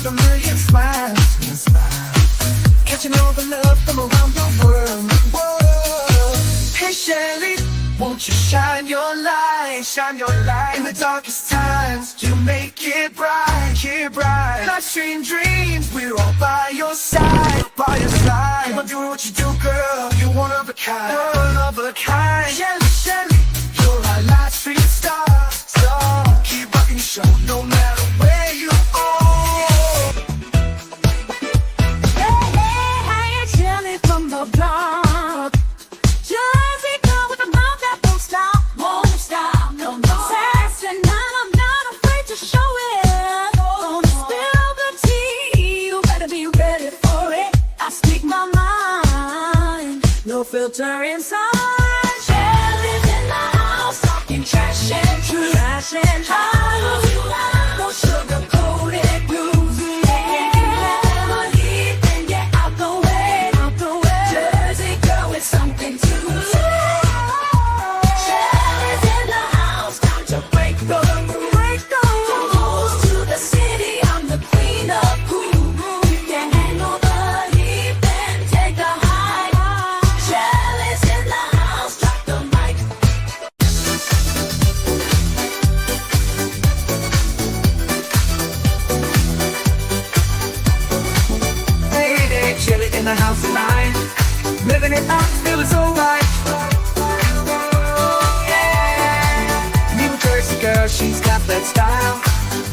a million smiles, catching all the love from around the world. Whoa. Hey Shelly, won't you shine your light in the darkest times? You make it bright, Life's dream dreams, we're all by your side, Come on, do what you do, girl. You're one of a kind, Shelly, you're our life's dream star. Keep rocking your show, no matter where you are. Hey, hey, Shelly from the block. Jersey girl with a mouth that won't stop, no more. Sassy, and I'm not afraid to show it. Gonna spill the tea, you better be ready for it. I speak my mind, no filter inside. Shelly's in the house, talking trash and truth, no sugar-coated grooves. Never leave, then get out the way. Jersey girl with something to say. Shelly's in the house, time to break the rules. From halls to the city, I'm the queen of cool. You can handle the heat, then take the high. Shelly's in the house, drop the mic. Hey, Shelly in the house tonight, living it up, feeling so right. Yeah, New Jersey girl, she's got that style.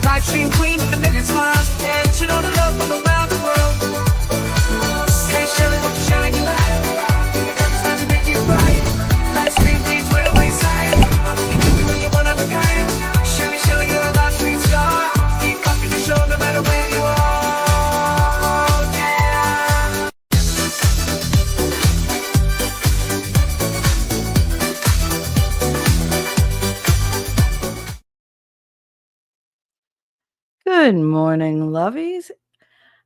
Life dream queen with a million smiles, and she know the love from around the world. Hey Shelly, won't you shine your light? It's time to make you bright. Life's dream dreams, we're always side. You're one of a kind. Shelly, you're a life's dream star. Keep rocking the show no matter where you are. Yeah. Good morning, lovies.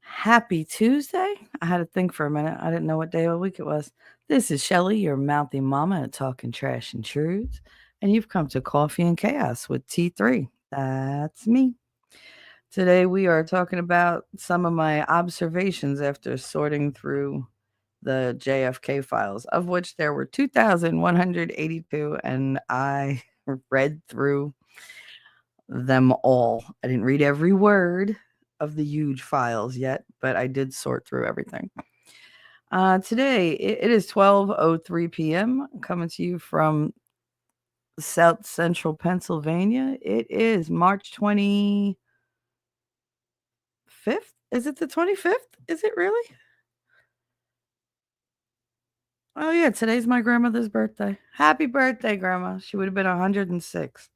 Happy Tuesday. I had to think for a minute. I didn't know what day of the week it was. This is Shelly, your mouthy mama at Talking Trash and Truths, and you've come to Coffee and Chaos with T3. That's me. Today we are talking about some of my observations after sorting through the JFK files, of which there were 2,182, and I read through them all. I didn't read every word of the huge files yet, but I did sort through everything. Today, it is 12:03 p.m. coming to you from South Central Pennsylvania. It is March 25th. Is it the 25th? Is it really? Oh, yeah, today's my grandmother's birthday. Happy birthday, Grandma. She would have been 106.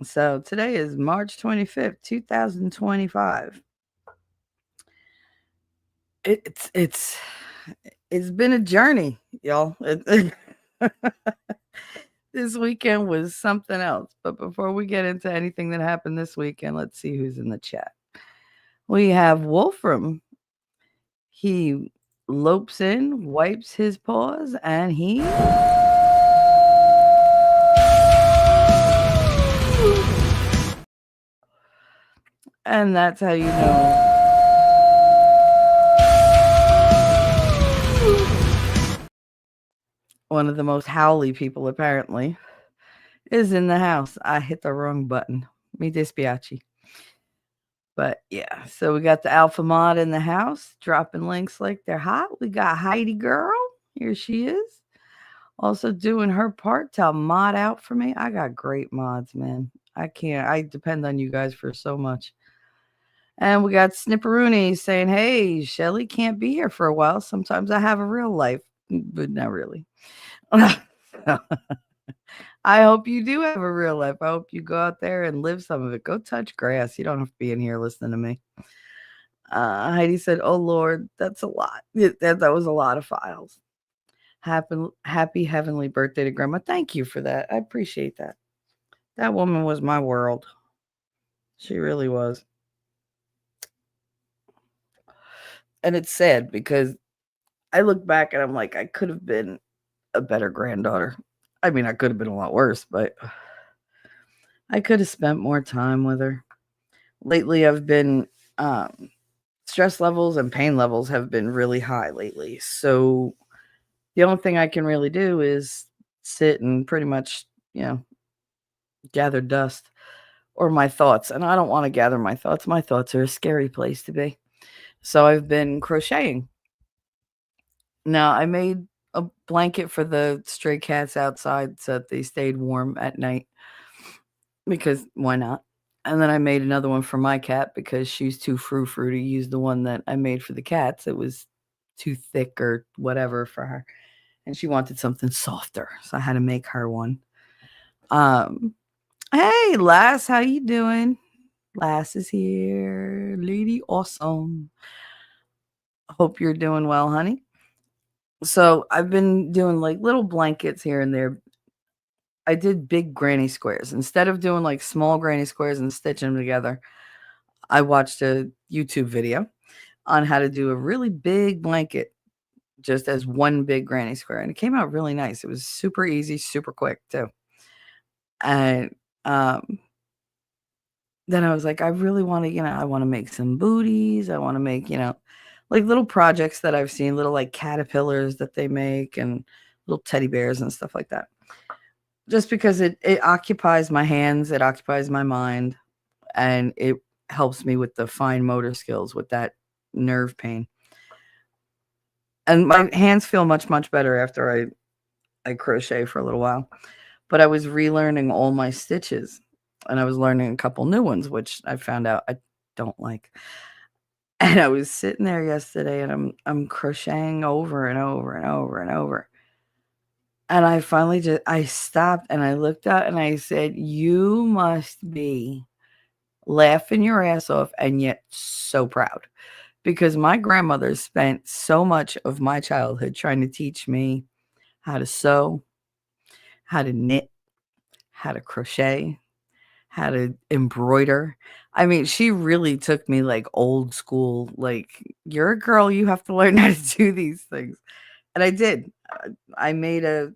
So today is March 25th, 2025. It's been a journey, y'all. This weekend was something else. But before we get into anything that happened this weekend, let's see who's in the chat. We have Wolfram. He lopes in, wipes his paws, and he... And that's how you know. One of the most howly people, apparently, is in the house. I hit the wrong button. Mi dispiace. But yeah, so we got the Alpha Mod in the house, dropping links like they're hot. We got Heidi Girl. Here she is. Also doing her part to mod out for me. I got great mods, man. I depend on you guys for so much. And we got Snipperoonie saying, hey, Shelly can't be here for a while. Sometimes I have a real life, but not really. I hope you do have a real life. I hope you go out there and live some of it. Go touch grass. You don't have to be in here listening to me. Heidi said, oh, Lord, that's a lot. That was a lot of files. Happy heavenly birthday to Grandma. Thank you for that. I appreciate that. That woman was my world. She really was. And it's sad because I look back and I'm like, I could have been a better granddaughter. I mean, I could have been a lot worse, but I could have spent more time with her. Lately, I've been Um, Stress levels and pain levels have been really high lately. So the only thing I can really do is sit and pretty much, you know, gather dust or my thoughts. And I don't want to gather my thoughts. My thoughts are a scary place to be. So I've been crocheting. Now, I made a blanket for the stray cats outside so that they stayed warm at night because why not? And then I made another one for my cat because she's too frou-frou to use the one that I made for the cats. It was too thick or whatever for her, and she wanted something softer, so I had to make her one. Um, hey, Lass, how you doing? Lass is here. Lady Awesome. Hope you're doing well, honey. So I've been doing like little blankets here and there. I did big granny squares. Instead of doing like small granny squares and stitching them together, I watched a YouTube video on how to do a really big blanket just as one big granny square. And it came out really nice. It was super easy, super quick too. And um, then I was like, I really want to, I want to make some booties. I want to make, like little projects that I've seen, little like caterpillars that they make and little teddy bears and stuff like that. Just because it occupies my hands, it occupies my mind, and it helps me with the fine motor skills with that nerve pain. And my hands feel much, much better after I crochet for a little while. But I was relearning all my stitches and I was learning a couple new ones, which I found out I don't like. And I was sitting there yesterday and I'm crocheting over and over and over and over. And I finally I stopped and I looked up and I said, "You must be laughing your ass off and yet so proud." Because my grandmother spent so much of my childhood trying to teach me how to sew, how to knit, how to crochet, how to embroider. I mean, she really took me like old school, like, you're a girl, you have to learn how to do these things. And I did. I made a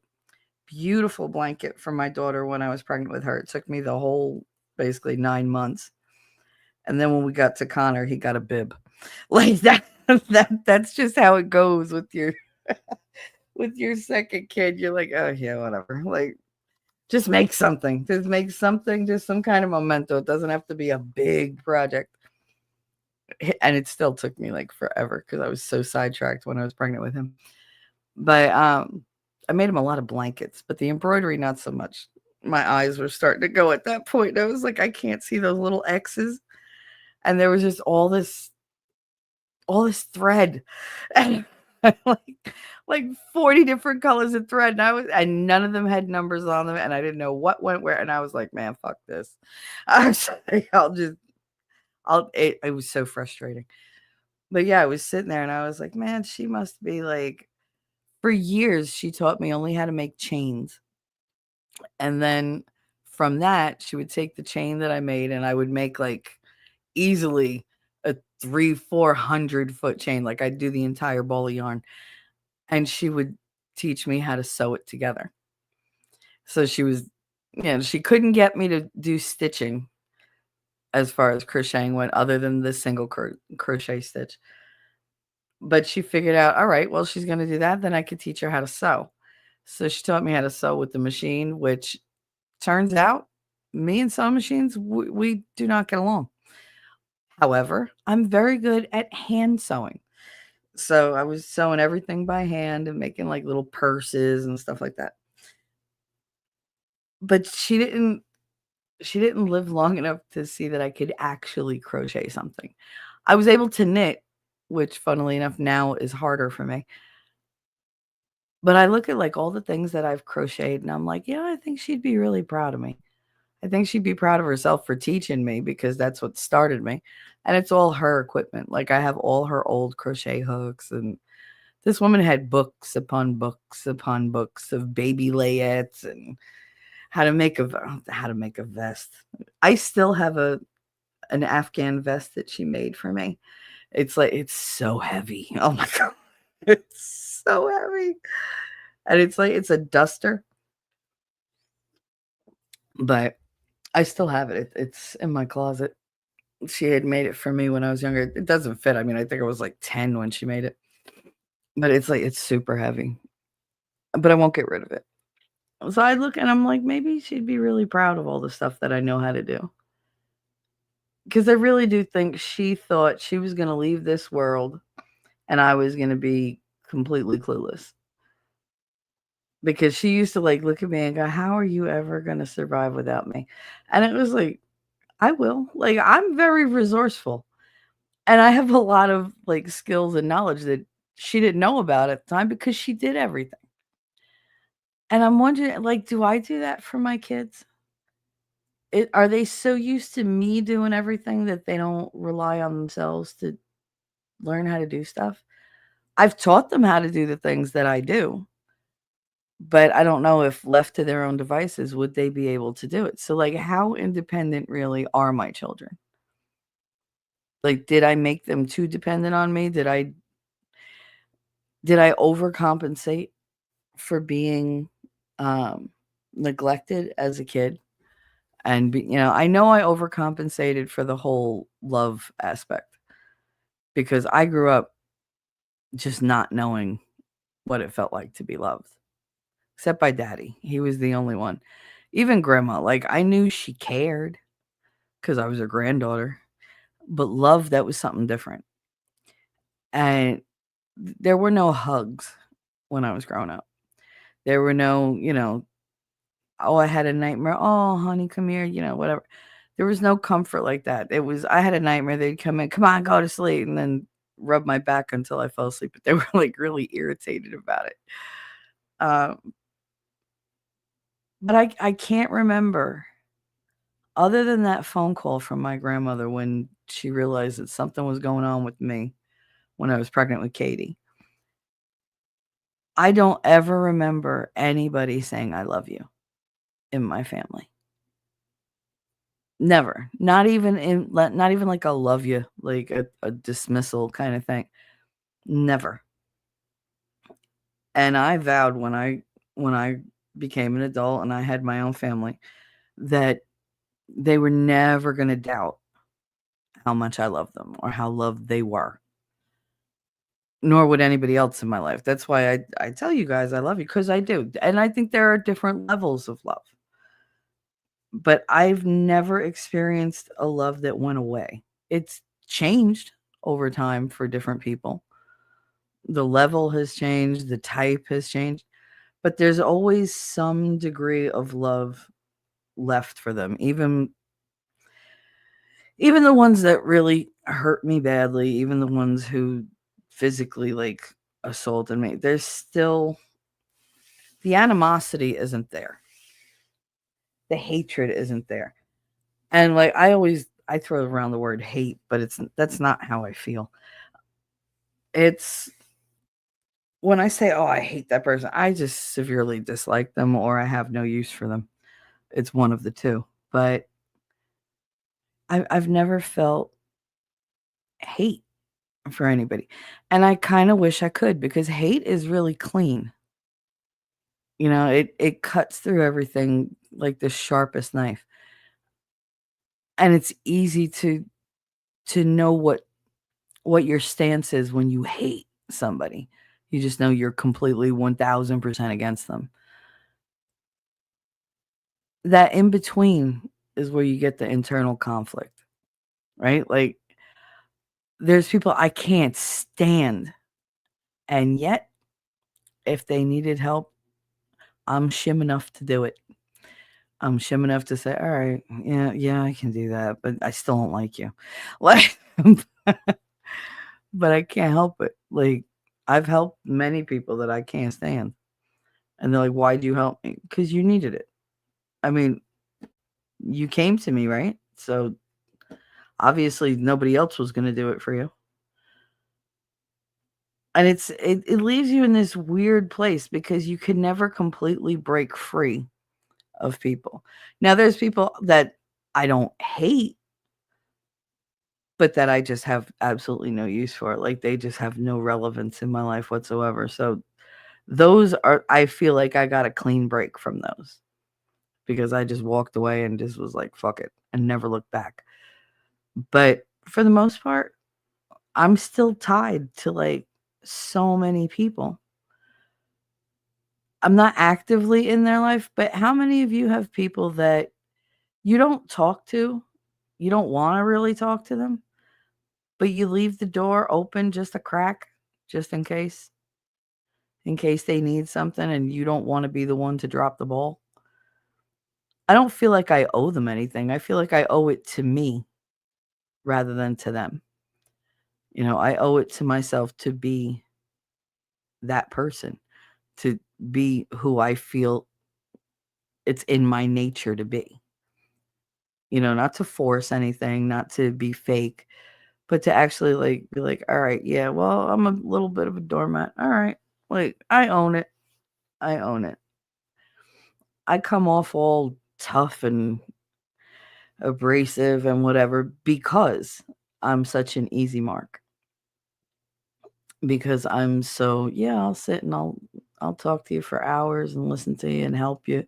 beautiful blanket for my daughter when I was pregnant with her. It took me the whole basically 9 months. And then when we got to Connor, he got a bib. Like that, that's just how it goes with your with your second kid. You're like, oh yeah, whatever. Like, just make something. Just make something, just some kind of memento. It doesn't have to be a big project. And it still took me like forever because I was so sidetracked when I was pregnant with him. But I made him a lot of blankets, but the embroidery not so much. My eyes were starting to go at that point. I was like, I can't see those little X's. And there was just all this thread. And like 40 different colors of thread. And none of them had numbers on them. And I didn't know what went where. And I was like, man, fuck this. I was like, it was so frustrating. But yeah, I was sitting there and I was like, man, she must be like, for years, she taught me only how to make chains. And then from that, she would take the chain that I made and I would make like easily a 300-400 foot chain. Like I'd do the entire ball of yarn. And she would teach me how to sew it together. So she couldn't get me to do stitching as far as crocheting went, other than the single crochet stitch. But she figured out, all right, well, she's going to do that. Then I could teach her how to sew. So she taught me how to sew with the machine, which turns out me and sewing machines, we do not get along. However, I'm very good at hand sewing. So I was sewing everything by hand and making like little purses and stuff like that. But she didn't live long enough to see that I could actually crochet something. I was able to knit, which funnily enough now is harder for me. But I look at like all the things that I've crocheted and I'm like, yeah, I think she'd be really proud of me. I think she'd be proud of herself for teaching me because that's what started me. And it's all her equipment. Like I have all her old crochet hooks, and this woman had books upon books upon books of baby layettes and how to make a vest. I still have an Afghan vest that she made for me. It's so heavy. Oh my god. It's so heavy. And it's a duster, but I still have it. It's in my closet. She had made it for me when I was younger. It doesn't fit. I mean, I think I was like 10 when she made it. But it's like it's super heavy. But I won't get rid of it. So I look and I'm like, maybe she'd be really proud of all the stuff that I know how to do. Because I really do think she thought she was going to leave this world and I was going to be completely clueless. Because she used to like look at me and go, "How are you ever going to survive without me?" And it was like, I will. Like, I'm very resourceful. And I have a lot of like skills and knowledge that she didn't know about at the time because she did everything. And I'm wondering, like, do I do that for my kids? Are they so used to me doing everything that they don't rely on themselves to learn how to do stuff? I've taught them how to do the things that I do, but I don't know if left to their own devices, would they be able to do it? So, like, how independent really are my children? Like, did I make them too dependent on me? Did I overcompensate for being neglected as a kid? And I know I overcompensated for the whole love aspect because I grew up just not knowing what it felt like to be loved, except by daddy. He was the only one. Even grandma, like I knew she cared because I was her granddaughter, but love, that was something different. And there were no hugs when I was growing up. There were no, oh, I had a nightmare. Oh, honey, come here, whatever. There was no comfort like that. I had a nightmare. They'd come in, come on, go to sleep, and then rub my back until I fell asleep. But they were like really irritated about it. Um, but I can't remember, other than that phone call from my grandmother when she realized that something was going on with me when I was pregnant with Katie. I don't ever remember anybody saying I love you in my family. Never. Not even like a love you, like a dismissal kind of thing. Never. And I vowed when I became an adult and I had my own family that they were never going to doubt how much I loved them or how loved they were. Nor would anybody else in my life. That's why I tell you guys I love you, because I do. And I think there are different levels of love. But I've never experienced a love that went away. It's changed over time for different people. The level has changed, the type has changed, but there's always some degree of love left for them. Even the ones that really hurt me badly, even the ones who physically like assaulted me, there's still the animosity isn't there. The hatred isn't there. And like I throw around the word hate, but that's not how I feel. It's when I say, "Oh, I hate that person," I just severely dislike them or I have no use for them. It's one of the two. But I've never felt hate for anybody. And I kind of wish I could, because hate is really clean. It cuts through everything like the sharpest knife. And it's easy to know what your stance is when you hate somebody. You just know you're completely 1000% against them. That in between is where you get the internal conflict, right? Like there's people I can't stand, and yet if they needed help, I'm shim enough to do it. I'm shim enough to say, all right, yeah, I can do that, but I still don't like you. Like, but I can't help it. Like, I've helped many people that I can't stand. And they're like, why'd you help me? Because you needed it. I mean, you came to me, right? So obviously nobody else was going to do it for you. And it leaves you in this weird place because you can never completely break free of people. Now, there's people that I don't hate, but that I just have absolutely no use for. Like, they just have no relevance in my life whatsoever. So I feel like I got a clean break from those because I just walked away and just was like, fuck it, and never looked back. But for the most part, I'm still tied to like so many people. I'm not actively in their life, but how many of you have people that you don't talk to? You don't want to really talk to them, but you leave the door open just a crack, just in case they need something and you don't want to be the one to drop the ball. I don't feel like I owe them anything. I feel like I owe it to me rather than to them. I owe it to myself to be that person, to be who I feel it's in my nature to be. Not to force anything, not to be fake, but to actually like be like, all right, yeah, well, I'm a little bit of a doormat. All right. Like, I own it. I own it. I come off all tough and abrasive and whatever because I'm such an easy mark. Because I'm so, yeah, I'll sit and I'll talk to you for hours and listen to you and help you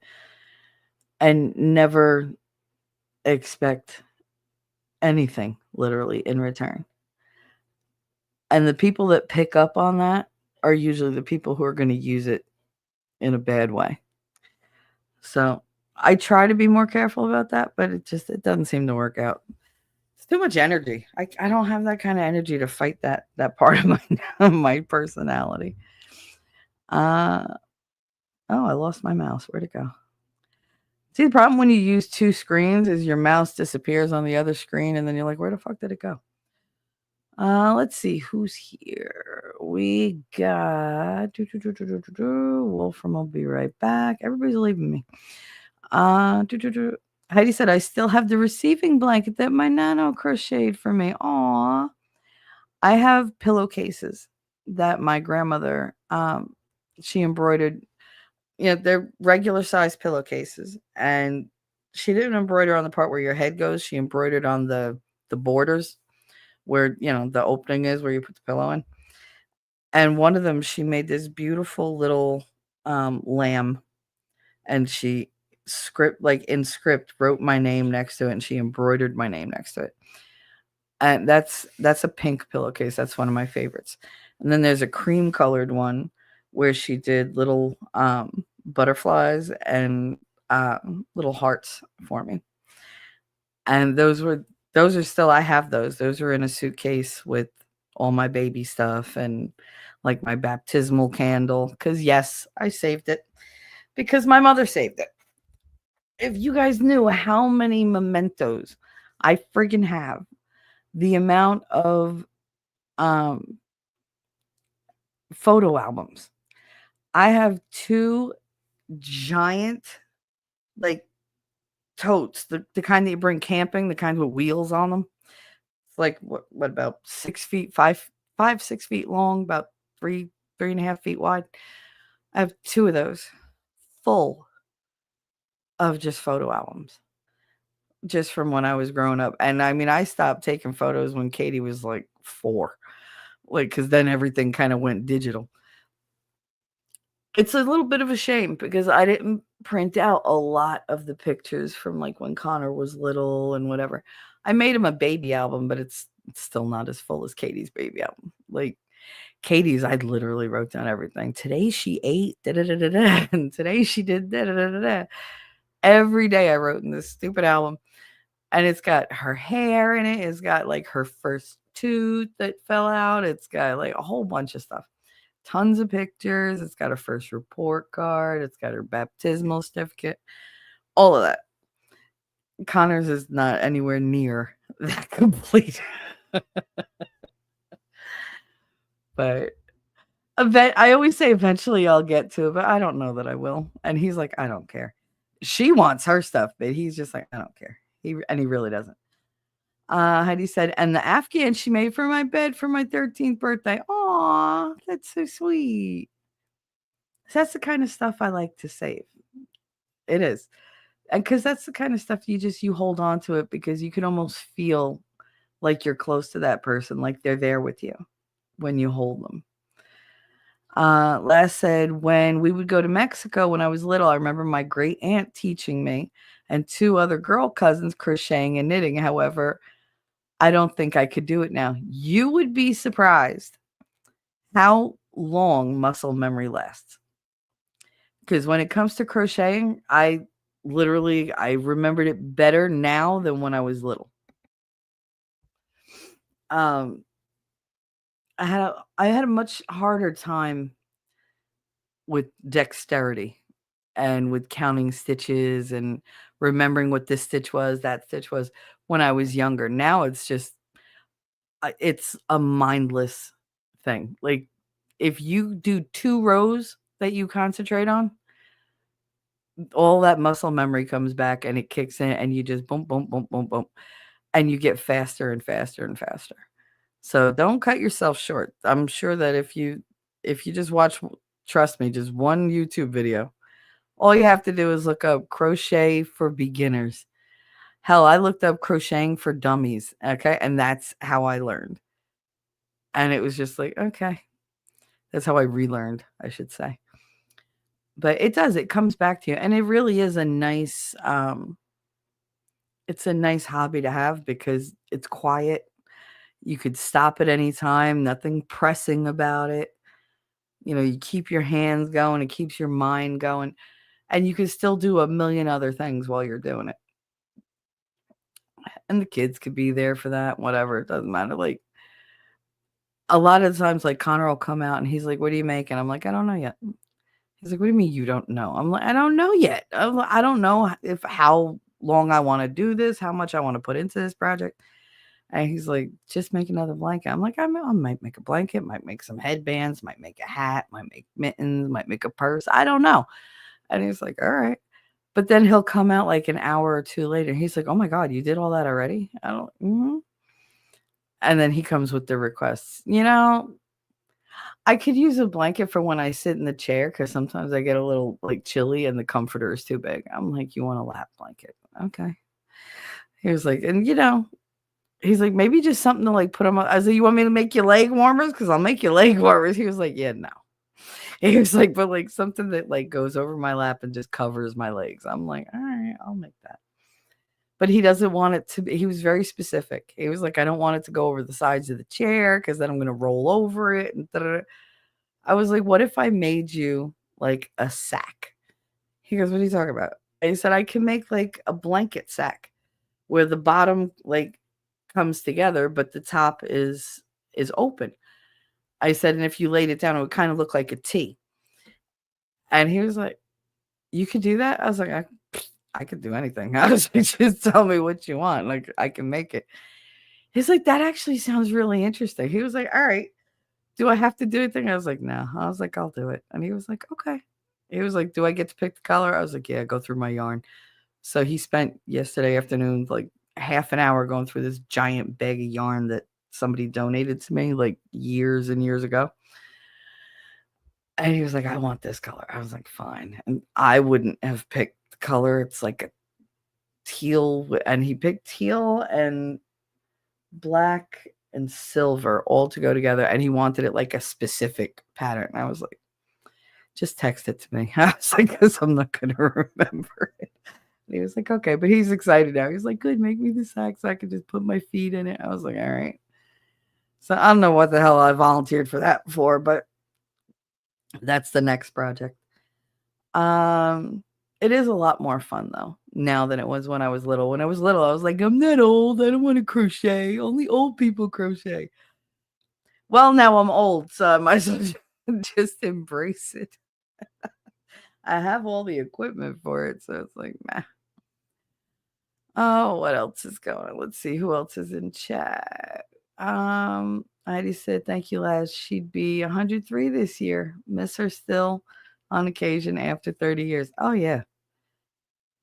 and never expect anything literally in return. And the people that pick up on that are usually the people who are going to use it in a bad way. So I try to be more careful about that, but it doesn't seem to work out. It's too much energy. I don't have that kind of energy to fight that part of my personality. Uh oh, I lost my mouse. Where'd it go? See, the problem when you use two screens is your mouse disappears on the other screen, and then you're like, where the fuck did it go? Let's see who's here. We got Wolfram will be right back. Everybody's leaving me. Heidi said, I still have the receiving blanket that my nano crocheted for me. Aw. I have pillowcases that my grandmother she embroidered. They're regular size pillowcases, and she didn't embroider on the part where your head goes. She embroidered on the borders where the opening is where you put the pillow in. And one of them, she made this beautiful little lamb, and she in script wrote my name next to it, and she embroidered my name next to it. And that's a pink pillowcase. That's one of my favorites. And then there's a cream colored one where she did little butterflies and little hearts for me. And those are still, I have those. Those are in a suitcase with all my baby stuff and like my baptismal candle. Because yes, I saved it because my mother saved it. If you guys knew how many mementos I friggin' have, the amount of photo albums. I have 2 giant, like, totes, the kind that you bring camping, the kind with wheels on them. It's like, what about 6 feet, 6 feet long, about 3.5 feet wide. I have 2 of those full of just photo albums, just from when I was growing up. And I mean, I stopped taking photos when Katie was like 4, like, because then everything kind of went digital. It's a little bit of a shame because I didn't print out a lot of the pictures from like when Connor was little and whatever. I made him a baby album, but it's still not as full as Katie's baby album. Like Katie's, I literally wrote down everything. Today she ate, da da da da da, and today she did da da da da da. Every day I wrote in this stupid album, and it's got her hair in it. It's got like her first tooth that fell out. It's got like a whole bunch of stuff. Tons of pictures. It's got her first report card. It's got her baptismal certificate. All of that. Connor's is not anywhere near that complete. But I always say eventually I'll get to it, but I don't know that I will. And he's like, I don't care. She wants her stuff, but he's just like, I don't care. He really doesn't. Heidi said, and the Afghan she made for my bed for my 13th birthday. Aw, that's so sweet. That's the kind of stuff I like to save. It is. And because that's the kind of stuff you hold on to it because you can almost feel like you're close to that person, like they're there with you when you hold them. Les said, when we would go to Mexico when I was little, I remember my great aunt teaching me and 2 other girl cousins crocheting and knitting. However, I don't think I could do it now. You would be surprised how long muscle memory lasts. Because when it comes to crocheting, I remembered it better now than when I was little. Um, I had a much harder time with dexterity and with counting stitches and remembering what this stitch was, that stitch was when I was younger. Now it's a mindless thing. Like if you do 2 rows that you concentrate on, all that muscle memory comes back and it kicks in and you just boom, boom, boom, boom, boom, and you get faster and faster and faster. So don't cut yourself short. I'm sure that if you just watch, trust me, just one YouTube video, all you have to do is look up crochet for beginners. Hell, I looked up crocheting for dummies, okay? And that's how I learned. And it was just like, okay. That's how I relearned, I should say. But it comes back to you. And it really is it's a nice hobby to have because it's quiet. You could stop at any time, nothing pressing about it. You keep your hands going, it keeps your mind going, and you can still do a million other things while you're doing it. And the kids could be there for that, whatever, it doesn't matter. Like a lot of times, like Connor will come out and he's like, "What are you making?" I'm like, "I don't know yet." He's like, "What do you mean you don't know?" I'm like, "I don't know yet. I don't know if how long I want to do this, how much I want to put into this project." And he's like, "Just make another blanket." I'm like, I might make a blanket, might make some headbands, might make a hat, might make mittens, might make a purse. I don't know. And he's like, "All right." But then he'll come out like an hour or two later. He's like, "Oh my God, you did all that already?" I don't, And then he comes with the requests. I could use a blanket for when I sit in the chair because sometimes I get a little like chilly and the comforter is too big. I'm like, "You want a lap blanket?" Okay. He was like, and he's like, "Maybe just something to like put them on." I was like, "You want me to make your leg warmers? Because I'll make your leg warmers." He was like, "Yeah, no." He was like, "But like something that like goes over my lap and just covers my legs." I'm like, "All right, I'll make that." But he doesn't want it to be, he was very specific. He was like, "I don't want it to go over the sides of the chair because then I'm going to roll over it." And da-da-da. I was like, "What if I made you like a sack?" He goes, "What are you talking about?" I said, "I can make like a blanket sack where the bottom like comes together, but the top is open." I said, "And if you laid it down, it would kind of look like a T." And he was like, "You could do that?" I was like, I could do anything. I was like, "Just tell me what you want. Like, I can make it." He's like, "That actually sounds really interesting." He was like, "All right, do I have to do anything?" I was like, "No." I was like, "I'll do it." And he was like, "Okay." He was like, "Do I get to pick the color?" I was like, "Yeah, go through my yarn." So he spent yesterday afternoon like half an hour going through this giant bag of yarn that somebody donated to me like years and years ago. And he was like, "I want this color." I was like, "Fine." And I wouldn't have picked the color. It's like a teal, and he picked teal and black and silver all to go together, and he wanted it like a specific pattern. I was like, "Just text it to me." I was like, "'Cause I'm not gonna remember it." And he was like, "Okay," but he's excited now. He's like, "Good, make me the sack so I can just put my feet in it." I was like, "All right." So I don't know what the hell I volunteered for that for, but that's the next project. Um, it is a lot more fun though now than it was when I was little. When I was little, I was like, "I'm not old. I don't want to crochet. Only old people crochet." Well, now I'm old, so I might as well just embrace it. I have all the equipment for it, so it's like, meh. Oh, what else is going on? Let's see who else is in chat. Heidi said, "Thank you, Laz. She'd be 103 this year. Miss her still on occasion after 30 years." Oh yeah.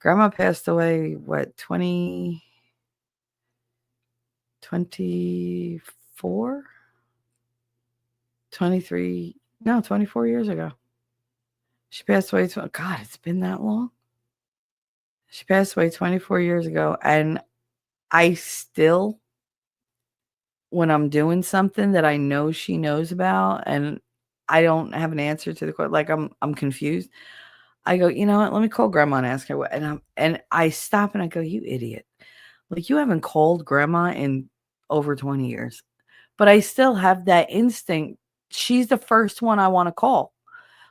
Grandma passed away, what, 24? 23, no, 24 years ago. She passed away. God, it's been that long. She passed away 24 years ago. And I still, when I'm doing something that I know she knows about and I don't have an answer to the question, like I'm confused. I go, "You know what? Let me call grandma and ask her what." And I stop and I go, "You idiot. Like you haven't called grandma in over 20 years. But I still have that instinct. She's the first one I want to call.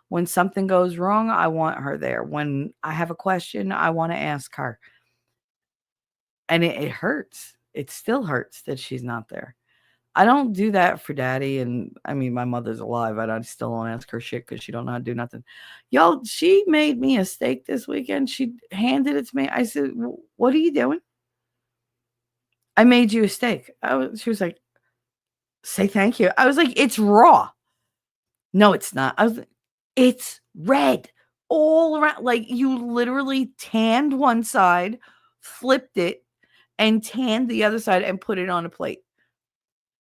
When something goes wrong, I want her there. When I have a question, I want to ask her. And it hurts. It still hurts that she's not there. I don't do that for daddy. And I mean, my mother's alive. I still don't ask her shit because she don't know how to do nothing. Y'all, she made me a steak this weekend. She handed it to me. I said, what are you doing? I made you a steak. She was like, say thank you. I was like, it's raw. No, it's not. I was like, it's red all around. Like you literally tanned one side, flipped it, and tanned the other side and put it on a plate.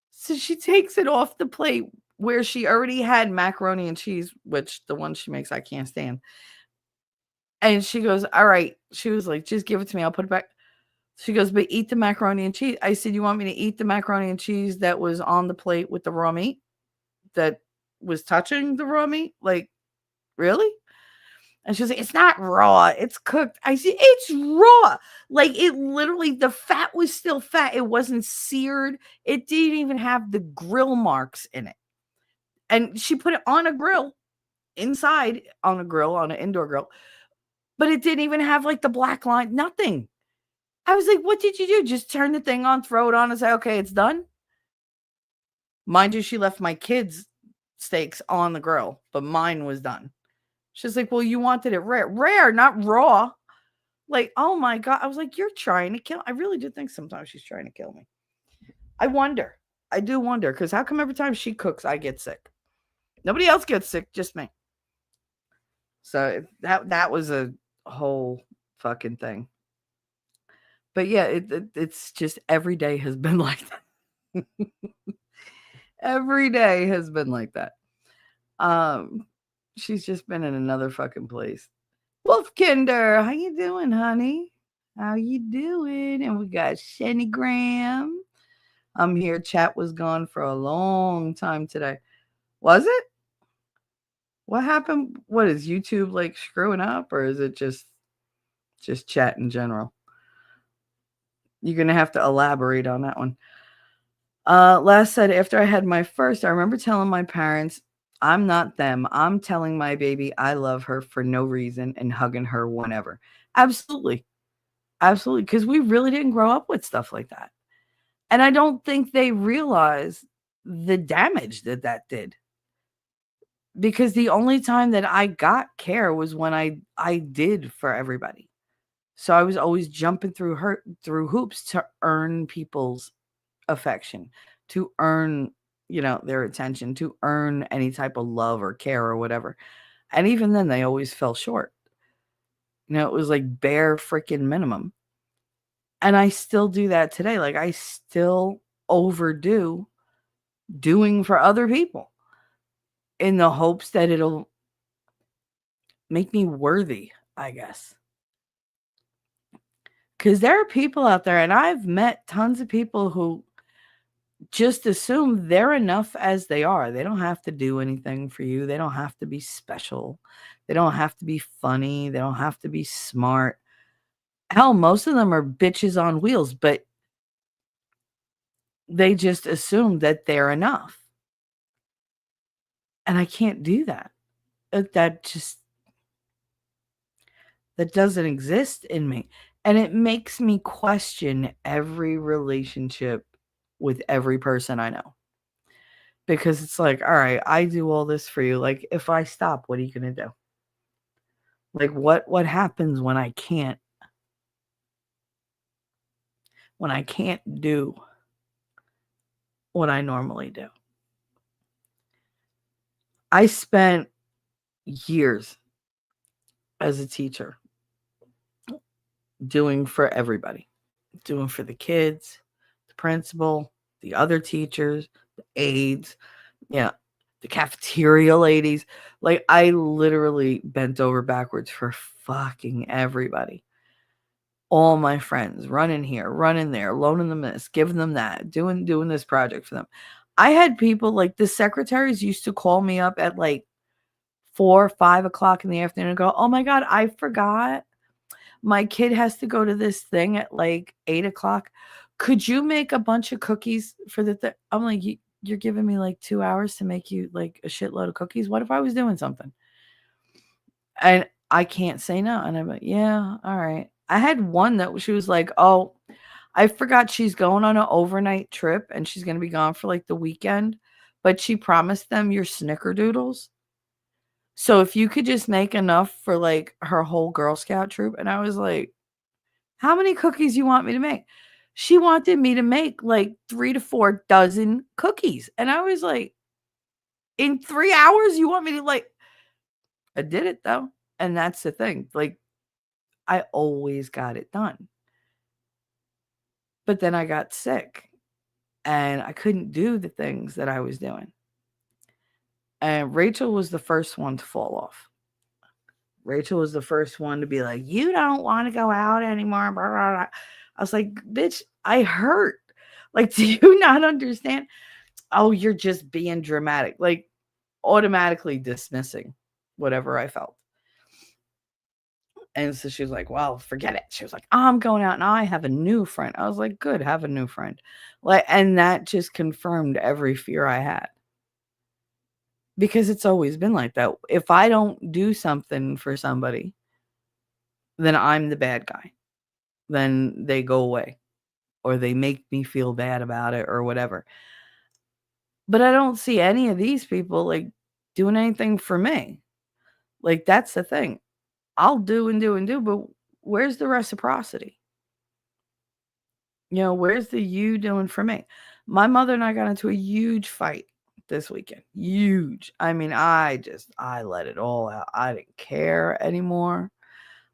So she takes it off the plate where she already had macaroni and cheese, which the one she makes I can't stand. And she goes, all right. She was like, just give it to me. I'll put it back. She goes, but eat the macaroni and cheese. I said, you want me to eat the macaroni and cheese that was on the plate with the raw meat that was touching the raw meat? Like, really? And she was like, it's not raw. It's cooked. I said, it's raw. Like it literally, the fat was still fat. It wasn't seared. It didn't even have the grill marks in it. And she put it on a grill, inside on a grill, on an indoor grill. But it didn't even have like the black line, nothing. I was like, what did you do? Just turn the thing on, throw it on and say, okay, it's done? Mind you, she left my kids' steaks on the grill, but mine was done. She's like, well, you wanted it rare. Rare, not raw. Like, oh my God. I was like, you're trying to kill. I really do think sometimes she's trying to kill me. I wonder. I do wonder, because how come every time she cooks, I get sick? Nobody else gets sick, just me. So that was a whole fucking thing. But yeah, it's just every day has been like that. Every day has been like that. She's just been in another fucking place. Wolfkinder, how you doing, honey? How you doing? And we got Shenny Graham. I'm here. Chat was gone for a long time today. Was it? What happened? What is YouTube like screwing up, or is it just chat in general? You're gonna have to elaborate on that one. Last said after I had my first, I remember telling my parents, I'm not them. I'm telling my baby I love her for no reason and hugging her whenever. Absolutely. Absolutely. Because we really didn't grow up with stuff like that. And I don't think they realize the damage that did. Because the only time that I got care was when I did for everybody. So I was always jumping through hoops to earn people's affection, to earn, their attention, to earn any type of love or care or whatever. And even then they always fell short. It was like bare freaking minimum. And I still do that today. Like I still overdo doing for other people in the hopes that it'll make me worthy, I guess. Because there are people out there, and I've met tons of people who just assume they're enough as they are. They don't have to do anything for you. They don't have to be special. They don't have to be funny. They don't have to be smart. Hell, most of them are bitches on wheels, but they just assume that they're enough. And I can't do that. That doesn't exist in me. And it makes me question every relationship with every person I know. Because it's like, all right, I do all this for you. Like, if I stop, what are you going to do? Like, what happens when I can't do what I normally do? I spent years as a teacher doing for everybody, doing for the kids, the principal, the other teachers, the aides, the cafeteria ladies. Like I literally bent over backwards for fucking everybody. All my friends, running here, running there, loaning them this, giving them that, doing this project for them. I had people like the secretaries used to call me up at like 4 or 5 o'clock in the afternoon and go, oh my God, I forgot. My kid has to go to this thing at like 8 o'clock. Could you make a bunch of cookies for the I'm like, you're giving me like 2 hours to make you like a shitload of cookies. What if I was doing something? And I can't say no. And I'm like, yeah, all right. I had one that she was like, oh, I forgot she's going on an overnight trip and she's going to be gone for like the weekend, but she promised them your snickerdoodles. So if you could just make enough for like her whole Girl Scout troop. And I was like, how many cookies you want me to make? She wanted me to make like 3 to 4 dozen cookies. And I was like, in 3 hours, you want me to like, I did it though. And that's the thing. Like, I always got it done. But then I got sick and I couldn't do the things that I was doing. And Rachel was the first one to fall off. Rachel was the first one to be like, you don't want to go out anymore. Blah, blah, blah. I was like, bitch, I hurt. Like, do you not understand? Oh, you're just being dramatic. Like, automatically dismissing whatever I felt. And so she was like, well, forget it. She was like, I'm going out now. I have a new friend. I was like, good, have a new friend. Like, and that just confirmed every fear I had. Because it's always been like that. If I don't do something for somebody, then I'm the bad guy. Then they go away or they make me feel bad about it or whatever. But I don't see any of these people like doing anything for me. Like, that's the thing. I'll do and do and do, but where's the reciprocity? Where's the you doing for me? My mother and I got into a huge fight this weekend. Huge. I mean, I let it all out. I didn't care anymore.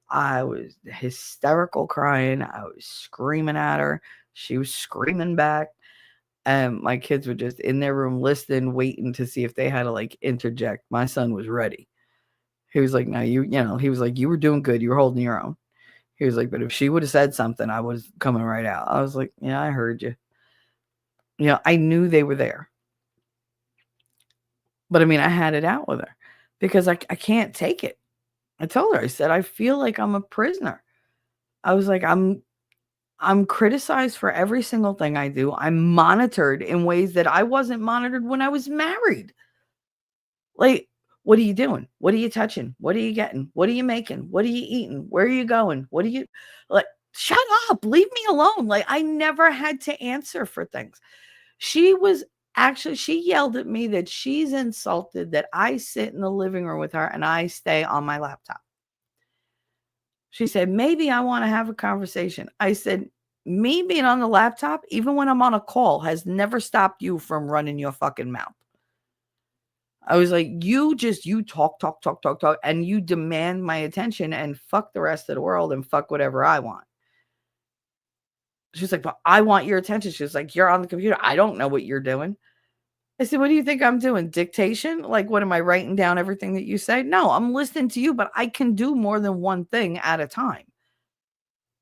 I was hysterical crying. I was screaming at her. She was screaming back. And my kids were just in their room listening, waiting to see if they had to like interject. My son was ready. He was like, no, he was like, you were doing good. You were holding your own. He was like, but if she would have said something, I was coming right out. I was like, yeah, I heard you. I knew they were there. But I mean, I had it out with her because I can't take it. I told her, I said, I feel like I'm a prisoner. I was like, I'm criticized for every single thing I do. I'm monitored in ways that I wasn't monitored when I was married. Like, what are you doing? What are you touching? What are you getting? What are you making? What are you eating? Where are you going? What are you like? Shut up. Leave me alone. Like, I never had to answer for things. She yelled at me that she's insulted that I sit in the living room with her and I stay on my laptop. She said, maybe I want to have a conversation. I said, me being on the laptop, even when I'm on a call, has never stopped you from running your fucking mouth. I was like, you talk, and you demand my attention and fuck the rest of the world and fuck whatever I want. She's like, but I want your attention. She was like, you're on the computer. I don't know what you're doing. I said, what do you think I'm doing? Dictation? Like, what am I writing down everything that you say? No, I'm listening to you, but I can do more than one thing at a time.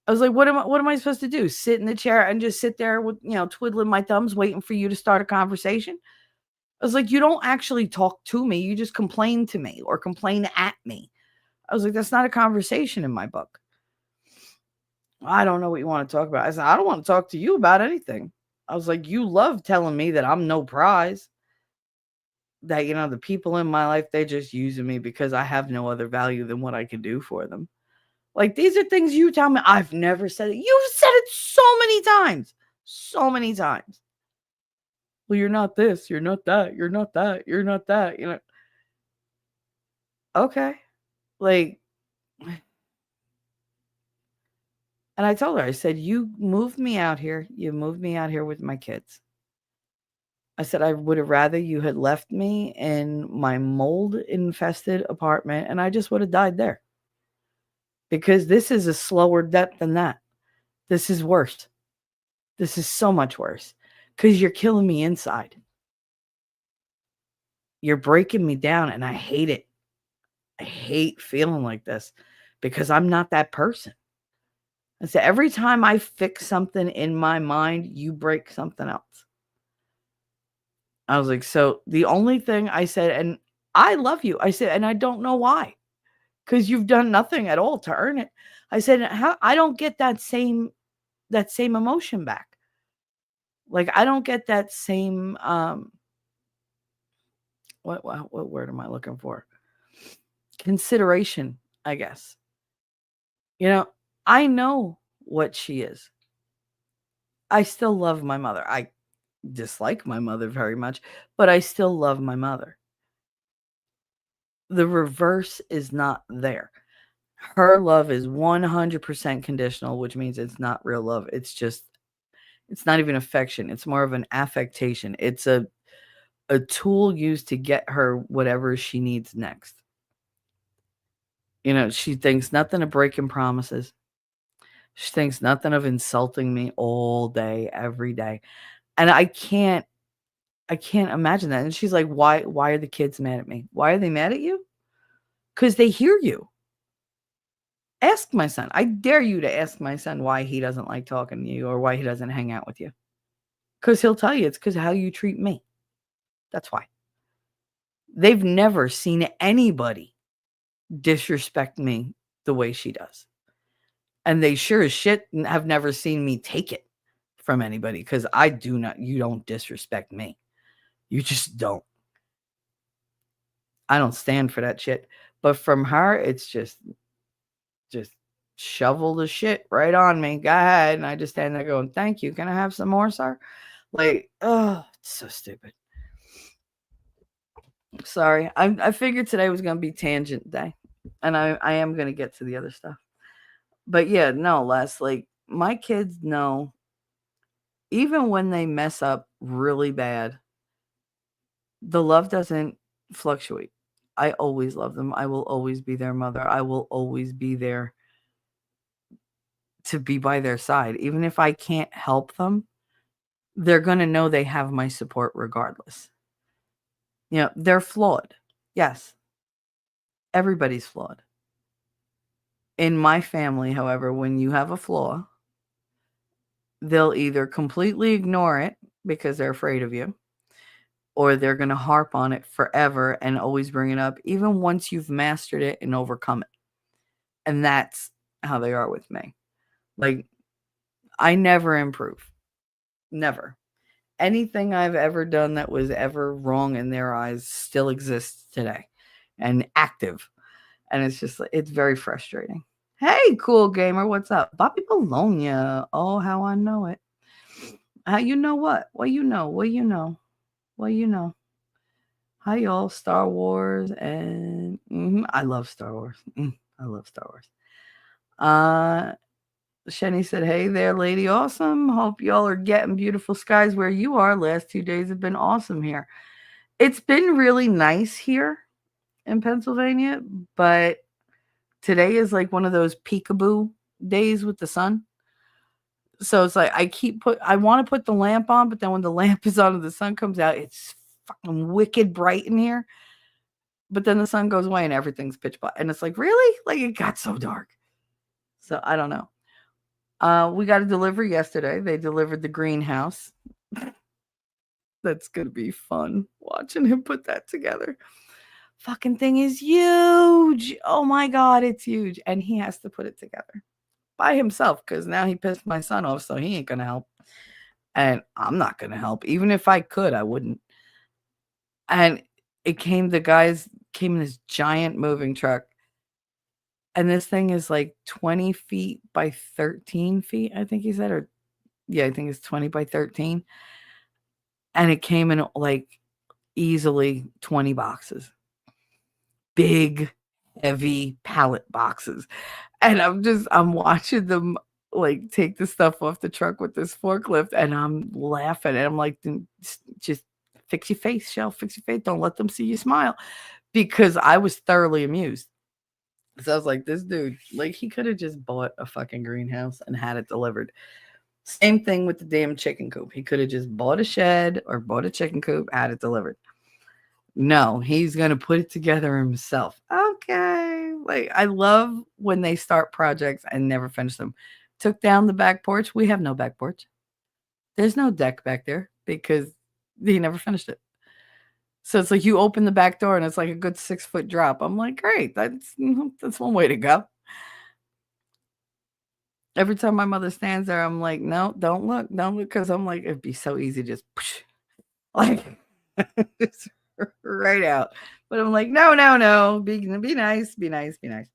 I was like, what am I supposed to do? Sit in the chair and just sit there with, twiddling my thumbs, waiting for you to start a conversation? I was like, you don't actually talk to me. You just complain to me or complain at me. I was like, that's not a conversation in my book. I don't know what you want to talk about. I said, I don't want to talk to you about anything. I was like, you love telling me that I'm no prize. That, the people in my life, they're just using me because I have no other value than what I can do for them. Like, these are things you tell me. I've never said it. You've said it so many times. So many times. Well, you're not this. You're not that. You're not that. You're not that. Okay. Like, and I told her, I said, you moved me out here. You moved me out here with my kids. I said, I would have rather you had left me in my mold-infested apartment, and I just would have died there. Because this is a slower death than that. This is worse. This is so much worse. Because you're killing me inside. You're breaking me down, and I hate it. I hate feeling like this because I'm not that person. I said, every time I fix something in my mind, you break something else. I was like, so the only thing I said, and I love you. I said, and I don't know why. Because you've done nothing at all to earn it. I said, I don't get that same emotion back. Like, I don't get that same what word am I looking for? Consideration, I guess. You know, I know what she is. I still love my mother. I dislike my mother very much, but I still love my mother. The reverse is not there. Her love is 100% conditional, which means it's not real love. It's not even affection. It's more of an affectation. It's a tool used to get her whatever she needs next. You know, she thinks nothing of breaking promises. She thinks nothing of insulting me all day, every day. And I can't imagine that. And she's like, why are the kids mad at me? Why are they mad at you? Because they hear you. Ask my son. I dare you to ask my son why he doesn't like talking to you or why he doesn't hang out with you. Because he'll tell you it's because of how you treat me. That's why. They've never seen anybody disrespect me the way she does. And they sure as shit have never seen me take it from anybody because you don't disrespect me. You just don't. I don't stand for that shit. But from her, it's just shovel the shit right on me. Go ahead. And I just stand there going, thank you. Can I have some more, sir? Like, oh, it's so stupid. Sorry. I figured today was going to be tangent day. And I am going to get to the other stuff. But yeah, no, Les, like my kids know even when they mess up really bad, the love doesn't fluctuate. I always love them. I will always be their mother. I will always be there to be by their side. Even if I can't help them, they're going to know they have my support regardless. You know, they're flawed. Yes. Everybody's flawed. In my family, however, when you have a flaw, they'll either completely ignore it because they're afraid of you, or they're going to harp on it forever and always bring it up, even once you've mastered it and overcome it. And that's how they are with me. Like, I never improve. Never. Anything I've ever done that was ever wrong in their eyes still exists today and active. And it's just, it's very frustrating. Hey, cool gamer, what's up? Bobby Bologna. Oh, how I know it. How you know what? What you know? What you know? What you know? Hi, y'all. Star Wars and I love Star Wars. I love Star Wars. Shenny said, hey there, Lady Awesome. Hope y'all are getting beautiful skies where you are. Last 2 days have been awesome here. It's been really nice here in Pennsylvania, but today is like one of those peekaboo days with the sun. So it's like I want to put the lamp on, but then when the lamp is on and the sun comes out, it's fucking wicked bright in here. But then the sun goes away and everything's pitch black. And it's like, really? Like it got so dark. So I don't know. We got a delivery yesterday. They delivered the greenhouse. That's going to be fun watching him put that together. Fucking thing is huge. Oh my God, it's huge. And he has to put it together by himself because now he pissed my son off, so he ain't going to help. And I'm not going to help. Even if I could, I wouldn't. And the guys came in this giant moving truck. And this thing is like 20 feet by 13 feet, I think he said. Or yeah, I think it's 20 by 13. And it came in like easily 20 boxes. Big, heavy pallet boxes. And I'm watching them like take the stuff off the truck with this forklift, and I'm laughing. And I'm like, just fix your face, Shell. Fix your face. Don't let them see you smile. Because I was thoroughly amused. So I was like, this dude, like, he could have just bought a fucking greenhouse and had it delivered. Same thing with the damn chicken coop. He could have just bought a shed or bought a chicken coop, had it delivered. No, he's going to put it together himself. Okay. Like, I love when they start projects and never finish them. Took down the back porch. We have no back porch. There's no deck back there because he never finished it. So it's like you open the back door and it's like a good 6-foot drop. I'm like, great. That's one way to go. Every time my mother stands there, I'm like, no, don't look, because I'm like, it'd be so easy just like just right out. But I'm like, no, no, no, be nice, be nice, be nice.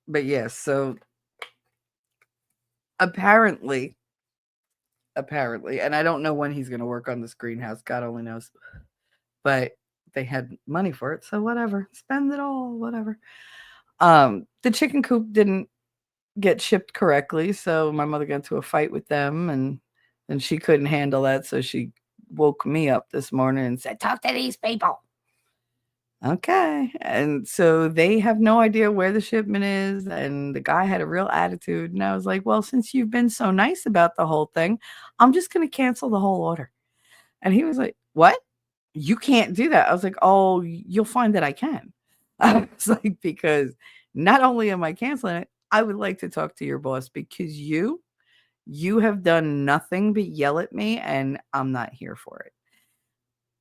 But yes, so apparently, and I don't know when he's gonna work on this greenhouse, God only knows. But they had money for it, so whatever. Spend it all, whatever. The chicken coop didn't get shipped correctly, so my mother got into a fight with them, and she couldn't handle that, so she woke me up this morning and said, "Talk to these people." Okay. And so they have no idea where the shipment is, and the guy had a real attitude, and I was like, "Well, since you've been so nice about the whole thing, I'm just going to cancel the whole order." And he was like, "What? You can't do that." I was like, "Oh, you'll find that I can." I was like, "Because not only am I canceling it, I would like to talk to your boss, because you have done nothing but yell at me, and I'm not here for it."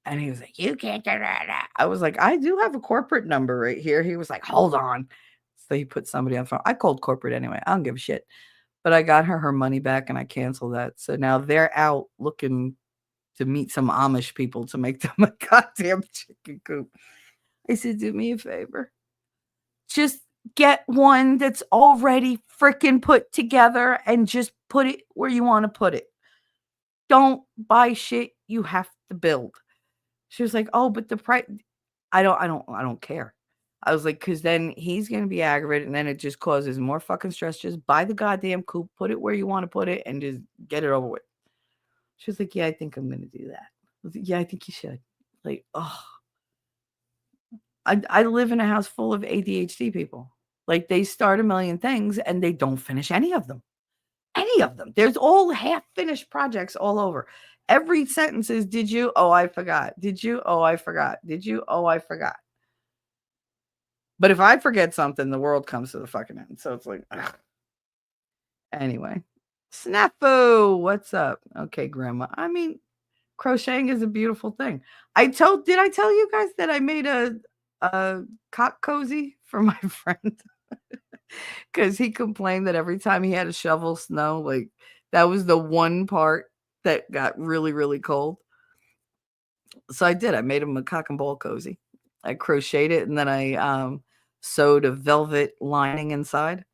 And he was like, "You can't do that." I was like, "I do have a corporate number right here." He was like, "Hold on." So he put somebody on the phone. I called corporate anyway. I don't give a shit. But I got her money back, and I canceled that. So now they're out looking to meet some Amish people to make them a goddamn chicken coop. I said, "Do me a favor. Just get one that's already freaking put together and just put it where you want to put it. Don't buy shit you have to build." She was like, "Oh, but the price." I don't care. I was like, "'Cause then he's gonna be aggravated, and then it just causes more fucking stress. Just buy the goddamn coop, put it where you want to put it, and just get it over with." She was like, "Yeah, I think I'm gonna do that." I was like, "Yeah, I think you should." Like, oh, I live in a house full of ADHD people. Like, they start a million things and they don't finish any of them. Any of them. There's all half finished projects all over. Every sentence is, "Did you? Oh, I forgot. Did you? Oh, I forgot. Did you? Oh, I forgot." But if I forget something, the world comes to the fucking end. So it's like, ugh. Anyway. Snafu, what's up? Okay, grandma. I mean, crocheting is a beautiful thing. Did I tell you guys that I made a cock cozy for my friend? Because he complained that every time he had to shovel snow, like, that was the one part that got really, really cold. So I did. I made him a cock and ball cozy. I crocheted it, and then I sewed a velvet lining inside.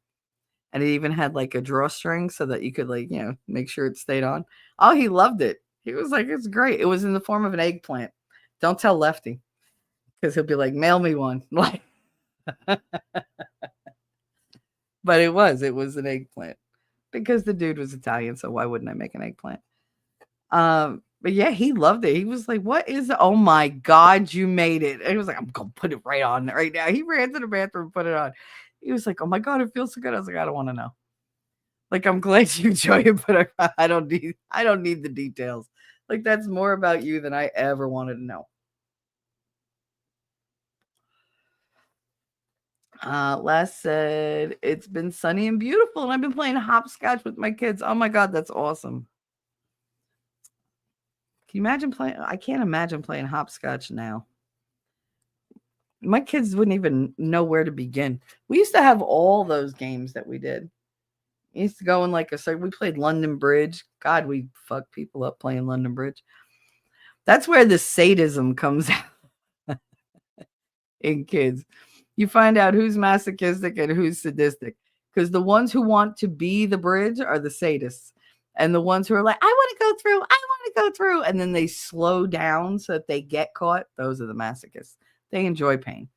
And it even had like a drawstring so that you could, like, make sure it stayed on. Oh, he loved it. He was like, "It's great." It was in the form of an eggplant. Don't tell Lefty, because he'll be like, "Mail me one." Like, but it was an eggplant, because the dude was Italian, so why wouldn't I make an eggplant? But yeah, he loved it. He was like, "What is it? Oh my God, you made it." And he was like, "I'm gonna put it right on right now." He ran to the bathroom and put it on. He was like, "Oh my God, it feels so good." I was like, "I don't want to know." Like, I'm glad you enjoy it, but I don't need the details. Like, that's more about you than I ever wanted to know. Les said, "It's been sunny and beautiful, and I've been playing hopscotch with my kids." Oh my God, that's awesome. Can you imagine playing? I can't imagine playing hopscotch now. My kids wouldn't even know where to begin. We used to have all those games that we did. We used to go in like we played London Bridge. God, we fuck people up playing London Bridge. That's where the sadism comes out in kids. You find out who's masochistic and who's sadistic. Because the ones who want to be the bridge are the sadists. And the ones who are like, "I want to go through, I want to go through." And then they slow down so that they get caught. Those are the masochists. They enjoy pain.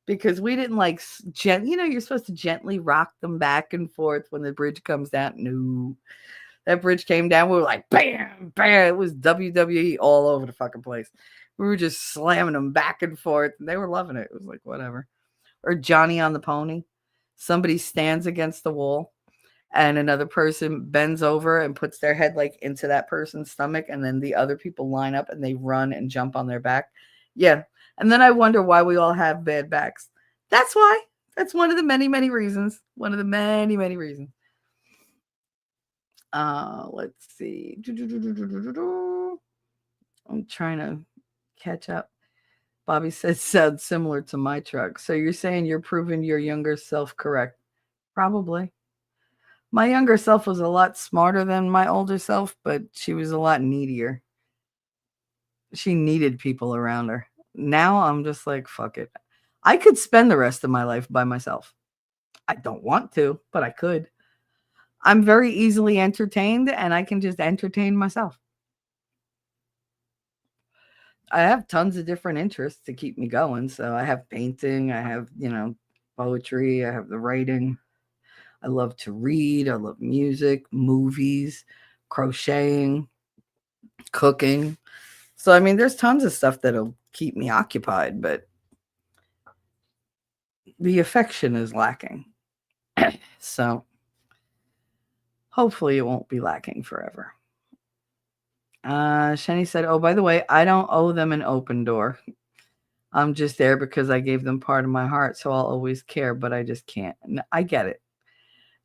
Because we didn't like, you're supposed to gently rock them back and forth when the bridge comes down. No. That bridge came down. We were like, bam, bam. It was WWE all over the fucking place. We were just slamming them back and forth, and they were loving it. It was like, whatever. Or Johnny on the Pony. Somebody stands against the wall, and another person bends over and puts their head like into that person's stomach, and then the other people line up and they run and jump on their back. Yeah. And then I wonder why we all have bad backs. That's why. That's one of the many, many reasons. One of the many, many reasons. Let's see. I'm trying to catch up. Bobby says sounds similar to my truck. So you're saying you're proving your younger self correct? Probably. My younger self was a lot smarter than my older self, but she was a lot needier. She needed people around her. Now I'm just like, fuck it. I could spend the rest of my life by myself. I don't want to, but I could. I'm very easily entertained and I can just entertain myself. I have tons of different interests to keep me going. So I have painting, I have, poetry, I have the writing. I love to read, I love music, movies, crocheting, cooking. So I mean, there's tons of stuff that'll keep me occupied, but the affection is lacking. So hopefully it won't be lacking forever. Shenny said, "Oh, by the way, I don't owe them an open door. I'm just there because I gave them part of my heart, so I'll always care, but I just can't." I get it.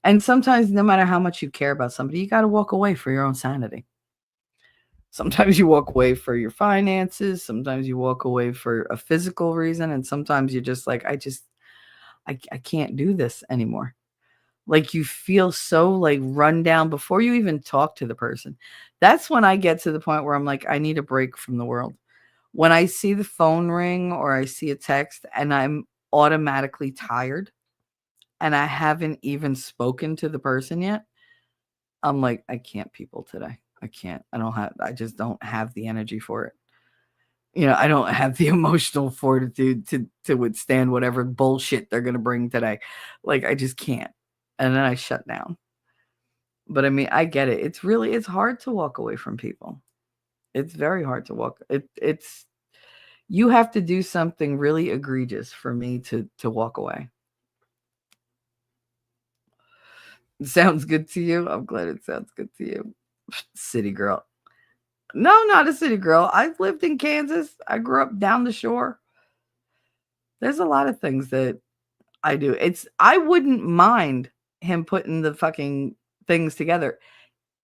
And sometimes, no matter how much you care about somebody, you got to walk away for your own sanity. Sometimes you walk away for your finances. Sometimes you walk away for a physical reason. And sometimes you're just like, I can't do this anymore. Like you feel so like run down before you even talk to the person. That's when I get to the point where I'm like, I need a break from the world. When I see the phone ring or I see a text and I'm automatically tired and I haven't even spoken to the person yet, I'm like, I can't people today. I can't. I just don't have the energy for it. I don't have the emotional fortitude to withstand whatever bullshit they're gonna bring today. Like I just can't. And then I shut down. But I mean, I get it. It's hard to walk away from people. It's very hard to walk. It's you have to do something really egregious for me to walk away. It sounds good to you? I'm glad it sounds good to you. City girl. No, not a city girl. I've lived in Kansas. I grew up down the shore. There's a lot of things that I do. I wouldn't mind him putting the fucking things together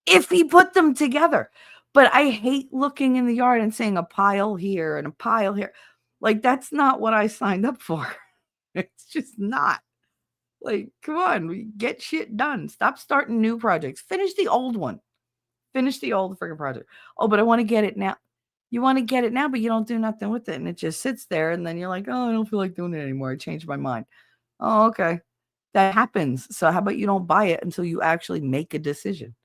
if he put them together. But I hate looking in the yard and seeing a pile here and a pile here. Like that's not what I signed up for. It's just not. Like, come on, we get shit done. Stop starting new projects. Finish the old one. Finish the old freaking project. Oh, but I want to get it now. You want to get it now, but you don't do nothing with it. And it just sits there. And then you're like, oh, I don't feel like doing it anymore. I changed my mind. Oh, okay. That happens. So how about you don't buy it until you actually make a decision?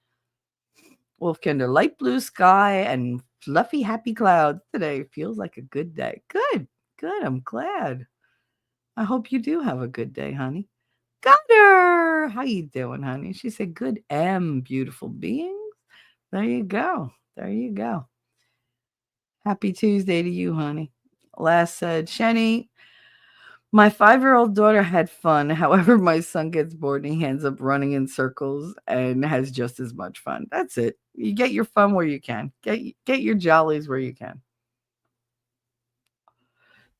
Wolfkinder, light blue sky and fluffy happy clouds today. Feels like a good day. Good. Good. I'm glad. I hope you do have a good day, honey. Got her. How you doing, honey? She said, good beautiful beings. There you go. There you go. Happy Tuesday to you, honey. Last said, Shenny, my 5-year-old daughter had fun. However, my son gets bored and he ends up running in circles and has just as much fun. That's it. You get your fun where you can. Get your jollies where you can.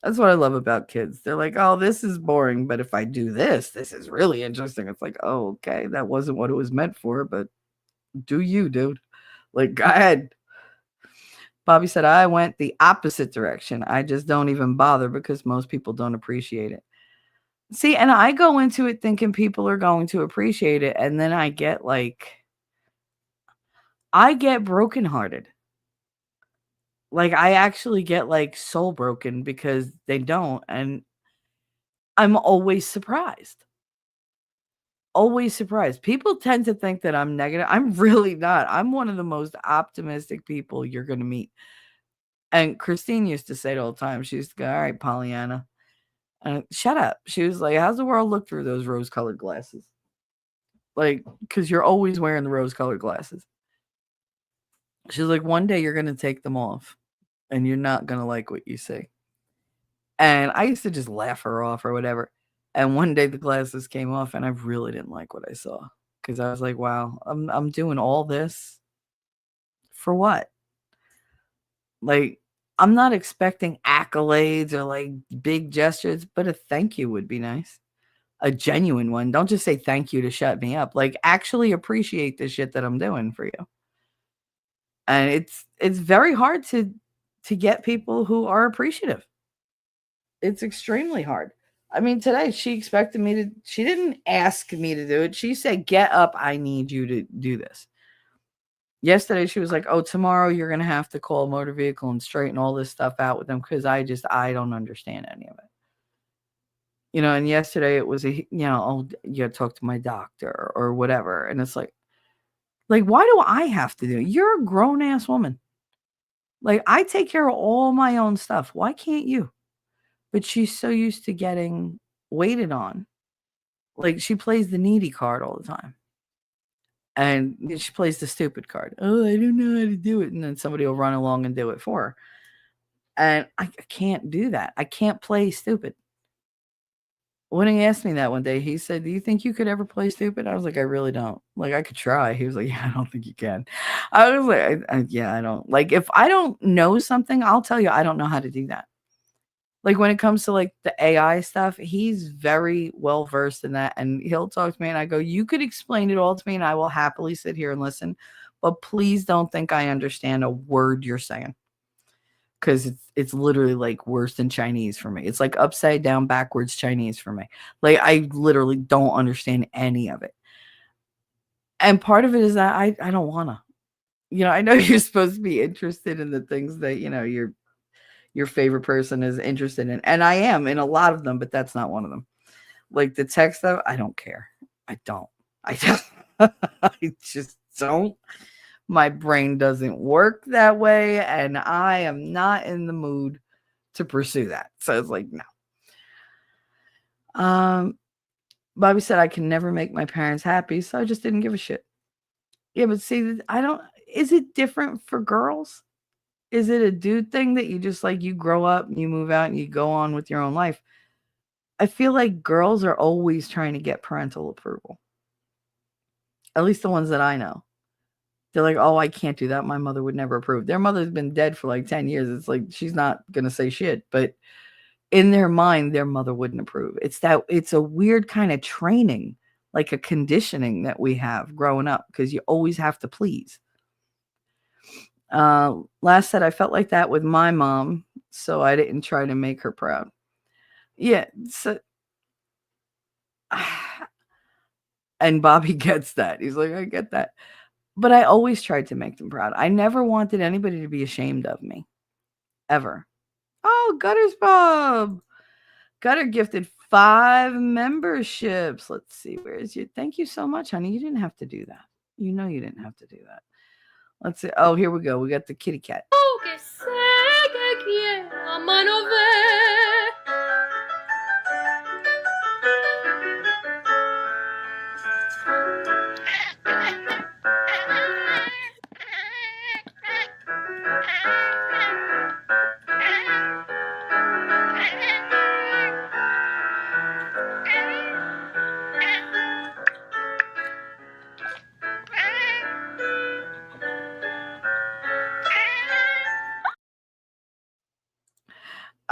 That's what I love about kids. They're like, oh, this is boring, but if I do this is really interesting. It's like, oh, okay, that wasn't what it was meant for, but do you, dude? Like, go ahead. Bobby said, I went the opposite direction. I just don't even bother because most people don't appreciate it. See, and I go into it thinking people are going to appreciate it. And then I get brokenhearted. Like, I actually get soul broken because they don't. And I'm always surprised. Always surprised. People tend to think that I'm negative. I'm really not. I'm one of the most optimistic people you're going to meet. And Christine used to say it all the time. She used to go, all right, Pollyanna, shut up. She was like, how's the world look through those rose-colored glasses? Like, because you're always wearing the rose-colored glasses. She's like, one day you're going to take them off and you're not going to like what you see. And I used to just laugh her off or whatever. And one day the glasses came off and I really didn't like what I saw. Because I was like, wow, I'm doing all this for what? Like, I'm not expecting accolades or big gestures, but a thank you would be nice. A genuine one. Don't just say thank you to shut me up. Like, actually appreciate the shit that I'm doing for you. And it's very hard to get people who are appreciative. It's extremely hard. I mean, today she didn't ask me to do it. She said, "Get up, I need you to do this." Yesterday she was like, "Oh, tomorrow you're going to have to call a motor vehicle and straighten all this stuff out with them cuz I don't understand any of it." And yesterday it was "Oh, you got to talk to my doctor or whatever." And it's like why do I have to do it? You're a grown ass woman. Like I take care of all my own stuff. Why can't you? But she's so used to getting waited on. Like, she plays the needy card all the time, and she plays the stupid card. "Oh, I don't know how to do it," and then somebody will run along and do it for her, and I can't do that. I can't play stupid. When he asked me that one day, he said, "Do you think you could ever play stupid?" I was like, "I really don't. Like, I could try." He was like, "Yeah, I don't think you can." I was like, "Yeah, I don't." Like, if I don't know something, I'll tell you I don't know how to do that. Like, when it comes to, like, the AI stuff, he's very well versed in that, and he'll talk to me, and I go, "You could explain it all to me, and I will happily sit here and listen, but please don't think I understand a word you're saying, because it's literally, like, worse than Chinese for me. It's like upside down, backwards Chinese for me. Like, I literally don't understand any of it. And part of it is that I don't wanna. I know you're supposed to be interested in the things that, your favorite person is interested in. And I am in a lot of them, but that's not one of them. Like the tech stuff, I don't care. I don't. I just, I just don't. My brain doesn't work that way, and I am not in the mood to pursue that. So it's like, no. Bobby said I can never make my parents happy, so I just didn't give a shit. Yeah, but see, I don't. Is it different for girls? Is it a dude thing that you just like you grow up and you move out and you go on with your own life? I feel like girls are always trying to get parental approval. At least the ones that I know. They're like, "Oh, I can't do that. My mother would never approve." Their mother's been dead for like 10 years. It's like she's not going to say shit, but in their mind their mother wouldn't approve. It's a weird kind of training, like a conditioning that we have growing up because you always have to please. Last said I felt like that with my mom, so I didn't try to make her proud. Yeah, so and Bobby gets that. He's like, "I get that." But I always tried to make them proud. I never wanted anybody to be ashamed of me, ever. Oh, Gutter's Pub. Gutter gifted 5 memberships. Let's see, where is your thank you so much, honey. You didn't have to do that. You know you didn't have to do that. Let's see. Oh, here we go. We got the kitty cat. Que sé que quiera mano ver.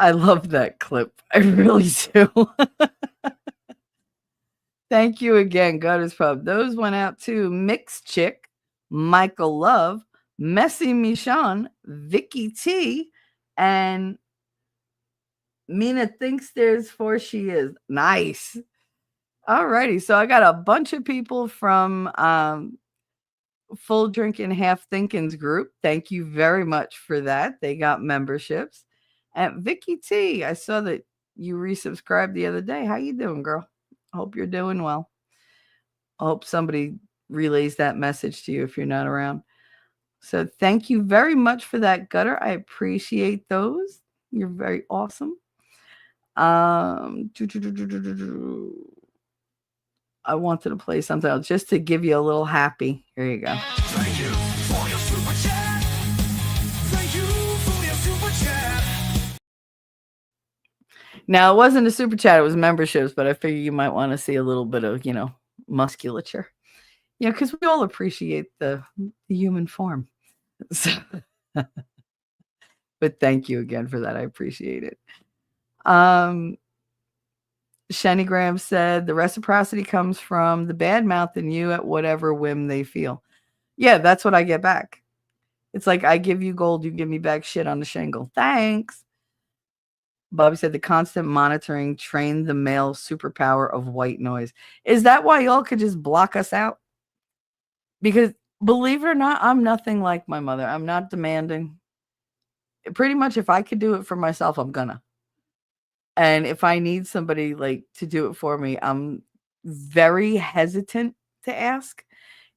I love that clip. I really do. Thank you again, Gutters Pub. Those went out to Mixed Chick, Michael Love, Messy Michon, Vicky T, and Mina thinks there's 4 she is. Nice. Alrighty. So I got a bunch of people from Full Drinking Half Thinking's group. Thank you very much for that. They got memberships. And Vicky T, I saw that you resubscribed the other day. How you doing, girl? Hope you're doing well. I hope somebody relays that message to you if you're not around. So thank you very much for that, Gutter. I appreciate those. You're very awesome. I wanted to play something else just to give you a little happy. Here you go. Thank you for your super chat. Thank you for your super chat. Now, it wasn't a super chat, it was memberships, but I figure you might want to see a little bit of, musculature. Yeah, because we all appreciate the human form. So, but thank you again for that. I appreciate it. Shani Graham said the reciprocity comes from the bad mouth in you at whatever whim they feel. Yeah, that's what I get back. It's like I give you gold, you give me back shit on the shingle. Thanks. Bobby said the constant monitoring trained the male superpower of white noise. Is that why y'all could just block us out? Because believe it or not, I'm nothing like my mother. I'm not demanding. Pretty much if I could do it for myself, I'm gonna. And if I need somebody like to do it for me, I'm very hesitant to ask.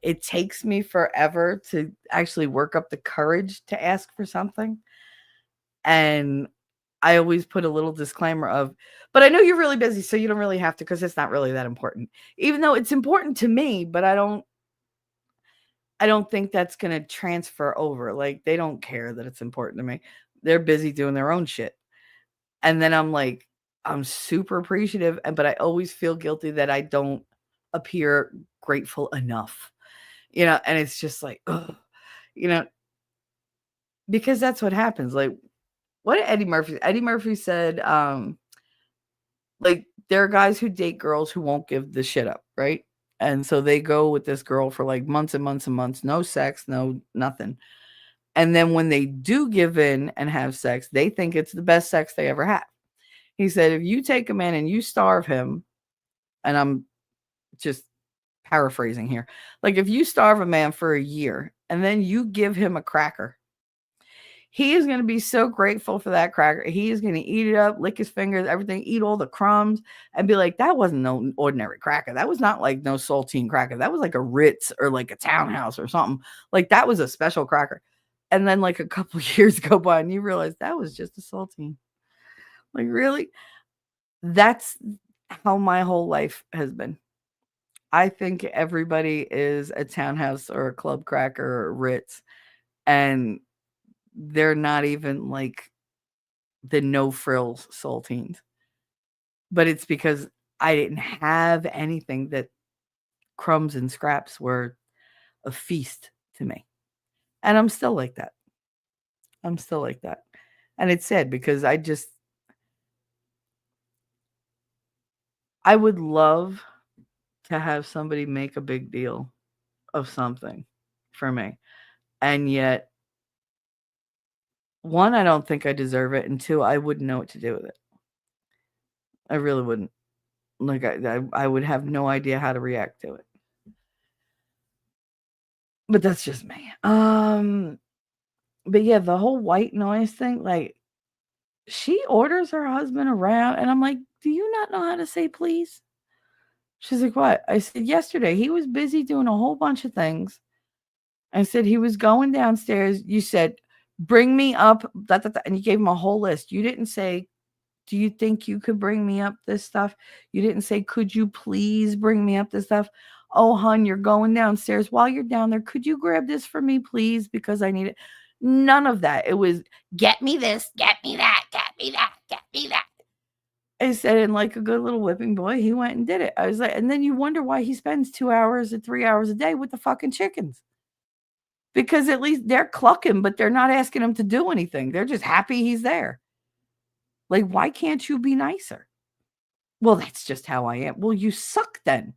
It takes me forever to actually work up the courage to ask for something. And I always put a little disclaimer of, but I know you're really busy, so you don't really have to because it's not really that important. Even though it's important to me, but I don't think that's going to transfer over. Like they don't care that it's important to me. They're busy doing their own shit. And then I'm like, I'm super appreciative, but I always feel guilty that I don't appear grateful enough. And it's just like, ugh, you know, because that's what happens. Like, what did Eddie Murphy? Eddie Murphy said, like, there are guys who date girls who won't give the shit up, right? And so they go with this girl for like months and months and months, no sex, no nothing. And then when they do give in and have sex, they think it's the best sex they ever had. He said, if you take a man and you starve him, and I'm just paraphrasing here, like if you starve a man for a year and then you give him a cracker, he is going to be so grateful for that cracker. He is going to eat it up, lick his fingers, everything, eat all the crumbs, and be like, that wasn't no ordinary cracker. That was not like no saltine cracker. That was like a Ritz or like a Townhouse or something. Like that was a special cracker. And then like a couple of years go by and you realize that was just a saltine. Like, really? That's how my whole life has been. I think everybody is a Townhouse or a Club Cracker or a Ritz. And they're not even like the no frills saltines. But it's because I didn't have anything that crumbs and scraps were a feast to me. And I'm still like that. I'm still like that. And it's sad because I would love to have somebody make a big deal of something for me. And yet, one, I don't think I deserve it. And two, I wouldn't know what to do with it. I really wouldn't. Like, I would have no idea how to react to it. But that's just me. But yeah, the whole white noise thing, like, she orders her husband around, and I'm like, do you not know how to say please? She's like, what? I said, yesterday, he was busy doing a whole bunch of things. I said, he was going downstairs. You said, bring me up, and you gave him a whole list. You didn't say, do you think you could bring me up this stuff? You didn't say, could you please bring me up this stuff? Oh, hun, you're going downstairs. While you're down there, could you grab this for me, please? Because I need it. None of that. It was, get me this, get me that, get me that, get me that. I said, and like a good little whipping boy, he went and did it. I was like, and then you wonder why he spends 2 hours or 3 hours a day with the fucking chickens. Because at least they're clucking, but they're not asking him to do anything. They're just happy he's there. Like, why can't you be nicer? Well, that's just how I am. Well, you suck then.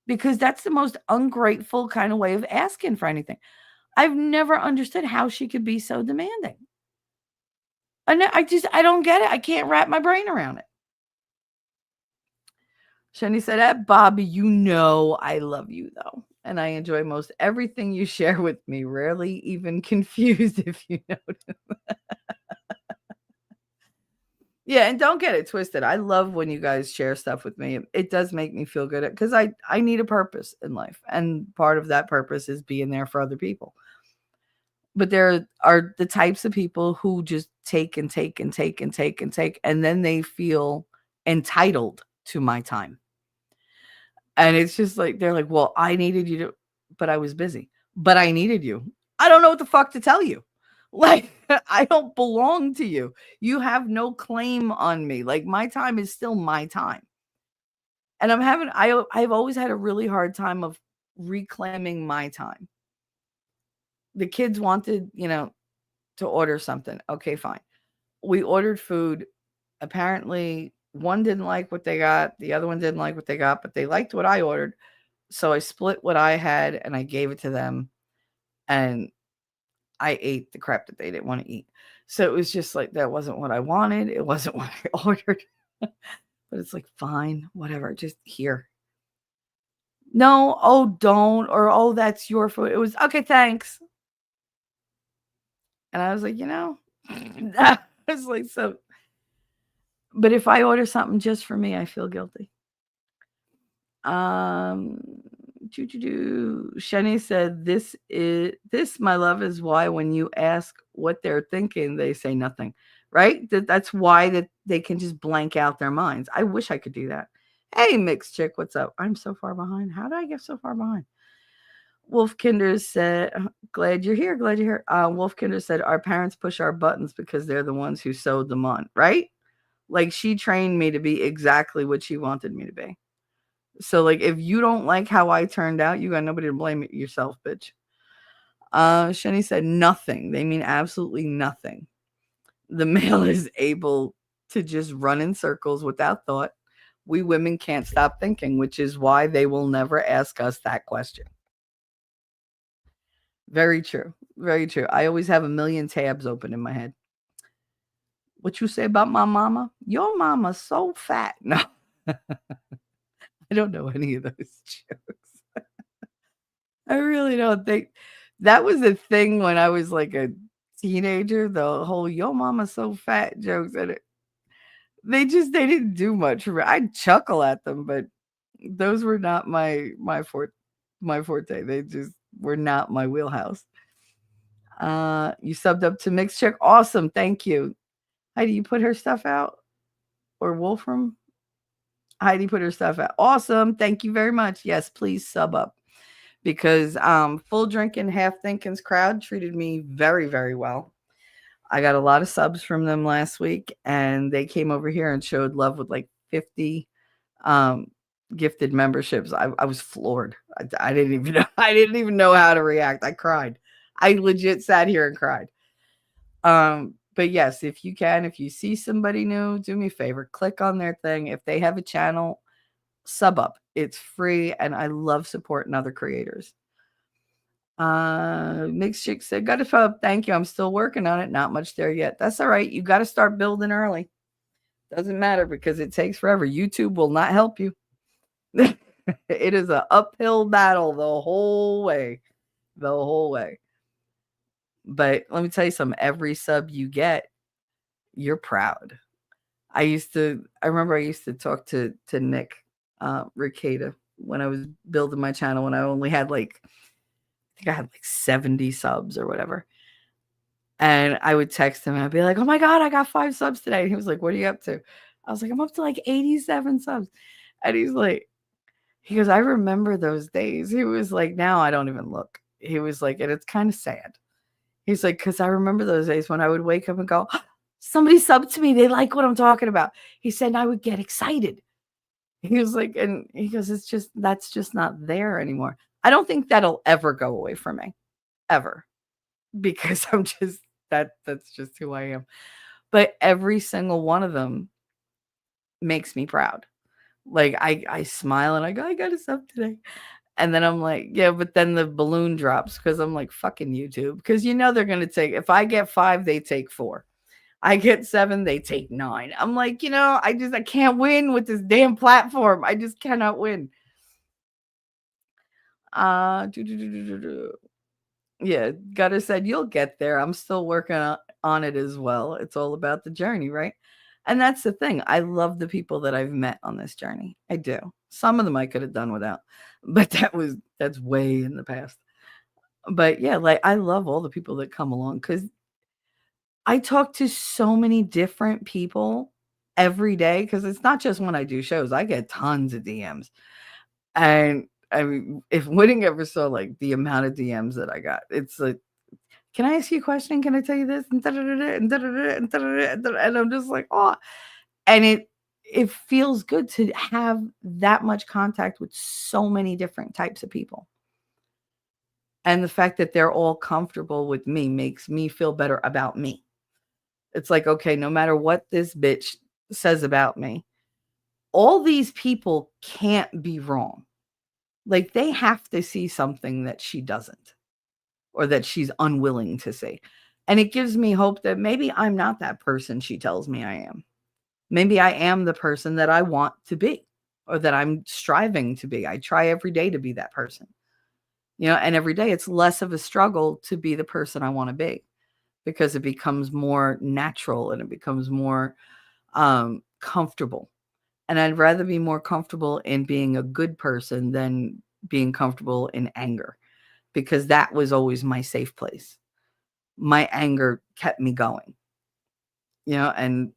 Because that's the most ungrateful kind of way of asking for anything. I've never understood how she could be so demanding. I don't get it. I can't wrap my brain around it. Shani said, at Bobby, you know I love you, though. And I enjoy most everything you share with me. Rarely even confused, if you notice. Yeah, and don't get it twisted. I love when you guys share stuff with me. It does make me feel good because I need a purpose in life. And part of that purpose is being there for other people. But there are the types of people who just take and take and take and take and take, and then they feel entitled to my time. And it's just like, they're like, well, I needed you to, but I was busy. But I needed you. I don't know what the fuck to tell you. Like, I don't belong to you. You have no claim on me. Like, my time is still my time. And I've always had a really hard time of reclaiming my time. The kids wanted, to order something. Okay, fine. We ordered food. Apparently, one didn't like what they got. The other one didn't like what they got, but they liked what I ordered. So I split what I had and I gave it to them. And I ate the crap that they didn't want to eat. So it was just like, that wasn't what I wanted. It wasn't what I ordered. But it's like, fine, whatever, just here. No, oh, don't, or oh, that's your food. It was okay, thanks. And I was like, I was like, so, but if I order something just for me, I feel guilty. Shani said, this, my love, is why when you ask what they're thinking, they say nothing, right? That's why that they can just blank out their minds. I wish I could do that. Hey, mixed chick, what's up? I'm so far behind. How did I get so far behind? Wolfkinder said, glad you're here. Glad you're here. Wolfkinder said, our parents push our buttons because they're the ones who sewed them on, right? Like, she trained me to be exactly what she wanted me to be. So, like, if you don't like how I turned out, you got nobody to blame it yourself, bitch. Shani said, nothing. They mean absolutely nothing. The male is able to just run in circles without thought. We women can't stop thinking, which is why they will never ask us that question. Very true. Very true. I always have a million tabs open in my head. What you say about my mama? Your mama's so fat. No. I don't know any of those jokes. I really don't think that was a thing when I was like a teenager. The whole "your mama's so fat" jokes, and they didn't do much for me. I'd chuckle at them, but those were not my forte. They just were not my wheelhouse. You subbed up to Mixed Chick. Awesome, thank you. Heidi, you put her stuff out, or Wolfram? Heidi put her stuff out. Awesome. Thank you very much. Yes, please sub up, because Full Drinking Half Thinking's crowd treated me very, very well. I got a lot of subs from them last week, and they came over here and showed love with like 50 gifted memberships. I was floored. I didn't even know. I didn't even know how to react. I cried. I legit sat here and cried. But yes, if you see somebody new, do me a favor, click on their thing. If they have a channel, sub up. It's free, and I love supporting other creators. Mixed Chick said, got a sub. Thank you. I'm still working on it. Not much there yet. That's all right. You got to start building early. Doesn't matter, because it takes forever. YouTube will not help you. It is an uphill battle the whole way. The whole way. But let me tell you something. Every sub you get, you're proud. I remember I used to talk to Nick Ricada when I was building my channel, when I only had I think I had 70 subs or whatever. And I would text him and I'd be like, oh my God, I got 5 subs today. And he was like, what are you up to? I was like, I'm up to 87 subs. And he goes, I remember those days. He was like, now I don't even look. He was like, and it's kind of sad. He's like, because I remember those days when I would wake up and go, somebody subbed to me. They like what I'm talking about. He said, and I would get excited. He was like, and he goes, that's just not there anymore. I don't think that'll ever go away from me, ever, because I'm just, that's just who I am. But every single one of them makes me proud. Like, I smile and I go, I got a sub today. And then I'm like, yeah, but then the balloon drops, because I'm like, fucking YouTube. Because they're going to take, if I get 5, they take 4. I get 7, they take 9. I'm like, I can't win with this damn platform. I just cannot win. Yeah, Gutter said, you'll get there. I'm still working on it as well. It's all about the journey, right? And that's the thing. I love the people that I've met on this journey. I do. Some of them I could have done without, but that's way in the past. But yeah, I love all the people that come along, because I talk to so many different people every day, because it's not just when I do shows. I get tons of DMs. And I mean, if Winning ever saw the amount of DMs that I got, it's like, can I ask you a question? Can I tell you this? And I'm just like, oh, and it feels good to have that much contact with so many different types of people. And the fact that they're all comfortable with me makes me feel better about me. It's like, okay, no matter what this bitch says about me, all these people can't be wrong. They have to see something that she doesn't. or that she's unwilling to see. And it gives me hope that maybe I'm not that person she tells me I am. Maybe I am the person that I want to be, or that I'm striving to be. I try every day to be that person. And every day it's less of a struggle to be the person I want to be, because it becomes more natural and it becomes more comfortable. And I'd rather be more comfortable in being a good person than being comfortable in anger, because that was always my safe place. My anger kept me going, and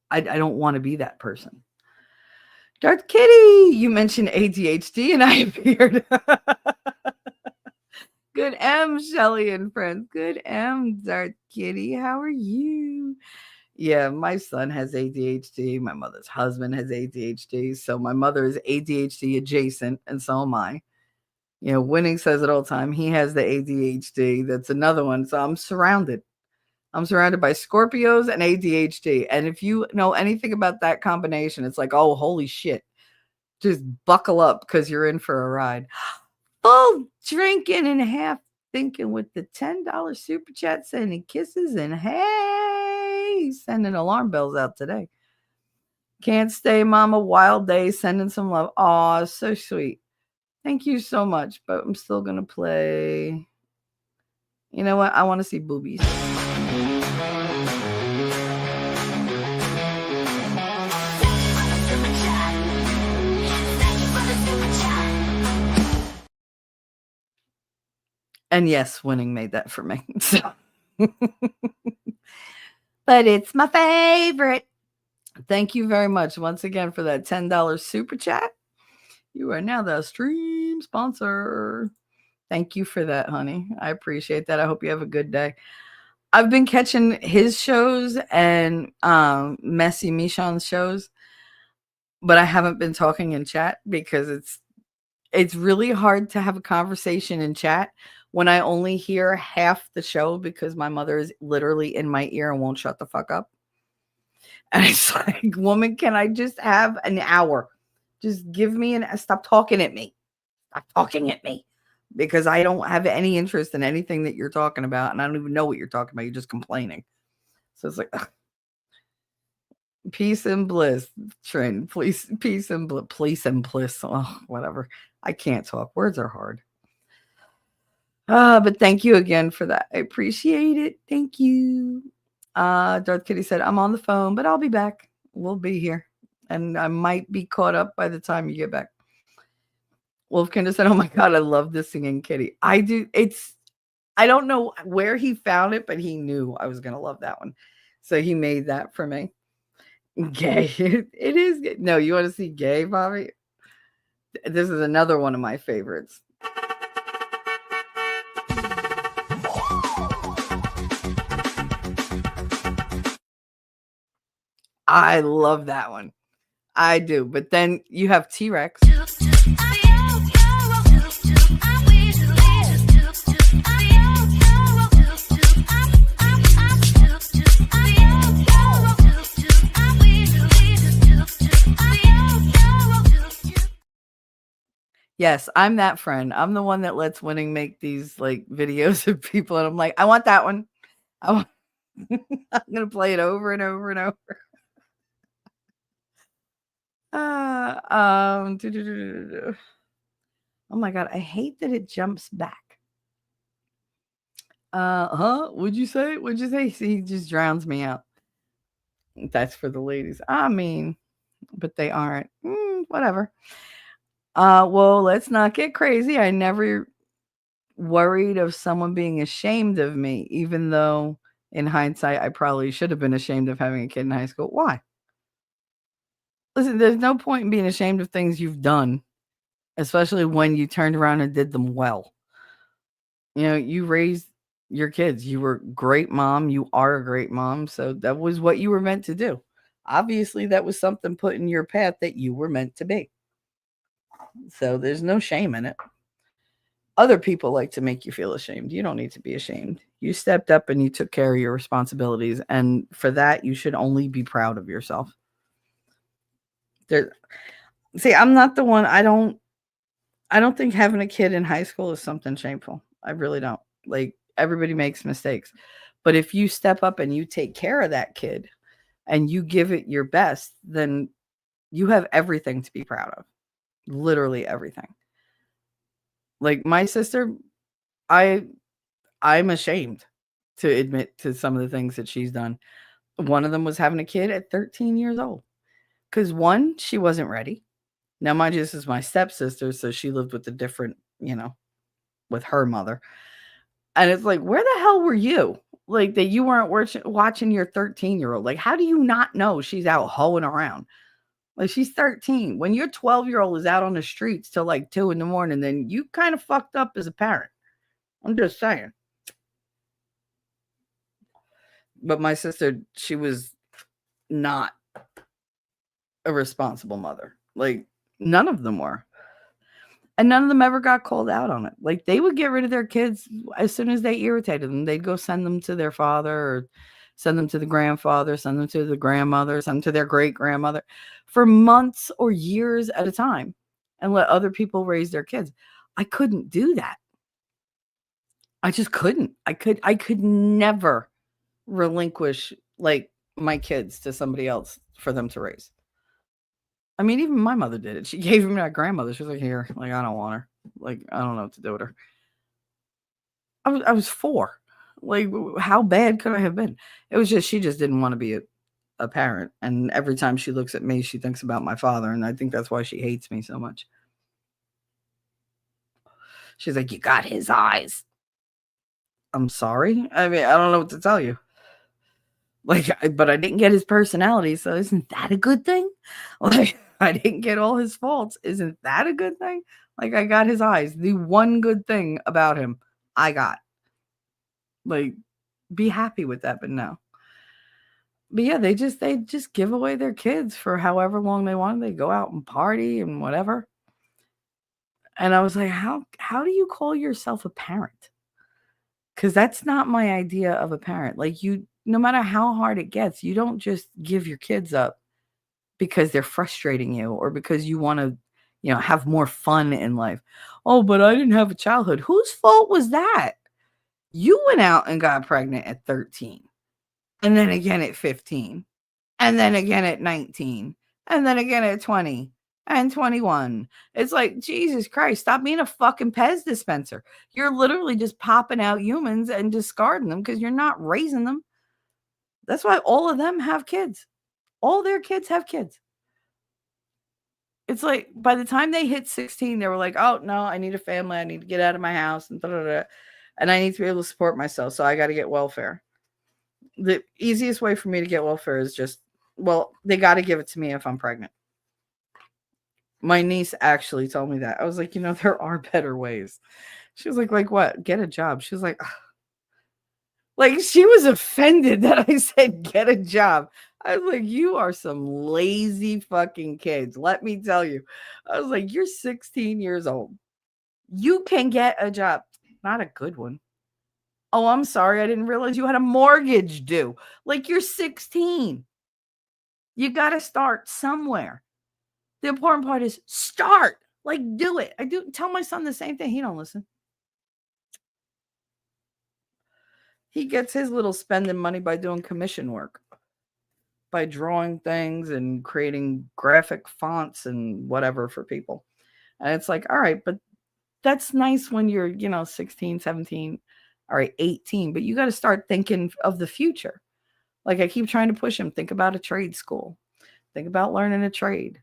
I don't want to be that person. Darth Kitty, you mentioned ADHD and I appeared. Good M, Shelly and friends. Good M, Darth Kitty. How are you? Yeah, my son has ADHD. My mother's husband has ADHD. So my mother is ADHD adjacent, and so am I. Winning says it all the time. He has the ADHD. That's another one. So I'm surrounded. I'm surrounded by Scorpios and ADHD. And if you know anything about that combination, it's like, oh, holy shit. Just buckle up because you're in for a ride. Full drinking and half thinking with the $10 super chat, sending kisses and hey, sending alarm bells out today. Can't stay, mama. Wild day, sending some love. Aw, so sweet. Thank you so much, but I'm still going to play. You know what? I want to see boobies. And yes, Winning made that for me. So. But it's my favorite. Thank you very much once again for that $10 super chat. You are now the stream sponsor. Thank you for that, honey. I appreciate that. I hope you have a good day. I've been catching his shows and Messy Michon's shows, but I haven't been talking in chat because it's really hard to have a conversation in chat when I only hear half the show because my mother is literally in my ear and won't shut the fuck up. And it's like, woman, can I just have an hour? Just give me stop talking at me. Stop talking at me. Because I don't have any interest in anything that you're talking about. And I don't even know what you're talking about. You're just complaining. So it's like, ugh. Peace and bliss, Trent. Please, peace and bliss. Oh, whatever. I can't talk. Words are hard. But thank you again for that. I appreciate it. Thank you. Darth Kitty said, I'm on the phone, but I'll be back. We'll be here. And I might be caught up by the time you get back. Wolfkinder said, oh my God, I love this singing kitty. I do. I don't know where he found it, but he knew I was going to love that one. So he made that for me. Gay. It is gay. No, you want to see gay, Bobby? This is another one of my favorites. I love that one. I do. But then you have T-Rex. Yes, I'm that friend. I'm the one that lets Winning make these like videos of people, and I'm like, I want that one. I'm gonna play it over and over and over. Oh my God, I hate that it jumps back. What'd you say? What'd you say? See, he just drowns me out. That's for the ladies. I mean, but they aren't. Whatever. Well, let's not get crazy. I never worried of someone being ashamed of me, even though in hindsight, I probably should have been ashamed of having a kid in high school. Why? Listen, there's no point in being ashamed of things you've done, especially when you turned around and did them well. You raised your kids. You were a great mom. You are a great mom. So that was what you were meant to do. Obviously, that was something put in your path that you were meant to be. So there's no shame in it. Other people like to make you feel ashamed. You don't need to be ashamed. You stepped up and you took care of your responsibilities. And for that, you should only be proud of yourself. See, I'm not the one. I don't think having a kid in high school is something shameful. I really don't. Like, everybody makes mistakes. But if you step up and you take care of that kid and you give it your best, then you have everything to be proud of. Literally everything. Like my sister, I I'm ashamed to admit to some of the things that she's done. One of them was having a kid at 13 years old. Cuz one, she wasn't ready. Now mind you, this is my stepsister, so she lived with a different, with her mother. And it's like, where the hell were you? Like that you weren't watching your 13-year-old. Like, how do you not know she's out hoeing around? Like, she's 13. When your 12-year-old is out on the streets till like 2 in the morning, then you kind of fucked up as a parent. I'm just saying. But my sister, she was not a responsible mother. Like, none of them were. And none of them ever got called out on it. Like, they would get rid of their kids as soon as they irritated them. They'd go send them to their father or send them to the grandfather, send them to the grandmother, send them to their great grandmother for months or years at a time and let other people raise their kids. I couldn't do that. I just couldn't. I could never relinquish like my kids to somebody else for them to raise. I mean, even my mother did it. She gave him to my grandmother. She was like, "Here, like I don't want her. Like I don't know what to do with her." I was 4. Like how bad could I have been? It was just she just didn't want to be a parent, and every time she looks at me, she thinks about my father, and I think that's why she hates me so much. She's like, "You got his eyes." I'm sorry. I mean, I don't know what to tell you. Like, but I didn't get his personality, so isn't that a good thing? Like, I didn't get all his faults. Isn't that a good thing? Like, I got his eyes. The one good thing about him, I got. Like, be happy with that, but no. But yeah, they just give away their kids for however long they want. They go out and party and whatever. And I was like, how do you call yourself a parent? Because that's not my idea of a parent. Like you, no matter how hard it gets, you don't just give your kids up because they're frustrating you or because you want to, have more fun in life. Oh, but I didn't have a childhood. Whose fault was that? You went out and got pregnant at 13, and then again at 15, and then again at 19, and then again at 20 and 21. It's like, Jesus Christ, stop being a fucking Pez dispenser. You're literally just popping out humans and discarding them because you're not raising them. That's why all of them have kids. All their kids have kids. It's like by the time they hit 16, they were like, oh, no, I need a family. I need to get out of my house and and I need to be able to support myself. So I got to get welfare. The easiest way for me to get welfare is just, well, they got to give it to me if I'm pregnant. My niece actually told me that. I was like, there are better ways. She was like what? Get a job. She was like, ugh. Like she was offended that I said get a job. I was like, you are some lazy fucking kids. Let me tell you. I was like, you're 16 years old. You can get a job. Not a good one. Oh, I'm sorry. I didn't realize you had a mortgage due. Like you're 16. You got to start somewhere. The important part is start. Like do it. I do tell my son the same thing. He don't listen. He gets his little spending money by doing commission work, by drawing things and creating graphic fonts and whatever for people. And it's like, all right, but that's nice when you're, 16, 17, all right, 18, but you got to start thinking of the future. Like I keep trying to push him, think about a trade school, think about learning a trade,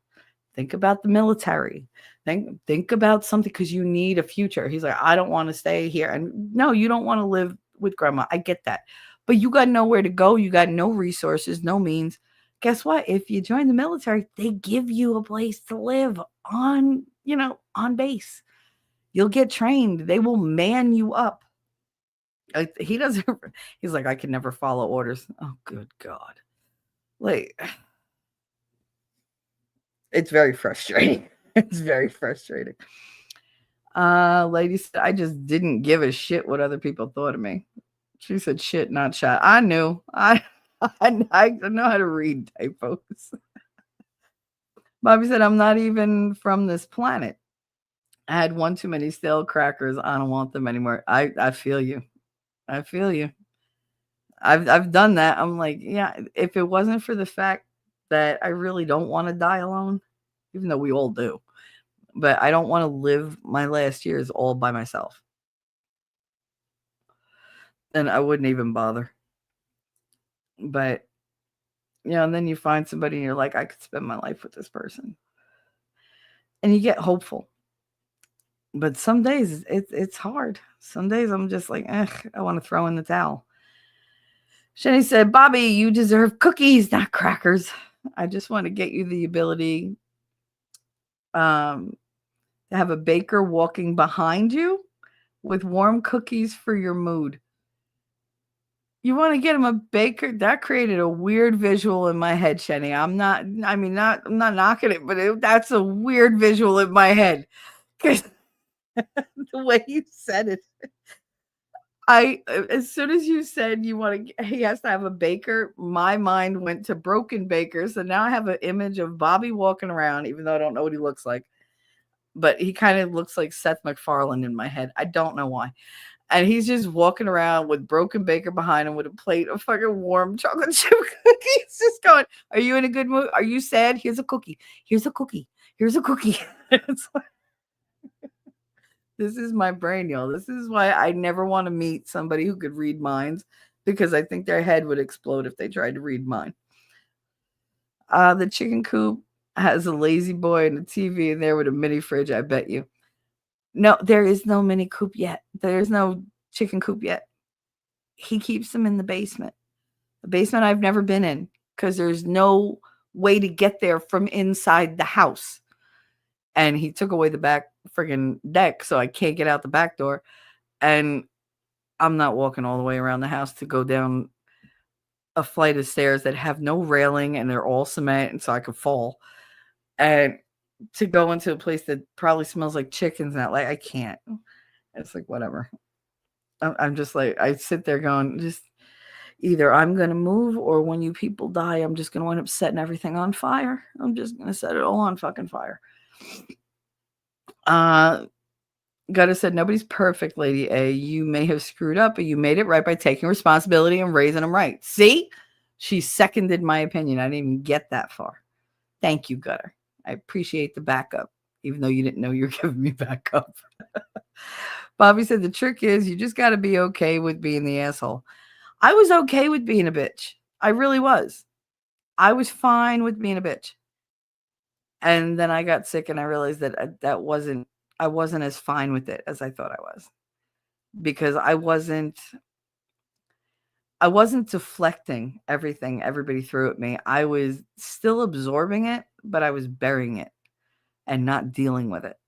think about the military, think about something because you need a future. He's like, I don't want to stay here. And no, you don't want to live with grandma. I get that. But you got nowhere to go. You got no resources, no means. Guess what? If you join the military, they give you a place to live on, on base. You'll get trained. They will man you up. He doesn't, he's like, I can never follow orders. Oh, good God. Like, it's very frustrating. It's very frustrating. Lady said, I just didn't give a shit what other people thought of me. She said, shit, not shot. I knew. I know how to read typos. Bobby said, I'm not even from this planet. I had one too many stale crackers. I don't want them anymore. I feel you. I feel you. I've done that. I'm like, yeah, if it wasn't for the fact that I really don't want to die alone, even though we all do, but I don't want to live my last years all by myself. And I wouldn't even bother. But and then you find somebody and you're like, I could spend my life with this person. And you get hopeful. But some days it's hard. Some days I'm just like, I want to throw in the towel. Shenny said, Bobby, you deserve cookies, not crackers. I just want to get you the ability to have a baker walking behind you with warm cookies for your mood. You want to get him a baker? That created a weird visual in my head, Shenny. I'm not knocking it, but that's a weird visual in my head. Because the way you said it. As soon as you said he has to have a baker, my mind went to broken bakers. So now I have an image of Bobby walking around, even though I don't know what he looks like. But he kind of looks like Seth MacFarlane in my head. I don't know why. And he's just walking around with broken baker behind him with a plate of fucking warm chocolate chip cookies. Just going, are you in a good mood? Are you sad? Here's a cookie. Here's a cookie. Here's a cookie. It's like, this is my brain, y'all. This is why I never want to meet somebody who could read minds, because I think their head would explode if they tried to read mine. The chicken coop has a lazy boy and a TV in there with a mini fridge, I bet you. No, there is no mini coop yet. There's no chicken coop yet. He keeps them in the basement. The basement I've never been in because there's no way to get there from inside the house. And he took away the back friggin' deck, so I can't get out the back door. And I'm not walking all the way around the house to go down a flight of stairs that have no railing and they're all cement, and so I could fall. And to go into a place that probably smells like chickens, not like I can't. It's like whatever. I'm just like, I sit there going, just either I'm gonna move, or when you people die, I'm just gonna wind up setting everything on fire. I'm just gonna set it all on fucking fire. Gutter said, nobody's perfect, Lady A. You may have screwed up, but you made it right by taking responsibility and raising them right. See? She seconded my opinion. I didn't even get that far. Thank you, Gutter. I appreciate the backup, even though you didn't know you were giving me backup. Bobby said, the trick is you just got to be okay with being the asshole. I was okay with being a bitch. I really was. I was fine with being a bitch. And then I got sick and I realized that I wasn't as fine with it as I thought I was, because I wasn't deflecting everything everybody threw at me. I was still absorbing it, but I was burying it and not dealing with it.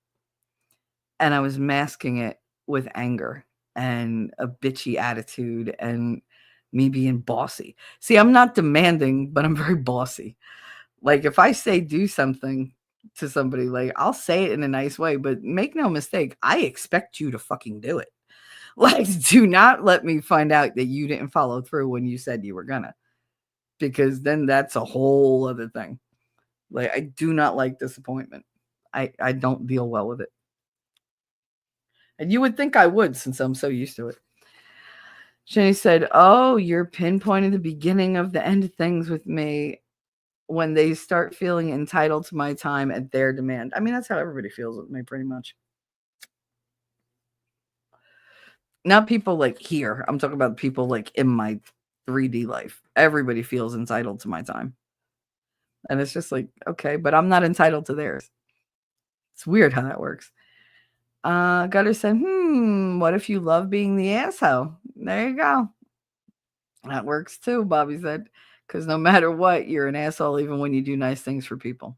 And I was masking it with anger and a bitchy attitude and me being bossy. See, I'm not demanding, but I'm very bossy. Like if I say do something to somebody, like I'll say it in a nice way, but make no mistake, I expect you to fucking do it. Like, do not let me find out that you didn't follow through when you said you were gonna, because then that's a whole other thing. Like, I do not like disappointment. I don't deal well with it. And you would think I would, since I'm so used to it. Jenny said, oh, you're pinpointing the beginning of the end of things with me when they start feeling entitled to my time at their demand. I mean, that's how everybody feels with me, pretty much. Not people like here. I'm talking about people like in my 3D life. Everybody feels entitled to my time. And it's just like, okay, but I'm not entitled to theirs. It's weird how that works. Gutter said, what if you love being the asshole? There you go. That works too, Bobby said. Because no matter what, you're an asshole even when you do nice things for people.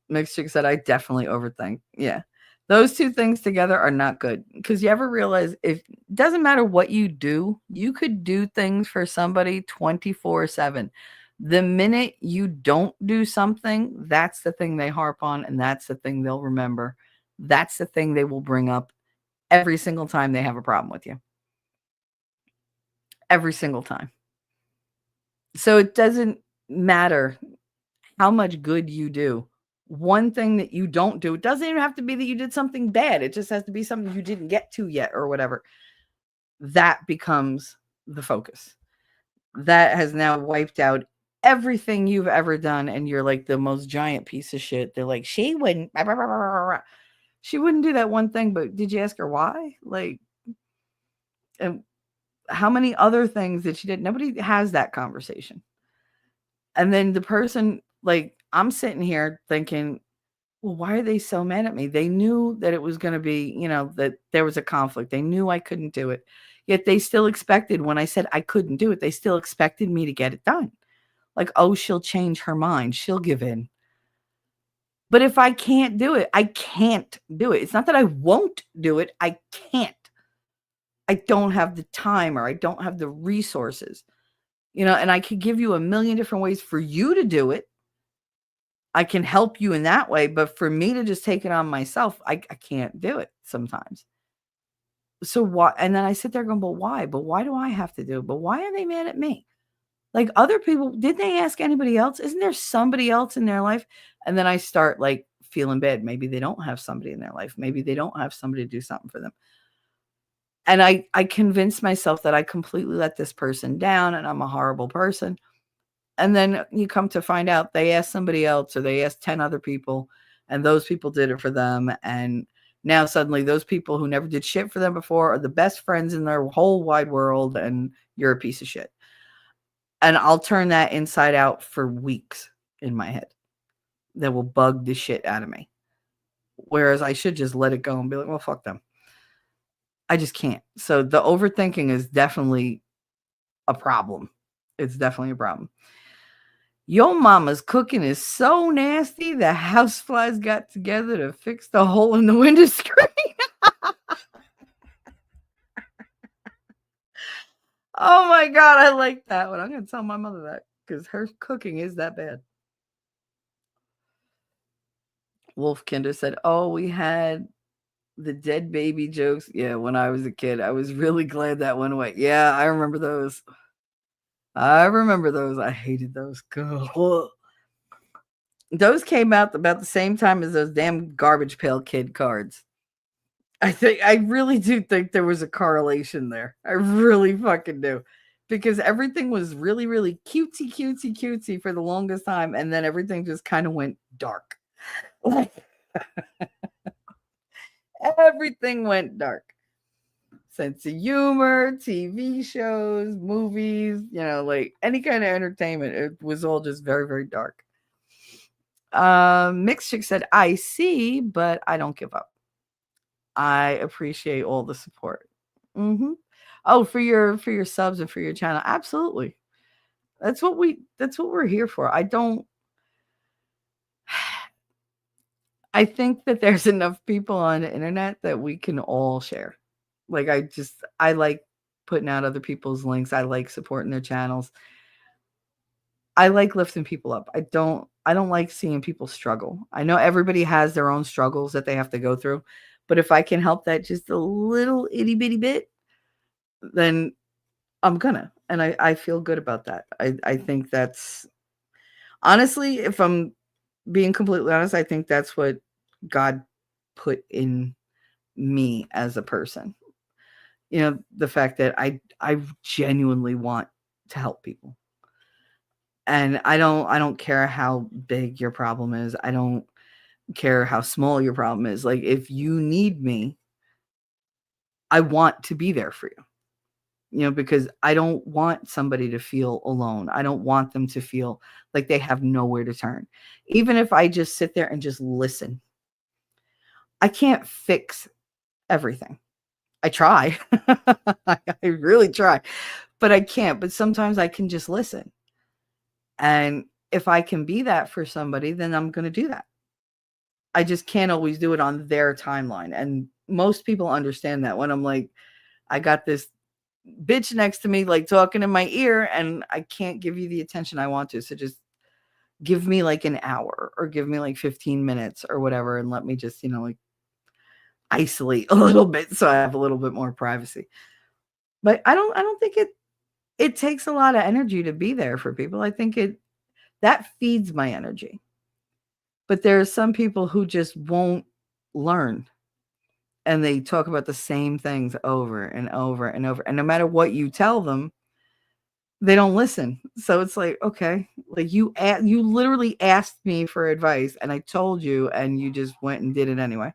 Mixed Chick said, I definitely overthink. Yeah. Those two things together are not good. Because you ever realize it doesn't matter what you do, you could do things for somebody 24/7. The minute you don't do something, that's the thing they harp on, and that's the thing they'll remember. That's the thing they will bring up every single time they have a problem with you. Every single time. So it doesn't matter how much good you do. one thing that you don't do. It doesn't even have to be that you did something bad. It just has to be something you didn't get to yet or whatever. That becomes the focus. That has now wiped out everything you've ever done, and you're like the most giant piece of shit. They're like, she wouldn't, she wouldn't do that one thing, but did you ask her why? Like, and how many other things that she did? Nobody has that conversation. And then the person, like, I'm sitting here thinking, well, why are they so mad at me? They knew that it was going to be, that there was a conflict. They knew I couldn't do it. Yet they still expected, when I said I couldn't do it, they still expected me to get it done. Like, oh, she'll change her mind. She'll give in. But if I can't do it, I can't do it. It's not that I won't do it. I can't. I don't have the time, or I don't have the resources, and I could give you a million different ways for you to do it. I can help you in that way, but for me to just take it on myself, I can't do it sometimes. So why? And then I sit there going, but why? But why do I have to do it? But why are they mad at me? Like, other people, did they ask anybody else? Isn't there somebody else in their life? And then I start like feeling bad. Maybe they don't have somebody in their life. Maybe they don't have somebody to do something for them. And I convinced myself that I completely let this person down and I'm a horrible person. And then you come to find out they asked somebody else, or they asked 10 other people, and those people did it for them. And now suddenly those people who never did shit for them before are the best friends in their whole wide world, and you're a piece of shit. And I'll turn that inside out for weeks in my head. That will bug the shit out of me. Whereas I should just let it go and be like, well, fuck them. I just can't. So the overthinking is definitely a problem. It's definitely a problem. Your mama's cooking is so nasty, the houseflies got together to fix the hole in the window screen. Oh my God, I like that one. I'm going to tell my mother that, because her cooking is that bad. Wolfkinder said, oh, we had the dead baby jokes. Yeah, when I was a kid, I was really glad that went away. Yeah, I remember those. I hated those. Those came out about the same time as those damn Garbage Pail Kid cards. I really do think there was a correlation there. I really fucking do. Because everything was really, really cutesy for the longest time. And then everything just kind of went dark. Like, everything went dark. Sense of humor, TV shows, movies, like any kind of entertainment. It was all just very, very dark. Mixed Chick said, I see, but I don't give up. I appreciate all the support. Mm-hmm. Oh, for your subs and for your channel. Absolutely. That's what we're here for. I think that there's enough people on the internet that we can all share. Like, I like putting out other people's links. I like supporting their channels. I like lifting people up. I don't like seeing people struggle. I know everybody has their own struggles that they have to go through, but if I can help that just a little itty bitty bit, then I'm gonna. And I feel good about that. I think that's, honestly, if I'm being completely honest, I think that's what God put in me as a person. The fact that I genuinely want to help people. And I don't care how big your problem is. I don't care how small your problem is. Like, if you need me, I want to be there for you. Because I don't want somebody to feel alone. I don't want them to feel like they have nowhere to turn. Even if I just sit there and just listen. I can't fix everything. I try. I really try. But I can't. But sometimes I can just listen. And if I can be that for somebody, then I'm going to do that. I just can't always do it on their timeline. And most people understand that when I'm like, I got this bitch next to me, like talking in my ear, and I can't give you the attention I want to. So just give me like an hour, or give me like 15 minutes or whatever. And let me just, like isolate a little bit so I have a little bit more privacy. But I don't think it takes a lot of energy to be there for people. I think that feeds my energy. But there are some people who just won't learn, and they talk about the same things over and over and over. And no matter what you tell them, they don't listen. So it's like, okay, like you literally asked me for advice and I told you and you just went and did it anyway.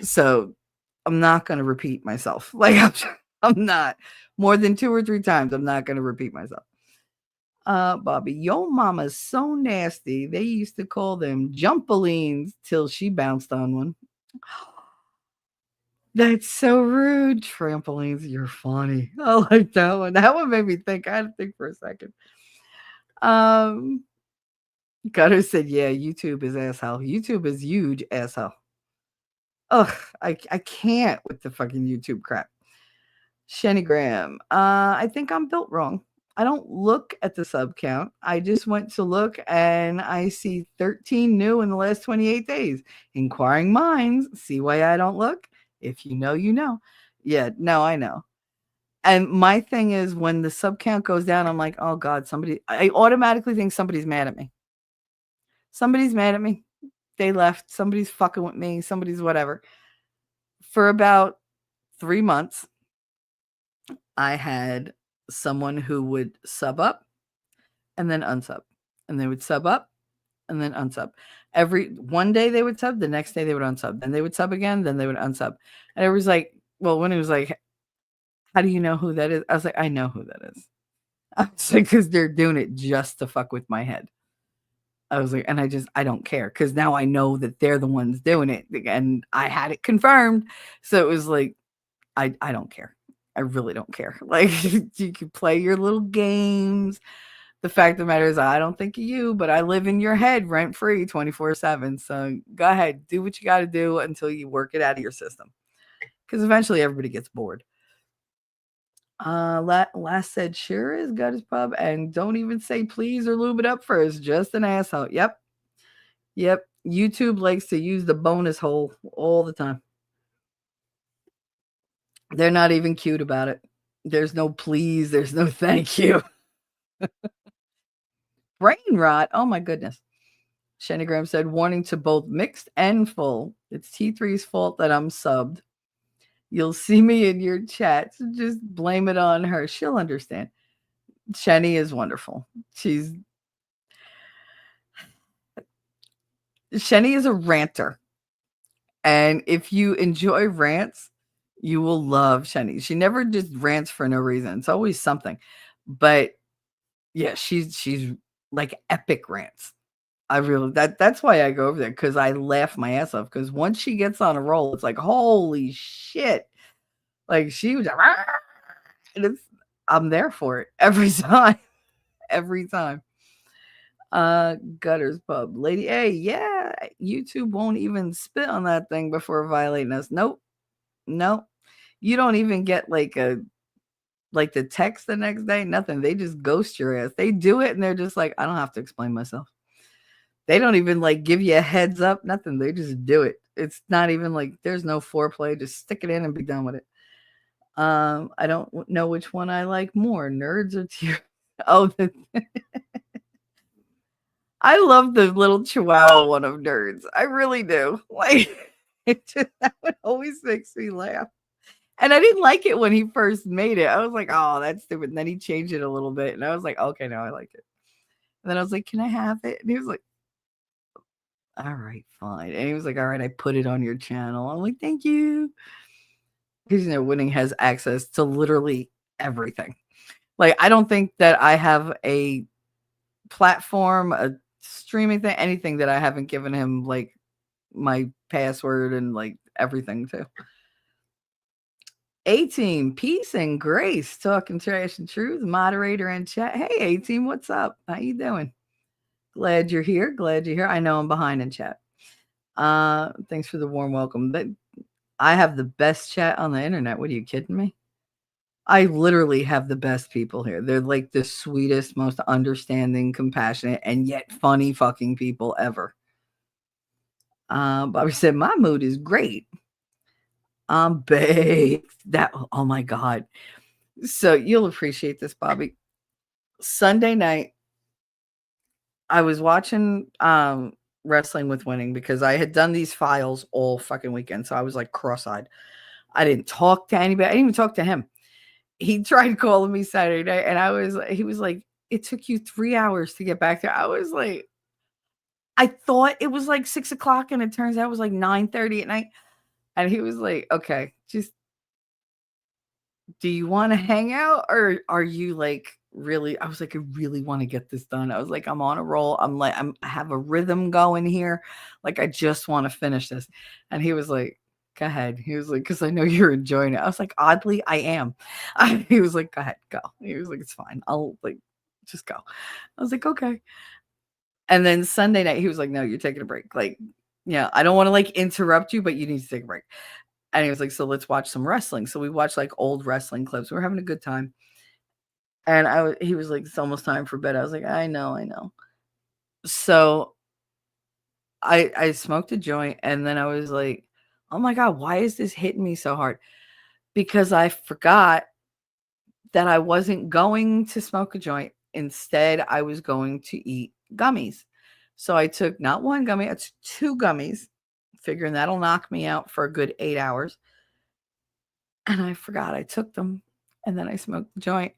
So I'm not going to repeat myself. Like I'm not more than 2 or 3 times. I'm not going to repeat myself. Bobby, your mama's so nasty. They used to call them jumpolines till she bounced on one. That's so rude. Trampolines, you're funny. I like that one. That one made me think. I had to think for a second. Um, Gutter said, "Yeah, YouTube is asshole. YouTube is huge asshole. Ugh, I can't with the fucking YouTube crap." Shenny Graham, I think I'm built wrong. I don't look at the sub count. I just went to look and I see 13 new in the last 28 days. Inquiring minds, see why I don't look? If you know, you know. Yeah, no, I know. And my thing is when the sub count goes down, I'm like, oh God, I automatically think somebody's mad at me. Somebody's mad at me. They left. Somebody's fucking with me. Somebody's whatever. For about 3 months, I had someone who would sub up and then unsub. And they would sub up and then unsub. Every one day they would sub, the next day they would unsub. Then they would sub again, then they would unsub. And it was like, well, when it was like, how do you know who that is? I was like, I know who that is. I was like, because they're doing it just to fuck with my head. I was like, and I don't care because now I know that they're the ones doing it. And I had it confirmed. So it was like, I don't care. I really don't care. Like, you can play your little games. The fact of the matter is, I don't think of you, but I live in your head rent free 24/7. So go ahead, do what you got to do until you work it out of your system. Because eventually everybody gets bored. Last said, sure is Gutters Pub. And don't even say please or lube it up first. Just an asshole. Yep. YouTube likes to use the bonus hole all the time. They're not even cute about it. There's no please. There's no thank you. Brain rot. Oh my goodness. Shenigram said, warning to both mixed and full. It's T3's fault that I'm subbed. You'll see me in your chat. So just blame it on her. She'll understand. Shenny is wonderful. Shenny is a ranter. And if you enjoy rants, you will love Shenny. She never just rants for no reason. It's always something. But yeah, she's like epic rants. That's why I go over there because I laugh my ass off. Because once she gets on a roll, it's like, holy shit. Like she was and I'm there for it every time. Every time. Gutters Pub. Lady A, yeah, YouTube won't even spit on that thing before violating us. Nope. You don't even get like the text the next day, nothing. They just ghost your ass. They do it and they're just like, I don't have to explain myself. They don't even like give you a heads up, nothing. They just do it. It's not even like there's no foreplay. Just stick it in and be done with it. I don't know which one I like more, nerds or tears. Oh, I love the little chihuahua one of nerds. I really do. Like that one always makes me laugh. And I didn't like it when he first made it. I was like, oh, that's stupid. And then he changed it a little bit. And I was like, okay, now I like it. And then I was like, can I have it? And he was like, all right, fine. And he was like, all right, I put it on your channel. I'm like, thank you. Because, Winning has access to literally everything. Like, I don't think that I have a platform, a streaming thing, anything that I haven't given him, like, my password and, like, everything, too. A-Team, peace and grace, talking trash and truth, moderator and chat. Hey, A-Team, what's up? How you doing? Glad you're here. I know I'm behind in chat. Thanks for the warm welcome. But I have the best chat on the internet. What are you kidding me? I literally have the best people here. They're like the sweetest, most understanding, compassionate, and yet funny fucking people ever. Bobby said, my mood is great. I'm baked. Oh my God. So you'll appreciate this, Bobby. Sunday night, I was watching wrestling with winning because I had done these files all fucking weekend. So I was like cross-eyed. I didn't talk to anybody. I didn't even talk to him. He tried calling me Saturday night and he was like, it took you 3 hours to get back there. I was like, I thought it was like 6 o'clock and it turns out it was like 9:30 at night. And he was like, okay, just do you want to hang out or are you like really? I was like, I really want to get this done. I was like, I'm on a roll. I have a rhythm going here. Like, I just want to finish this. And he was like, go ahead. He was like, because I know you're enjoying it. I was like, oddly, I am. He was like, go ahead, go. He was like, it's fine. I'll like, just go. I was like, okay. And then Sunday night, he was like, no, you're taking a break. Like, yeah, I don't want to like interrupt you, but you need to take a break. And he was like, so let's watch some wrestling. So we watched like old wrestling clips. We were having a good time. And he was like, it's almost time for bed. I was like, I know, I know. So I smoked a joint and then I was like, oh my God, why is this hitting me so hard? Because I forgot that I wasn't going to smoke a joint. Instead, I was going to eat gummies. So I took not one gummy, it's 2 gummies, figuring that'll knock me out for a good 8 hours. And I forgot I took them. And then I smoked the joint.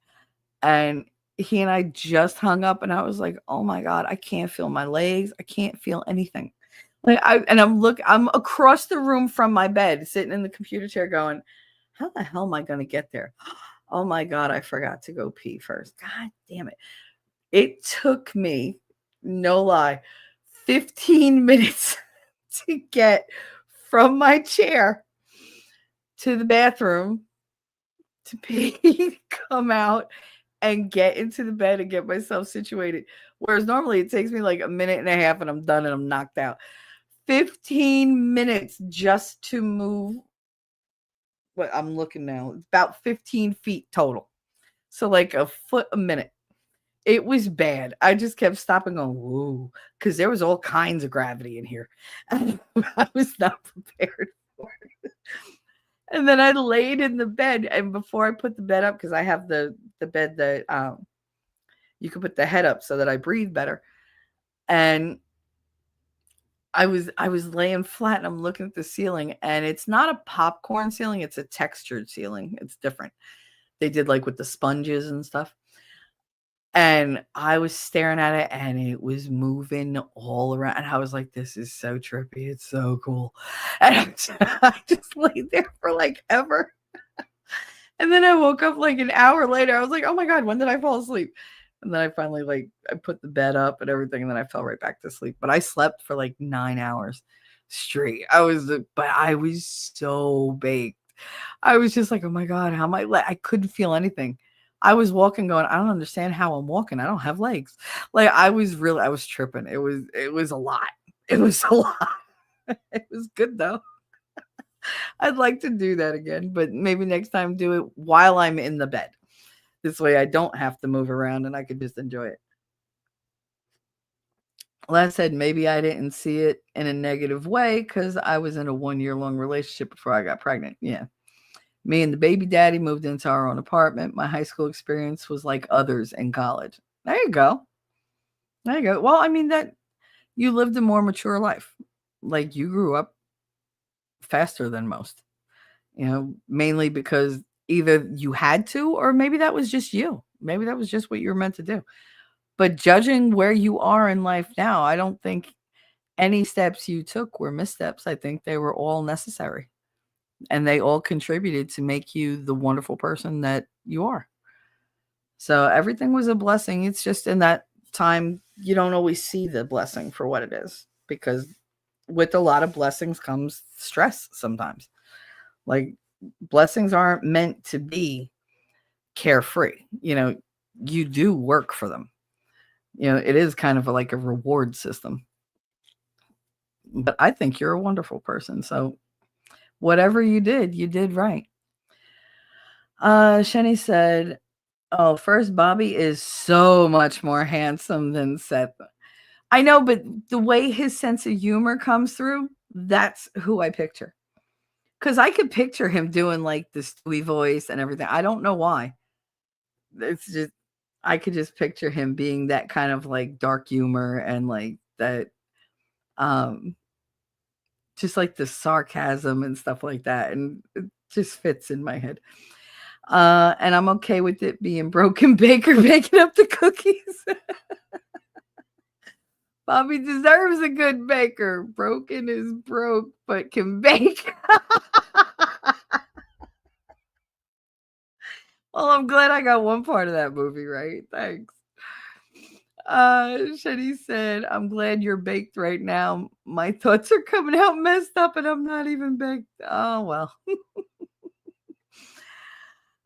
And he and I just hung up and I was like, "Oh my God, I can't feel my legs. I can't feel anything." Like I'm across the room from my bed, sitting in the computer chair going, "How the hell am I going to get there? Oh my God, I forgot to go pee first. God damn it." It took me, no lie, 15 minutes to get from my chair to the bathroom to pee, come out, and get into the bed and get myself situated. Whereas normally it takes me like a minute and a half and I'm done and I'm knocked out. 15 minutes just to move. What I'm looking now, it's about 15 feet total. So like a foot a minute. It was bad. I just kept stopping going, whoa, because there was all kinds of gravity in here. I was not prepared for it. And then I laid in the bed, and before I put the bed up, because I have the bed that you can put the head up so that I breathe better. And I was laying flat and I'm looking at the ceiling, and it's not a popcorn ceiling, it's a textured ceiling. It's different. They did like with the sponges and stuff. And I was staring at it and it was moving all around. And I was like, this is so trippy. It's so cool. And I just laid there for like ever. And then I woke up like an hour later. I was like, oh my God, when did I fall asleep? And then I finally I put the bed up and everything. And then I fell right back to sleep. But I slept for like 9 hours straight. But I was so baked. I was just like, oh my God, how am I couldn't feel anything. I was walking going, I don't understand how I'm walking. I don't have legs. Like I was tripping. It was a lot. It was a lot. It was good though. I'd like to do that again, but maybe next time do it while I'm in the bed. This way I don't have to move around and I could just enjoy it. Well, I said maybe I didn't see it in a negative way because I was in a 1-year long relationship before I got pregnant. Yeah. Me and the baby daddy moved into our own apartment. My high school experience was like others in college. There you go. There you go. Well, I mean that you lived a more mature life. Like you grew up faster than most. Mainly because either you had to or maybe that was just you. Maybe that was just what you were meant to do. But judging where you are in life now, I don't think any steps you took were missteps. I think they were all necessary. And they all contributed to make you the wonderful person that you are. So everything was a blessing. It's just in that time, you don't always see the blessing for what it is because with a lot of blessings comes stress sometimes. Like blessings aren't meant to be carefree. You do work for them. It is kind of like a reward system. But I think you're a wonderful person. So whatever you did right. Shenny said, oh, first, Bobby is so much more handsome than Seth. I know, but the way his sense of humor comes through, that's who I picture. Because I could picture him doing like the Stewie voice and everything. I don't know why. It's just, I could just picture him being that kind of like dark humor and like that Um, just like the sarcasm and stuff like that, and it just fits in my head. And I'm okay with it being broken baker making up the cookies. Bobby deserves a good baker. Broken is broke, but can bake. Well, I'm glad I got one part of that movie right. Thanks. Shetty said, I'm glad you're baked right now. My thoughts are coming out messed up and I'm not even baked. Oh, well.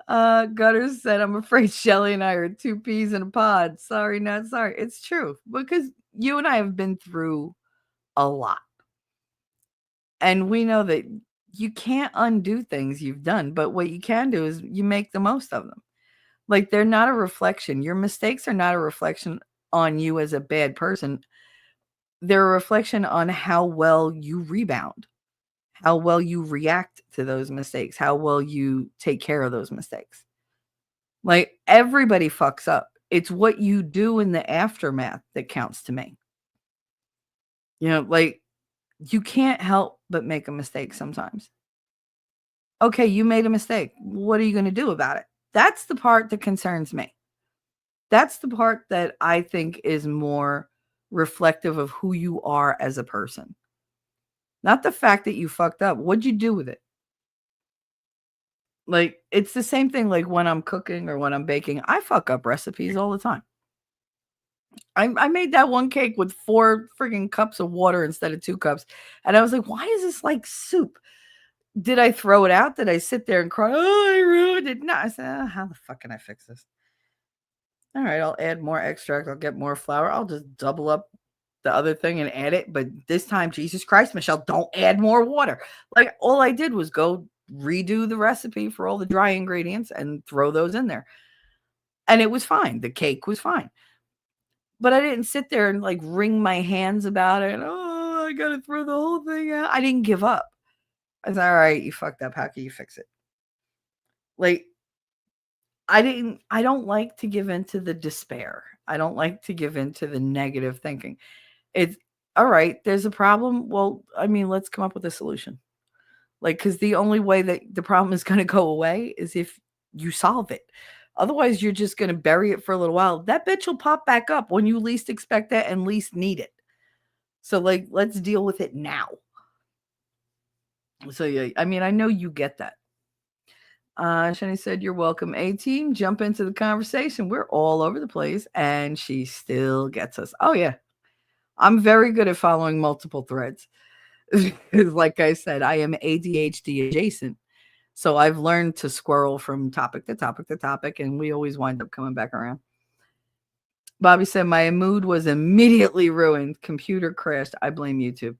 Gutters said, I'm afraid Shelly and I are two peas in a pod. Sorry, not sorry. It's true because you and I have been through a lot. And we know that you can't undo things you've done, but what you can do is you make the most of them. Like they're not a reflection. Your mistakes are not a reflection on you as a bad person. They're a reflection on how well you rebound, how well you react to those mistakes, how well you take care of those mistakes. Like everybody fucks up. It's what you do in the aftermath that counts to me. Like you can't help but make a mistake sometimes. Okay, you made a mistake. What are you going to do about it? That's the part that concerns me. That's the part that I think is more reflective of who you are as a person. Not the fact that you fucked up. What'd you do with it? Like, it's the same thing like when I'm cooking or when I'm baking. I fuck up recipes all the time. I made that one cake with 4 frigging cups of water instead of 2 cups. And I was like, why is this like soup? Did I throw it out? Did I sit there and cry? Oh, I ruined it. No, I said, oh, how the fuck can I fix this? All right, I'll add more extract. I'll get more flour. I'll just double up the other thing and add it. But this time, Jesus Christ, Michelle, don't add more water. Like all I did was go redo the recipe for all the dry ingredients and throw those in there. And it was fine. The cake was fine. But I didn't sit there and like wring my hands about it. Oh, I got to throw the whole thing out. I didn't give up. I said, all right, you fucked up. How can you fix it? Like, I don't like to give into the despair. I don't like to give into the negative thinking. It's all right, there's a problem. Well, I mean, let's come up with a solution. Like, because the only way that the problem is going to go away is if you solve it. Otherwise, you're just going to bury it for a little while. That bitch will pop back up when you least expect it and least need it. So, like, let's deal with it now. So, yeah, I mean, I know you get that. Shani said, you're welcome, A-Team. Jump into the conversation. We're all over the place, and she still gets us. Oh, yeah. I'm very good at following multiple threads. Like I said, I am ADHD adjacent. So I've learned to squirrel from topic to topic to topic, and we always wind up coming back around. Bobby said, my mood was immediately ruined. Computer crashed. I blame YouTube.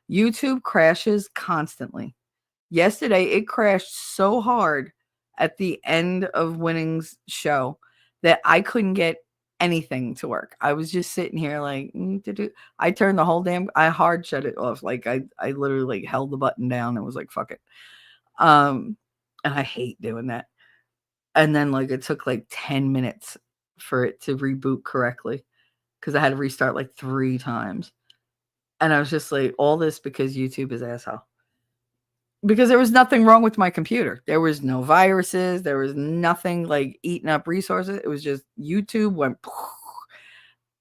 YouTube crashes constantly. Yesterday, it crashed so hard at the end of Winning's show that I couldn't get anything to work. I was just sitting here like, I turned the whole I hard shut it off. Like I literally like held the button down and was like, fuck it. And I hate doing that. And then like it took like 10 minutes for it to reboot correctly because I had to restart like 3 times. And I was just like, all this because YouTube is asshole. Because there was nothing wrong with my computer. There was no viruses. There was nothing like eating up resources. It was just YouTube went.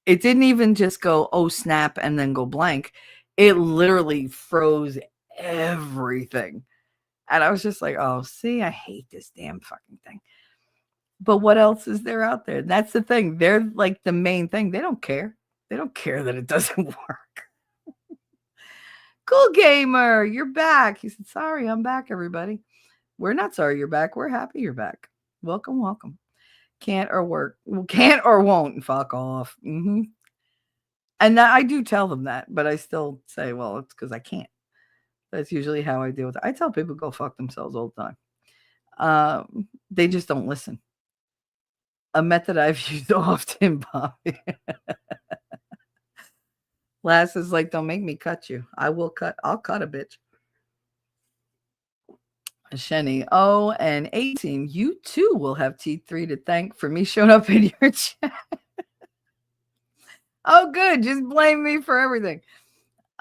It didn't even just go, oh, snap, and then go blank. It literally froze everything. And I was just like, oh, see, I hate this damn fucking thing. But what else is there out there? That's the thing. They're like the main thing. They don't care. They don't care that it doesn't work. Cool Gamer, you're back. He said, sorry, I'm back, everybody. We're not sorry you're back. We're happy you're back. Welcome, welcome. Can't or work. Can't or won't. Fuck off. Mm-hmm. And that, I do tell them that, but I still say, well, it's because I can't. That's usually how I deal with it. I tell people go fuck themselves all the time. They just don't listen. A method I've used often, Bobby. Lass is like, don't make me cut you. I'll cut a bitch. Shenny, oh, and A-Team, you too will have T3 to thank for me showing up in your chat. Oh, good. Just blame me for everything.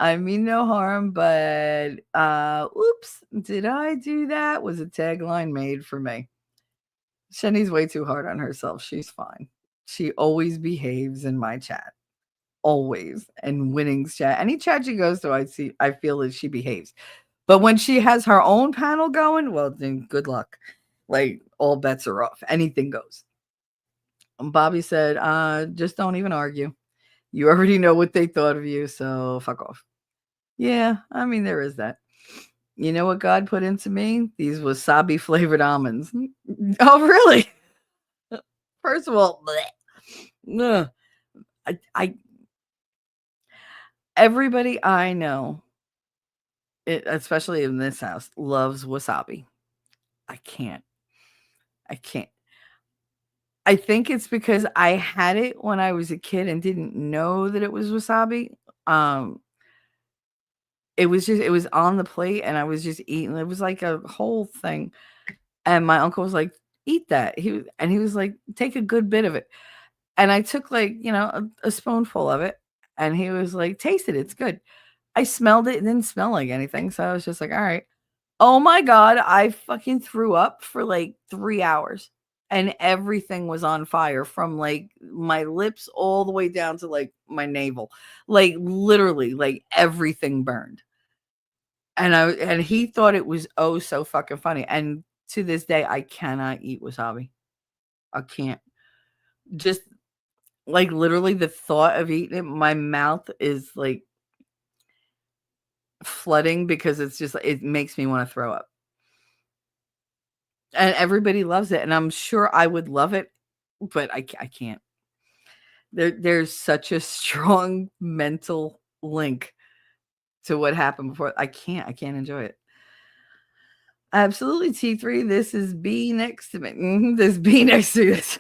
I mean no harm, but oops, did I do that? Was a tagline made for me. Shenny's way too hard on herself. She's fine. She always behaves in my chat. Always. And Winning's chat. Any chat she goes to, I feel that she behaves. But when she has her own panel going, well, then good luck. Like all bets are off. Anything goes. Bobby said, just don't even argue. You already know what they thought of you, so fuck off. Yeah, I mean, there is that. You know what God put into me? These wasabi flavored almonds. Oh, really? First of all, bleh. I everybody I know, especially in this house, loves wasabi. I can't. I can't. I think it's because I had it when I was a kid and didn't know that it was wasabi. Um, it was on the plate and I was just eating. It was like a whole thing. And my uncle was like, "Eat that." He was like, "Take a good bit of it." And I took like, a spoonful of it and he was like, "Taste it. It's good." I smelled it. It didn't smell like anything. So I was just like, "All right." Oh my god, I fucking threw up for like 3 hours and everything was on fire from like my lips all the way down to like my navel. Like literally, like everything burned. And he thought it was oh so fucking funny. And to this day I cannot eat wasabi. I can't. Just like literally the thought of eating it, my mouth is like flooding because it's just it makes me want to throw up. And everybody loves it, and I'm sure I would love it, but I can't. There's such a strong mental link to what happened before. I can't enjoy it. Absolutely, T3. This is B next to me. This B next to this.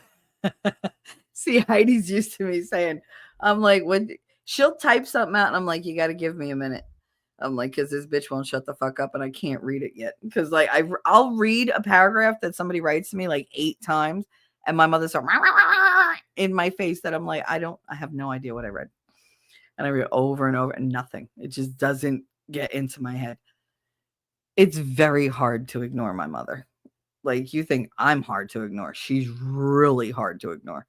See, Heidi's used to me saying, I'm like, when she'll type something out, and I'm like, you got to give me a minute. I'm like, because this bitch won't shut the fuck up, and I can't read it yet. Because like I'll read a paragraph that somebody writes to me like 8 times, and my mother's so in my face that I'm like, I have no idea what I read, and I read it over and over, and nothing. It just doesn't get into my head. It's very hard to ignore my mother. Like you think I'm hard to ignore. She's really hard to ignore.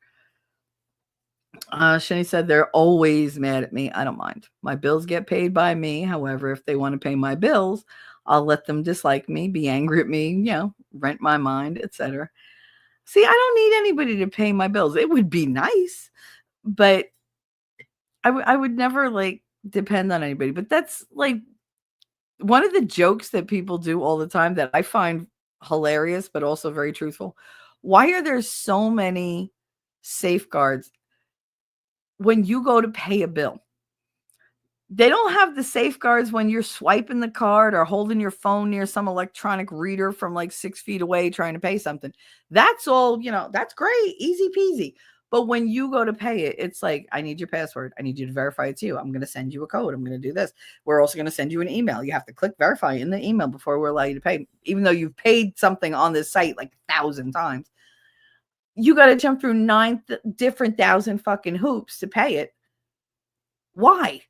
Shani said they're always mad at me. I don't mind. My bills get paid by me. However, if they want to pay my bills, I'll let them dislike me, be angry at me, rent my mind, etc. See, I don't need anybody to pay my bills. It would be nice, but I would never like depend on anybody. But that's like one of the jokes that people do all the time that I find hilarious, but also very truthful. Why are there so many safeguards when you go to pay a bill? They don't have the safeguards when you're swiping the card or holding your phone near some electronic reader from like 6 feet away trying to pay something. That's all, that's great, easy peasy. But when you go to pay it, it's like, I need your password. I need you to verify it's you. I'm going to send you a code. I'm going to do this. We're also going to send you an email. You have to click verify in the email before we allow you to pay. Even though you've paid something on this site like 1,000 times, you got to jump through 9 different thousand fucking hoops to pay it. Why?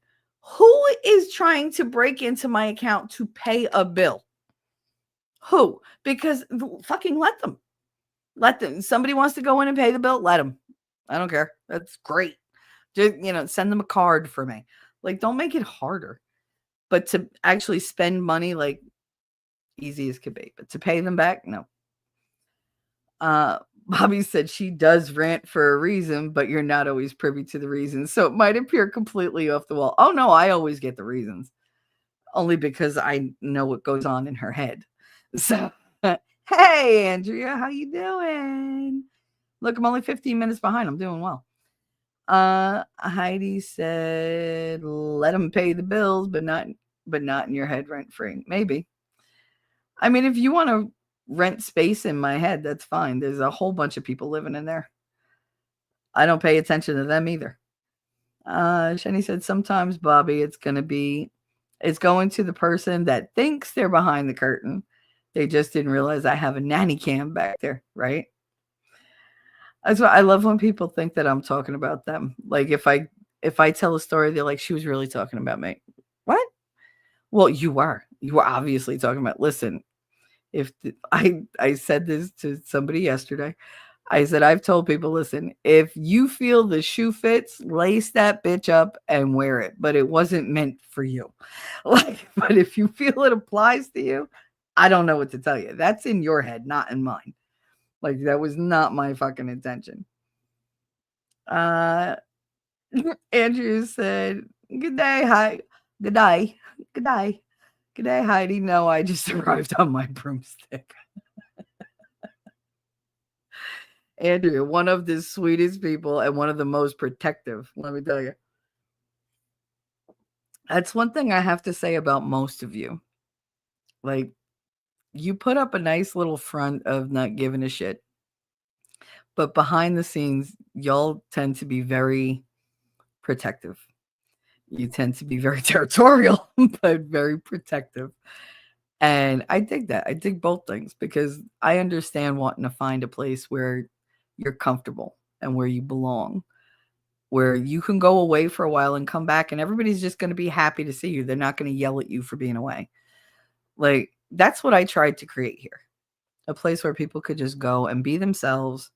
Who is trying to break into my account to pay a bill? Who? Because fucking let them. Let them. Somebody wants to go in and pay the bill, let them. I don't care. That's great. Just, send them a card for me. Like, don't make it harder. But to actually spend money, like, easy as could be. But to pay them back, no. Bobby said she does rant for a reason, but you're not always privy to the reasons. So it might appear completely off the wall. Oh, no, I always get the reasons. Only because I know what goes on in her head. So, hey, Andrea, how you doing? Look, I'm only 15 minutes behind. I'm doing well. Heidi said, let them pay the bills, but not in your head rent free. Maybe. I mean, if you want to rent space in my head, that's fine. There's a whole bunch of people living in there. I don't pay attention to them either. Shani said, sometimes, Bobby, it's going to the person that thinks they're behind the curtain. They just didn't realize I have a nanny cam back there, right? That's why I love when people think that I'm talking about them. Like if I tell a story, they're like, she was really talking about me. What? Well, you were. You were obviously talking about, listen, I said this to somebody yesterday. I said, I've told people, listen, if you feel the shoe fits, lace that bitch up and wear it. But it wasn't meant for you. Like, but if you feel it applies to you, I don't know what to tell you. That's in your head, not in mine. Like, that was not my fucking intention. Uh Andrew said, good day, hi. Good day. Good day. Good day, Heidi. No, I just arrived on my broomstick. Andrew, one of the sweetest people and one of the most protective, let me tell you. That's one thing I have to say about most of you. Like, you put up a nice little front of not giving a shit, but behind the scenes, y'all tend to be very protective. You tend to be very territorial, but very protective. And I dig that. I dig both things because I understand wanting to find a place where you're comfortable and where you belong, where you can go away for a while and come back and everybody's just going to be happy to see you. They're not going to yell at you for being away. Like, that's what I tried to create here. A place where people could just go and be themselves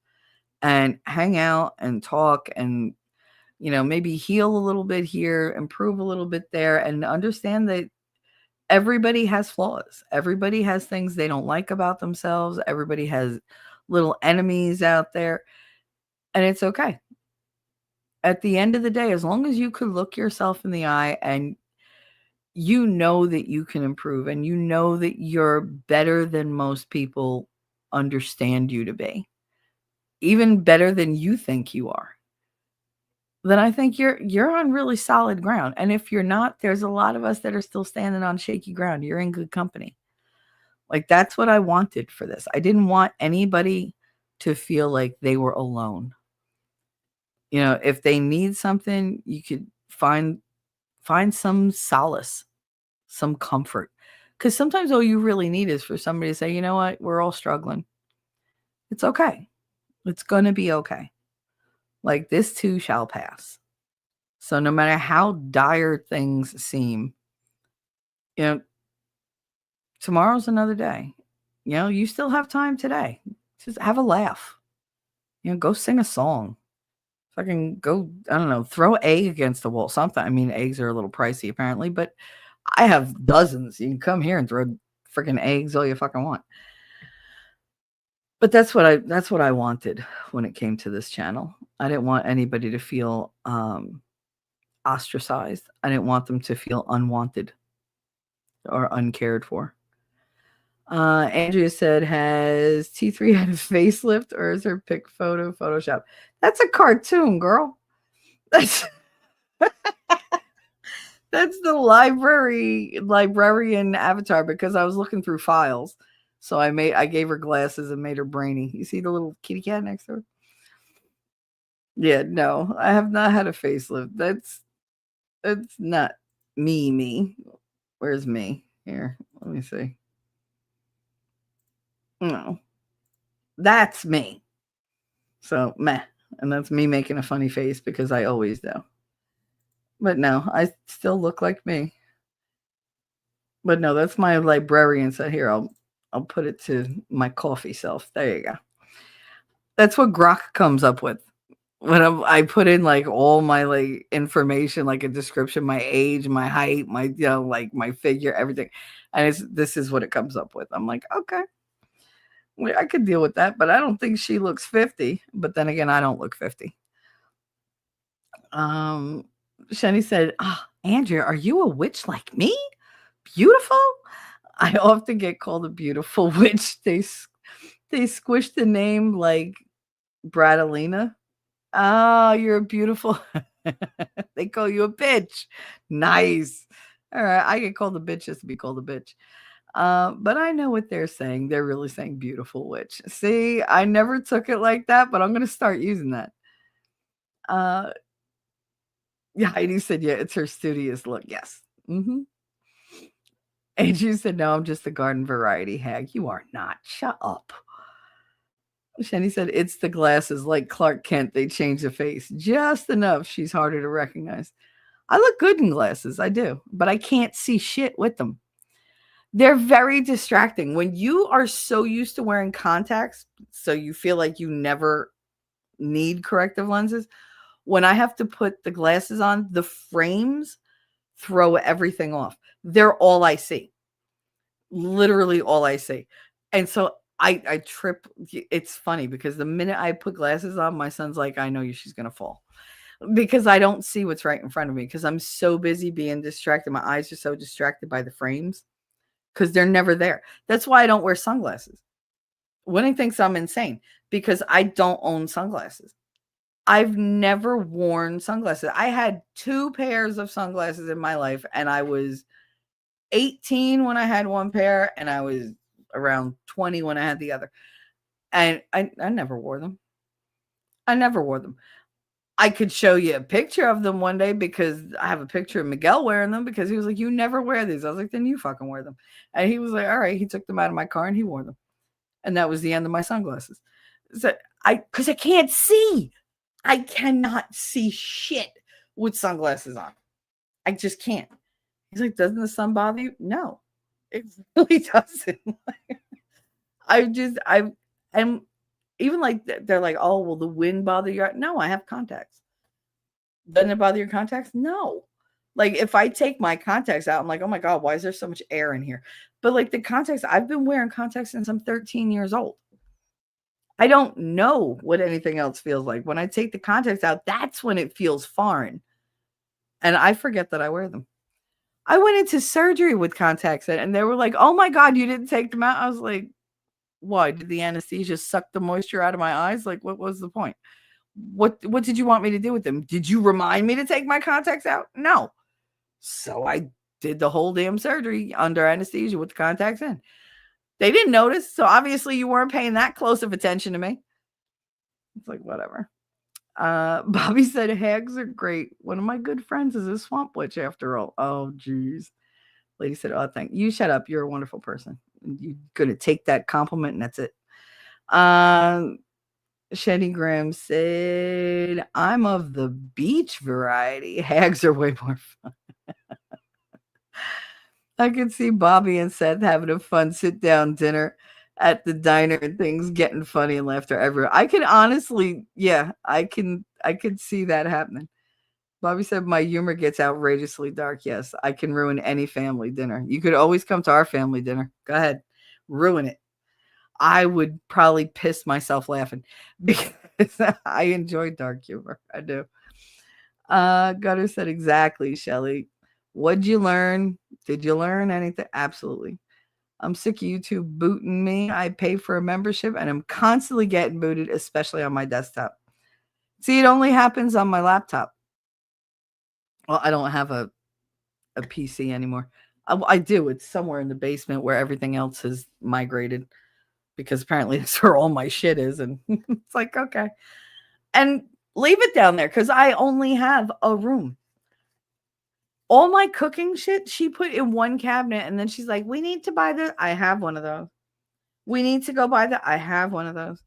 and hang out and talk and, maybe heal a little bit here, improve a little bit there, and understand that everybody has flaws. Everybody has things they don't like about themselves. Everybody has little enemies out there, and it's okay. At the end of the day, as long as you could look yourself in the eye and you know that you can improve and you know that you're better than most people understand you to be, even better than you think you are, then I think you're on really solid ground. And if you're not, there's a lot of us that are still standing on shaky ground. You're in good company. Like, that's what I wanted for this. I didn't want anybody to feel like they were alone. If they need something, you could find some solace, some comfort. Because sometimes all you really need is for somebody to say, you know what, we're all struggling. It's okay. It's going to be okay. Like, this too shall pass. So no matter how dire things seem, tomorrow's another day. You still have time today. Just have a laugh. Go sing a song. Fucking go, I don't know, throw an egg against the wall. Something. I mean, eggs are a little pricey apparently, but I have dozens. You can come here and throw freaking eggs all you fucking want. But that's what I wanted when it came to this channel. I didn't want anybody to feel ostracized. I didn't want them to feel unwanted or uncared for. Andrea said, has T3 had a facelift or is her pic photo Photoshop? That's a cartoon, girl. That's that's the librarian avatar, because I was looking through files. So I gave her glasses and made her brainy. You see the little kitty cat next to her? Yeah, no, I have not had a facelift. That's not me. Where's me? Here, let me see. No, that's me. So meh. And that's me making a funny face because I always do. But no, I still look like me. But no, that's my librarian set. Here, I'll put it to my coffee self. There you go. That's what Grok comes up with. When I put in like all my like information, like a description, my age, my height, my like my figure, everything. And this is what it comes up with. I'm like, okay. I could deal with that, but I don't think she looks 50. But then again, I don't look 50. Shani said, Andrea, are you a witch like me? Beautiful? I often get called a beautiful witch. They squished the name like Bradalina. Oh, you're a beautiful. They call you a bitch. Nice. All right. I get called a bitch just to be called a bitch. But I know what they're saying. They're really saying beautiful witch. See, I never took it like that, but I'm going to start using that. Yeah, Heidi said, yeah, it's her studious look. Yes. Mm-hmm. And you said, no, I'm just a garden variety hag. You are not. Shut up. Shani said, it's the glasses like Clark Kent. They change the face just enough. She's harder to recognize. I look good in glasses, I do, but I can't see shit with them. They're very distracting. When you are so used to wearing contacts, so you feel like you never need corrective lenses, when I have to put the glasses on, the frames throw everything off. They're all I see. Literally all I see. And so I trip. It's funny because the minute I put glasses on, my son's like, I know you, she's gonna fall. Because I don't see what's right in front of me because I'm so busy being distracted. My eyes are so distracted by the frames because they're never there. That's why I don't wear sunglasses. Winnie thinks I'm insane because I don't own sunglasses. I've never worn sunglasses. I had 2 pairs of sunglasses in my life, and I was 18 when I had one pair, and I was around 20 when I had the other. And I never wore them. I never wore them. I could show you a picture of them one day because I have a picture of Miguel wearing them because he was like, "You never wear these." I was like, "Then you fucking wear them." And he was like, "All right." He took them out of my car and he wore them. And that was the end of my sunglasses. So because I can't see. I cannot see shit with sunglasses on. I just can't. He's like, "Doesn't the sun bother you?" No, it really doesn't. And even like they're like, "Oh, will the wind bother you?" No, I have contacts. Doesn't it bother your contacts? No. Like if I take my contacts out, I'm like, "Oh my God, why is there so much air in here?" But like the contacts, I've been wearing contacts since I'm 13 years old. I don't know what anything else feels like. When I take the contacts out, that's when it feels foreign. And I forget that I wear them. I went into surgery with contacts in, and they were like, "Oh my God, you didn't take them out?" I was like, "Why? Did the anesthesia suck the moisture out of my eyes? Like, what was the point? What did you want me to do with them? Did you remind me to take my contacts out? No." So I did the whole damn surgery under anesthesia with the contacts in. They didn't notice, so obviously you weren't paying that close of attention to me. It's like, whatever. Bobby said hags are great. One of my good friends is a swamp witch after all. Oh, geez. Lady said, "Oh, thank you. Shut up. You're a wonderful person. You're gonna take that compliment, and that's it." Um, Shenny Graham said, "I'm of the beach variety. Hags are way more fun." I can see Bobby and Seth having a fun sit down dinner at the diner and things getting funny and laughter everywhere. I can honestly, yeah, I could see that happening. Bobby said my humor gets outrageously dark. Yes, I can ruin any family dinner. You could always come to our family dinner. Go ahead. Ruin it. I would probably piss myself laughing because I enjoy dark humor. I do. Gutter said exactly, Shelly. What'd you learn? Did you learn anything? Absolutely. I'm sick of YouTube booting me. I pay for a membership and I'm constantly getting booted, especially on my desktop. See, it only happens on my laptop. Well, I don't have a PC anymore. I do. It's somewhere in the basement where everything else has migrated because apparently that's where all my shit is. And it's like, okay. And leave it down there because I only have a room. All my cooking shit she put in one cabinet and then she's like, "We need to buy the." I have one of those. "We need to go buy the." I have one of those.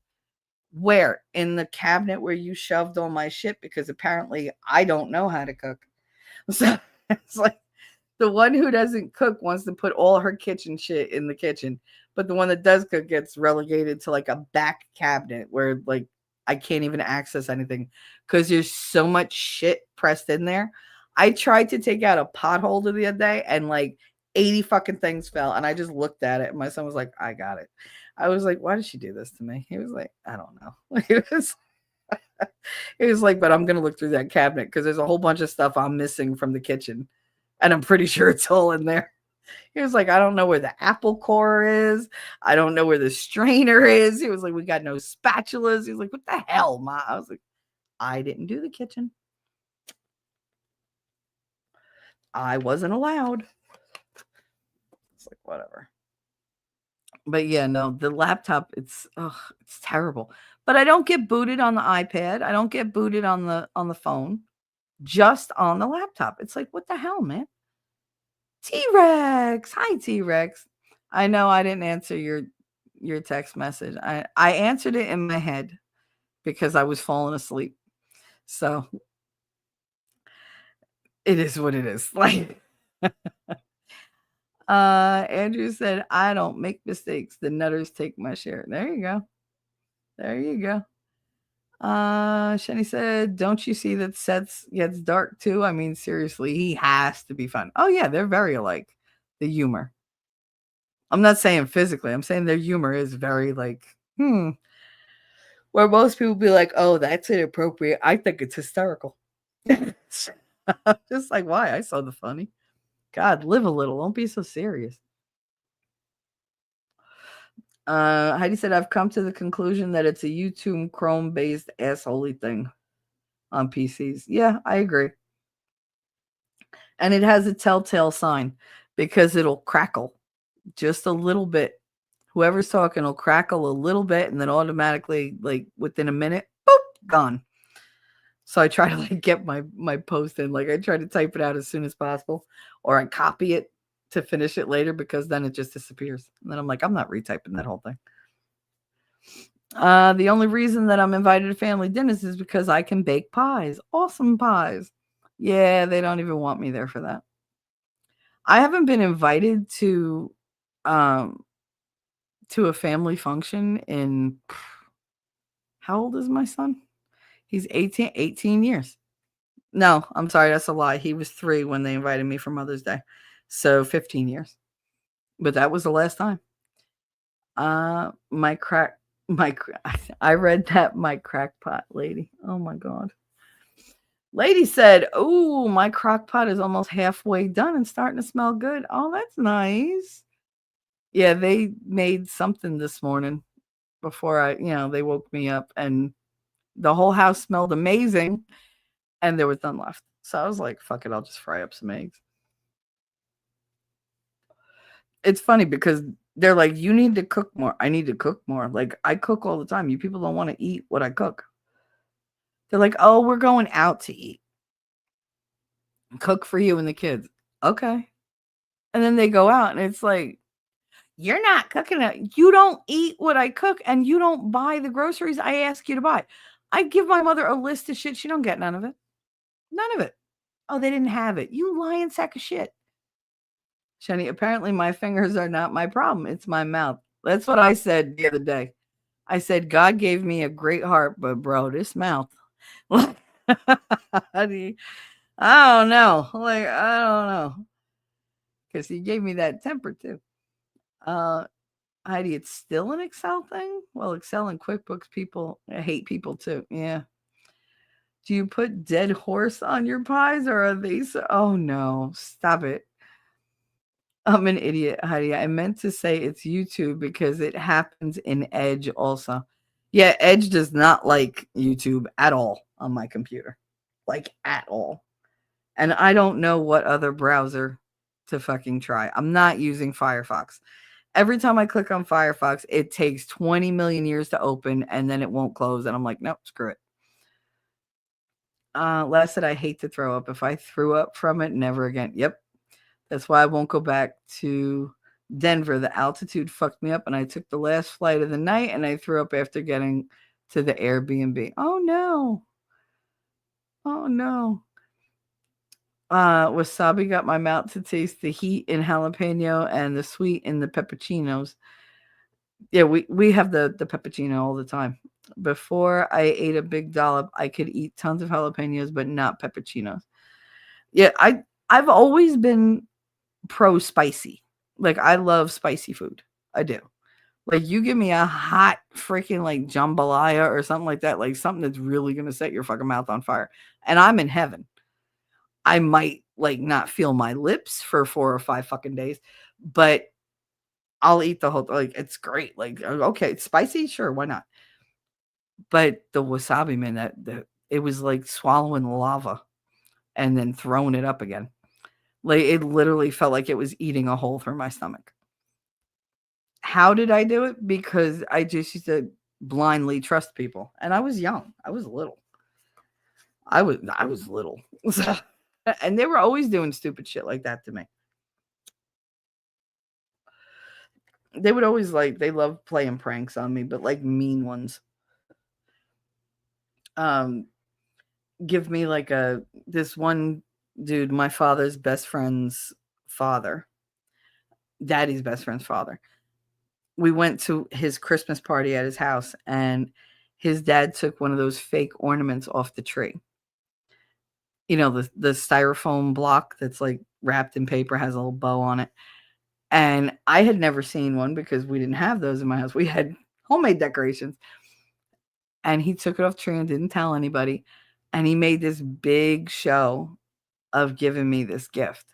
Where? In the cabinet where you shoved all my shit because apparently I don't know how to cook. So it's like the one who doesn't cook wants to put all her kitchen shit in the kitchen, but the one that does cook gets relegated to like a back cabinet where like I can't even access anything because there's so much shit pressed in there. I tried to take out a pothole the other day and like 80 fucking things fell, and I just looked at it and my son was like, "I got it." I was like, "Why did she do this to me?" He was like, "I don't know." He was like, "But I'm gonna look through that cabinet because there's a whole bunch of stuff I'm missing from the kitchen, and I'm pretty sure it's all in there." He was like, "I don't know where the apple core is. I don't know where the strainer is." He was like, "We got no spatulas." He was like, "What the hell, Ma?" I was like, "I didn't do the kitchen. I wasn't allowed." It's like, whatever. But yeah, no, the laptop, it's terrible. But I don't get booted on the iPad. I don't get booted on the phone, just on the laptop. It's like, what the hell, man? T-Rex. Hi, T-Rex. I know I didn't answer your text message. I answered it in my head because I was falling asleep. So It is what it is. Like, Andrew said, I don't make mistakes. The nutters take my share. There you go. There you go. Shenny said, don't you see that Seth gets dark too? I mean, seriously, he has to be fun. Oh, yeah, they're very alike. The humor. I'm not saying physically, I'm saying their humor is very like, where most people be like, oh, that's inappropriate. I think it's hysterical. Just like, why? I saw the funny. God, live a little. Don't be so serious. Heidi said, I've come to the conclusion that it's a YouTube Chrome based assholey thing on PCs. Yeah, I agree. And it has a telltale sign because it'll crackle just a little bit. Whoever's talking will crackle a little bit and then automatically, like within a minute, boop, gone. So I try to like get my post in. Like I try to type it out as soon as possible, or I copy it to finish it later because then it just disappears. And then I'm like, I'm not retyping that whole thing. The only reason that I'm invited to family dinners is because I can bake pies. Awesome pies. Yeah, they don't even want me there for that. I haven't been invited um to a family function in how old is my son? He's 18 years. No, I'm sorry, that's a lie. He was 3 when they invited me for Mother's Day. So 15 years. But that was the last time. My crack my I read that my crackpot lady. Oh my god. Lady said, "Oh, my crock pot is almost halfway done and starting to smell good." Oh, that's nice. Yeah, they made something this morning before they woke me up and the whole house smelled amazing and there was none left. So I was like, fuck it, I'll just fry up some eggs. It's funny because they're like, you need to cook more. I need to cook more. Like, I cook all the time. You people don't want to eat what I cook. They're like, oh, we're going out to eat. Cook for you and the kids. Okay. And then they go out and it's like, you're not cooking it. You don't eat what I cook and you don't buy the groceries I ask you to buy. I give my mother a list of shit. She don't get none of it. None of it. Oh, they didn't have it. You lying sack of shit. Shenny, apparently my fingers are not my problem. It's my mouth. That's what I said the other day. I said, God gave me a great heart, but bro, this mouth. I don't know. Like, I don't know. Because he gave me that temper too. Heidi, it's still an Excel thing? Well, Excel and QuickBooks people hate people too. Yeah. Do you put dead horse on your pies or are they oh no, stop it. I'm an idiot, Heidi. I meant to say it's YouTube because it happens in Edge also. Yeah, Edge does not like YouTube at all on my computer. Like at all. And I don't know what other browser to fucking try. I'm not using Firefox. Every time I click on Firefox, it takes 20 million years to open and then it won't close. And I'm like, nope, screw it. Last said I hate to throw up. If I threw up from it, never again. Yep. That's why I won't go back to Denver. The altitude fucked me up and I took the last flight of the night and I threw up after getting to the Airbnb. Oh no. Oh no. Wasabi got my mouth to taste the heat in jalapeno and the sweet in the pepperoncinos. Yeah, we have the peppercino all the time. Before I ate a big dollop, I could eat tons of jalapenos, but not pepperoncinos. Yeah, I've always been pro spicy. Like I love spicy food. I do. Like you give me a hot freaking like jambalaya or something like that, like something that's really gonna set your fucking mouth on fire. And I'm in heaven. I might like not feel my lips for 4 or 5 fucking days, but I'll eat the whole like it's great. Like okay, it's spicy, sure, why not? But the wasabi, man, it was like swallowing lava and then throwing it up again. Like it literally felt like it was eating a hole through my stomach. How did I do it? Because I just used to blindly trust people. And I was young. I was little. I was little. And they were always doing stupid shit like that to me. They would always like they love playing pranks on me, but like mean ones. Give me like this one Dude, my father's best friend's father, daddy's best friend's father. We went to his Christmas party at his house, and his dad took one of those fake ornaments off the tree. You know, the styrofoam block that's like wrapped in paper, has a little bow on it. And I had never seen one because we didn't have those in my house. We had homemade decorations. And he took it off the tree and didn't tell anybody. And he made this big show of giving me this gift.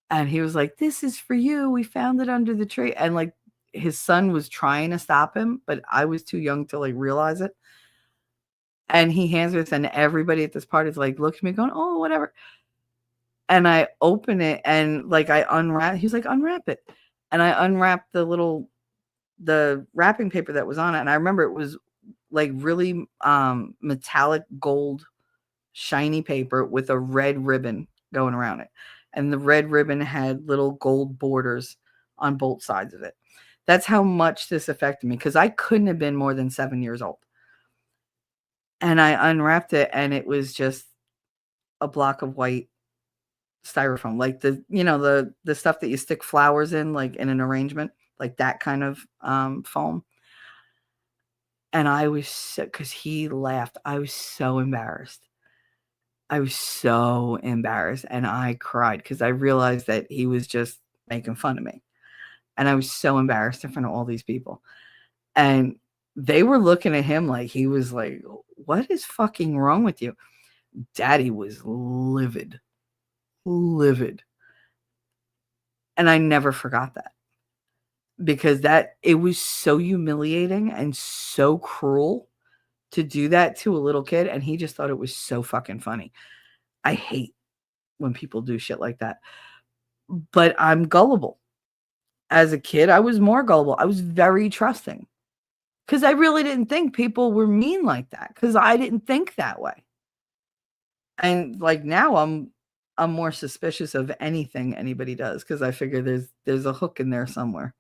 And he was like, "This is for you. We found it under the tree." And like his son was trying to stop him, but I was too young to like realize it. And he hands it, and everybody at this party is like, look at me going, "Oh, whatever." And I open it and like I unwrap. He's like, "Unwrap it." And I unwrapped the wrapping paper that was on it. And I remember it was like really metallic gold shiny paper with a red ribbon going around it. And the red ribbon had little gold borders on both sides of it. That's how much this affected me, because I couldn't have been more than 7 years old. And I unwrapped it, and it was just a block of white styrofoam, like the stuff that you stick flowers in, like in an arrangement, like that kind of foam. And I was so, because he laughed, I was so embarrassed. I was so embarrassed, and I cried because I realized that he was just making fun of me. And I was so embarrassed in front of all these people. And they were looking at him like he was like, "What is fucking wrong with you?" Daddy was livid, livid. And I never forgot that, because it was so humiliating and so cruel to do that to a little kid. And he just thought it was so fucking funny. I hate when people do shit like that. But I'm gullible. As a kid, I was more gullible. I was very trusting, because I really didn't think people were mean like that, because I didn't think that way. And like now I'm more suspicious of anything anybody does, because I figure there's a hook in there somewhere.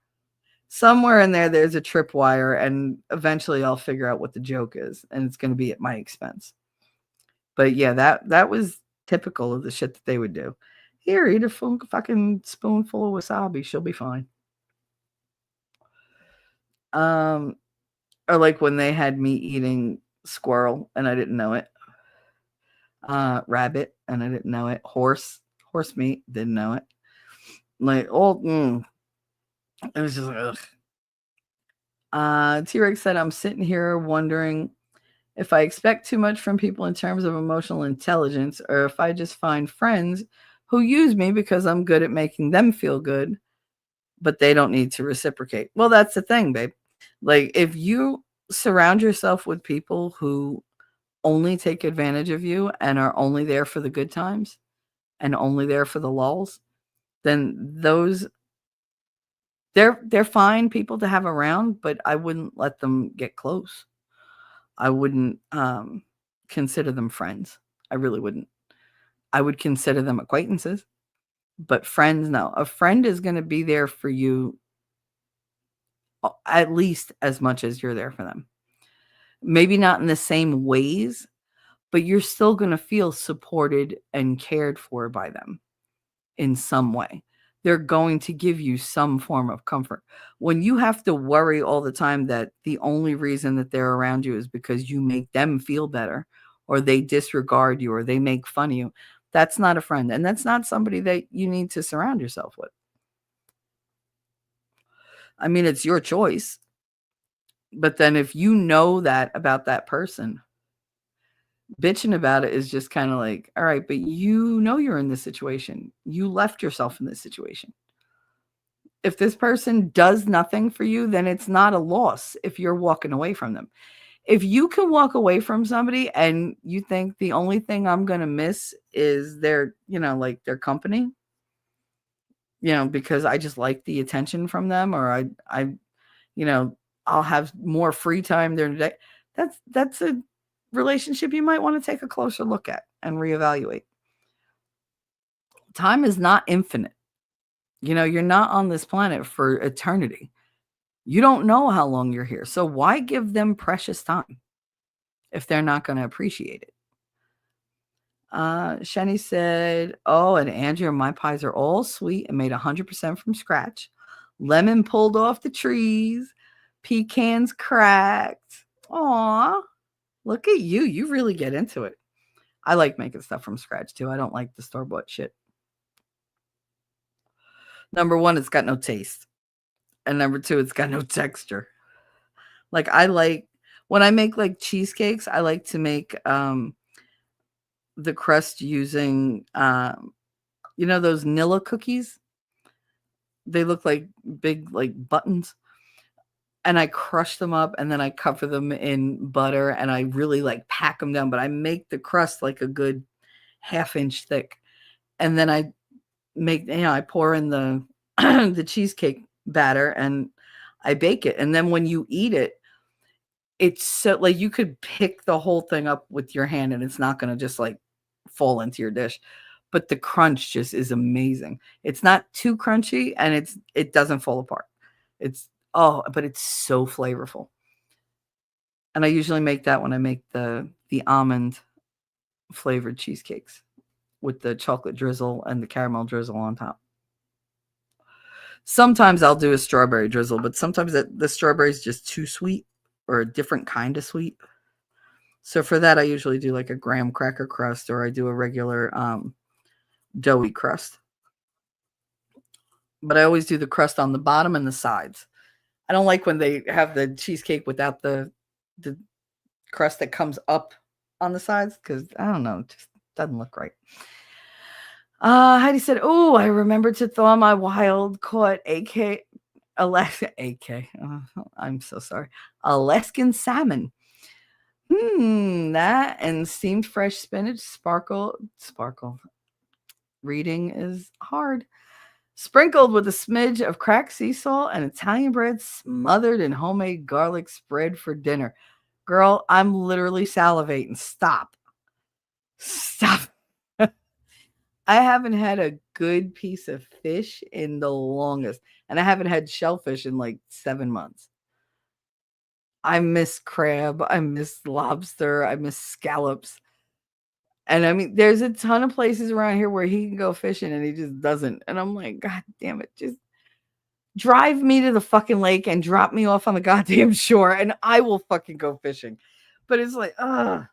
Somewhere in there there's a tripwire, and eventually I'll figure out what the joke is, and it's going to be at my expense. But yeah, that was typical of the shit that they would do. Here, eat a fucking spoonful of wasabi, she'll be fine. Um, or like when they had me eating squirrel and I didn't know it. Rabbit and I didn't know it. Horse meat, didn't know it. Like, it was just like, ugh. T-Rex said, "I'm sitting here wondering if I expect too much from people in terms of emotional intelligence, or if I just find friends who use me because I'm good at making them feel good, but they don't need to reciprocate." Well, that's the thing, babe. Like, if you surround yourself with people who only take advantage of you and are only there for the good times and only there for the lulls, then they're fine people to have around, but I wouldn't let them get close. I wouldn't consider them friends. I really wouldn't. I would consider them acquaintances, but friends, no. A friend is going to be there for you at least as much as you're there for them. Maybe not in the same ways, but you're still going to feel supported and cared for by them in some way. They're going to give you some form of comfort. When you have to worry all the time that the only reason that they're around you is because you make them feel better, or they disregard you, or they make fun of you, that's not a friend. And that's not somebody that you need to surround yourself with. I mean, it's your choice. But then if you know that about that person, bitching about it is just kind of like, all right, but you know you're in this situation. You left yourself in this situation. If this person does nothing for you, then it's not a loss if you're walking away from them. If you can walk away from somebody and you think the only thing I'm going to miss is their, like their company, because I just like the attention from them, or I'll have more free time during the day. That's a relationship you might want to take a closer look at and reevaluate. Time is not infinite. You're not on this planet for eternity. You don't know how long you're here. So why give them precious time if they're not going to appreciate it? Shenny said, "Oh, and Andrea, my pies are all sweet and made 100% from scratch. Lemon pulled off the trees, pecans cracked. Aw, look at you. You really get into it. I like making stuff from scratch too. I don't like the store-bought shit. Number one, it's got no taste. And number two, it's got no texture. Like I like when I make like cheesecakes, I like to make the crust using those Nilla cookies? They look like big like buttons. And I crush them up and then I cover them in butter and I really like pack them down, but I make the crust like a good half-inch thick. And then I I pour in the the cheesecake batter and I bake it. And then when you eat it, it's so like you could pick the whole thing up with your hand and it's not going to just like fall into your dish. But the crunch just is amazing. It's not too crunchy and it doesn't fall apart. But it's so flavorful. And I usually make that when I make the almond flavored cheesecakes with the chocolate drizzle and the caramel drizzle on top. Sometimes I'll do a strawberry drizzle, but sometimes the strawberry is just too sweet or a different kind of sweet. So for that, I usually do like a graham cracker crust or I do a regular doughy crust. But I always do the crust on the bottom and the sides. I don't like when they have the cheesecake without the crust that comes up on the sides because I don't know, it just doesn't look right. Heidi said, "Oh, I remembered to thaw my wild caught I'm so sorry. Alaskan salmon. That and steamed fresh spinach, sparkle. Reading is hard. Sprinkled with a smidge of cracked sea salt and Italian bread smothered in homemade garlic spread for dinner." Girl, I'm literally salivating. Stop. I haven't had a good piece of fish in the longest. And I haven't had shellfish in like 7 months. I miss crab. I miss lobster. I miss scallops. And I mean, there's a ton of places around here where he can go fishing and he just doesn't. And I'm like, God damn it. Just drive me to the fucking lake and drop me off on the goddamn shore and I will fucking go fishing. But it's like, I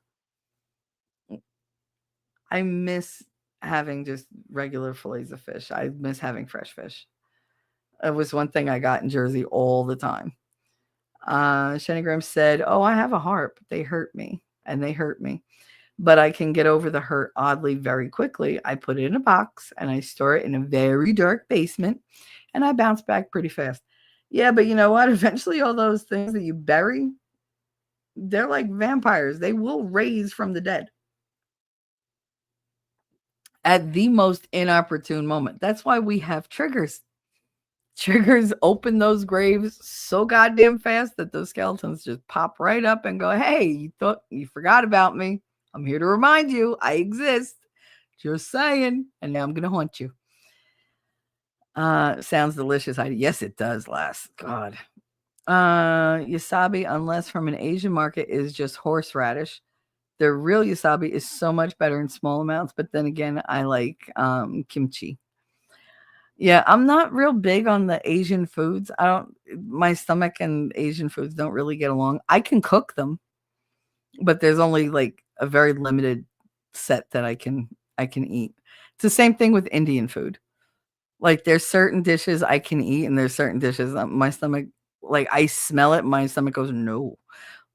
miss having just regular fillets of fish. I miss having fresh fish. It was one thing I got in Jersey all the time. Shenny Graham said, "Oh, I have a harp. They hurt me and they hurt me. But I can get over the hurt oddly very quickly. I put it in a box and I store it in a very dark basement and I bounce back pretty fast." Yeah, but you know what? Eventually all those things that you bury, they're like vampires. They will raise from the dead at the most inopportune moment. That's why we have triggers. Triggers open those graves so goddamn fast that those skeletons just pop right up and go, "Hey, you forgot about me. I'm here to remind you I exist. Just saying. And now I'm going to haunt you." Sounds delicious, Heidi. Yes, it does, lass. God. Wasabi, unless from an Asian market, is just horseradish. The real wasabi is so much better in small amounts, but then again, I like kimchi. Yeah, I'm not real big on the Asian foods. My stomach and Asian foods don't really get along. I can cook them, but there's only like a very limited set that I can eat. It's the same thing with Indian food. Like there's certain dishes I can eat and there's certain dishes my stomach, like I smell it, my stomach goes, no.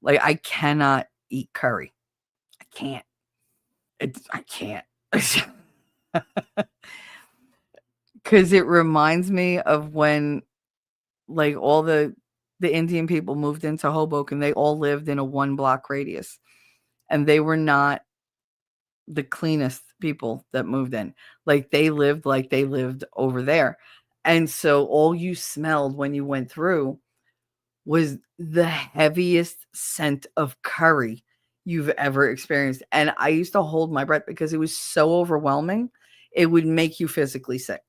Like I cannot eat curry. I can't. I can't. Because it reminds me of when like all the Indian people moved into Hoboken. They all lived in a 1-block radius and they were not the cleanest people that moved in. Like they lived over there. And so all you smelled when you went through was the heaviest scent of curry you've ever experienced. And I used to hold my breath because it was so overwhelming. It would make you physically sick.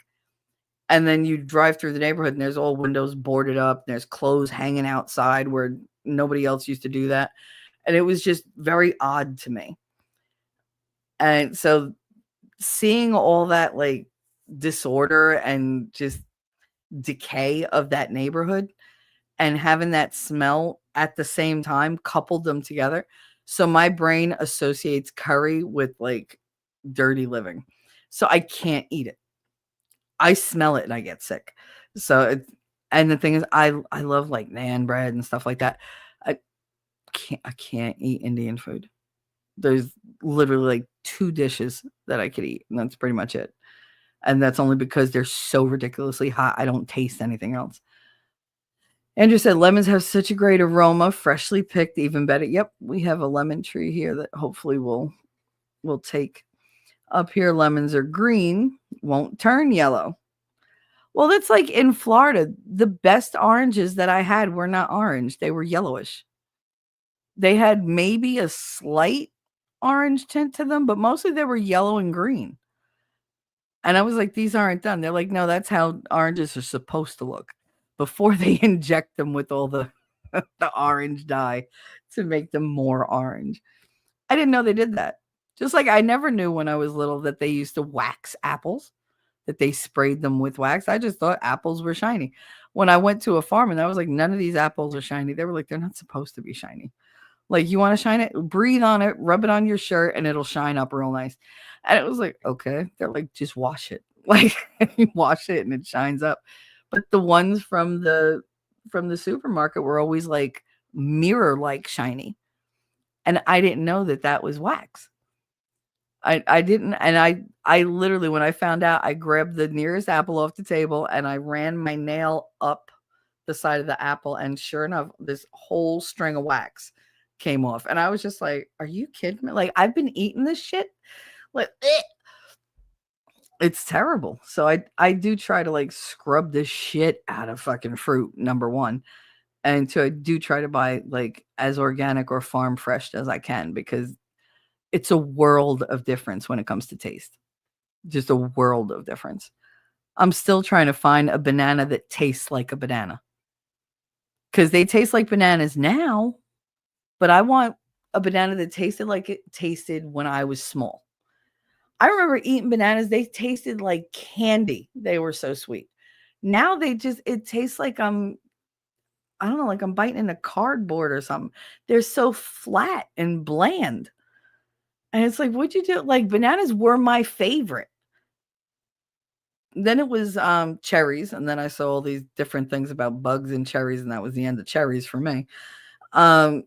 And then you drive through the neighborhood and there's all windows boarded up. And there's clothes hanging outside where nobody else used to do that. And it was just very odd to me. And so seeing all that like disorder and just decay of that neighborhood and having that smell at the same time coupled them together. So my brain associates curry with like dirty living. So I can't eat it. I smell it and I get sick. So and the thing is I love like naan bread and stuff like that. I I can't eat Indian food. There's literally like 2 dishes that I could eat, and that's pretty much it. And that's only because they're so ridiculously hot, I don't taste anything else. Andrew said lemons have such a great aroma, freshly picked, even better. Yep, we have a lemon tree here that hopefully will take. Up here, lemons are green, won't turn yellow. Well, that's like in Florida. The best oranges that I had were not orange, they were yellowish. They had maybe a slight orange tint to them, but mostly they were yellow and green. And I was like, these aren't done. They're like, no, that's how oranges are supposed to look before they inject them with all the the orange dye to make them more orange. I didn't know they did that. Just like I never knew when I was little that they used to wax apples, that they sprayed them with wax. I just thought apples were shiny. When I went to a farm and I was like, none of these apples are shiny. They were like, they're not supposed to be shiny. Like, you want to shine it? Breathe on it, rub it on your shirt, and it'll shine up real nice. And it was like, okay. They're like, just wash it. Like, you wash it and it shines up. But the ones from the supermarket were always like mirror like shiny. And I didn't know that that was wax. I didn't, and I literally, when I found out, I grabbed the nearest apple off the table and I ran my nail up the side of the apple, and sure enough, this whole string of wax came off. And I was just like, "Are you kidding me? Like, I've been eating this shit, like it's terrible." So I do try to like scrub the shit out of fucking fruit. Number one, and so I do try to buy like as organic or farm fresh as I can, because it's a world of difference when it comes to taste. Just a world of difference. I'm still trying to find a banana that tastes like a banana, because they taste like bananas now, but I want a banana that tasted like it tasted when I was small. I remember eating bananas, they tasted like candy. They were so sweet. Now it tastes like I don't know, like I'm biting into cardboard or something. They're so flat and bland. And it's like, what'd you do? Like, bananas were my favorite. Then it was cherries, and then I saw all these different things about bugs and cherries, and that was the end of cherries for me. Um,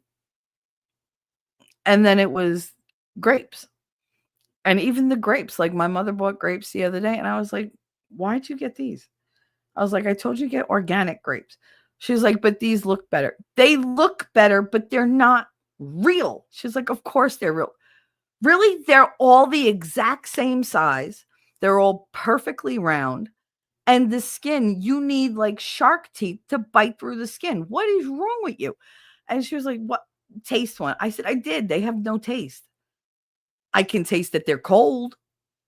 and then it was grapes. And even the grapes, like my mother bought grapes the other day, and I was like, "Why'd you get these?" I was like, "I told you to get organic grapes." She was like, "But these look better." They look better, but they're not real. She's like, "Of course they're real." Really? They're all the exact same size. They're all perfectly round. And the skin, you need like shark teeth to bite through the skin. What is wrong with you? And she was like, "What? Taste one." I said, "I did. They have no taste. I can taste that they're cold.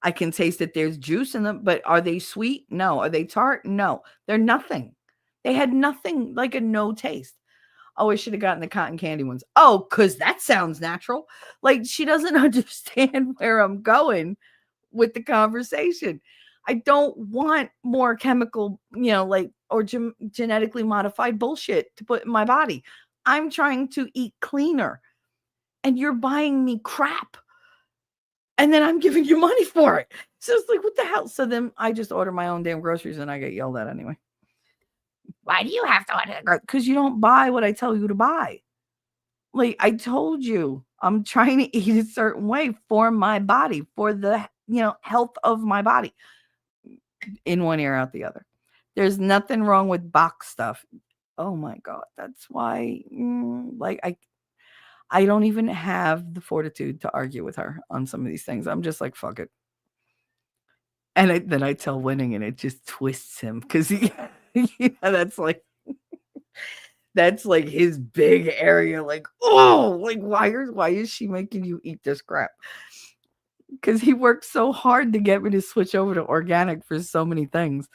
I can taste that there's juice in them, but are they sweet? No. Are they tart? No. They're nothing. They had nothing, like a no taste." Oh, I should have gotten the cotton candy ones. Oh, because that sounds natural. Like, she doesn't understand where I'm going with the conversation. I don't want more chemical, like, or genetically modified bullshit to put in my body. I'm trying to eat cleaner, and you're buying me crap, and then I'm giving you money for it. So it's like, what the hell? So then I just order my own damn groceries, and I get yelled at anyway. Why do you have to order? Because you don't buy what I tell you to buy. Like, I told you, I'm trying to eat a certain way for my body, for the, health of my body. In one ear, out the other. There's nothing wrong with box stuff. Oh my God. That's why, like, I don't even have the fortitude to argue with her on some of these things. I'm just like, fuck it. And then I tell Winning, and it just twists him, because he, that's like his big area. Like, oh, like, why is she making you eat this crap? Because he worked so hard to get me to switch over to organic for so many things.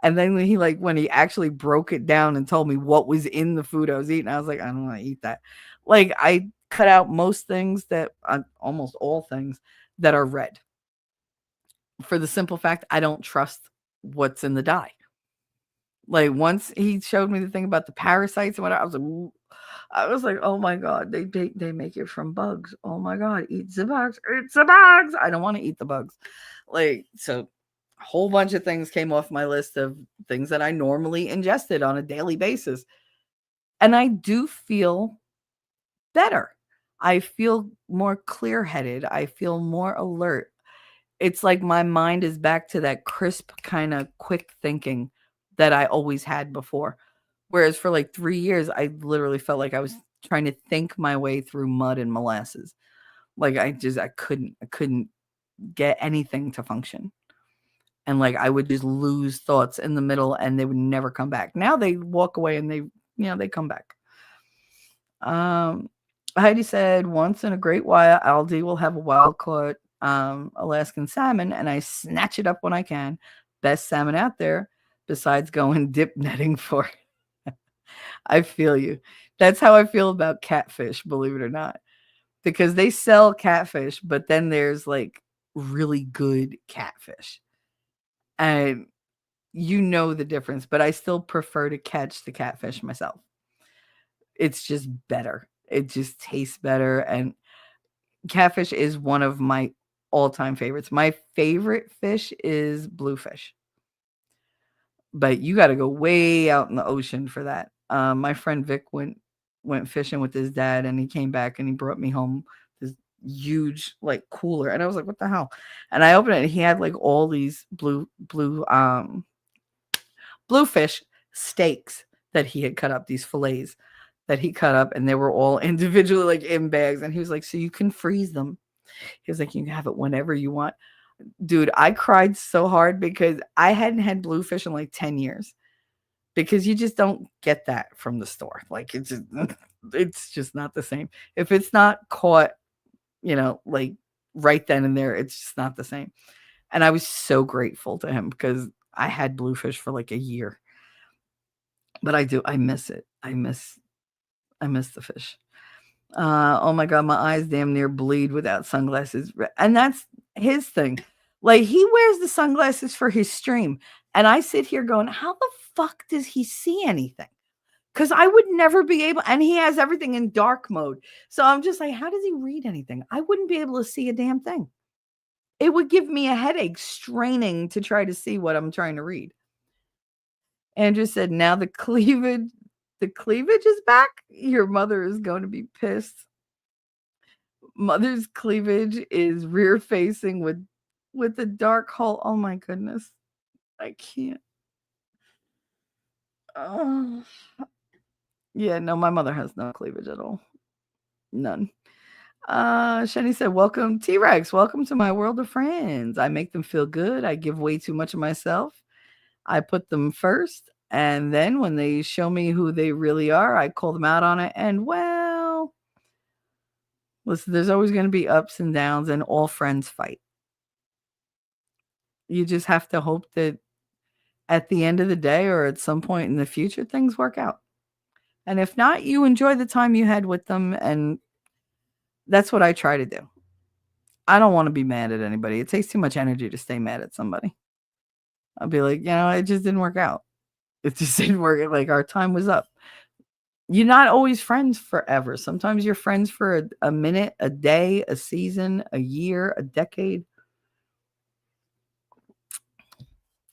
And then when he actually broke it down and told me what was in the food I was eating, I was like, I don't want to eat that. Like, I cut out most things almost all things that are red. For the simple fact, I don't trust what's in the dye. Like once he showed me the thing about the parasites and whatever, I was like, oh my god, they make it from bugs. Oh my god, eat the bugs, eat the bugs. I don't want to eat the bugs. Like so, a whole bunch of things came off my list of things that I normally ingested on a daily basis, and I do feel better. I feel more clear-headed. I feel more alert. It's like my mind is back to that crisp kind of quick thinking that I always had before. Whereas for like 3 years, I literally felt like I was trying to think my way through mud and molasses. Like I couldn't get anything to function. And like I would just lose thoughts in the middle and they would never come back. Now they walk away and they come back. Heidi said, once in a great while, Aldi will have a wild caught Alaskan salmon, and I snatch it up when I can. Best salmon out there, besides going dip netting for. I feel you. That's how I feel about catfish, believe it or not. Because they sell catfish, but then there's like really good catfish. And you know the difference, but I still prefer to catch the catfish myself. It's just better. It just tastes better. And catfish is one of my all-time favorites. My favorite fish is bluefish. But you got to go way out in the ocean for that. My friend Vic went fishing with his dad, and he came back and he brought me home this huge like cooler, and I was like, "What the hell?" And I opened it, and he had like all these bluefish steaks that he had cut up, these fillets that he cut up, and they were all individually like in bags. And he was like, "So you can freeze them." He was like, "You can have it whenever you want." Dude, I cried so hard because I hadn't had bluefish in like 10 years. Because you just don't get that from the store. Like it's just not the same. If it's not caught, like right then and there, it's just not the same. And I was so grateful to him because I had bluefish for like a year. But I miss it. I miss the fish. Oh my god, my eyes damn near bleed without sunglasses. And that's his thing. Like he wears the sunglasses for his stream. And I sit here going, how the fuck does he see anything? Because I would never be able, and he has everything in dark mode. So I'm just like, how does he read anything? I wouldn't be able to see a damn thing. It would give me a headache straining to try to see what I'm trying to read. Andrew said, now the cleavage is back. Your mother is going to be pissed. Mother's cleavage is rear facing with the dark hole. Oh my goodness. I can't. Oh. Yeah, no, my mother has no cleavage at all. None. Shani said, welcome, T-Rex. Welcome to my world of friends. I make them feel good. I give way too much of myself. I put them first. And then when they show me who they really are, I call them out on it. And well, listen, there's always going to be ups and downs, and all friends fight. You just have to hope that at the end of the day or at some point in the future, things work out. And if not, you enjoy the time you had with them. And that's what I try to do. I don't want to be mad at anybody. It takes too much energy to stay mad at somebody. I'll be like, it just didn't work out. It just didn't work. Like our time was up. You're not always friends forever. Sometimes you're friends for a minute, a day, a season, a year, a decade.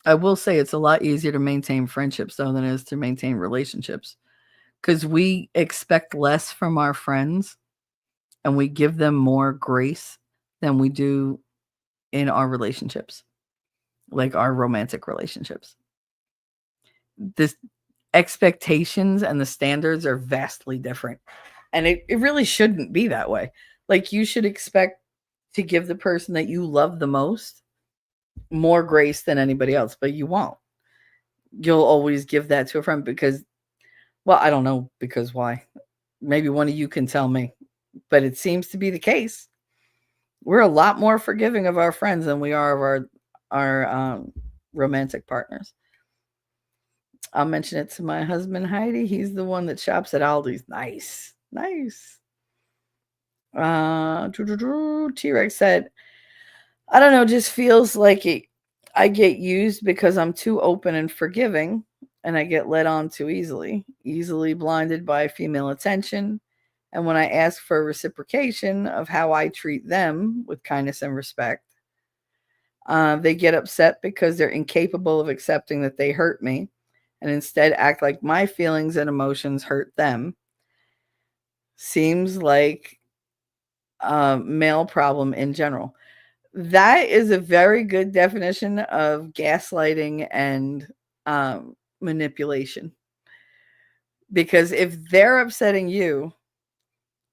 I will say it's a lot easier to maintain friendships though than it is to maintain relationships, because we expect less from our friends and we give them more grace than we do in our relationships, like our romantic relationships. This expectations and the standards are vastly different. And it really shouldn't be that way. Like you should expect to give the person that you love the most more grace than anybody else, but you won't. You'll always give that to a friend because, well, I don't know because why. Maybe one of you can tell me, but it seems to be the case. We're a lot more forgiving of our friends than we are of our romantic partners. I'll mention it to my husband, Heidi. He's the one that shops at Aldi's. Nice. T-Rex said, I don't know, just feels like I get used because I'm too open and forgiving, and I get led on too easily blinded by female attention. And when I ask for reciprocation of how I treat them with kindness and respect, they get upset because they're incapable of accepting that they hurt me and instead act like my feelings and emotions hurt them. Seems like a male problem in general. That is a very good definition of gaslighting and manipulation. Because if they're upsetting you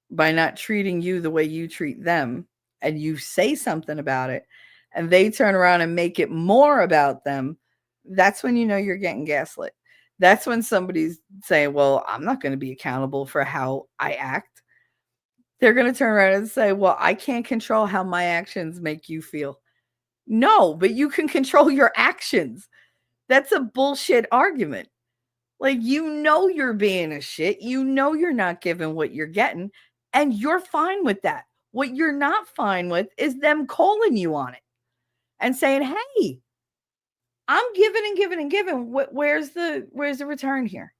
by not treating you the way you treat them, and you say something about it, and they turn around and make it more about them, that's when you know you're getting gaslit. That's when somebody's saying, well, I'm not going to be accountable for how I act. They're going to turn around and say, well, I can't control how my actions make you feel. No, but you can control your actions. That's a bullshit argument. Like, you know, you're being a shit. You know, you're not giving what you're getting, and you're fine with that. What you're not fine with is them calling you on it and saying, hey, I'm giving and giving and giving. Where's the return here?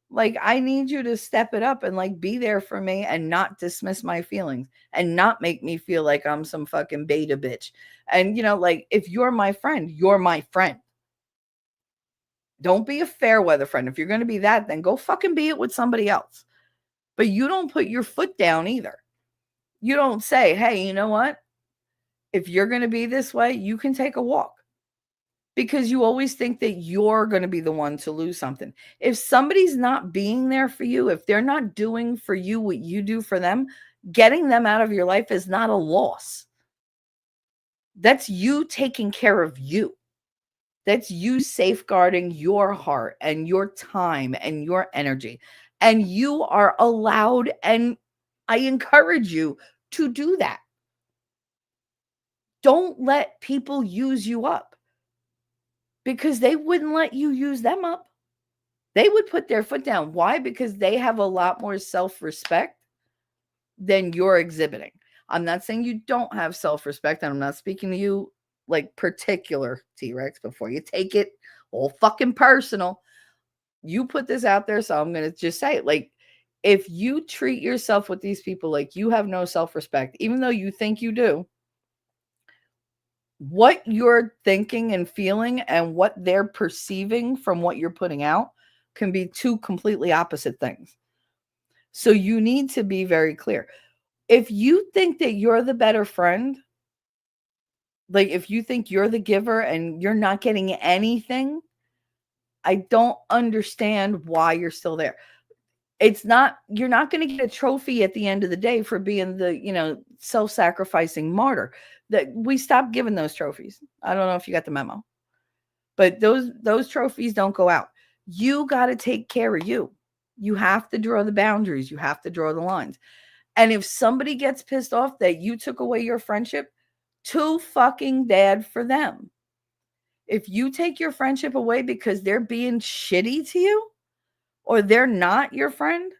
Like, I need you to step it up and like be there for me and not dismiss my feelings and not make me feel like I'm some fucking beta bitch. And like, if you're my friend, you're my friend. Don't be a fair weather friend. If you're going to be that, then go fucking be it with somebody else. But you don't put your foot down either. You don't say, hey, you know what? If you're going to be this way, you can take a walk. Because you always think that you're going to be the one to lose something. If somebody's not being there for you, if they're not doing for you what you do for them, getting them out of your life is not a loss. That's you taking care of you. That's you safeguarding your heart and your time and your energy. And you are allowed, and I encourage you to do that. Don't let people use you up, because they wouldn't let you use them up. They would put their foot down. Why? Because they have a lot more self-respect than you're exhibiting. I'm not saying you don't have self-respect, and I'm not speaking to you like particular T-Rex before you take it all fucking personal. You put this out there, so I'm going to just say it. Like, if you treat yourself with these people like you have no self-respect, even though you think you do, what you're thinking and feeling and what they're perceiving from what you're putting out can be two completely opposite things. So you need to be very clear. If you think that you're the better friend, like if you think you're the giver and you're not getting anything, I don't understand why you're still there. You're not going to get a trophy at the end of the day for being the, self-sacrificing martyr. That we stopped giving those trophies. I don't know if you got the memo, but those trophies don't go out. You got to take care of you. You have to draw the boundaries. You have to draw the lines. And if somebody gets pissed off that you took away your friendship, too fucking bad for them. If you take your friendship away because they're being shitty to you or they're not your friend,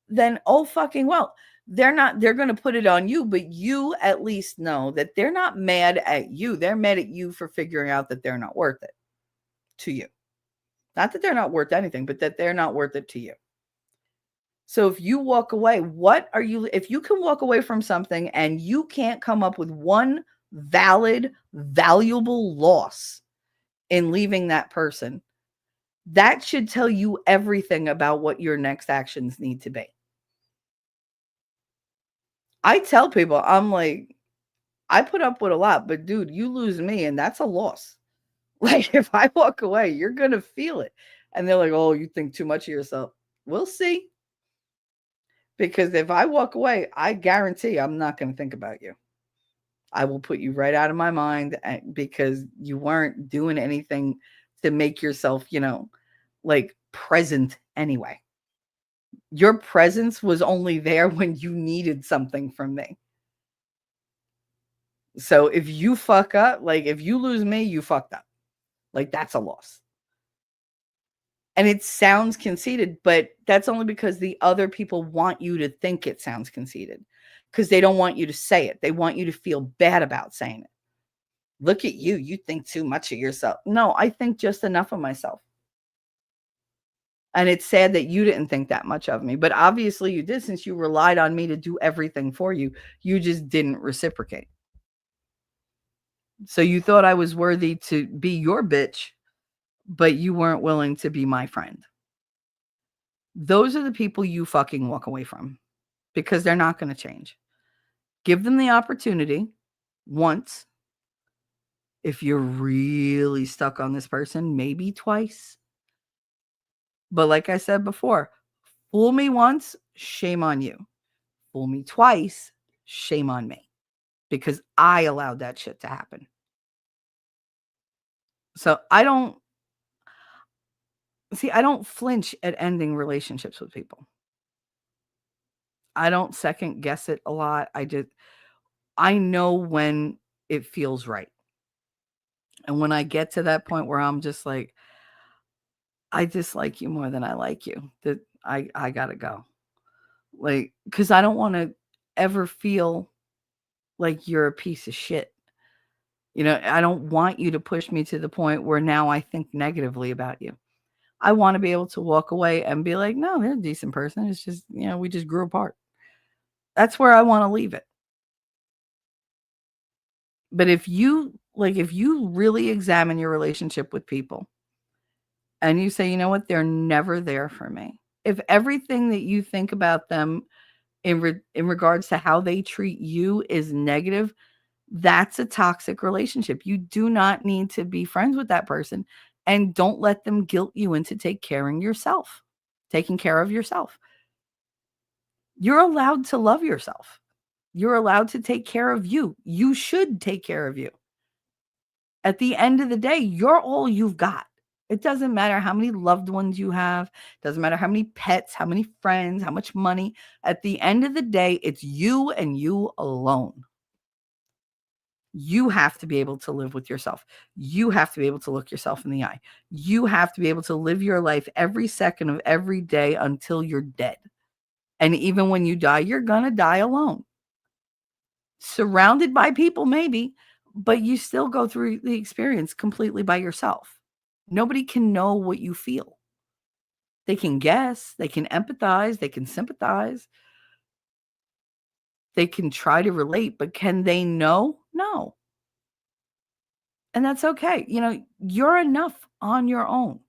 then oh fucking well. They're going to put it on you, but you at least know that they're not mad at you. They're mad at you for figuring out that they're not worth it to you. Not that they're not worth anything, but that they're not worth it to you. So if you walk away, if you can walk away from something and you can't come up with one valid, valuable loss in leaving that person, that should tell you everything about what your next actions need to be. I tell people, I'm like, I put up with a lot, but dude, you lose me and that's a loss. Like, if I walk away, you're going to feel it. And they're like, oh, you think too much of yourself. We'll see. Because if I walk away, I guarantee I'm not going to think about you. I will put you right out of my mind because you weren't doing anything to make yourself, like present anyway. Your presence was only there when you needed something from me. So if you fuck up, like if you lose me, you fucked up. Like that's a loss. And it sounds conceited, but that's only because the other people want you to think it sounds conceited because they don't want you to say it. They want you to feel bad about saying it. Look at you. You think too much of yourself. No, I think just enough of myself. And it's sad that you didn't think that much of me, but obviously you did since you relied on me to do everything for you. You just didn't reciprocate. So you thought I was worthy to be your bitch, but you weren't willing to be my friend. Those are the people you fucking walk away from because they're not going to change. Give them the opportunity once. If you're really stuck on this person, maybe twice. But like I said before, fool me once, shame on you. Fool me twice, shame on me. Because I allowed that shit to happen. So I don't flinch at ending relationships with people. I don't second guess it a lot. I know when it feels right. And when I get to that point where I'm just like, I dislike you more than I like you, that I gotta go. Like, because I don't want to ever feel like you're a piece of shit. I don't want you to push me to the point where now I think negatively about you. I want to be able to walk away and be like, no, they're a decent person. It's just, we just grew apart. That's where I want to leave it. But if you really examine your relationship with people and you say, you know what, they're never there for me. If everything that you think about them in regards to how they treat you is negative, that's a toxic relationship. You do not need to be friends with that person, and don't let them guilt you into taking care of yourself. You're allowed to love yourself. You're allowed to take care of you. You should take care of you. At the end of the day, you're all you've got. It doesn't matter how many loved ones you have. It doesn't matter how many pets, how many friends, how much money. At the end of the day, it's you and you alone. You have to be able to live with yourself. You have to be able to look yourself in the eye. You have to be able to live your life every second of every day until you're dead. And even when you die, you're going to die alone. Surrounded by people, maybe, but you still go through the experience completely by yourself. Nobody can know what you feel. They can guess, they can empathize, they can sympathize. They can try to relate, but can they know? No. And that's okay. You're enough on your own.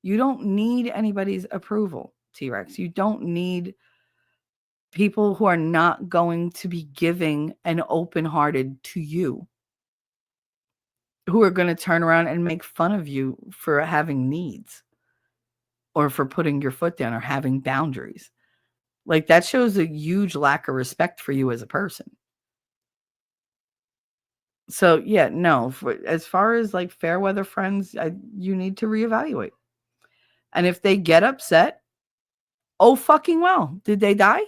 You don't need anybody's approval, T-Rex. You don't need people who are not going to be giving and open-hearted to you, who are going to turn around and make fun of you for having needs or for putting your foot down or having boundaries. Like, that shows a huge lack of respect for you as a person. So, yeah, no, as far as like fair weather friends, you need to reevaluate. And if they get upset, oh, fucking well. Did they die?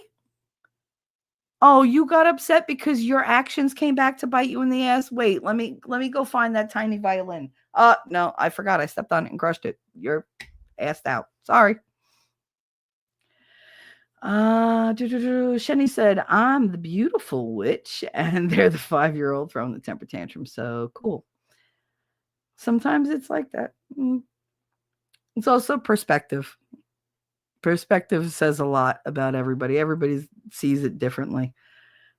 Oh, you got upset because your actions came back to bite you in the ass. Wait, let me go find that tiny violin. No, I forgot. I stepped on it and crushed it. You're assed out. Sorry. Shenny said, I'm the beautiful witch, and they're the 5-year-old throwing the temper tantrum. So cool. Sometimes it's like that. It's also perspective. Perspective says a lot about everybody. Everybody sees it differently.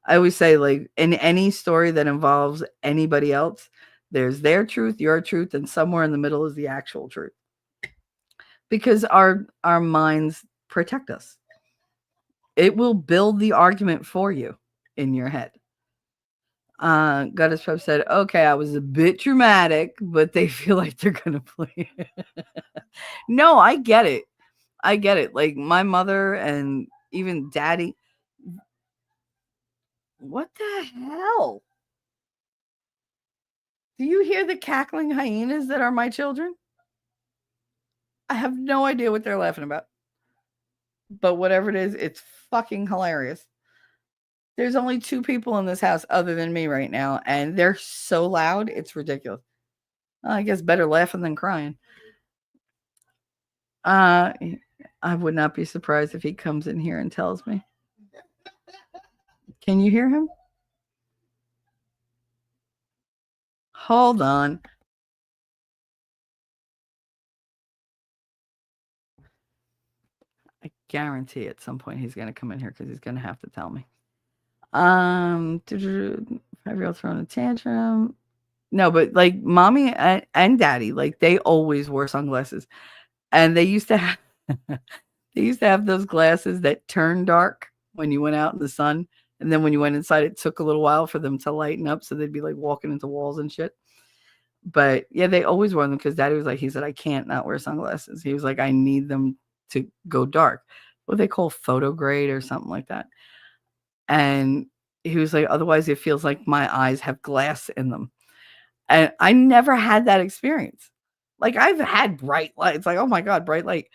I always say, like, in any story that involves anybody else, there's their truth, your truth, and somewhere in the middle is the actual truth. Because our minds protect us. It will build the argument for you in your head. Goddess Prep said, okay, I was a bit dramatic, but they feel like they're going to play. No, I get it. I get it. Like, my mother and even daddy. What the hell? Do you hear the cackling hyenas that are my children? I have no idea what they're laughing about. But whatever it is, it's fucking hilarious. There's only 2 people in this house other than me right now, and they're so loud, it's ridiculous. I guess better laughing than crying. I would not be surprised if he comes in here and tells me. Can you hear him? Hold on. I guarantee at some point he's going to come in here because he's going to have to tell me. 5-year-old throwing a tantrum. No, but like mommy and daddy, like they always wore sunglasses, and they used to have they used to have those glasses that turn dark when you went out in the sun, and then when you went inside, it took a little while for them to lighten up, so they'd be like walking into walls and shit. But yeah, they always wore them because daddy was like, he said, I can't not wear sunglasses. He was like, I need them to go dark. What they call photo grade or something like that. And he was like, otherwise it feels like my eyes have glass in them. And I never had that experience. Like I've had bright light. It's like, oh my God, bright light.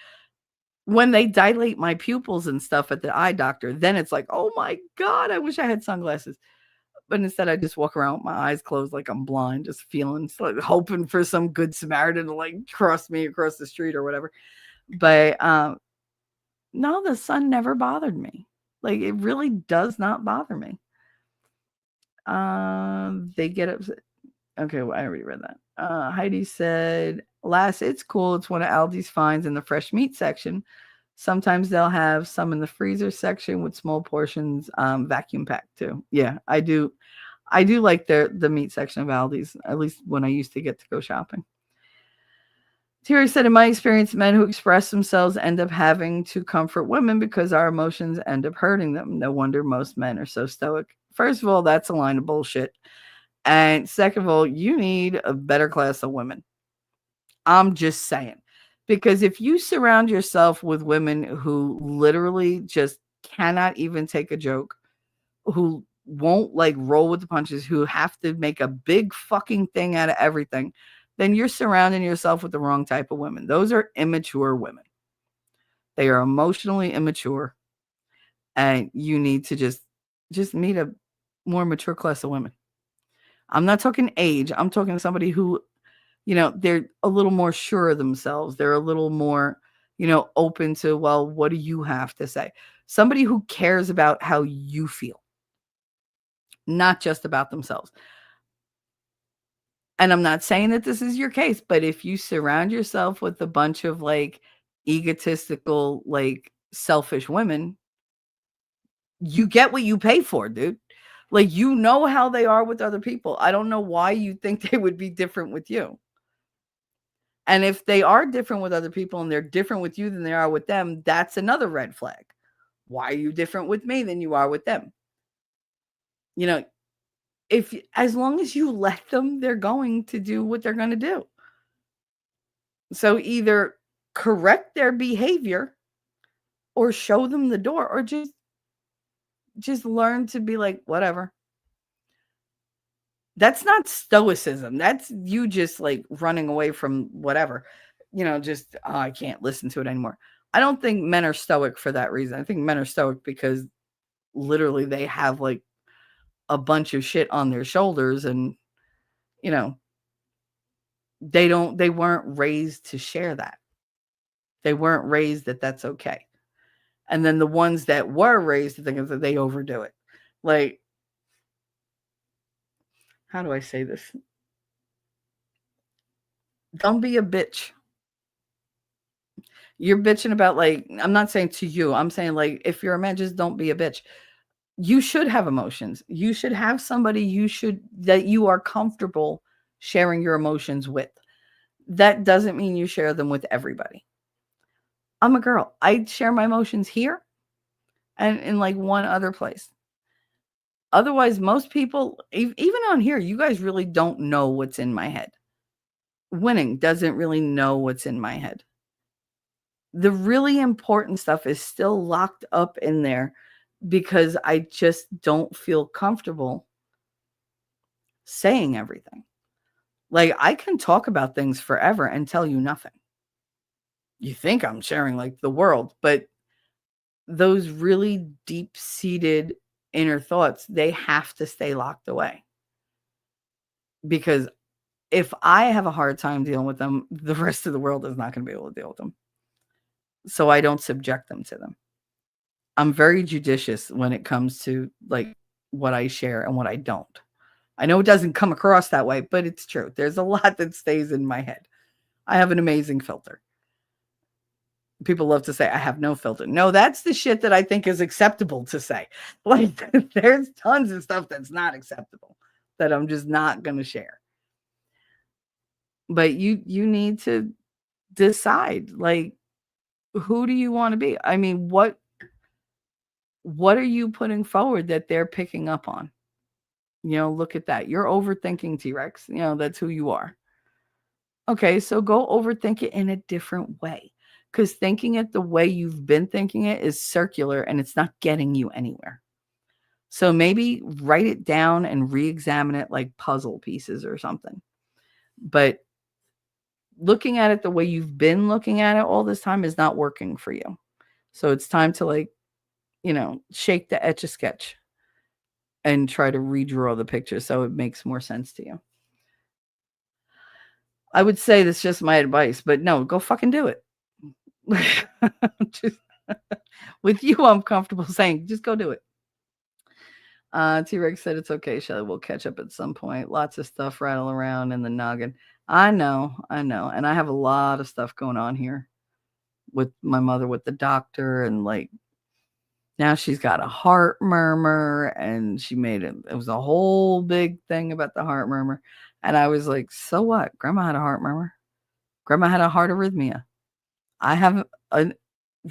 When they dilate my pupils and stuff at the eye doctor, then it's like, oh my God, I wish I had sunglasses. But instead, I just walk around with my eyes closed like I'm blind, just feeling, like, hoping for some good Samaritan to like cross me across the street or whatever. But no, the sun never bothered me. Like it really does not bother me. They get upset. Okay, well, I already read that. Heidi said, "Lass, it's cool. It's one of Aldi's finds in the fresh meat section. Sometimes they'll have some in the freezer section with small portions, vacuum packed too. Yeah, I do. I do like the meat section of Aldi's, at least when I used to get to go shopping." Terry said, in my experience, men who express themselves end up having to comfort women because our emotions end up hurting them. No wonder most men are so stoic. First of all, that's a line of bullshit. And second of all, you need a better class of women. I'm just saying. Because if you surround yourself with women who literally just cannot even take a joke, who won't like roll with the punches, who have to make a big fucking thing out of everything, then you're surrounding yourself with the wrong type of women. Those are immature women. They are emotionally immature, and you need to just meet a more mature class of women. I'm not talking age. I'm talking somebody who, they're a little more sure of themselves. They're a little more, open to, well, what do you have to say? Somebody who cares about how you feel, not just about themselves. And I'm not saying that this is your case, but if you surround yourself with a bunch of like egotistical, like selfish women, you get what you pay for, dude. Like, you know how they are with other people. I don't know why you think they would be different with you. And if they are different with other people and they're different with you than they are with them, that's another red flag. Why are you different with me than you are with them? If as long as you let them, they're going to do what they're going to do. So either correct their behavior or show them the door, or just learn to be like, whatever. That's not stoicism. That's you just like running away from whatever. Just I can't listen to it anymore. I don't think men are stoic for that reason. I think men are stoic because literally they have like a bunch of shit on their shoulders, and they weren't raised to share that. They weren't raised that that's okay. And then the ones that were raised to think that they overdo it. Like, how do I say this? Don't be a bitch. You're bitching about, like, I'm not saying to you, I'm saying like, if you're a man, just don't be a bitch. You should have emotions. You should have somebody that you are comfortable sharing your emotions with. That doesn't mean you share them with everybody. I'm a girl. I share my emotions here and in like one other place. Otherwise, most people, even on here, you guys really don't know what's in my head. Winning doesn't really know what's in my head. The really important stuff is still locked up in there because I just don't feel comfortable saying everything. Like, I can talk about things forever and tell you nothing. You think I'm sharing like the world, but those really deep-seated inner thoughts, they have to stay locked away. Because if I have a hard time dealing with them, the rest of the world is not going to be able to deal with them. So I don't subject them to them. I'm very judicious when it comes to like what I share and what I don't. I know it doesn't come across that way, but it's true. There's a lot that stays in my head. I have an amazing filter. People love to say I have no filter. No, that's the shit that I think is acceptable to say. Like there's tons of stuff that's not acceptable that I'm just not going to share. But you need to decide, like, who do you want to be? I mean, what are you putting forward that they're picking up on? Look at that. You're overthinking, T-Rex. That's who you are. Okay, so go overthink it in a different way. Because thinking it the way you've been thinking it is circular and it's not getting you anywhere. So maybe write it down and re-examine it like puzzle pieces or something. But looking at it the way you've been looking at it all this time is not working for you. So it's time to shake the Etch-a-Sketch and try to redraw the picture so it makes more sense to you. I would say that's just my advice, but no, go fucking do it. Just, with you, I'm comfortable saying, just go do it. T-Rex said it's okay, Shelly. We'll catch up at some point. Lots of stuff rattling around in the noggin. I know. And I have a lot of stuff going on here with my mother, with the doctor, and now she's got a heart murmur, and it was a whole big thing about the heart murmur. And I was like, so what? Grandma had a heart murmur. Grandma had a heart arrhythmia. I have a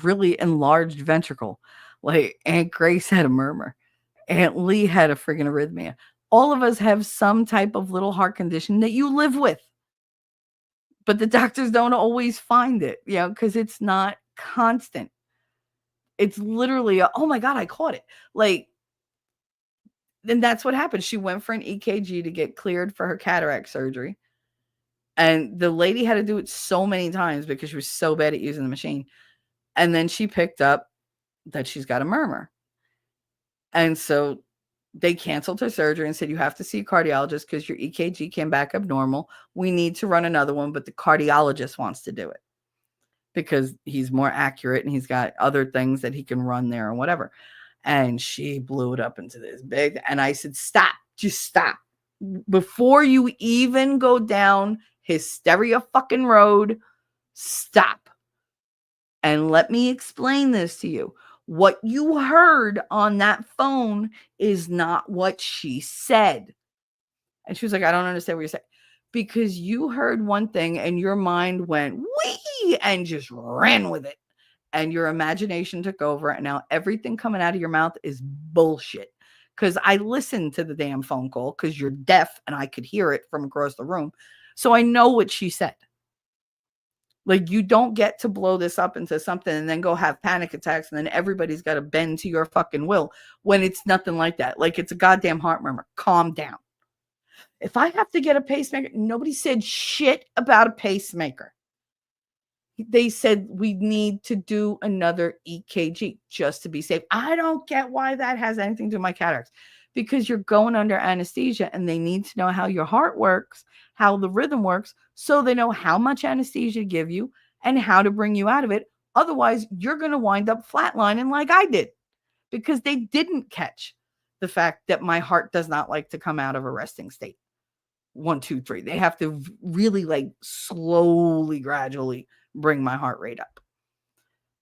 really enlarged ventricle. Like Aunt Grace had a murmur. Aunt Lee had a friggin' arrhythmia. All of us have some type of little heart condition that you live with. But the doctors don't always find it, because it's not constant. It's literally oh my God, I caught it. Then that's what happened. She went for an EKG to get cleared for her cataract surgery. And the lady had to do it so many times because she was so bad at using the machine. And then she picked up that she's got a murmur. And so they canceled her surgery and said, you have to see a cardiologist because your EKG came back abnormal. We need to run another one, but the cardiologist wants to do it because he's more accurate and he's got other things that he can run there and whatever. And she blew it up into this big, and I said, stop, just stop. Before you even go down hysteria fucking road, stop. And let me explain this to you. What you heard on that phone is not what she said. And she was like, I don't understand what you're saying. Because you heard one thing and your mind went, wee, and just ran with it. And your imagination took over. And now everything coming out of your mouth is bullshit. Because I listened to the damn phone call because you're deaf and I could hear it from across the room. So I know what she said. You don't get to blow this up into something and then go have panic attacks and then everybody's got to bend to your fucking will when it's nothing like that. It's a goddamn heart murmur. Calm down. If I have to get a pacemaker, nobody said shit about a pacemaker. They said we need to do another EKG just to be safe. I don't get why that has anything to do with my cataracts. Because you're going under anesthesia and they need to know how your heart works, how the rhythm works, so they know how much anesthesia to give you and how to bring you out of it. Otherwise, you're going to wind up flatlining like I did because they didn't catch the fact that my heart does not like to come out of a resting state. 1, 2, 3. They have to really slowly, gradually bring my heart rate up.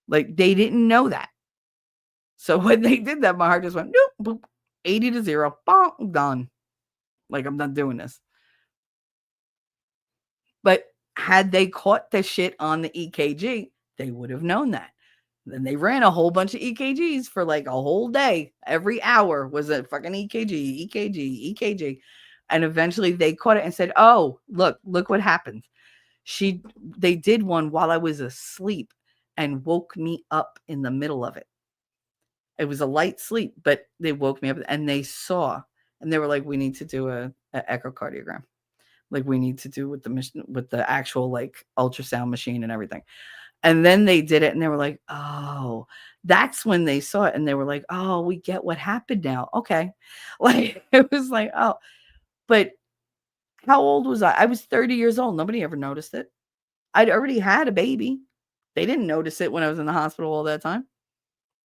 They didn't know that. So when they did that, my heart just went, nope, boop. 80 to 0, bong, done. I'm not doing this. But had they caught the shit on the EKG, they would have known that. Then they ran a whole bunch of EKGs for a whole day. Every hour was a fucking EKG. And eventually they caught it and said, oh, look what happened. They did one while I was asleep and woke me up in the middle of it. It was a light sleep, but they woke me up and they saw, and they were like, we need to do a echocardiogram. We need to do with the actual ultrasound machine and everything. And then they did it and they were like, oh, that's when they saw it. And they were like, oh, we get what happened now. Okay. It was like, oh, but how old was I? I was 30 years old. Nobody ever noticed it. I'd already had a baby. They didn't notice it when I was in the hospital all that time.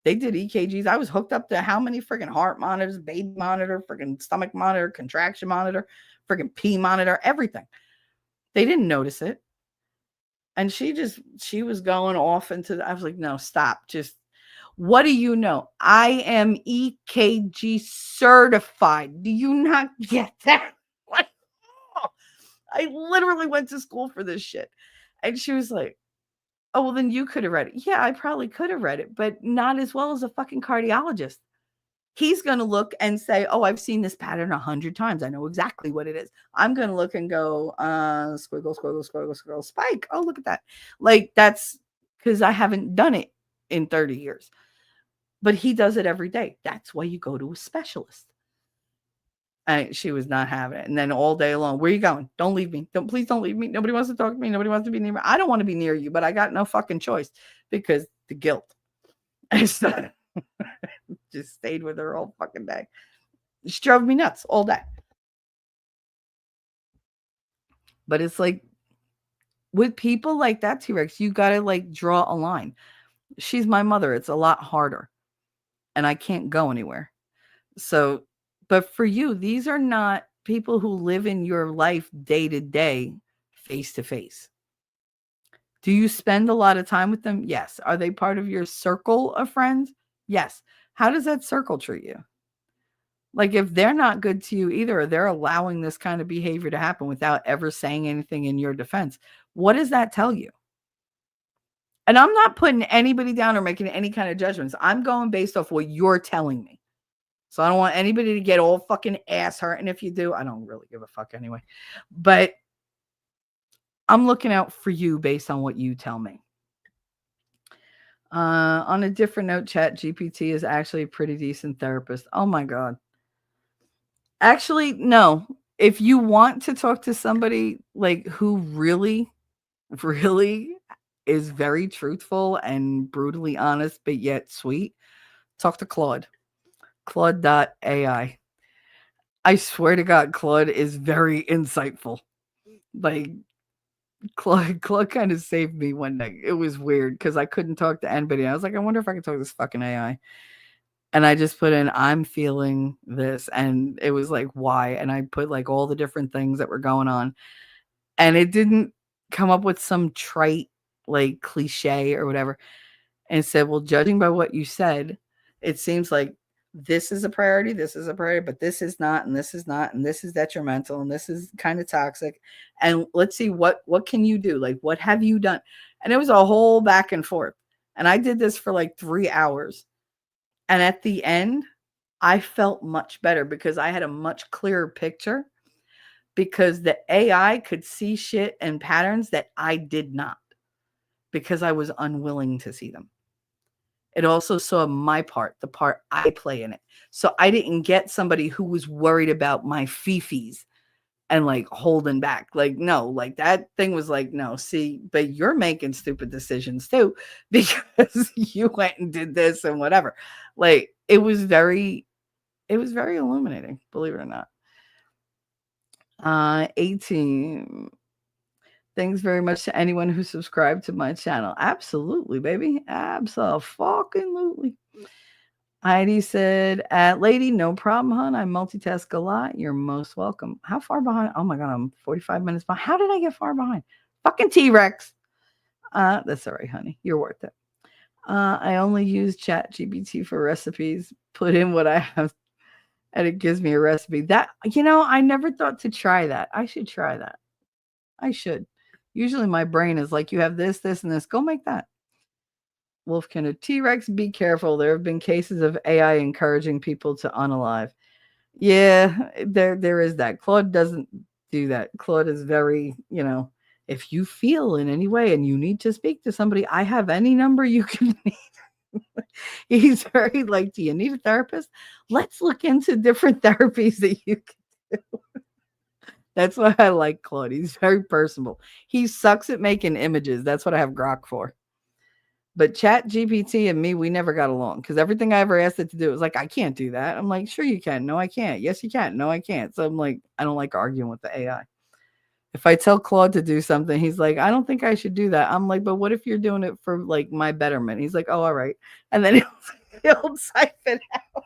They did EKGs. I was hooked up to how many freaking heart monitors, baby monitor, freaking stomach monitor, contraction monitor, freaking pee monitor, everything. They didn't notice it. And she was going off I was like, no, stop. Just, what do you know? I am EKG certified. Do you not get that? Like, oh, I literally went to school for this shit. And she was like, oh, well, then you could have read it. Yeah, I probably could have read it, but not as well as a fucking cardiologist. He's going to look and say, oh, I've seen this pattern 100 times. I know exactly what it is. I'm going to look and go, squiggle, squiggle, squiggle, squiggle, spike. Oh, look at that. Like, that's because I haven't done it in 30 years. But he does it every day. That's why you go to a specialist. And she was not having it. And then all day long, where are you going? Don't leave me. Please don't leave me. Nobody wants to talk to me. Nobody wants to be near me. I don't want to be near you, but I got no fucking choice because the guilt. And so just stayed with her all fucking day. She drove me nuts all day. But it's like, with people like that, T-Rex, you got to like draw a line. She's my mother. It's a lot harder. And I can't go anywhere. So, but for you, these are not people who live in your life day to day, face to face. Do you spend a lot of time with them? Yes. Are they part of your circle of friends? Yes. How does that circle treat you? Like, if they're not good to you either, or they're allowing this kind of behavior to happen without ever saying anything in your defense, what does that tell you? And I'm not putting anybody down or making any kind of judgments. I'm going based off what you're telling me. So I don't want anybody to get all fucking ass hurt. And if you do, I don't really give a fuck anyway. But I'm looking out for you based on what you tell me. On a different note, Chat GPT is actually a pretty decent therapist. Oh my God. Actually, no. If you want to talk to somebody like who really, really is very truthful and brutally honest, but yet sweet, talk to Claude. Claude.ai. I swear to God, Claude is very insightful. Like, Claude kind of saved me one night. It was weird because I couldn't talk to anybody. I was like, I wonder if I can talk to this fucking AI. And I just put in, I'm feeling this. And it was like, why? And I put like all the different things that were going on. And it didn't come up with some trite, like cliche or whatever. And it said, well, judging by what you said, it seems like this is a priority, but this is not, and this is not, and this is detrimental, and this is kind of toxic. And let's see what can you do? Like, what have you done? And it was a whole back and forth. And I did this for like 3 hours. And at the end, I felt much better because I had a much clearer picture because the AI could see shit and patterns that I did not because I was unwilling to see them. It also saw my part, the part I play in it. So I didn't get somebody who was worried about my fifis and like holding back. Like, no, like that thing was like, no, see, but you're making stupid decisions too because you went and did this and whatever. Like, it was very illuminating, believe it or not. 18. Thanks very much to anyone who subscribed to my channel. Absolutely, baby. Absolutely. Heidi said, lady, no problem, hon. I multitask a lot. You're most welcome. How far behind? Oh my God, I'm 45 minutes behind. How did I get far behind? Fucking T-Rex. That's all right, honey. You're worth it. I only use Chat GPT for recipes. Put in what I have and it gives me a recipe. That, I never thought to try that. I should try that. I should. Usually my brain is like, you have this, this, and this. Go make that. Wolfkin of T-Rex, be careful. There have been cases of AI encouraging people to unalive. Yeah, there is that. Claude doesn't do that. Claude is very, if you feel in any way and you need to speak to somebody, I have any number you can need. He's very like, do you need a therapist? Let's look into different therapies that you can do. That's why I like Claude. He's very personable. He sucks at making images. That's what I have Grok for. But Chat GPT and me, we never got along because everything I ever asked it to do, it was like, I can't do that. I'm like, sure you can. No, I can't. Yes, you can. No, I can't. So I'm like, I don't like arguing with the AI. If I tell Claude to do something, he's like, I don't think I should do that. I'm like, but what if you're doing it for like my betterment? He's like, oh, all right. And then He'll type it out.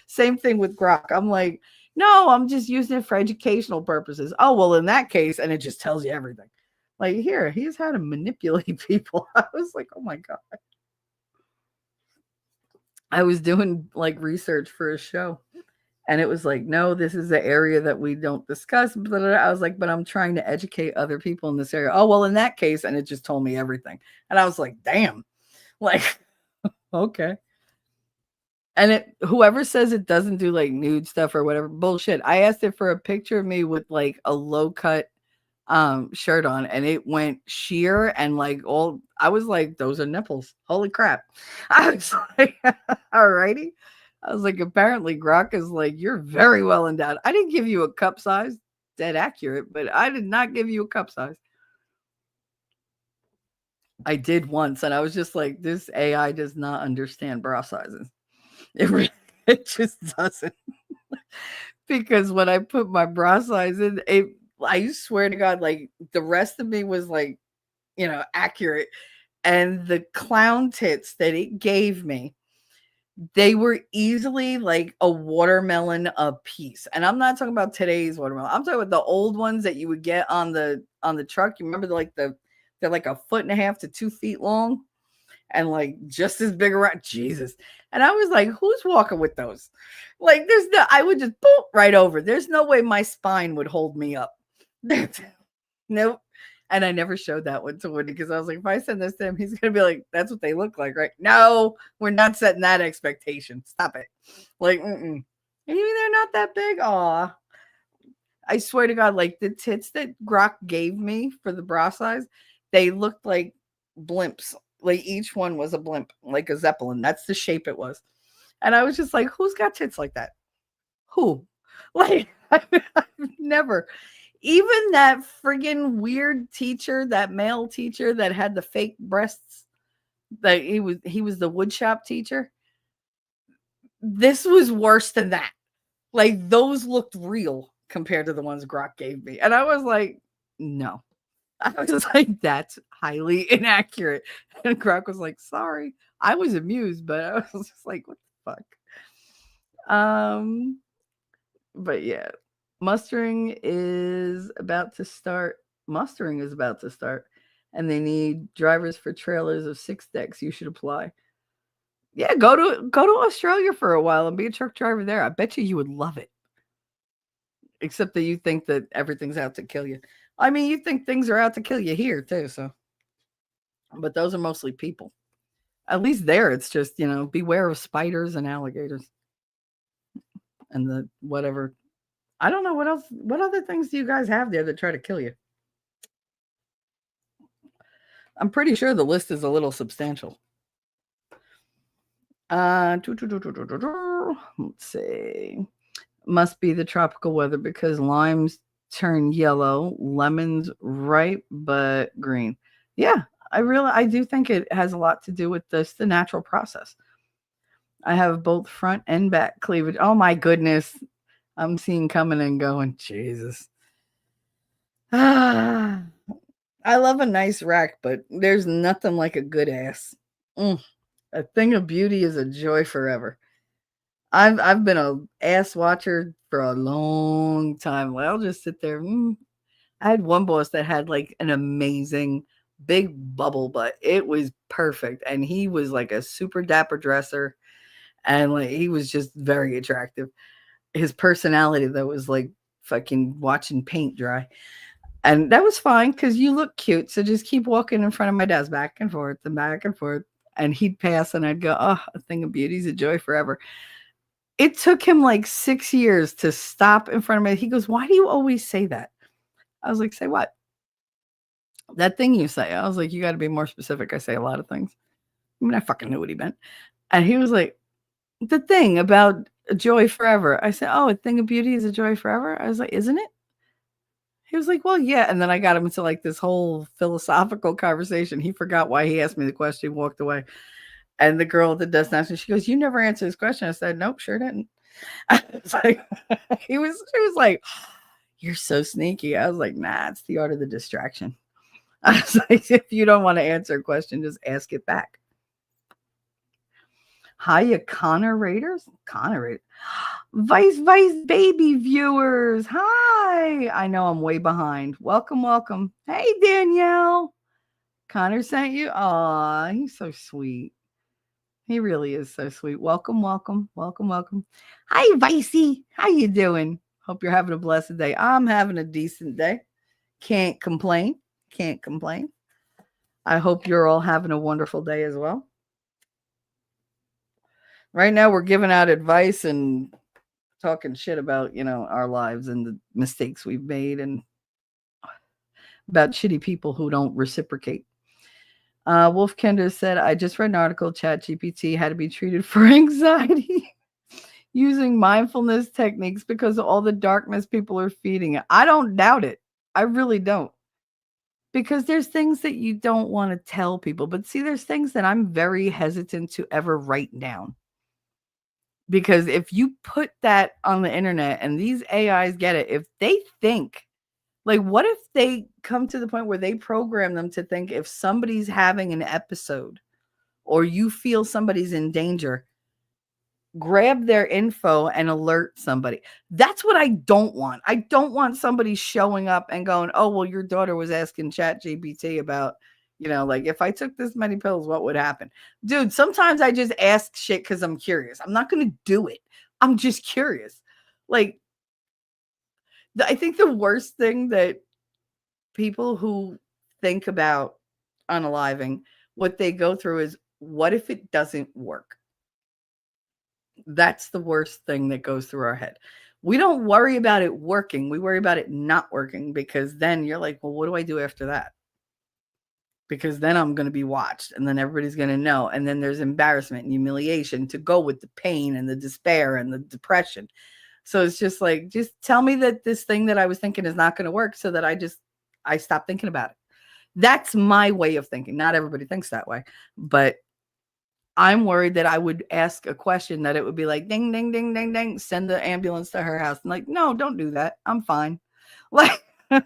Same thing with Grok. I'm like, no, I'm just using it for educational purposes. Oh, well, in that case, and it just tells you everything. Like, here, here's how to manipulate people. I was like, oh my God. I was doing like research for a show, and it was like, no, this is the area that we don't discuss. Blah, blah, blah. I was like, but I'm trying to educate other people in this area. Oh, well, in that case, and it just told me everything. And I was like, damn, like, okay. And it whoever says it doesn't do like nude stuff or whatever, bullshit. I asked it for a picture of me with like a low cut shirt on, and it went sheer and like all I was like, those are nipples. Holy crap. I was like, alrighty. I was like, apparently Grok is like, you're very well endowed. I didn't give you a cup size, dead accurate, but I did not give you a cup size. I did once, and I was just like, this AI does not understand bra sizes. It just doesn't. Because when I put my bra size in, I swear to God, like the rest of me was like, accurate. And the clown tits that it gave me, they were easily like a watermelon a piece. And I'm not talking about today's watermelon. I'm talking about the old ones that you would get on the truck. You remember they're like a foot and a half to 2 feet long and like just as big around. Jesus. And I was like, who's walking with those? Like, I would just boop right over. There's no way my spine would hold me up. Nope. And I never showed that one to Woody because I was like, if I send this to him, he's going to be like, that's what they look like, right? No, we're not setting that expectation. Stop it. Like, mm-mm. Maybe they're not that big. Aw. I swear to God, like the tits that Grok gave me for the bra size, they looked like blimps. Like each one was a blimp, like a Zeppelin. That's the shape it was. And I was just like, who's got tits like that? Who? Like, I've never. Even that friggin' weird teacher, that male teacher that had the fake breasts, that he was the woodshop teacher. This was worse than that. Like those looked real compared to the ones Grok gave me. And I was like, no. I was like, that's highly inaccurate. And Grok was like, sorry. I was amused, but I was just like, what the fuck? But yeah. Mustering is about to start. And they need drivers for trailers of 6 decks. You should apply. Yeah, go to Australia for a while and be a truck driver there. I bet you would love it. Except that you think that everything's out to kill you. I mean, you think things are out to kill you here too, so. But those are mostly people. At least there, it's just, beware of spiders and alligators. And the whatever. I don't know what else. What other things do you guys have there that try to kill you? I'm pretty sure the list is a little substantial. Let's see. Must be the tropical weather because limes turn yellow, lemons ripe but green. Yeah, I do think it has a lot to do with the natural process. I have both front and back cleavage. Oh my goodness. I'm seeing coming and going. Jesus. I love a nice rack, but there's nothing like a good ass. A thing of beauty is a joy forever. I've been a ass watcher for a long time. I'll just sit there. I had one boss that had like an amazing big bubble butt. It was perfect, and he was like a super dapper dresser, and like he was just very attractive. His personality though was like fucking watching paint dry. And that was fine because you look cute. So just keep walking in front of my desk back and forth and back and forth. And he'd pass and I'd go, oh, a thing of beauty is a joy forever. It took him like 6 years to stop in front of me. He goes, why do you always say that? I was like, say what? That thing you say. I was like, you got to be more specific. I say a lot of things. I mean, I fucking knew what he meant. And he was like, the thing about a joy forever. I said, oh, a thing of beauty is a joy forever. I was like, isn't it? He was like, well, yeah. And then I got him into like this whole philosophical conversation. He forgot why he asked me the question, walked away. And the girl at the desk next to me, she goes, you never answered his question. I said, nope, sure didn't. I was like, she was like, you're so sneaky. I was like, nah, it's the art of the distraction. I was like, if you don't want to answer a question, just ask it back. Hiya, Connor Raiders. Connor Raiders. Vice baby viewers. Hi. I know I'm way behind. Welcome, welcome. Hey, Danielle. Connor sent you. Aw, he's so sweet. He really is so sweet. Welcome, welcome, welcome, welcome. Hi, Vicey. How you doing? Hope you're having a blessed day. I'm having a decent day. Can't complain. Can't complain. I hope you're all having a wonderful day as well. Right now, we're giving out advice and talking shit about, our lives and the mistakes we've made and about shitty people who don't reciprocate. Wolf Kender said, I just read an article, ChatGPT had to be treated for anxiety using mindfulness techniques because of all the darkness people are feeding it. I don't doubt it. I really don't. Because there's things that you don't want to tell people. But see, there's things that I'm very hesitant to ever write down. Because if you put that on the internet and these AIs get it, if they think, like, what if they come to the point where they program them to think if somebody's having an episode or you feel somebody's in danger, grab their info and alert somebody. That's what I don't want. I don't want somebody showing up and going, oh, well, your daughter was asking ChatGPT about, like if I took this many pills, what would happen? Dude, sometimes I just ask shit because I'm curious. I'm not going to do it. I'm just curious. Like, I think the worst thing that people who think about unaliving, what they go through is, what if it doesn't work? That's the worst thing that goes through our head. We don't worry about it working. We worry about it not working, because then you're like, well, what do I do after that? Because then I'm going to be watched and then everybody's going to know. And then there's embarrassment and humiliation to go with the pain and the despair and the depression. So it's just like, just tell me that this thing that I was thinking is not going to work so that I stop thinking about it. That's my way of thinking. Not everybody thinks that way, but I'm worried that I would ask a question that it would be like, ding, ding, ding, ding, ding, send the ambulance to her house. I'm like, no, don't do that. I'm fine. Like, I'm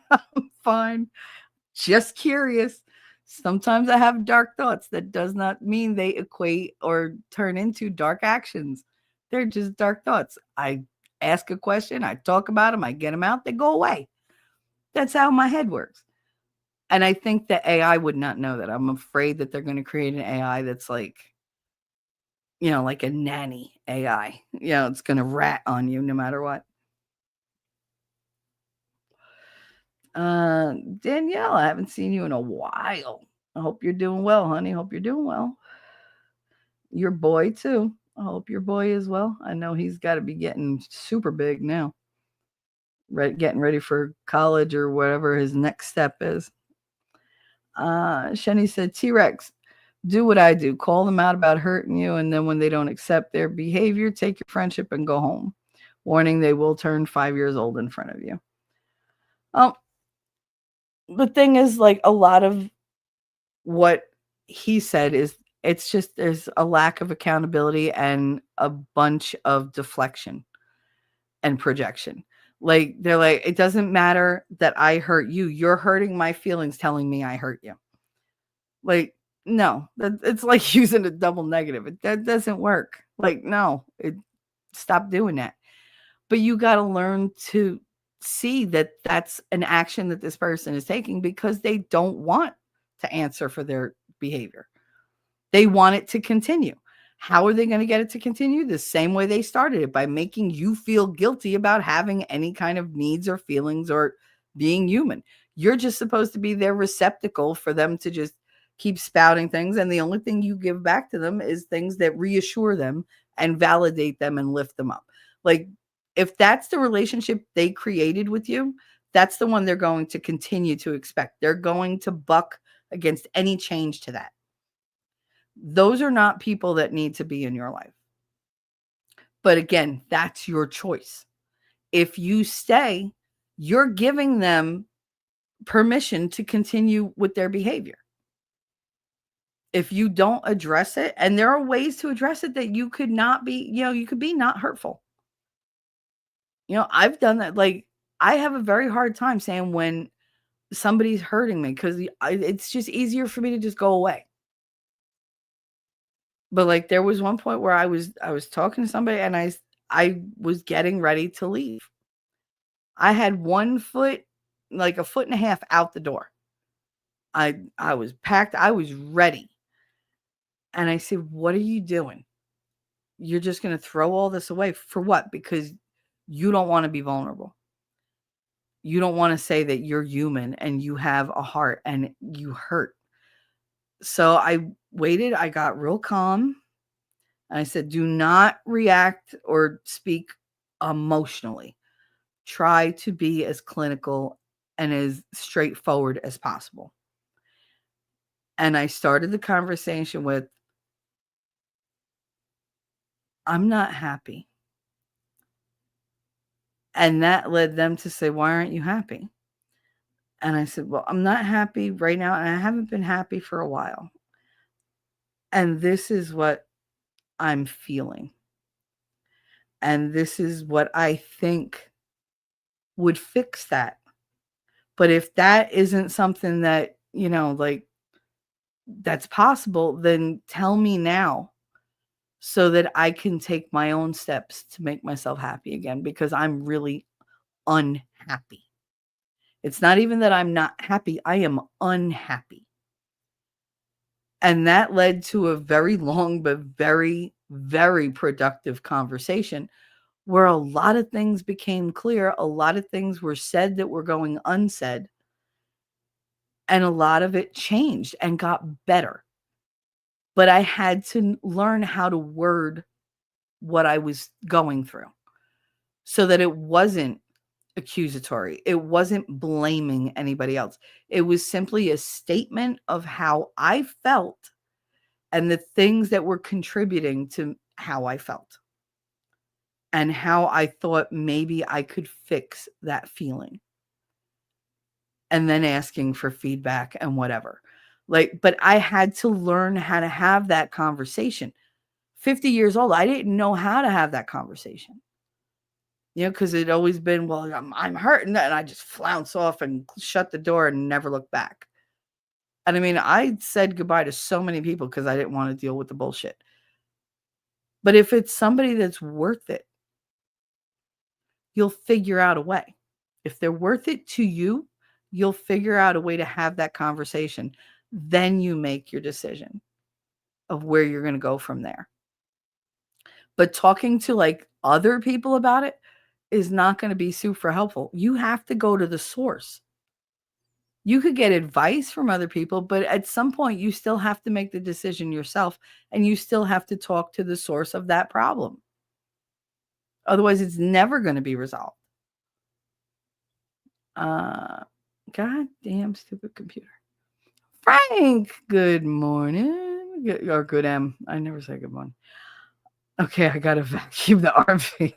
fine. Just curious. Sometimes I have dark thoughts. That does not mean they equate or turn into dark actions. They're just dark thoughts. I ask a question, I talk about them, I get them out, they go away. That's how my head works. And I think that AI would not know that. I'm afraid that they're going to create an AI that's like, like a nanny AI. It's going to rat on you no matter what. Danielle, I haven't seen you in a while. I hope you're doing well, honey. Hope you're doing well. Your boy, too. I hope your boy is well. I know he's got to be getting super big now. Getting ready for college or whatever his next step is. Shenny said, T-Rex, do what I do. Call them out about hurting you, and then when they don't accept their behavior, take your friendship and go home. Warning, they will turn 5 years old in front of you. The thing is, like, a lot of what he said is, it's just there's a lack of accountability and a bunch of deflection and projection. Like, they're like, it doesn't matter that I hurt you. You're hurting my feelings telling me I hurt you. Like, no, it's like using a double negative. That doesn't work. Like, no, stop doing that. But you got to learn to see that that's an action that this person is taking because they don't want to answer for their behavior. They want it to continue. How are they going to get it to continue? The same way they started it, by making you feel guilty about having any kind of needs or feelings or being human. You're just supposed to be their receptacle for them to just keep spouting things. And the only thing you give back to them is things that reassure them and validate them and lift them up. Like, if that's the relationship they created with you, that's the one they're going to continue to expect. They're going to buck against any change to that. Those are not people that need to be in your life. But again, that's your choice. If you stay, you're giving them permission to continue with their behavior. If you don't address it, and there are ways to address it that you could not be, you could be not hurtful. I've done that. Like, I have a very hard time saying when somebody's hurting me, because it's just easier for me to just go away. But like there was one point where I was talking to somebody and I was getting ready to leave. I had 1 foot, like a foot and a half out the door. I was packed. I was ready. And I said, "What are you doing? You're just going to throw all this away for what? Because you don't want to be vulnerable. You don't want to say that you're human and you have a heart and you hurt." So I waited. I got real calm. And I said, "Do not react or speak emotionally. Try to be as clinical and as straightforward as possible." And I started the conversation with, "I'm not happy." And that led them to say, "Why aren't you happy?" And I said, "Well, I'm not happy right now, and I haven't been happy for a while. And this is what I'm feeling. And this is what I think would fix that. But if that isn't something that, like that's possible, then tell me now so that I can take my own steps to make myself happy again because I'm really unhappy." It's not even that I'm not happy, I am unhappy. And that led to a very long but very, very productive conversation where a lot of things became clear. A lot of things were said that were going unsaid. And a lot of it changed and got better. But I had to learn how to word what I was going through so that it wasn't accusatory. It wasn't blaming anybody else. It was simply a statement of how I felt and the things that were contributing to how I felt and how I thought maybe I could fix that feeling. And then asking for feedback and whatever. But I had to learn how to have that conversation. 50 years old, I didn't know how to have that conversation. Because it'd always been, well, I'm hurting, and I just flounce off and shut the door and never look back. And I mean, I said goodbye to so many people because I didn't want to deal with the bullshit. But if it's somebody that's worth it, you'll figure out a way. If they're worth it to you, you'll figure out a way to have that conversation. Then you make your decision of where you're going to go from there. But talking to like other people about it is not going to be super helpful. You have to go to the source. You could get advice from other people, but at some point you still have to make the decision yourself, and you still have to talk to the source of that problem. Otherwise, it's never going to be resolved. Goddamn stupid computer. Frank, good morning. Or good M. I never say good morning. Okay, I got to vacuum the RV.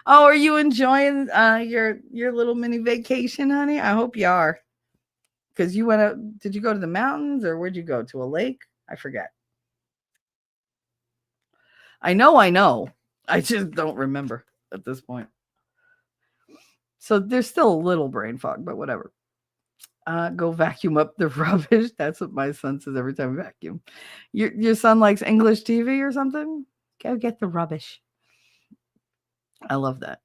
Oh, are you enjoying your little mini vacation, honey? I hope you are. Because you went out, did you go to the mountains or where'd you go? To a lake? I forget. I know. I just don't remember at this point. So there's still a little brain fog, but whatever. Go vacuum up the rubbish. That's what my son says every time I vacuum. Your son likes English TV or something? Go get the rubbish. I love that.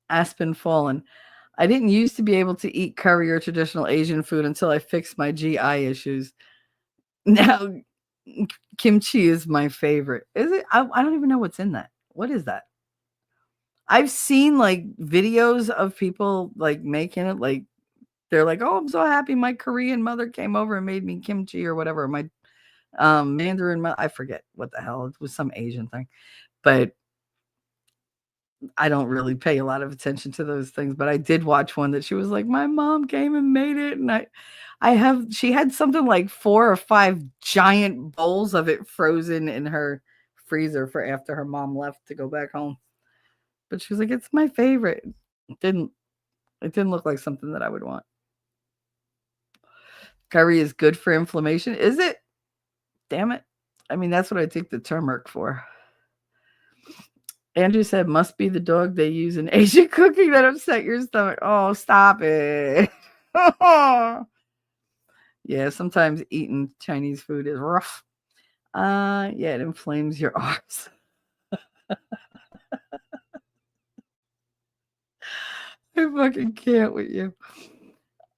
Aspen Fallen. I didn't used to be able to eat curry or traditional Asian food until I fixed my GI issues. Now, kimchi is my favorite. Is it? I don't even know what's in that. What is that? I've seen like videos of people like making it. Like they're like, "Oh, I'm so happy my Korean mother came over and made me kimchi or whatever." My Mandarin, I forget what the hell. It was some Asian thing, but I don't really pay a lot of attention to those things. But I did watch one that she was like, "My mom came and made it," and she had something like 4 or 5 giant bowls of it frozen in her freezer for after her mom left to go back home. But she was like, "It's my favorite." It didn't look like something that I would want. Curry is good for inflammation. Is it? Damn it. I mean, that's what I take the turmeric for. Andrew said, must be the dog they use in Asian cooking that upset your stomach. Oh, stop it. Yeah, sometimes eating Chinese food is rough. Yeah, it inflames your arms. I fucking can't with you.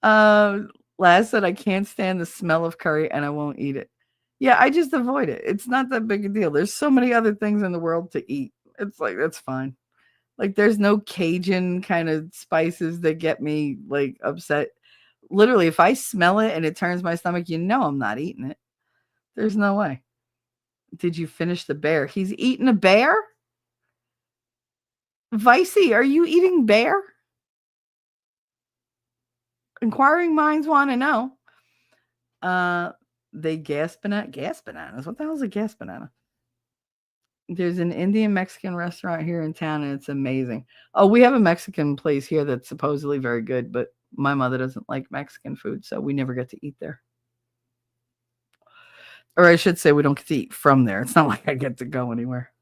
Last said I can't stand the smell of curry and I won't eat it. Yeah, I just avoid it. It's not that big a deal. There's so many other things in the world to eat. It's like that's fine. Like there's no Cajun kind of spices that get me like upset. Literally, if I smell it and it turns my stomach, I'm not eating it. There's no way. Did you finish the bear? He's eating a bear? Vicey, are you eating bear? Inquiring minds want to know. Uh, they gas bananas. What the hell is a gas banana? There's an Indian Mexican restaurant here in town, and it's amazing. Oh, we have a Mexican place here that's supposedly very good, but my mother doesn't like Mexican food, so we never get to eat there. Or I should say, we don't get to eat from there. It's not like I get to go anywhere.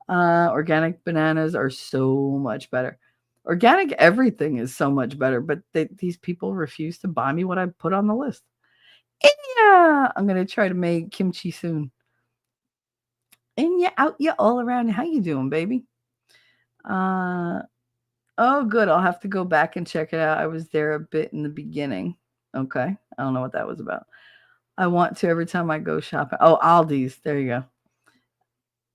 Organic bananas are so much better. Organic everything is so much better, but these people refuse to buy me what I put on the list. Yeah, I'm gonna try to make kimchi soon. In ya, out ya, all around. How you doing, baby? Uh, oh, good. I'll have to go back and check it out. I was there a bit in the beginning. Okay, I don't know what that was about. I want to every time I go shopping. Oh, Aldi's. There you go.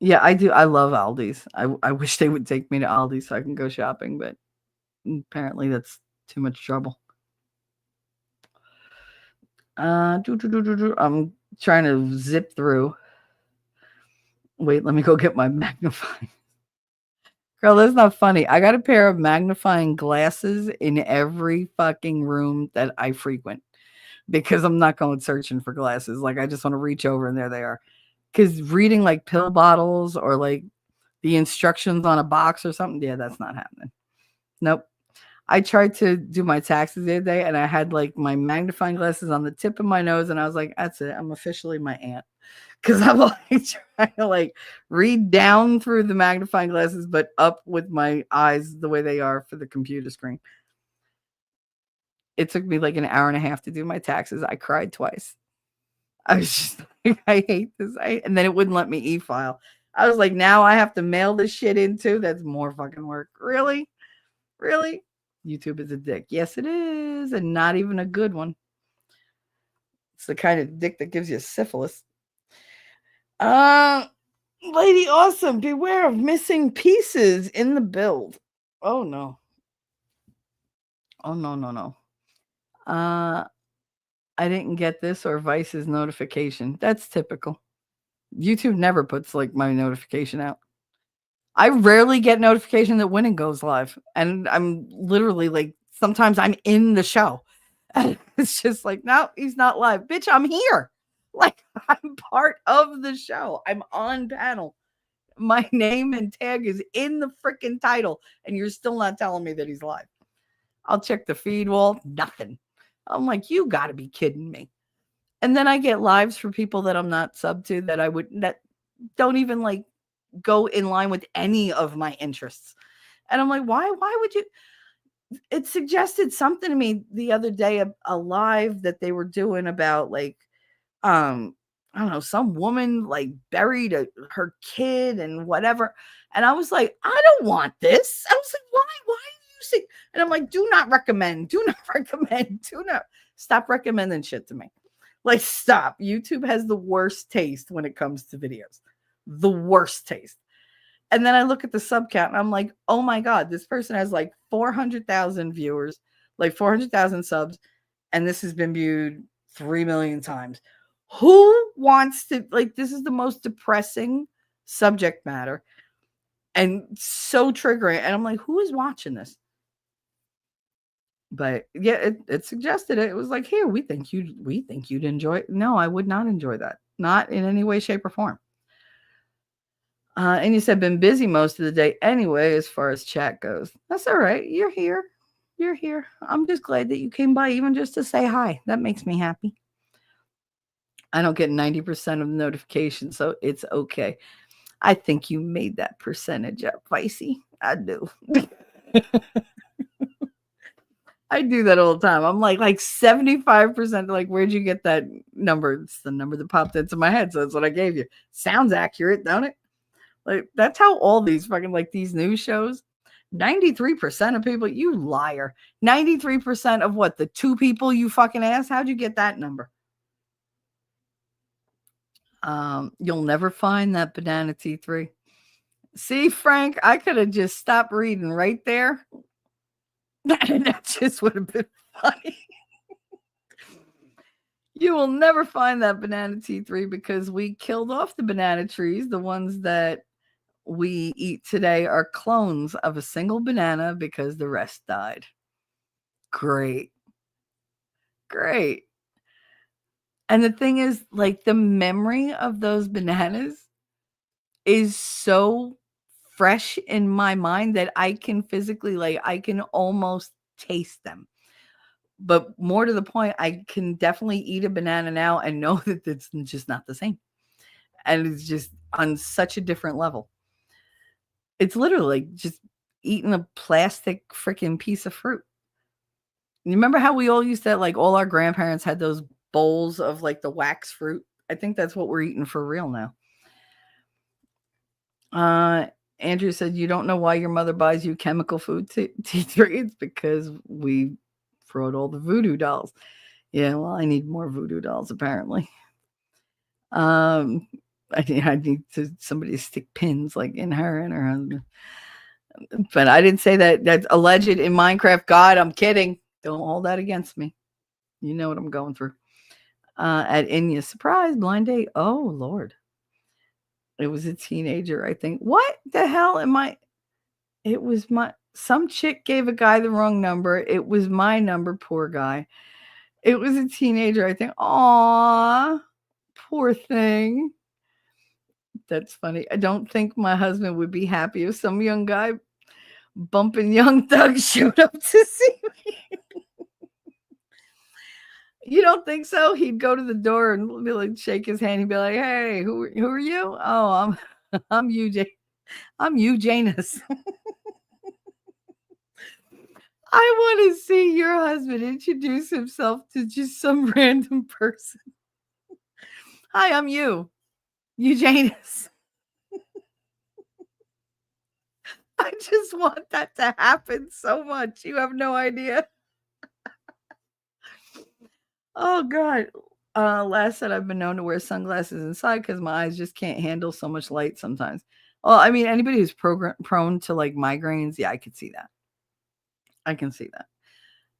Yeah, I do. I love Aldi's. I wish they would take me to Aldi's so I can go shopping, but apparently that's too much trouble. I'm trying to zip through. Wait, let me go get my magnifying. Girl, that's not funny. I got a pair of magnifying glasses in every fucking room that I frequent because I'm not going searching for glasses. Like, I just want to reach over and there they are. Because reading like pill bottles or like the instructions on a box or something, yeah, that's not happening. Nope. I tried to do my taxes the other day and I had like my magnifying glasses on the tip of my nose and I was like, that's it. I'm officially my aunt. Because I'm like trying to like read down through the magnifying glasses, but up with my eyes the way they are for the computer screen. It took me like an hour and a half to do my taxes. I cried twice. I was just like, I hate this. And then it wouldn't let me e-file. I was like, now I have to mail this shit in too. That's more fucking work. Really? Really? YouTube is a dick. Yes, it is. And not even a good one. It's the kind of dick that gives you syphilis. Lady Awesome, beware of missing pieces in the build. Oh no. Oh no. Uh I didn't get this or Vice's notification. That's typical. YouTube never puts like my notification out. I rarely get notification that Winning goes live. And I'm literally like sometimes I'm in the show. And it's just like, no, he's not live. Bitch, I'm here. Like I'm part of the show. I'm on panel. My name and tag is in the freaking title, and you're still not telling me that he's live. I'll check the feed wall, nothing. I'm like, you got to be kidding me. And then I get lives for people that I'm not sub to that don't even like go in line with any of my interests. And I'm like, why would you? It suggested something to me the other day, a live that they were doing about like I don't know, some woman like buried her kid and whatever. And I was like, I don't want this. I was like, why are you saying? And I'm like, do not recommend, do not stop recommending shit to me. Like, stop. YouTube has the worst taste when it comes to videos. The worst taste. And then I look at the sub count and I'm like, oh my God, this person has like 400,000 viewers, like 400,000 subs. And this has been viewed 3 million times. Who wants to, like, this is the most depressing subject matter and so triggering. And I'm like, who is watching this? But yeah, it suggested it. It was like, here, we think you'd enjoy it. No, I would not enjoy that. Not in any way, shape, or form. And you said been busy most of the day anyway, as far as chat goes. That's all right. You're here. You're here. I'm just glad that you came by, even just to say hi. That makes me happy. I don't get 90% of the notifications, so it's okay. I think you made that percentage up, Vicey. I do. I do that all the time. I'm like 75% like, where'd you get that number? It's the number that popped into my head. So that's what I gave you. Sounds accurate, don't it? Like, that's how all these fucking, like, these news shows, 93% of people, you liar. 93% of what? The two people you fucking asked? How'd you get that number? You'll never find that banana T3. See, Frank, I could have just stopped reading right there. That just would have been funny. You will never find that banana T3 because we killed off the banana trees. The ones that we eat today are clones of a single banana because the rest died. Great. Great. And the thing is, like, the memory of those bananas is so fresh in my mind that I can physically, like, I can almost taste them. But more to the point, I can definitely eat a banana now and know that it's just not the same. And it's just on such a different level. It's literally like just eating a plastic freaking piece of fruit. You remember how we all used to, like, all our grandparents had those bowls of, like, the wax fruit? I think that's what we're eating for real now. Andrew said, you don't know why your mother buys you chemical food T3. It's because we brought all the voodoo dolls. Yeah, well, I need more voodoo dolls, apparently. I need somebody to stick pins, like, in her and her husband. But I didn't say that. That's alleged in Minecraft. God, I'm kidding. Don't hold that against me. You know what I'm going through. At Inya, surprise, blind date. Oh, Lord. It was a teenager, I think. What the hell am I? It was some chick gave a guy the wrong number. It was my number, poor guy. It was a teenager, I think. Aw, poor thing. That's funny. I don't think my husband would be happy if some young guy bumping Young Thug showed up to see me. You don't think so? He'd go to the door and be like, shake his hand. He'd be like, "Hey, who are you? Oh, I'm I'm Janus. I want to see your husband introduce himself to just some random person. Hi, I'm Janus. I just want that to happen so much. You have no idea. Oh, God. Last said I've been known to wear sunglasses inside because my eyes just can't handle so much light sometimes. Well, I mean, anybody who's prone to, like, migraines, yeah, I could see that. I can see that.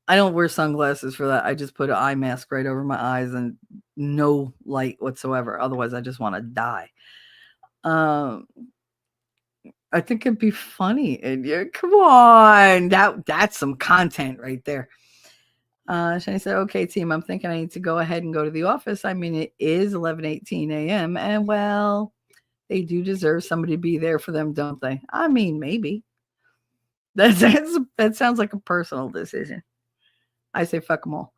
I don't wear sunglasses for that. I just put an eye mask right over my eyes and no light whatsoever. Otherwise, I just want to die. I think it'd be funny. And yeah, come on, that's some content right there. Shani said, "Okay, team, I'm thinking I need to go ahead and go to the office. I mean, it is 11:18 a.m. and, well, they do deserve somebody to be there for them, don't they? I mean, maybe. That sounds like a personal decision. I say fuck them all.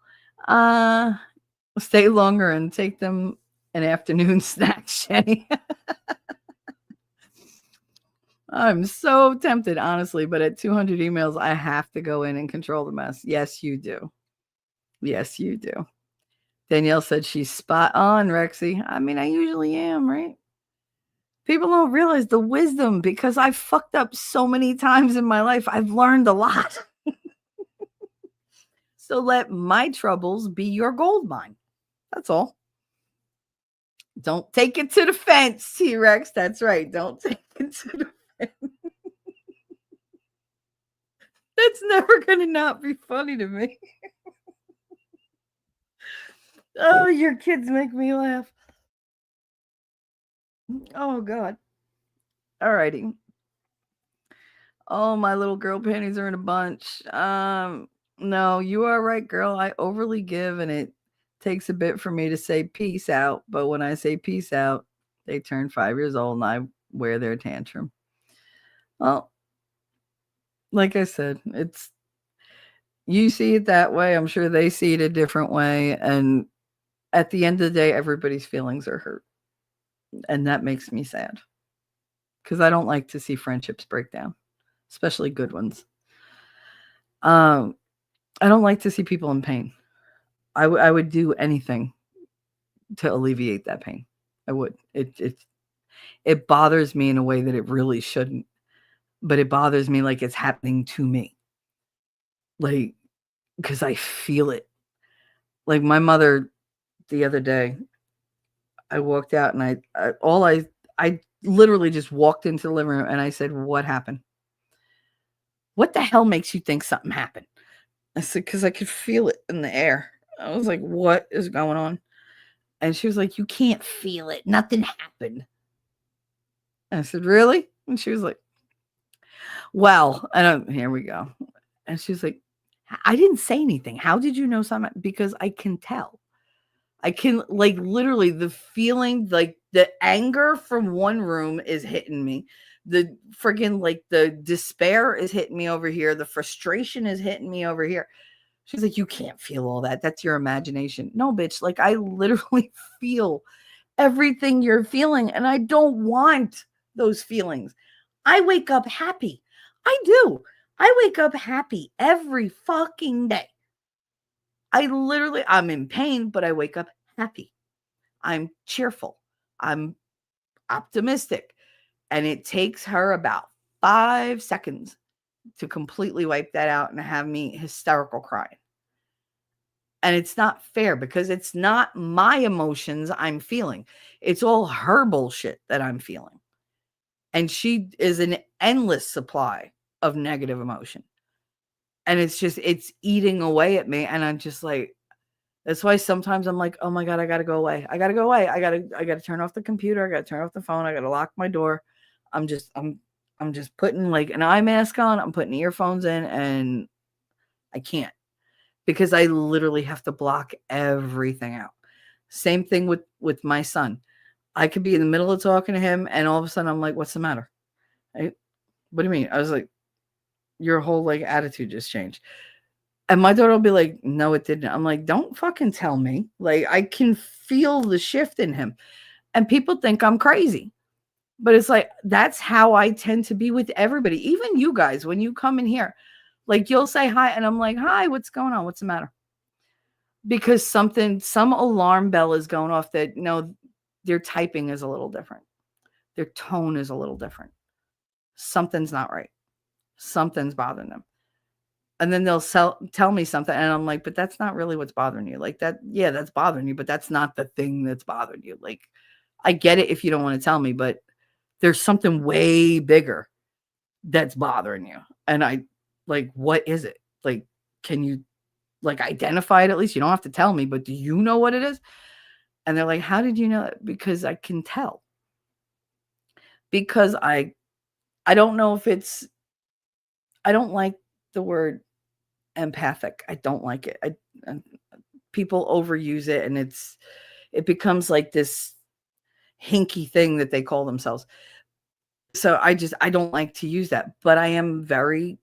Stay longer and take them an afternoon snack, Shani." I'm so tempted, honestly, but at 200 emails, I have to go in and control the mess. Yes, you do. Yes, you do. Danielle said she's spot on, Rexy. I mean, I usually am, right? People don't realize the wisdom because I've fucked up so many times in my life. I've learned a lot. So let my troubles be your gold mine. That's all. Don't take it to the fence, T-Rex. That's right. Don't take it to the fence. That's never going to not be funny to me. Oh, your kids make me laugh. Oh, God. All righty. Oh, my little girl panties are in a bunch. No, you are right, girl. I overly give, and it takes a bit for me to say peace out. But when I say peace out, they turn 5 years old and I wear their tantrum. Well, like I said, you see it that way. I'm sure they see it a different way. And at the end of the day, everybody's feelings are hurt. And that makes me sad because I don't like to see friendships break down, especially good ones. I don't like to see people in pain. I would do anything to alleviate that pain. I would. It bothers me in a way that it really shouldn't, but it bothers me like it's happening to me. Like, because I feel it. Like my mother the other day, I walked out and I literally just walked into the living room and I said, "What happened? What the hell makes you think something happened?" I said, "Because I could feel it in the air." I was like, "What is going on?" And she was like, "You can't feel it. Nothing happened." And I said, "Really?" And she was like, "Well," and here we go. And she was like, "I didn't say anything. How did you know something?" Because I can tell. I can, like, literally the feeling, like the anger from one room is hitting me. The friggin' like the despair is hitting me over here. The frustration is hitting me over here. She's like, "You can't feel all that. That's your imagination." No, bitch. Like, I literally feel everything you're feeling, and I don't want those feelings. I wake up happy. I do. I wake up happy every fucking day. I'm in pain, but I wake up happy. I'm cheerful. I'm optimistic. And it takes her about 5 seconds to completely wipe that out and have me hysterical crying. And it's not fair because it's not my emotions I'm feeling. It's all her bullshit that I'm feeling. And she is an endless supply of negative emotion. And it's eating away at me. And I'm just like, that's why sometimes I'm like, "Oh my God, I gotta go away. I gotta go away. I gotta turn off the computer. I gotta turn off the phone. I gotta lock my door." I'm just putting like an eye mask on. I'm putting earphones in, and I can't because I literally have to block everything out. Same thing with my son. I could be in the middle of talking to him, and all of a sudden I'm like, "What's the matter?" What do you mean? I was like, "Your whole like attitude just changed." And my daughter will be like, "No, it didn't." I'm like, "Don't fucking tell me." Like, I can feel the shift in him. And people think I'm crazy. But it's like, that's how I tend to be with everybody. Even you guys, when you come in here, like you'll say hi, and I'm like, "Hi, what's going on? What's the matter?" Because some alarm bell is going off that, their typing is a little different. Their tone is a little different. Something's not right. Something's bothering them. And then they'll tell me something, and I'm like, "But that's not really what's bothering you." Like that, yeah, that's bothering you, but that's not the thing that's bothering you. Like, I get it if you don't want to tell me, but there's something way bigger that's bothering you. And I like, what is it? Like, can you like identify it at least? You don't have to tell me, but do you know what it is? And they're like, "How did you know it?" Because I can tell. Because I don't know if I don't like the word empathic. I don't like it. People overuse it, and it becomes like this hinky thing that they call themselves. So I don't like to use that, but I am very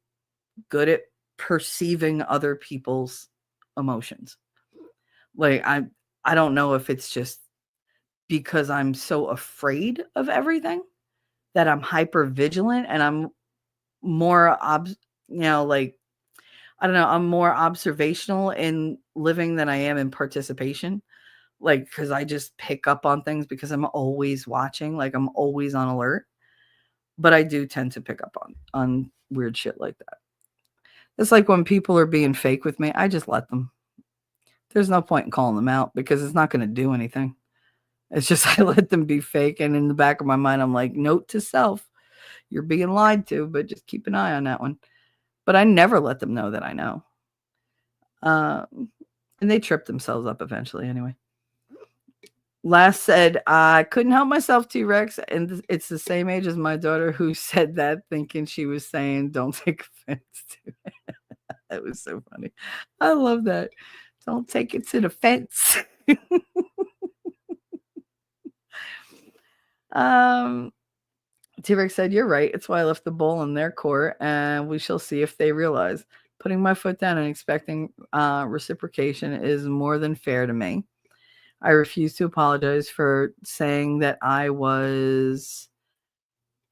good at perceiving other people's emotions. Like I don't know if it's just because I'm so afraid of everything that I'm hyper vigilant, and I'm more like, I don't know, I'm more observational in living than I am in participation. Like, because I just pick up on things because I'm always watching, like I'm always on alert. But I do tend to pick up on weird shit like that. It's like when people are being fake with me, I just let them. There's no point in calling them out because it's not going to do anything. It's just I let them be fake, and in the back of my mind, I'm like, note to self, you're being lied to, but just keep an eye on that one. But I never let them know that I know. And they trip themselves up eventually anyway. Last said, "I couldn't help myself, T-Rex." And it's the same age as my daughter who said that thinking she was saying, "Don't take offense to it." That was so funny. I love that. Don't take it to the fence. um, T-Rex said, "You're right. It's why I left the ball in their court, and we shall see if they realize. Putting my foot down and expecting reciprocation is more than fair to me. I refuse to apologize for saying that I was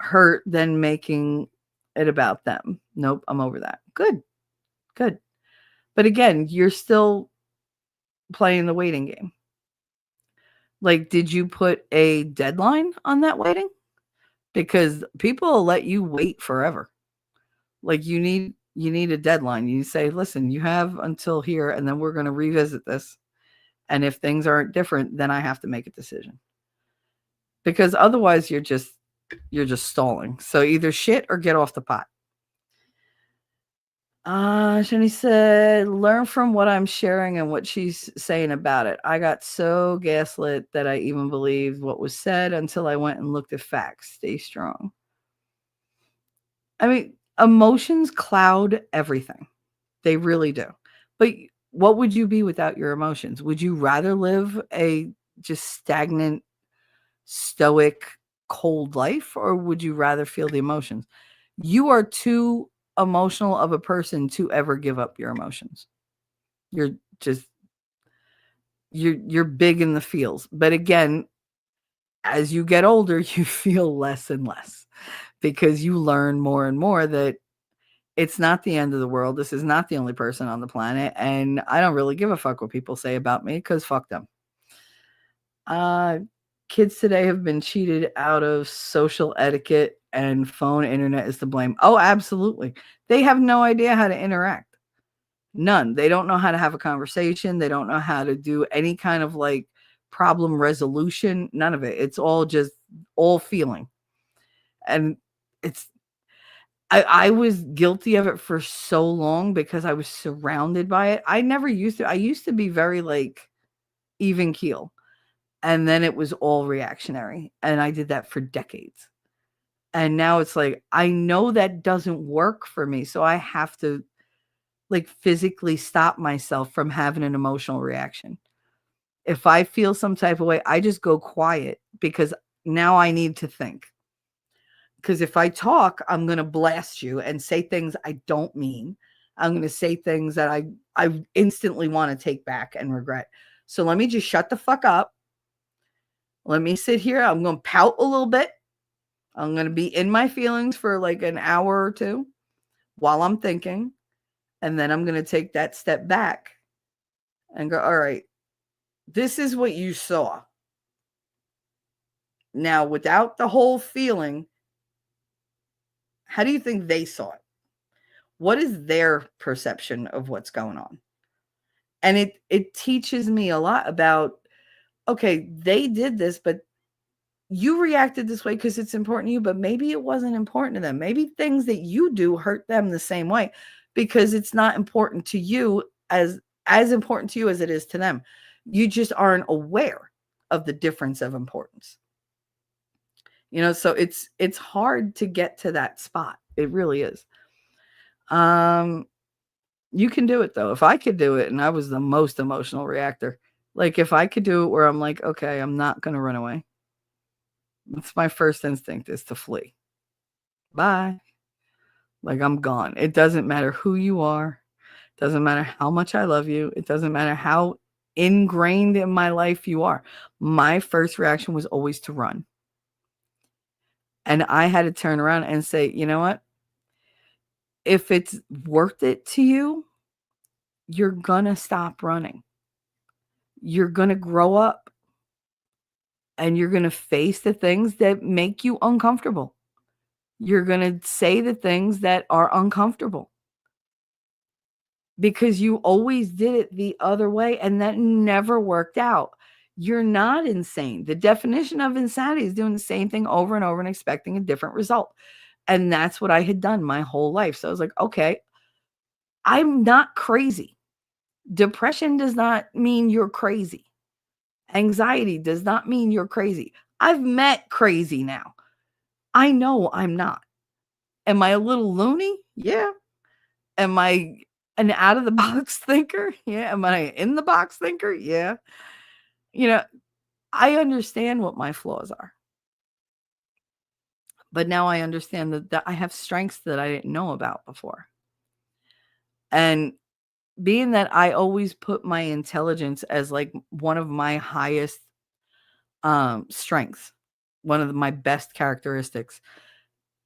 hurt, then making it about them. Nope, I'm over that." Good, good. But again, you're still playing the waiting game. Like, did you put a deadline on that waiting? Because people will let you wait forever. Like, you need a deadline. You say, listen, you have until here, and then we're going to revisit this. And if things aren't different, then I have to make a decision. Because otherwise you're just stalling. So either shit or get off the pot. Shani said, learn from what I'm sharing and what she's saying about it. I got so gaslit that I even believed what was said until I went and looked at facts. Stay strong. I mean, emotions cloud everything. They really do. But what would you be without your emotions? Would you rather live a just stagnant, stoic, cold life, or would you rather feel the emotions? You are too emotional of a person to ever give up your emotions. You're just you're big in the feels. But again, as you get older, you feel less and less because you learn more and more that it's not the end of the world. This is not the only person on the planet, and I don't really give a fuck what people say about me because fuck them. Kids today have been cheated out of social etiquette, and phone internet is to blame. Oh, absolutely. They have no idea how to interact. None. They don't know how to have a conversation. They don't know how to do any kind of like problem resolution. None of it. It's all just all feeling. And it's I was guilty of it for so long because I was surrounded by it. I never used to. I used to be very like even keel. And then it was all reactionary. And I did that for decades. And now it's like, I know that doesn't work for me. So I have to like physically stop myself from having an emotional reaction. If I feel some type of way, I just go quiet because now I need to think. Because if I talk, I'm going to blast you and say things I don't mean. I'm going to say things that I instantly want to take back and regret. So let me just shut the fuck up. Let me sit here. I'm going to pout a little bit. I'm going to be in my feelings for like an hour or two while I'm thinking. And then I'm going to take that step back and go, all right, this is what you saw. Now, without the whole feeling, how do you think they saw it? What is their perception of what's going on? And it teaches me a lot about, okay, they did this, but you reacted this way because it's important to you, but maybe it wasn't important to them. Maybe things that you do hurt them the same way because it's not important to you as important to you as it is to them. You just aren't aware of the difference of importance. So it's hard to get to that spot. It really is. You can do it though. If I could do it, and I was the most emotional reactor, like if I could do it where I'm like, okay, I'm not going to run away. That's my first instinct is to flee. Bye. Like I'm gone. It doesn't matter who you are. It doesn't matter how much I love you. It doesn't matter how ingrained in my life you are. My first reaction was always to run. And I had to turn around and say, you know what? If it's worth it to you, you're going to stop running. You're going to grow up and you're going to face the things that make you uncomfortable. You're going to say the things that are uncomfortable because you always did it the other way and that never worked out. You're not insane. The definition of insanity is doing the same thing over and over and expecting a different result. And that's what I had done my whole life. So I was like, okay, I'm not crazy. Depression does not mean you're crazy. Anxiety does not mean you're crazy. I've met crazy now. I know I'm not. Am I a little loony? Yeah. Am I an out of the box thinker? Yeah. Am I in the box thinker? Yeah. I understand what my flaws are. But now I understand that I have strengths that I didn't know about before. And being that I always put my intelligence as like one of my highest strengths, one of my best characteristics,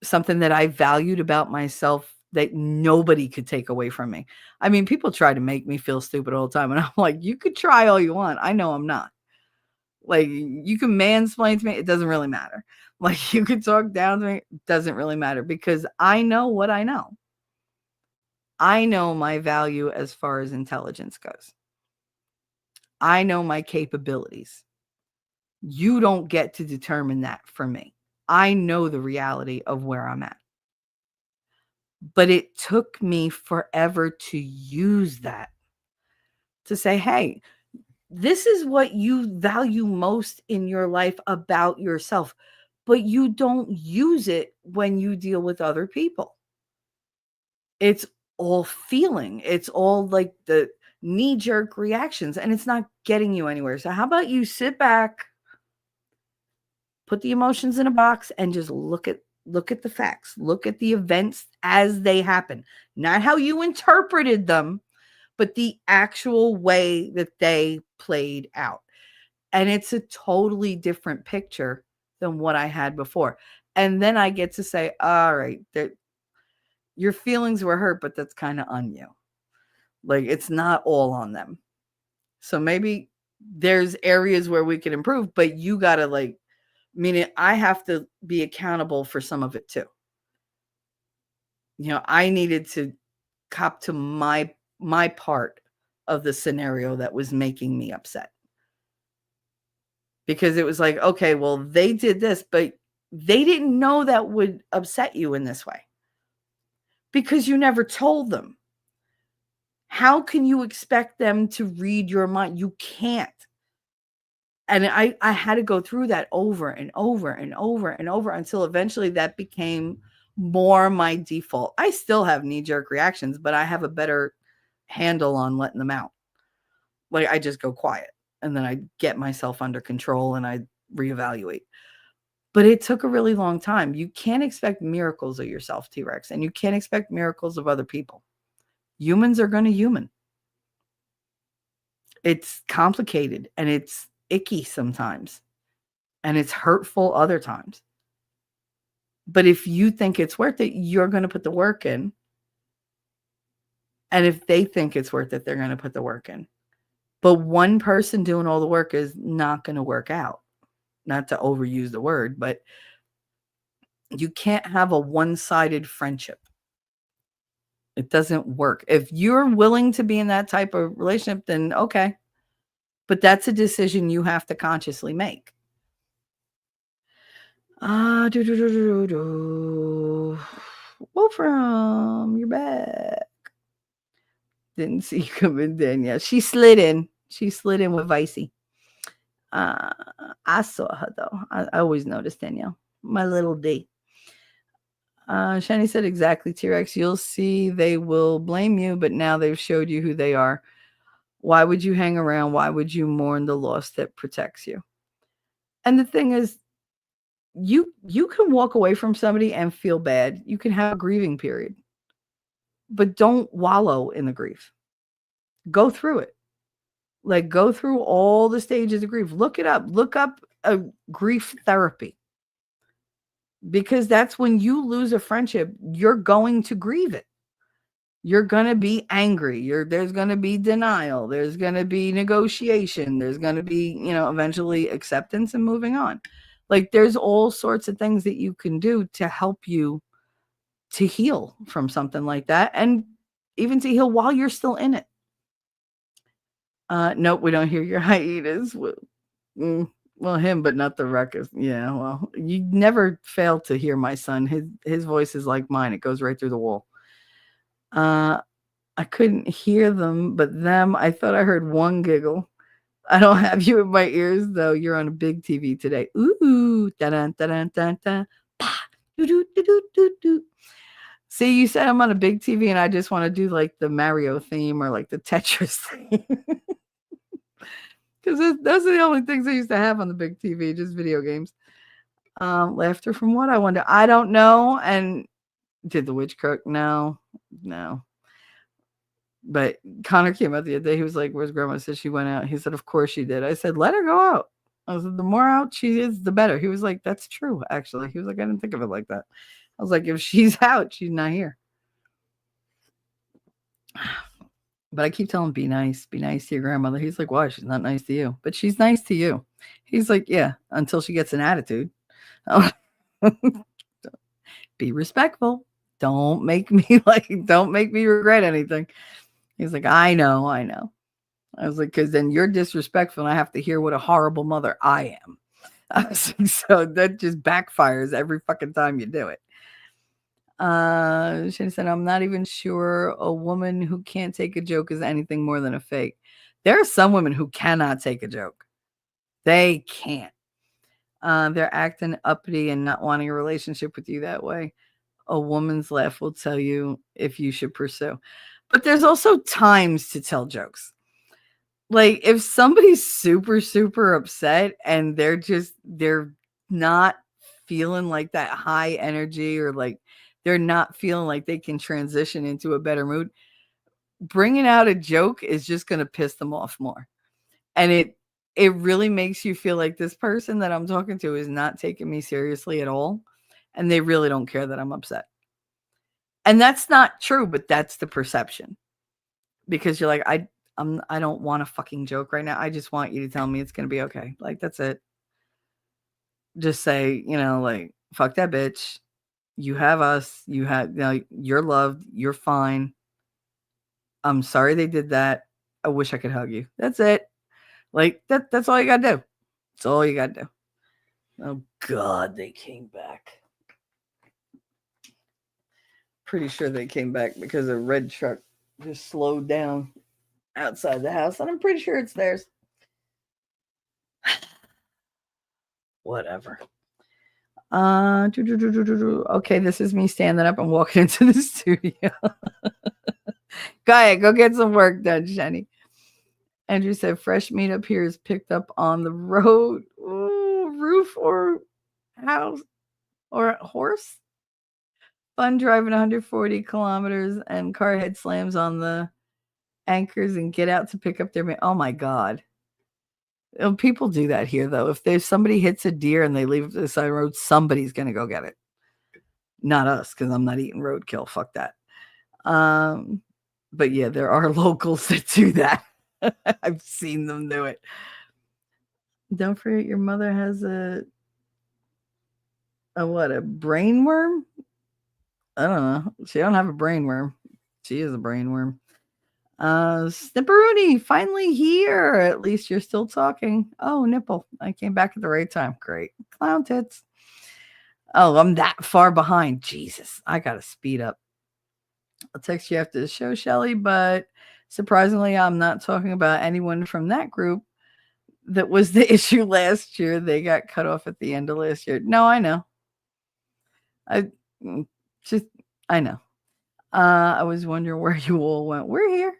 something that I valued about myself that nobody could take away from me. I mean, people try to make me feel stupid all the time, and I'm like, you could try all you want. I know I'm not. Like, you can mansplain to me, it doesn't really matter. Like, you could talk down to me, it doesn't really matter because I know what I know. I know my value as far as intelligence goes. I know my capabilities. You don't get to determine that for me. I know the reality of where I'm at. But it took me forever to use that, to say, hey, this is what you value most in your life about yourself, but you don't use it when you deal with other people. It's all feeling. It's all like the knee-jerk reactions, and it's not getting you anywhere. So how about you sit back, put the emotions in a box, and just look at the facts. Look at the events as they happen. Not how you interpreted them, but the actual way that they played out. And it's a totally different picture than what I had before. And then I get to say, all right, your feelings were hurt, but that's kind of on you. Like, it's not all on them. So maybe there's areas where we can improve, but you got to, like, meaning I have to be accountable for some of it too. You know, I needed to cop to my part of the scenario that was making me upset. Because it was like, okay, well, they did this, but they didn't know that would upset you in this way. Because you never told them. How can you expect them to read your mind? You can't. And I had to go through that over and over and over and over until eventually that became more my default. I still have knee-jerk reactions, but I have a better handle on letting them out. Like, I just go quiet and then I get myself under control and I reevaluate. But it took a really long time. You can't expect miracles of yourself, T-Rex, and you can't expect miracles of other people. Humans are going to human. It's complicated and it's icky sometimes and it's hurtful other times. But if you think it's worth it, you're going to put the work in. And if they think it's worth it, they're going to put the work in. But one person doing all the work is not going to work out. Not to overuse the word, but you can't have a one-sided friendship. It doesn't work. If you're willing to be in that type of relationship, then okay. But that's a decision you have to consciously make. Wolfram, you're back. Didn't see you coming in. Yeah, she slid in. She slid in with Vicey. I saw her though. I always noticed Danielle. My little D. Shani said exactly, T-Rex. You'll see they will blame you, but now they've showed you who they are. Why would you hang around? Why would you mourn the loss that protects you? And the thing is, you can walk away from somebody and feel bad. You can have a grieving period. But don't wallow in the grief. Go through it. Like, go through all the stages of grief. Look it up. Look up a grief therapy. Because that's when you lose a friendship, you're going to grieve it. You're going to be angry. There's going to be denial. There's going to be negotiation. There's going to be, eventually acceptance and moving on. Like, there's all sorts of things that you can do to help you to heal from something like that, and even to heal while you're still in it. Nope, we don't hear your hiatus. Well, him, but not the ruckus. Yeah, well, you never fail to hear my son. His voice is like mine. It goes right through the wall. I couldn't hear them, but them, I thought I heard one giggle. I don't have you in my ears, though. You're on a big TV today. Ooh, da-dun, da-dun, da-dun, pa, do-do-do-do-do-do. See, you said I'm on a big TV, and I just want to do, like, the Mario theme or, like, the Tetris theme. Because those are the only things I used to have on the big TV, just video games. Laughter from what? I wonder. I don't know. And did the witch cook? No. But Connor came out the other day. He was like, where's grandma? I said she went out. He said, of course she did. I said, let her go out. I said, the more out she is, the better. He was like, that's true, actually. He was like, I didn't think of it like that. I was like, if she's out, she's not here. But I keep telling him, be nice to your grandmother. He's like, why? She's not nice to you. But she's nice to you. He's like, yeah, until she gets an attitude. Be respectful. Don't make me don't make me regret anything. He's like, I know. I was like, because then you're disrespectful and I have to hear what a horrible mother I am. I was like, so that just backfires every fucking time you do it. She said, I'm not even sure a woman who can't take a joke is anything more than a fake. There are some women who cannot take a joke. They can't. They're acting uppity and not wanting a relationship with you that way. A woman's laugh will tell you if you should pursue. But there's also times to tell jokes. Like if somebody's super, super upset and they're not feeling like that high energy or like they're not feeling like they can transition into a better mood, bringing out a joke is just going to piss them off more. And it really makes you feel like this person that I'm talking to is not taking me seriously at all. And they really don't care that I'm upset. And that's not true, but that's the perception. Because you're like, I don't want a fucking joke right now. I just want you to tell me it's going to be okay. Like, that's it. Just say, like, fuck that bitch. You have us. You're loved. You're fine. I'm sorry they did that. I wish I could hug you. That's it. Like, that's all you got to do. That's all you got to do. Oh, God, they came back. Pretty sure they came back because a red truck just slowed down outside the house, and I'm pretty sure it's theirs. Whatever. Okay, this is me standing up and walking into the studio. Go ahead, go get some work done, Jenny. Andrew said, fresh meat up here is picked up on the road. Ooh, roof or house or horse. Fun driving 140 kilometers and car head slams on the anchors and get out to pick up their meat. Oh my God. People do that here, though. If there's somebody hits a deer and they leave the side of the road, somebody's going to go get it. Not us, because I'm not eating roadkill. Fuck that. But yeah, there are locals that do that. I've seen them do it. Don't forget your mother has a brain worm? I don't know. She don't have a brain worm. She is a brain worm. Snipperoonie, finally here. At least you're still talking. Oh, nipple. I came back at the right time. Great. Clown tits. Oh, I'm that far behind. Jesus. I gotta speed up. I'll text you after the show, Shelly, but surprisingly, I'm not talking about anyone from that group that was the issue last year. They got cut off at the end of last year. No, I know. I know. I was wondering where you all went. We're here.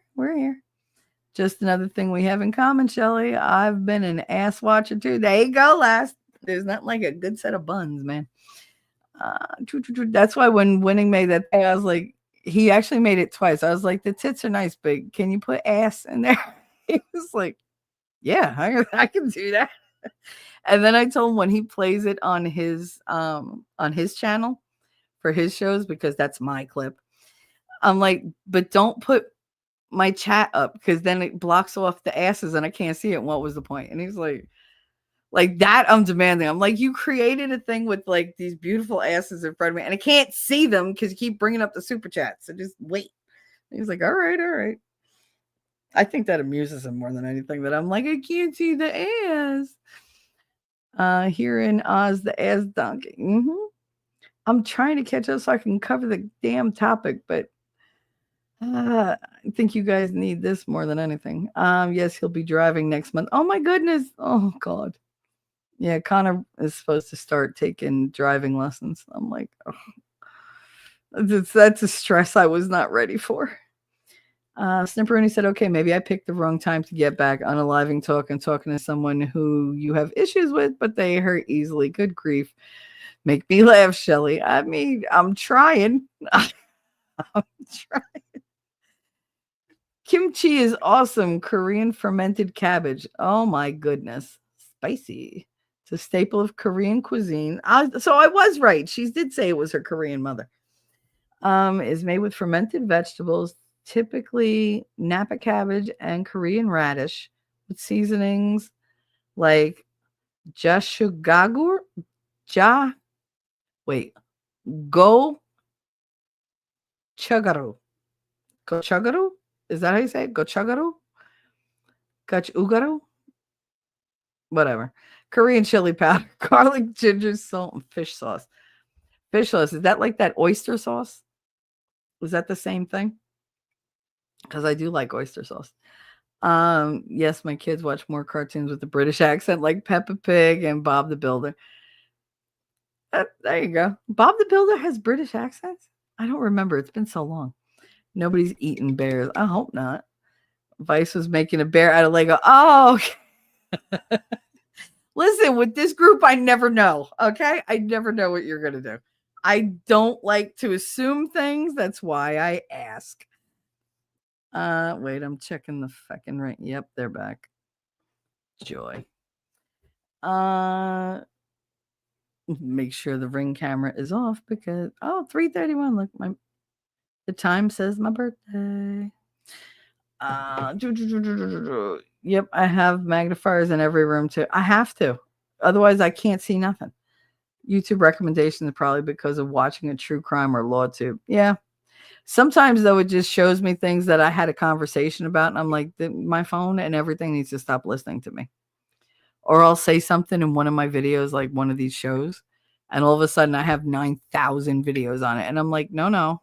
Just another thing we have in common, Shelly. I've been an ass watcher too. There you go, last. There's not like a good set of buns, man. That's why when Winning made that thing, I was like, he actually made it twice. I was like, the tits are nice, but can you put ass in there? He was like, yeah, I can do that. And then I told him when he plays it on his channel for his shows, because that's my clip. I'm like, but don't put my chat up because then it blocks off the asses and I can't see it. What was the point? And he's like that I'm demanding. I'm like, you created a thing with like these beautiful asses in front of me and I can't see them because you keep bringing up the super chat. So just wait. And he's like, all right. I think that amuses him more than anything, that I'm like, I can't see the ass. Here in Oz, the ass donkey. I'm trying to catch up so I can cover the damn topic, but I think you guys need this more than anything. Yes, he'll be driving next month. Oh my goodness. Oh God. Yeah, Connor is supposed to start taking driving lessons. I'm like, oh. That's a stress I was not ready for. Snipperoonie said, okay, maybe I picked the wrong time to get back on a living talk and talking to someone who you have issues with, but they hurt easily. Good grief. Make me laugh, Shelly. I mean, I'm trying. I'm trying. Kimchi is awesome. Korean fermented cabbage. Oh my goodness. Spicy. It's a staple of Korean cuisine. So I was right. She did say it was her Korean mother. Is made with fermented vegetables, typically Napa cabbage and Korean radish with seasonings like jashugagur, ja, wait, go chagaru. Go chagaru? Is that how you say it? Go chagaru? Gach ugaru? Whatever. Korean chili powder, garlic, ginger, salt, and fish sauce. Fish sauce, is that like that oyster sauce? Was that the same thing? Because I do like oyster sauce. Yes, my kids watch more cartoons with the British accent like Peppa Pig and Bob the Builder. There you go. Bob the Builder has British accents? I don't remember. It's been so long. Nobody's eaten bears. I hope not. Vice was making a bear out of Lego. Oh, okay. Listen, with this group, I never know. Okay. I never know what you're going to do. I don't like to assume things. That's why I ask. Wait, I'm checking the fucking ring. Yep, they're back. Joy. Make sure the ring camera is off because 3:31. Look, the time says my birthday. Yep, I have magnifiers in every room too. I have to. Otherwise I can't see nothing. YouTube recommendations probably because of watching a true crime or law tube. Yeah. Sometimes though, it just shows me things that I had a conversation about, and I'm like, my phone and everything needs to stop listening to me. Or I'll say something in one of my videos, like one of these shows, and all of a sudden I have 9,000 videos on it, and I'm like, no.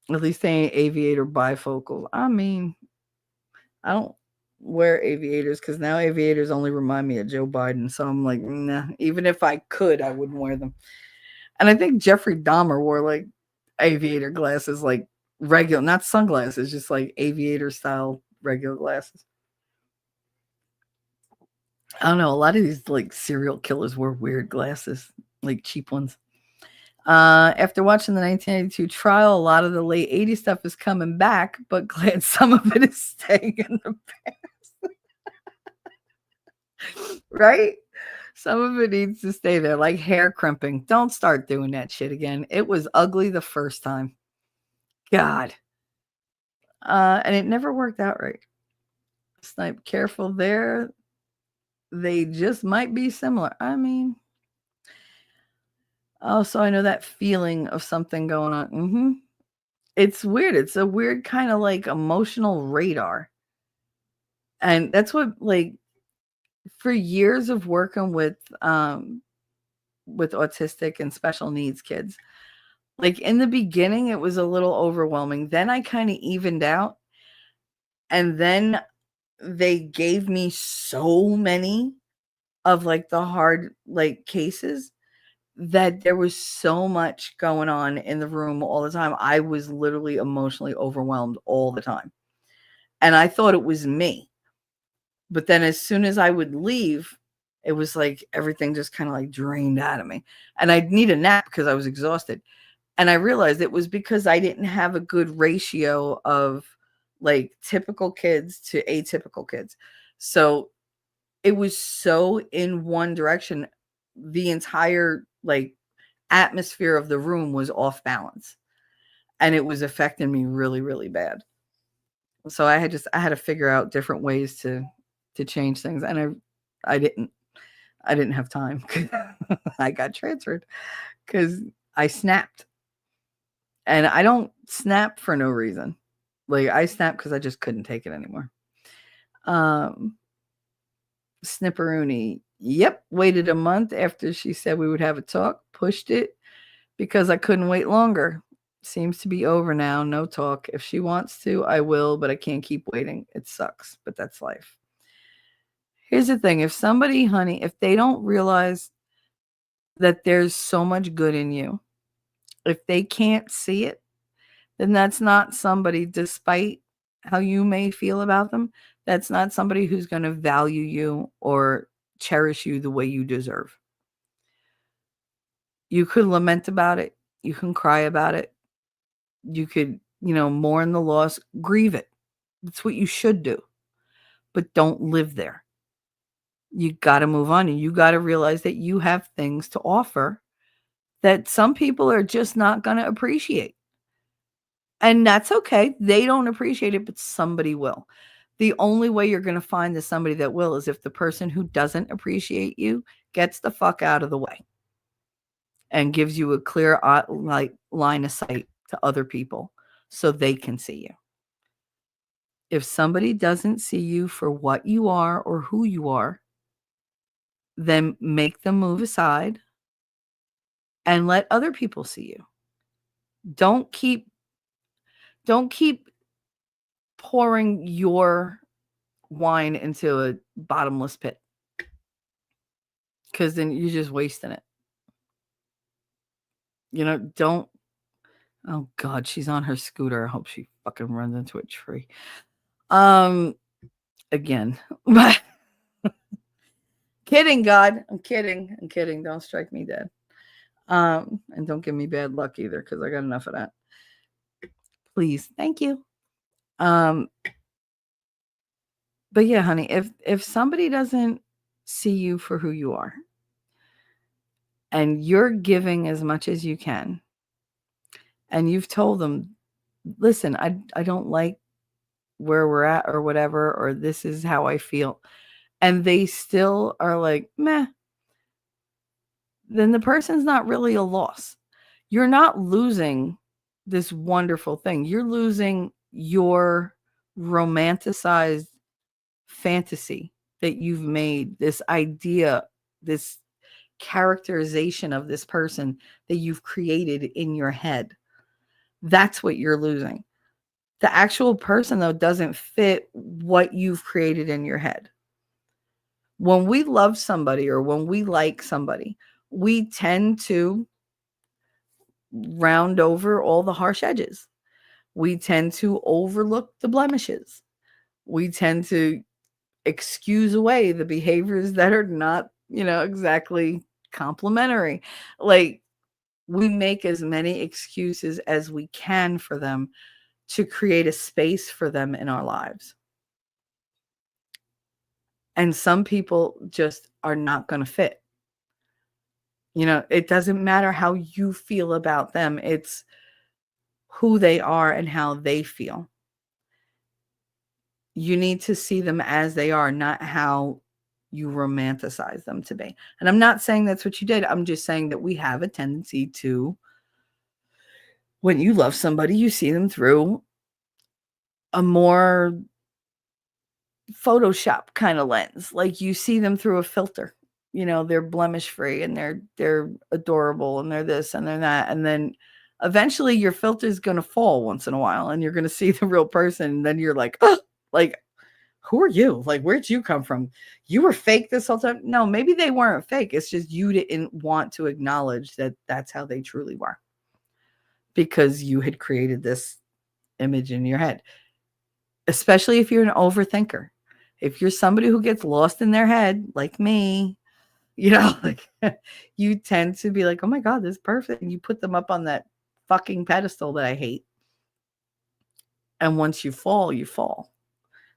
At least they ain't aviator bifocal. I mean, I don't wear aviators because now aviators only remind me of Joe Biden. So I'm like, nah. Even if I could, I wouldn't wear them. And I think Jeffrey Dahmer wore like aviator glasses, like regular, not sunglasses, just like aviator style regular glasses. I don't know. A lot of these like serial killers wear weird glasses, like cheap ones. After watching the 1982 trial, a lot of the late 80s stuff is coming back, but glad some of it is staying in the past. Right? Some of it needs to stay there, like hair crimping. Don't start doing that shit again. It was ugly the first time. God. And it never worked out right. Snipe, careful there. They just might be similar. I mean, so I know that feeling of something going on. It's weird. It's a weird kind of like emotional radar. And that's what, like, for years of working with autistic and special needs kids, like in the beginning, it was a little overwhelming. Then I kind of evened out. And then they gave me so many of like the hard like cases that there was so much going on in the room all the time. I was literally emotionally overwhelmed all the time. And I thought it was me. But then as soon as I would leave, it was like everything just kind of like drained out of me. And I'd need a nap because I was exhausted. And I realized it was because I didn't have a good ratio of like typical kids to atypical kids. So it was so in one direction. The entire like atmosphere of the room was off balance. And it was affecting me really, really bad. So I had to figure out different ways to change things. And I didn't have time. I got transferred because I snapped. And I don't snap for no reason. Like I snapped because I just couldn't take it anymore. Snipperoonie. Yep. Waited a month after she said we would have a talk. Pushed it because I couldn't wait longer. Seems to be over now. No talk. If she wants to, I will, but I can't keep waiting. It sucks, but that's life. Here's the thing. If somebody, honey, if they don't realize that there's so much good in you, if they can't see it, then that's not somebody, despite how you may feel about them, that's not somebody who's going to value you or cherish you the way you deserve. You could lament about it. You can cry about it. You could, mourn the loss, grieve it. That's what you should do. But don't live there. You got to move on, and you got to realize that you have things to offer that some people are just not going to appreciate. And that's okay. They don't appreciate it, but somebody will. The only way you're going to find the somebody that will is if the person who doesn't appreciate you gets the fuck out of the way and gives you a clear line of sight to other people so they can see you. If somebody doesn't see you for what you are or who you are, then make them move aside and let other people see you. Don't keep pouring your wine into a bottomless pit, because then you're just wasting it. Don't. Oh God, she's on her scooter. I hope she fucking runs into a tree. Again, but kidding, God, I'm kidding. Don't strike me dead. And don't give me bad luck either, because I got enough of that. Please, thank you. But yeah, honey, if somebody doesn't see you for who you are, and you're giving as much as you can, and you've told them, listen, I don't like where we're at or whatever, or this is how I feel, and they still are like, meh, then the person's not really a loss. You're not losing this wonderful thing. You're losing your romanticized fantasy that you've made, this idea, this characterization of this person that you've created in your head. That's what you're losing. The actual person, though, doesn't fit what you've created in your head. When we love somebody or when we like somebody, we tend to round over all the harsh edges. We tend to overlook the blemishes. We tend to excuse away the behaviors that are not, exactly complimentary. Like, we make as many excuses as we can for them to create a space for them in our lives. And some people just are not going to fit. It doesn't matter how you feel about them. It's who they are and how they feel. You need to see them as they are, not how you romanticize them to be. And I'm not saying that's what you did. I'm just saying that we have a tendency to, when you love somebody, you see them through a more Photoshop kind of lens. Like, you see them through a filter. They're blemish free and they're adorable and they're this and they're that. And then eventually your filter is going to fall once in a while and you're going to see the real person. And then you're like, oh, like, who are you? Like, where'd you come from? You were fake this whole time. No, maybe they weren't fake. It's just you didn't want to acknowledge that that's how they truly were, because you had created this image in your head. Especially if you're an overthinker. If you're somebody who gets lost in their head, like me, like, you tend to be like, oh my God, this is perfect. And you put them up on that fucking pedestal that I hate. And once you fall, you fall.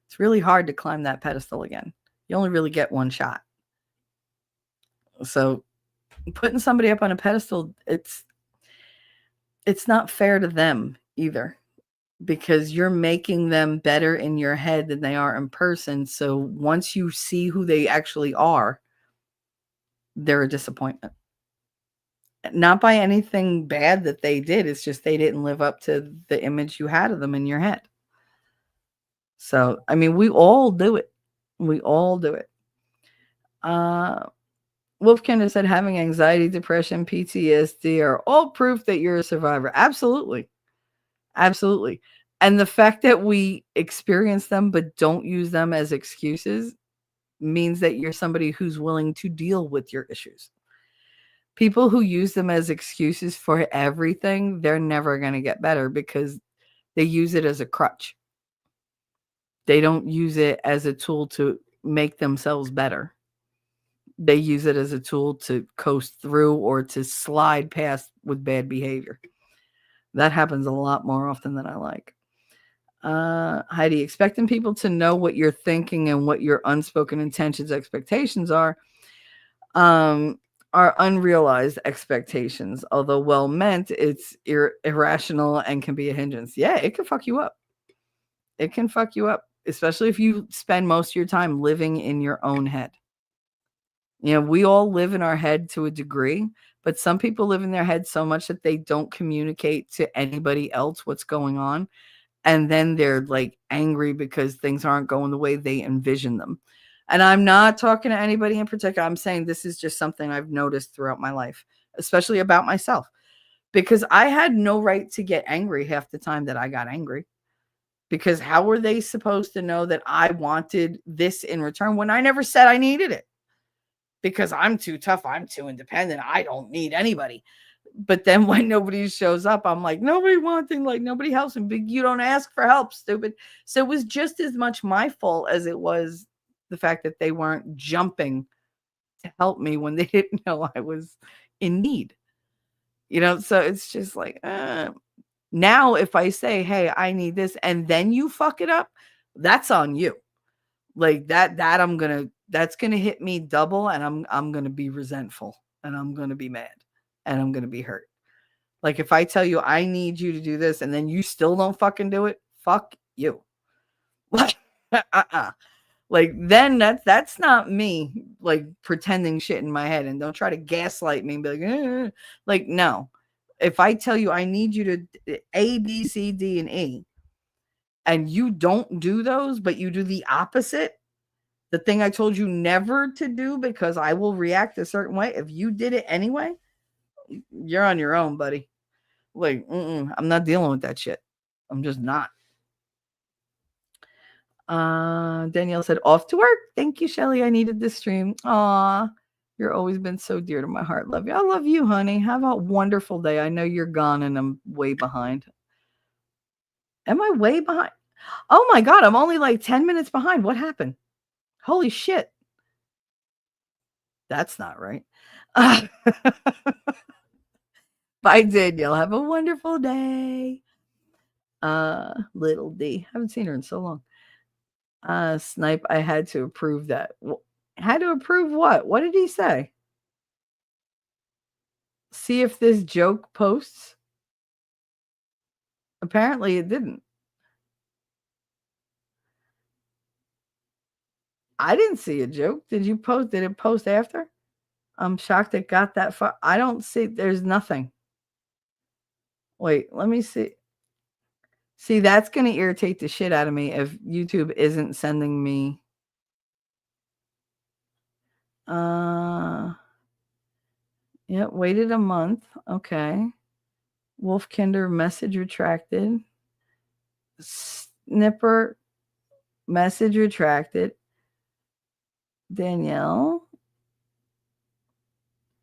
It's really hard to climb that pedestal again. You only really get one shot. So putting somebody up on a pedestal, it's not fair to them either, because you're making them better in your head than they are in person. So once you see who they actually are, they're a disappointment. Not by anything bad that they did. It's just they didn't live up to the image you had of them in your head. So, I mean, we all do it. We all do it. Wolfkind has said having anxiety, depression, PTSD are all proof that you're a survivor. Absolutely. Absolutely. And the fact that we experience them but don't use them as excuses means that you're somebody who's willing to deal with your issues. People who use them as excuses for everything, they're never going to get better, because they use it as a crutch. They don't use it as a tool to make themselves better. They use it as a tool to coast through or to slide past with bad behavior. That happens a lot more often than I like. Heidi, expecting people to know what you're thinking and what your unspoken intentions, expectations are. are unrealized expectations. Although well meant, it's irrational and can be a hindrance. Yeah, it can fuck you up. It can fuck you up, especially if you spend most of your time living in your own head. You know, we all live in our head to a degree, but some people live in their head so much that they don't communicate to anybody else what's going on. And then they're like angry because things aren't going the way they envision them. And I'm not talking to anybody in particular. I'm saying this is just something I've noticed throughout my life, especially about myself, because I had no right to get angry half the time that I got angry. Because how were they supposed to know that I wanted this in return when I never said I needed it? Because I'm too tough, I'm too independent, I don't need anybody. But then when nobody shows up, I'm like, nobody wanting, like nobody helps me. But you don't ask for help, stupid. So it was just as much my fault as it was the fact that they weren't jumping to help me when they didn't know I was in need. You know, so it's just like, now if I say, hey, I need this, and then you fuck it up, that's on you. Like that's gonna hit me double, and I'm gonna be resentful, and I'm gonna be mad, and I'm gonna be hurt. Like if I tell you I need you to do this and then you still don't fucking do it, fuck you. Like like then that's not me like pretending shit in my head, and don't try to gaslight me and be like, like no. If I tell you I need you to A, B, C, D, and E, and you don't do those, but you do the opposite, the thing I told you never to do because I will react a certain way. If you did it anyway, you're on your own, buddy. Like, I'm not dealing with that shit. I'm just not. Danielle said, off to work. Thank you, Shelly. I needed this stream. Aw, you're always been so dear to my heart. Love you. I love you, honey. Have a wonderful day. I know you're gone and I'm way behind. Am I way behind? Oh my God, I'm only like 10 minutes behind. What happened? Holy shit. That's not right. Bye, Danielle. Have a wonderful day. Little D. Haven't seen her in so long. Snipe, I had to approve that. Had to approve what? What did he say? See if this joke posts? Apparently it didn't. I didn't see a joke. Did you post? Did it post after? I'm shocked it got that far. I don't see. There's nothing. Wait, let me see. See, that's going to irritate the shit out of me if YouTube isn't sending me. Yeah, waited a month. Okay. Wolfkinder message retracted. Snipper message retracted. Danielle.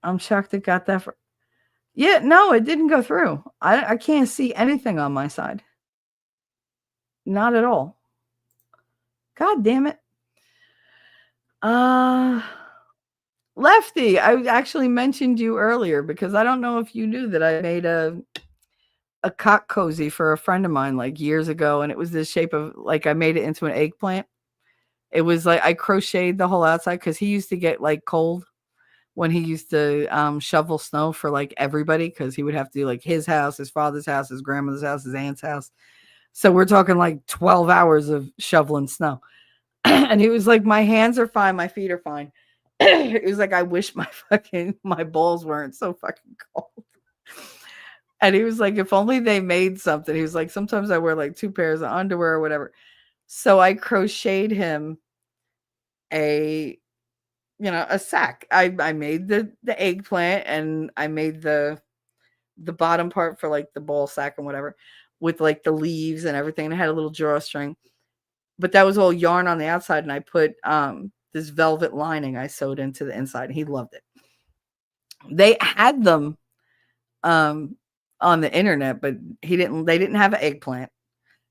I'm shocked it got that far. Yeah, no, it didn't go through. I can't see anything on my side. Not at all. God damn it. Lefty, I actually mentioned you earlier because I don't know if you knew that I made a cock cozy for a friend of mine like years ago, and it was this shape of like I made it into an eggplant. It was like I crocheted the whole outside because he used to get like cold when he used to shovel snow for like everybody, because he would have to do like his house, his father's house, his grandmother's house, his aunt's house. So we're talking like 12 hours of shoveling snow. And he was like, my hands are fine, my feet are fine. It was like, I wish my balls weren't so fucking cold. And he was like, if only they made something. He was like, sometimes I wear like 2 pairs of underwear or whatever. So I crocheted him a sack. I made the eggplant, and I made the bottom part for like the ball sack and whatever, with like the leaves and everything. And I had a little drawstring, but that was all yarn on the outside. And I put this velvet lining I sewed into the inside, and he loved it. They had them on the internet, but they didn't have an eggplant.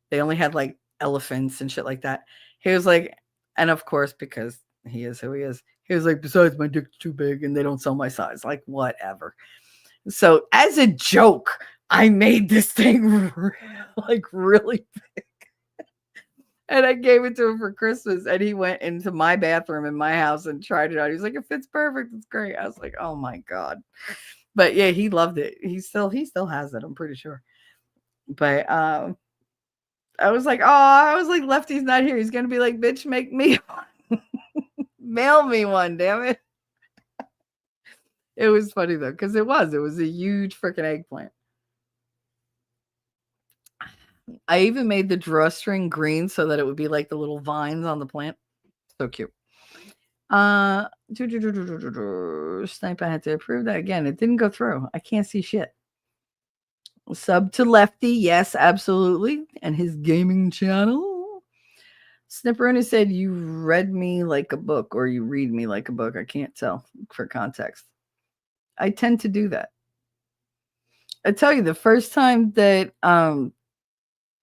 They only had like elephants and shit like that. He was like, and of course, because he is who he is, he was like, besides, my dick's too big and they don't sell my size. Like, whatever. So as a joke, I made this thing like really big. And I gave it to him for Christmas, and he went into my bathroom in my house and tried it out. He was like, "It fits perfect. It's great." I was like, "Oh my god!" But yeah, he loved it. He still has it. I'm pretty sure. But I was like, "Oh, I was like, Lefty's not here. He's gonna be like, bitch, make me one. Mail me one, damn it." It was funny though, because it was a huge freaking eggplant. I even made the drawstring green so that it would be like the little vines on the plant. So cute. Snipe, I had to approve that again. It didn't go through. I can't see shit. Sub to Lefty, yes, absolutely. And his gaming channel. Snipperina said, "You read me like a book, or you read me like a book." I can't tell for context. I tend to do that. I tell you, the first time that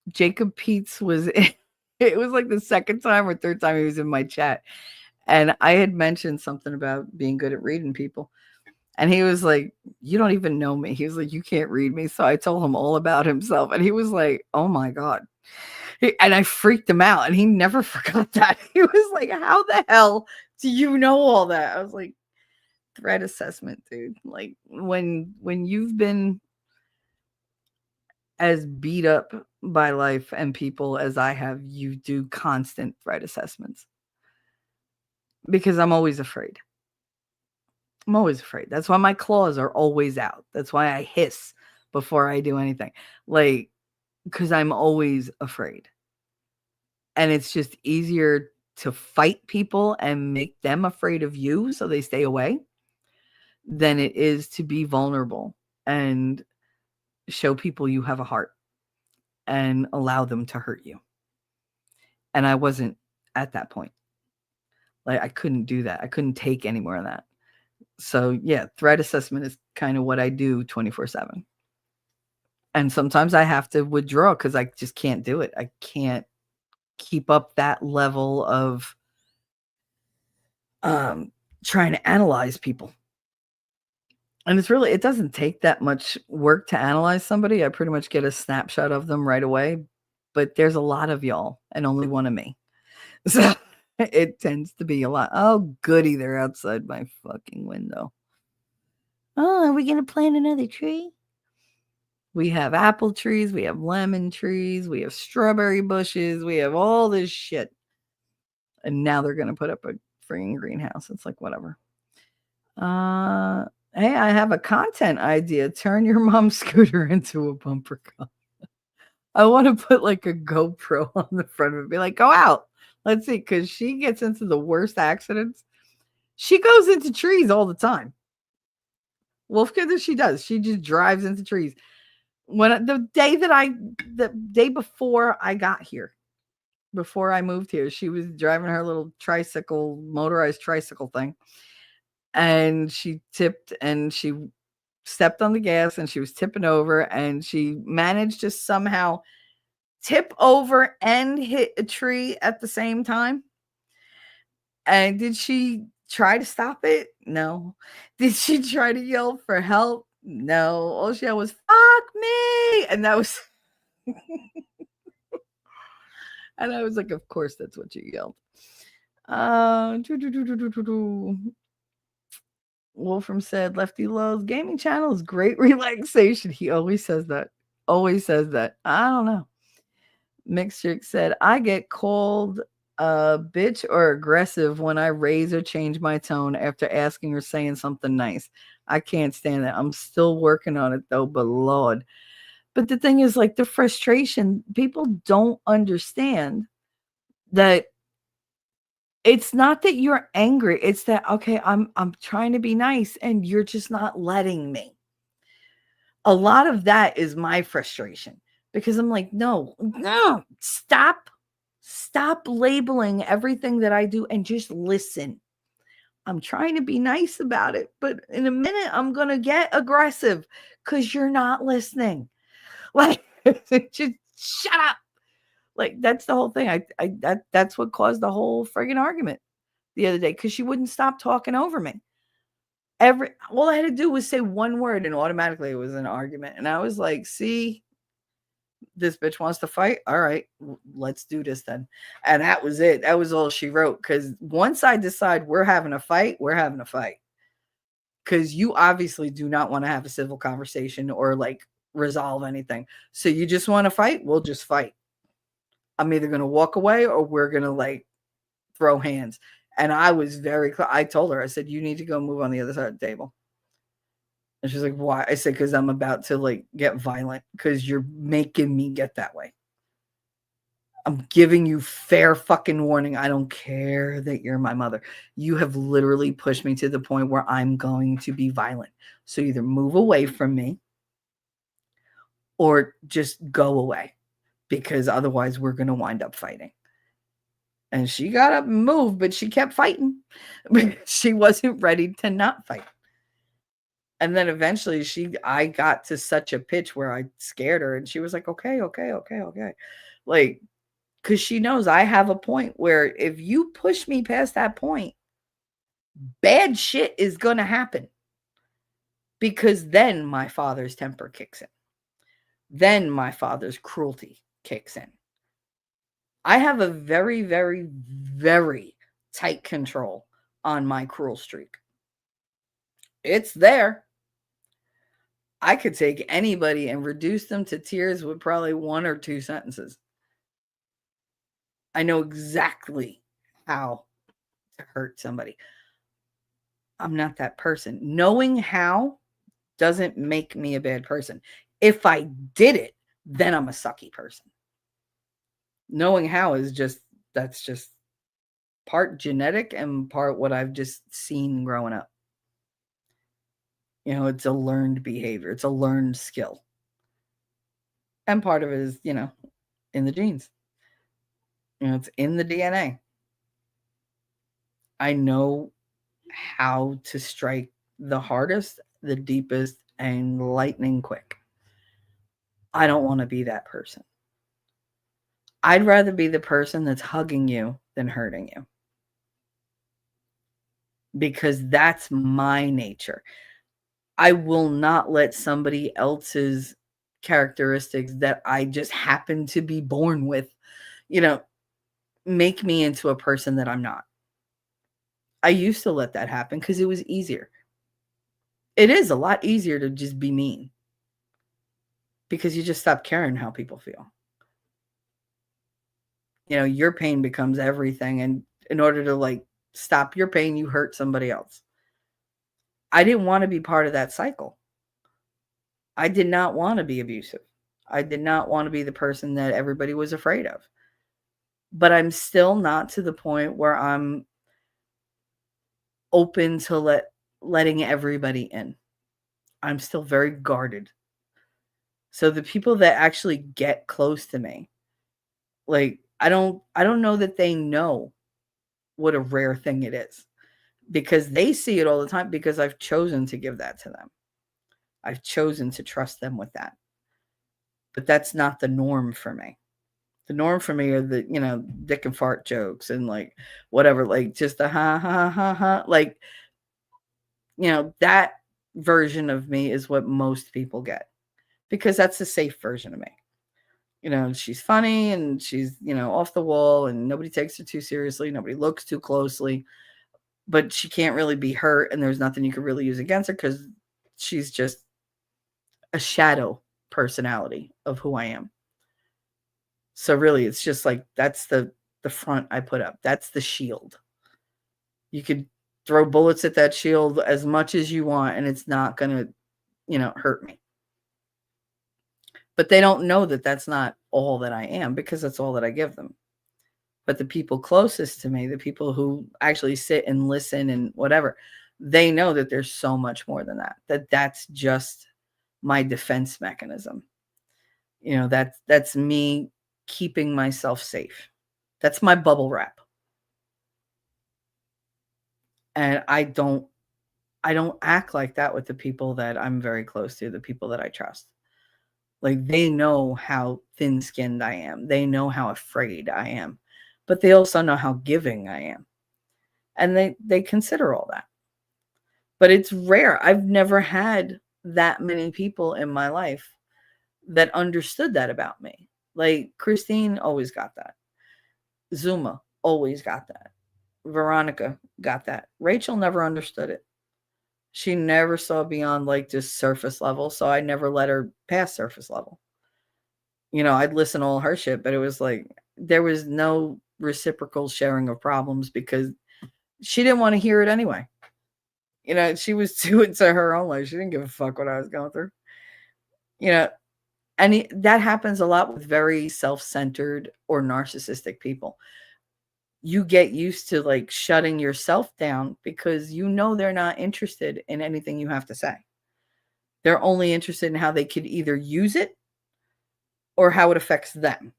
Jacob Peets was in, it was like the second time or third time he was in my chat. And I had mentioned something about being good at reading people. And he was like, "You don't even know me." He was like, "You can't read me." So I told him all about himself. And he was like, "Oh my God." And I freaked him out. And he never forgot that. He was like, "How the hell do you know all that?" I was like, threat assessment, dude. Like when you've been as beat up by life and people as I have, you do constant threat assessments. Because I'm always afraid. I'm always afraid. That's why my claws are always out. That's why I hiss before I do anything. Like, because I'm always afraid. And it's just easier to fight people and make them afraid of you so they stay away than it is to be vulnerable and show people you have a heart and allow them to hurt you. And I wasn't at that point. Like, I couldn't do that. I couldn't take any more of that. So yeah, threat assessment is kind of what I do 24/7. And sometimes I have to withdraw because I just can't do it. I can't keep up that level of trying to analyze people. And it doesn't take that much work to analyze somebody. I pretty much get a snapshot of them right away. But there's a lot of y'all and only one of me. So it tends to be a lot. Oh, goody, they're outside my fucking window. Oh, are we going to plant another tree? We have apple trees, we have lemon trees, we have strawberry bushes, we have all this shit. And now they're going to put up a freaking greenhouse. It's like, whatever. Hey, I have a content idea. Turn your mom's scooter into a bumper car. I want to put like a GoPro on the front of it. Be like, go out. Let's see. Because she gets into the worst accidents. She goes into trees all the time. Wolfkid, she does. She just drives into trees. The day before I got here, before I moved here, she was driving her little motorized tricycle thing. And she tipped and she stepped on the gas and she was tipping over and she managed to somehow tip over and hit a tree at the same time. And did she try to stop it? No. Did she try to yell for help? No. All she yelled was, "Fuck me." And that was, and I was like, of course, that's what you yelled. Wolfram said, "Lefty Lowe's gaming channel is great relaxation." He always says that. Always says that. I don't know. Mixture said, "I get called a bitch or aggressive when I raise or change my tone after asking or saying something nice. I can't stand that. I'm still working on it though, but Lord." But the thing is, like, the frustration, people don't understand that it's not that you're angry. It's that, okay, I'm trying to be nice and you're just not letting me. A lot of that is my frustration because I'm like, no, stop labeling everything that I do and just listen. I'm trying to be nice about it, but in a minute I'm going to get aggressive because you're not listening. Like, just shut up. Like, that's the whole thing. That's what caused the whole friggin' argument the other day because she wouldn't stop talking over me. All I had to do was say one word and automatically it was an argument. And I was like, see, This bitch wants to fight. All right, let's do this then. And that was it. That was all she wrote. Because once I decide we're having a fight, we're having a fight. Because you obviously do not want to have a civil conversation or like resolve anything. So you just want to fight? We'll just fight. I'm either going to walk away or we're going to like throw hands. And I was very clear. I told her, I said, you need to go move on the other side of the table. And she's like, why? I said, because I'm about to like get violent because you're making me get that way. I'm giving you fair fucking warning. I don't care that you're my mother. You have literally pushed me to the point where I'm going to be violent. So either move away from me or just go away because otherwise we're going to wind up fighting. And she got up and moved, but she kept fighting. She wasn't ready to not fight. And then eventually I got to such a pitch where I scared her and she was like, okay. Like, because she knows I have a point where if you push me past that point, bad shit is going to happen. Because then my father's temper kicks in. Then my father's cruelty kicks in. I have a very, very, very tight control on my cruel streak. It's there. I could take anybody and reduce them to tears with probably 1 or 2 sentences. I know exactly how to hurt somebody. I'm not that person. Knowing how doesn't make me a bad person. If I did it, then I'm a sucky person. Knowing how is that's just part genetic and part what I've just seen growing up. You know, it's a learned behavior. It's a learned skill. And part of it is, you know, in the genes. You know, it's in the DNA. I know how to strike the hardest, the deepest, and lightning quick. I don't want to be that person. I'd rather be the person that's hugging you than hurting you. Because that's my nature. I will not let somebody else's characteristics that I just happen to be born with, you know, make me into a person that I'm not. I used to let that happen because it was easier. It is a lot easier to just be mean because you just stop caring how people feel. You know, your pain becomes everything. And in order to like stop your pain, you hurt somebody else. I didn't want to be part of that cycle. I did not want to be abusive. I did not want to be the person that everybody was afraid of. But I'm still not to the point where I'm open to letting everybody in. I'm still very guarded. So the people that actually get close to me, like I don't know that they know what a rare thing it is because they see it all the time because I've chosen to give that to them. I've chosen to trust them with that. But that's not the norm for me. The norm for me are the, you know, dick and fart jokes and like whatever, like just the ha, like, you know, that version of me is what most people get because that's the safe version of me. You know, she's funny and she's, you know, off the wall and nobody takes her too seriously. Nobody looks too closely, but she can't really be hurt and there's nothing you can really use against her because she's just a shadow personality of who I am. So really, it's just like, that's the front I put up. That's the shield. You could throw bullets at that shield as much as you want, and it's not going to, you know, hurt me. But they don't know that that's not all that I am because that's all that I give them. But the people closest to me, the people who actually sit and listen and whatever, they know that there's so much more than that. That's just my defense mechanism. You know, that's me keeping myself safe. That's my bubble wrap. And I don't act like that with the people that I'm very close to, the people that I trust. Like they know how thin-skinned I am. They know how afraid I am. But they also know how giving I am. And they consider all that. But it's rare. I've never had that many people in my life that understood that about me. Like Christine always got that. Zuma always got that. Veronica got that. Rachel never understood it. She never saw beyond like just surface level, so I never let her pass surface level. I'd listen to all her shit, but it was like there was no reciprocal sharing of problems because she didn't want to hear it anyway. She was doing to her own life. She didn't give a fuck what I was going through. You know, and that happens a lot with very self-centered or narcissistic people. You get used to like shutting yourself down because they're not interested in anything you have to say. They're only interested in how they could either use it or how it affects them.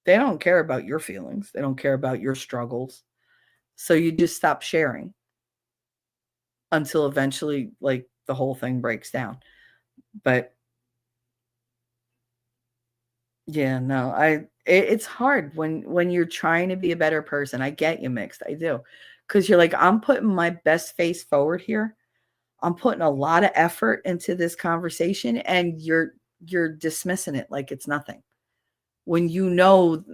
They don't care about your feelings. They don't care about your struggles. So you just stop sharing until eventually like the whole thing breaks down. But yeah, no, it's hard when you're trying to be a better person. I get you, Mixed. I do. Cuz you're like, I'm putting my best face forward here. I'm putting a lot of effort into this conversation and you're dismissing it like it's nothing. When you've known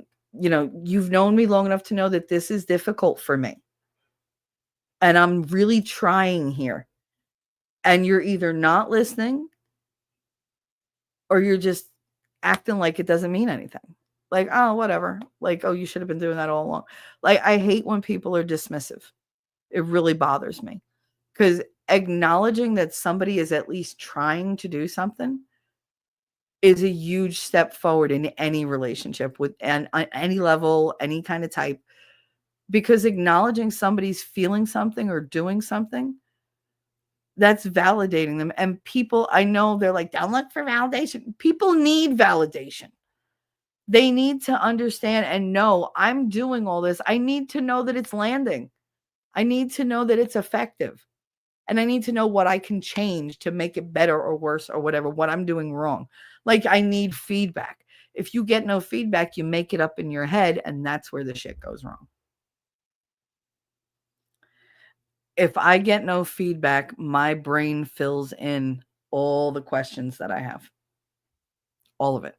me long enough to know that this is difficult for me. And I'm really trying here. And you're either not listening or you're just acting like it doesn't mean anything. Like, oh, whatever. Like, oh, you should have been doing that all along. Like, I hate when people are dismissive. It really bothers me because acknowledging that somebody is at least trying to do something is a huge step forward in any relationship with and on any level, any kind of type. Because acknowledging somebody's feeling something or doing something, that's validating them. And people, I know they're like, don't look for validation. People need validation. They need to understand and know I'm doing all this. I need to know that it's landing. I need to know that it's effective. And I need to know what I can change to make it better or worse or whatever, what I'm doing wrong. Like I need feedback. If you get no feedback, you make it up in your head and that's where the shit goes wrong. If I get no feedback, my brain fills in all the questions that I have. All of it.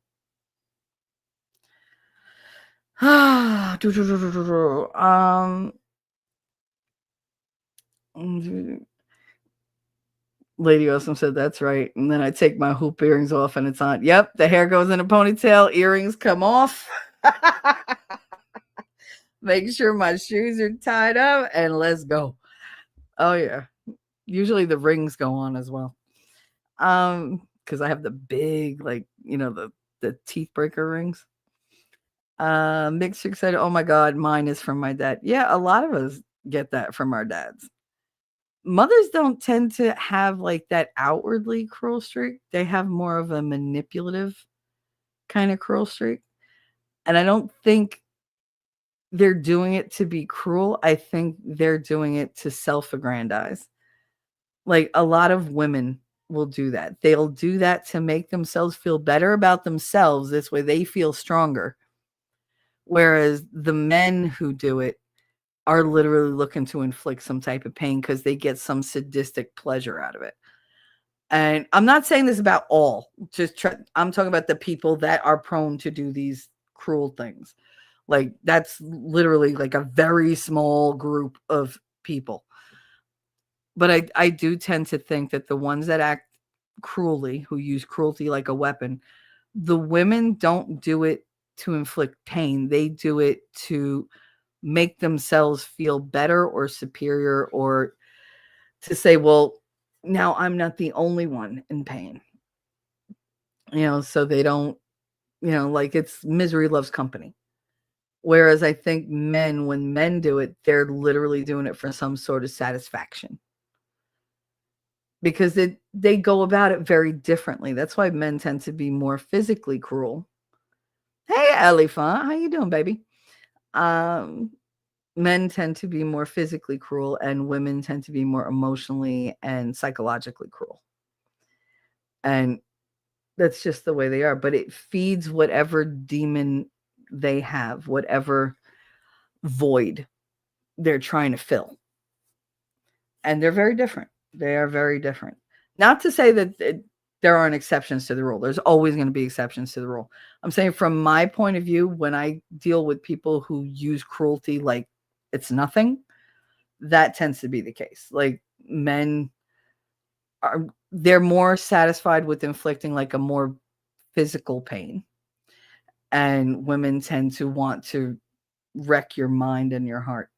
Lady Awesome said that's right. And then I take my hoop earrings off and it's on. Yep, the hair goes in a ponytail, earrings come off. Make sure my shoes are tied up and let's go. Oh yeah. Usually the rings go on as well. Because I have the big, like, the teeth breaker rings. Mixed said, oh my God, mine is from my dad. Yeah, a lot of us get that from our dads. Mothers don't tend to have like that outwardly cruel streak. They have more of a manipulative kind of cruel streak. And I don't think they're doing it to be cruel. I think they're doing it to self-aggrandize. Like a lot of women will do that. They'll do that to make themselves feel better about themselves. This way they feel stronger. Whereas the men who do it are literally looking to inflict some type of pain because they get some sadistic pleasure out of it. And I'm not saying this about all. I'm talking about the people that are prone to do these cruel things. Like that's literally like a very small group of people. But I do tend to think that the ones that act cruelly, who use cruelty like a weapon, the women don't do it to inflict pain. They do it to make themselves feel better or superior or to say, well, now I'm not the only one in pain. So they don't, like it's misery loves company. Whereas I think when men do it, they're literally doing it for some sort of satisfaction. Because they go about it very differently. That's why men tend to be more physically cruel. Hey, Elephant, how you doing, baby? Men tend to be more physically cruel and women tend to be more emotionally and psychologically cruel. And that's just the way they are. But it feeds whatever demon they have, whatever void they're trying to fill. And they're very different. They are very different. Not to say that there aren't exceptions to the rule. There's always going to be exceptions to the rule. I'm saying from my point of view, when I deal with people who use cruelty like it's nothing, that tends to be the case. Like men they're more satisfied with inflicting like a more physical pain. And women tend to want to wreck your mind and your heart.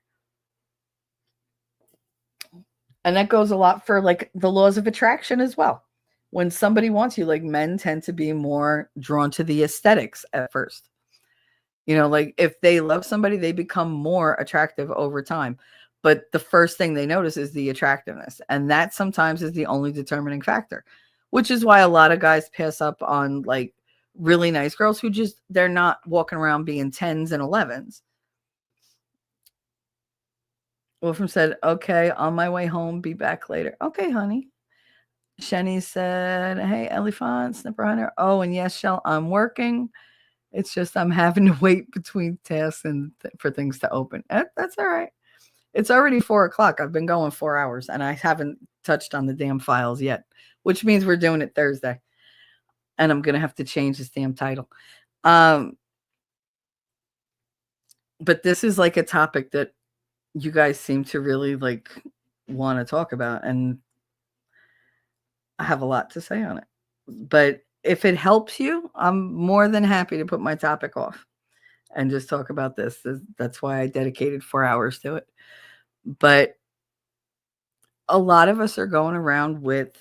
And that goes a lot for like the laws of attraction as well. When somebody wants you, like men tend to be more drawn to the aesthetics at first. Like if they love somebody, they become more attractive over time. But the first thing they notice is the attractiveness. And that sometimes is the only determining factor, which is why a lot of guys pass up on like really nice girls who just, they're not walking around being 10s and 11s. Wolfram said, okay, on my way home, be back later. Okay, honey. Shenny said, hey, Elephant, Snipper Hunter. Oh, and yes, Shell, I'm working. It's just I'm having to wait between tasks and for things to open. That's all right. It's already 4:00. I've been going 4 hours and I haven't touched on the damn files yet, which means we're doing it Thursday. And I'm going to have to change this damn title. But this is like a topic that you guys seem to really like want to talk about. And I have a lot to say on it. But if it helps you, I'm more than happy to put my topic off and just talk about this. That's why I dedicated 4 hours to it. But a lot of us are going around with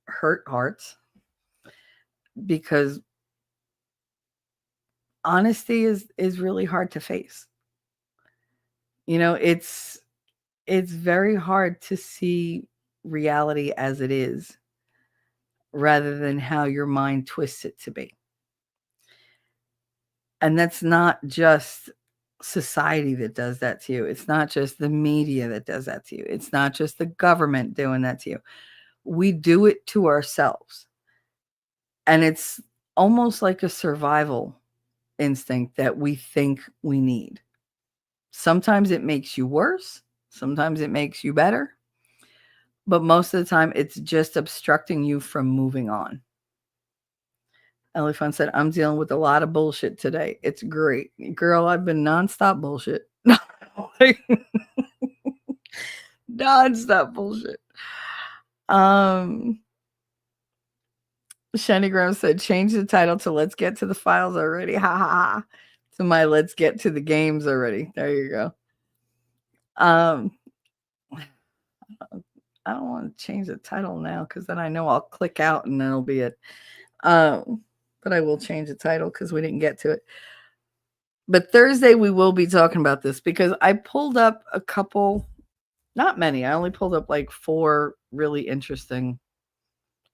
hurt hearts because honesty is really hard to face. It's very hard to see reality as it is rather than how your mind twists it to be. And that's not just society that does that to you. It's not just the media that does that to you. It's not just the government doing that to you. We do it to ourselves. And it's almost like a survival instinct that we think we need. Sometimes it makes you worse. Sometimes it makes you better. But most of the time, it's just obstructing you from moving on. Elephant said, I'm dealing with a lot of bullshit today. It's great. Girl, I've been nonstop bullshit. Nonstop bullshit. Shanygram said, change the title to Let's Get to the Files Already. Ha ha ha. To my Let's Get to the Games Already. There you go. I don't want to change the title now because then I know I'll click out and then it'll be it. But I will change the title because we didn't get to it. But Thursday we will be talking about this because I pulled up a couple, not many. I only pulled up like 4 really interesting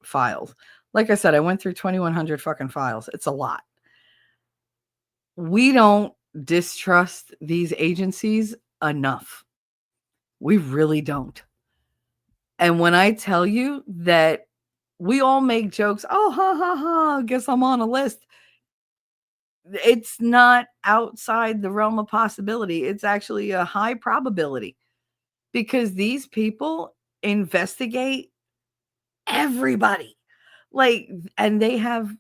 files. Like I said, I went through 2,100 fucking files. It's a lot. We don't distrust these agencies enough. We really don't. And when I tell you that we all make jokes, oh, ha, ha, ha, guess I'm on a list. It's not outside the realm of possibility. It's actually a high probability because these people investigate everybody. And they have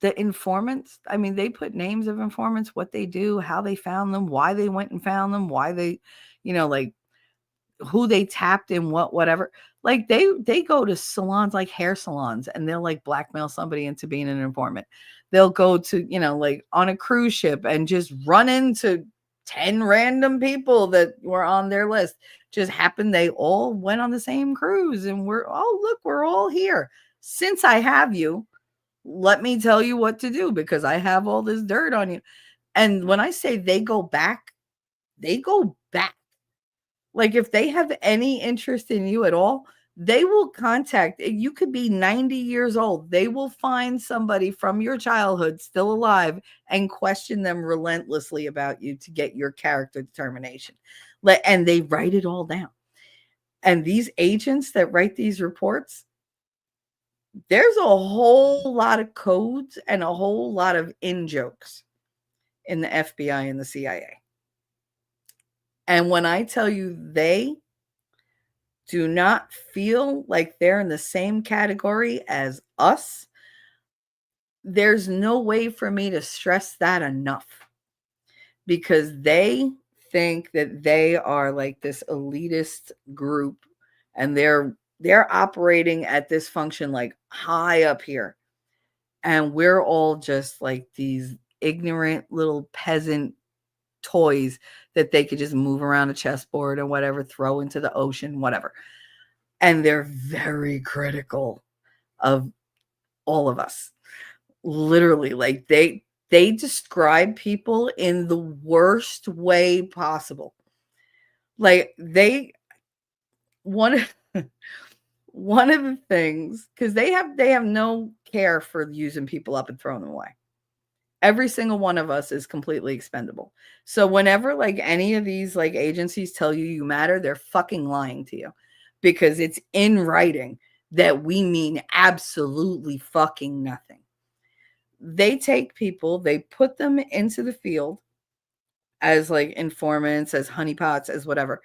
the informants. I mean, they put names of informants, what they do, how they found them, why they went and found them, why they, who they tapped in whatever. Like they go to salons, like hair salons, and they'll like blackmail somebody into being an informant. They'll go to, like on a cruise ship and just run into 10 random people that were on their list. Just happened they all went on the same cruise and we're all here. Since I have you, let me tell you what to do because I have all this dirt on you. And when I say they go back, they go back. Like if they have any interest in you at all, they will contact. You could be 90 years old. They will find somebody from your childhood still alive and question them relentlessly about you to get your character determination. And they write it all down. And these agents that write these reports, there's a whole lot of codes and a whole lot of in-jokes in the FBI and the CIA. And when I tell you they do not feel like they're in the same category as us, there's no way for me to stress that enough, because they think that they are like this elitist group, and they're operating at this function like high up here, and we're all just like these ignorant little peasant toys that they could just move around a chessboard and whatever, throw into the ocean, whatever. And they're very critical of all of us. Literally, like they describe people in the worst way possible. Like they one of one of the things, because they have no care for using people up and throwing them away. Every single one of us is completely expendable. So whenever like any of these like agencies tell you you matter, they're fucking lying to you, because it's in writing that we mean absolutely fucking nothing. They take people, they put them into the field as like informants, as honeypots, as whatever,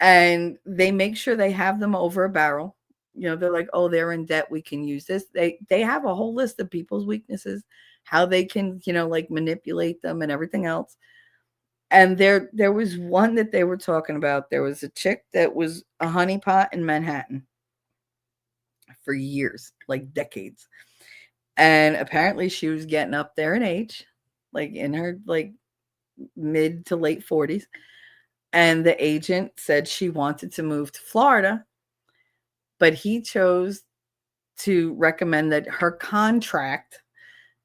and they make sure they have them over a barrel. They're like, oh, they're in debt, we can use this. They have a whole list of people's weaknesses, how they can, like manipulate them and everything else. And there was one that they were talking about. There was a chick that was a honeypot in Manhattan for years, like decades. And apparently she was getting up there in age, like in her like mid to late 40s. And the agent said she wanted to move to Florida, but he chose to recommend that her contract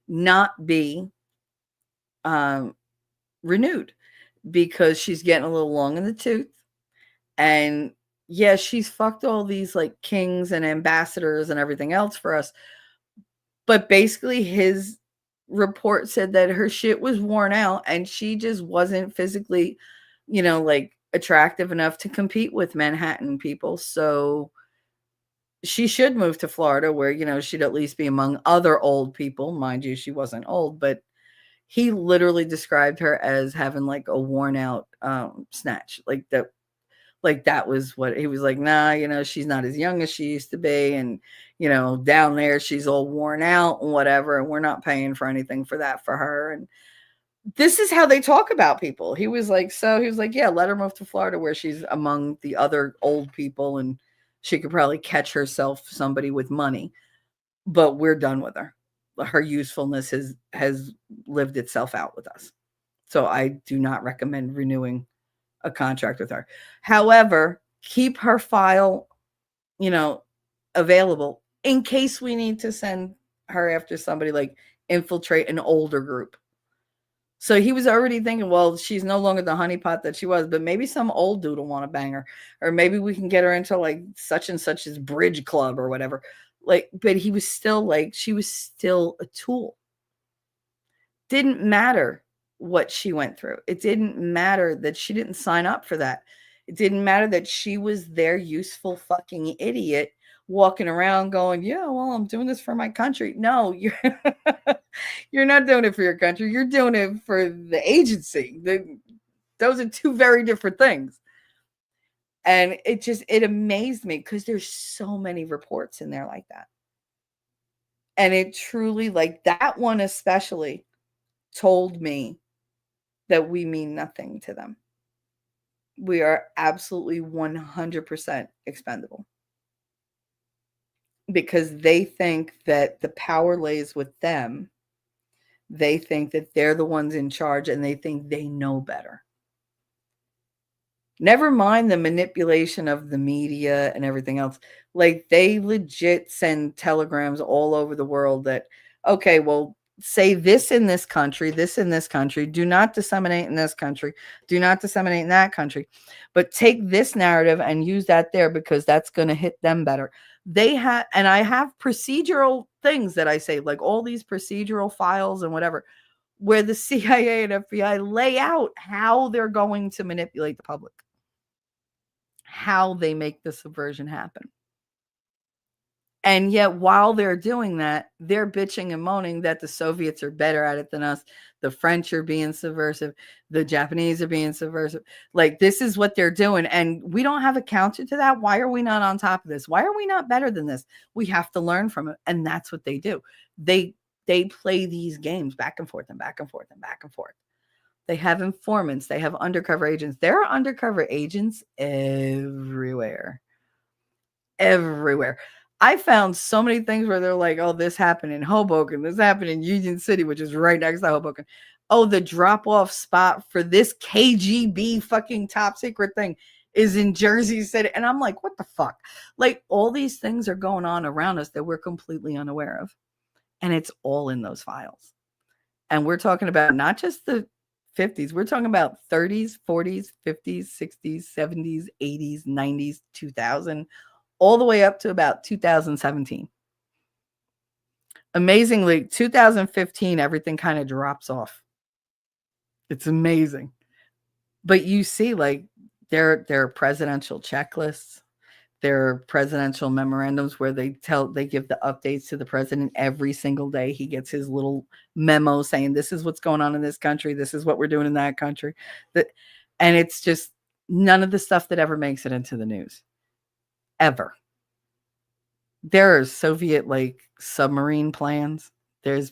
not be renewed, because she's getting a little long in the tooth. And yeah, she's fucked all these like kings and ambassadors and everything else for us. But basically his report said that her shit was worn out and she just wasn't physically, like attractive enough to compete with Manhattan people. So she should move to Florida, where, she'd at least be among other old people. Mind you, she wasn't old, but he literally described her as having like a worn out snatch. That was what he was like. Nah, she's not as young as she used to be, and down there she's all worn out and whatever, and we're not paying for anything for that for her. And this is how they talk about people. He was like, yeah, let her move to Florida where she's among the other old people and she could probably catch herself somebody with money, but we're done with her. Her usefulness has lived itself out with us. So I do not recommend renewing a contract with her. However, keep her file, available in case we need to send her after somebody, like infiltrate an older group. So he was already thinking, well, she's no longer the honeypot that she was, but maybe some old dude will want to bang her, or maybe we can get her into like such and such as bridge club or whatever. Like, but he was still like, she was still a tool. Didn't matter what she went through. It didn't matter that she didn't sign up for that. It didn't matter that she was their useful fucking idiot walking around going, yeah, well, I'm doing this for my country. No, you're not doing it for your country. You're doing it for the agency. Those are two very different things. And it amazed me, because there's so many reports in there like that. And it truly, like that one especially, told me that we mean nothing to them. We are absolutely 100% expendable, because they think that the power lays with them. They think that they're the ones in charge, and they think they know better. Never mind the manipulation of the media and everything else. Like, they legit send telegrams all over the world that, okay, well, say this in this country, this in this country, do not disseminate in this country, do not disseminate in that country, but take this narrative and use that there, because that's going to hit them better. They have, and I have procedural things that I say, like all these procedural files and whatever, where the CIA and FBI lay out how they're going to manipulate the public, how they make the subversion happen. And yet, while they're doing that, they're bitching and moaning that the Soviets are better at it than us. The French are being subversive. The Japanese are being subversive. Like, this is what they're doing. And we don't have a counter to that. Why are we not on top of this? Why are we not better than this? We have to learn from it. And that's what they do. They play these games back and forth and back and forth and back and forth. They have informants. They have undercover agents. There are undercover agents everywhere. Everywhere. I found so many things where they're like, oh, this happened in Hoboken. This happened in Union City, which is right next to Hoboken. Oh, the drop-off spot for this KGB fucking top secret thing is in Jersey City. And I'm like, what the fuck? Like, all these things are going on around us that we're completely unaware of. And it's all in those files. And we're talking about not just the 50s. We're talking about 30s, 40s, 50s, 60s, 70s, 80s, 90s, 2000, all the way up to about 2017. Amazingly, 2015, everything kind of drops off. It's amazing. But you see, like, there are presidential checklists. There are presidential memorandums where they give the updates to the president every single day. He gets his little memo saying, this is what's going on in this country. This is what we're doing in that country. And it's just none of the stuff that ever makes it into the news. Ever. There are Soviet like submarine plans. There's,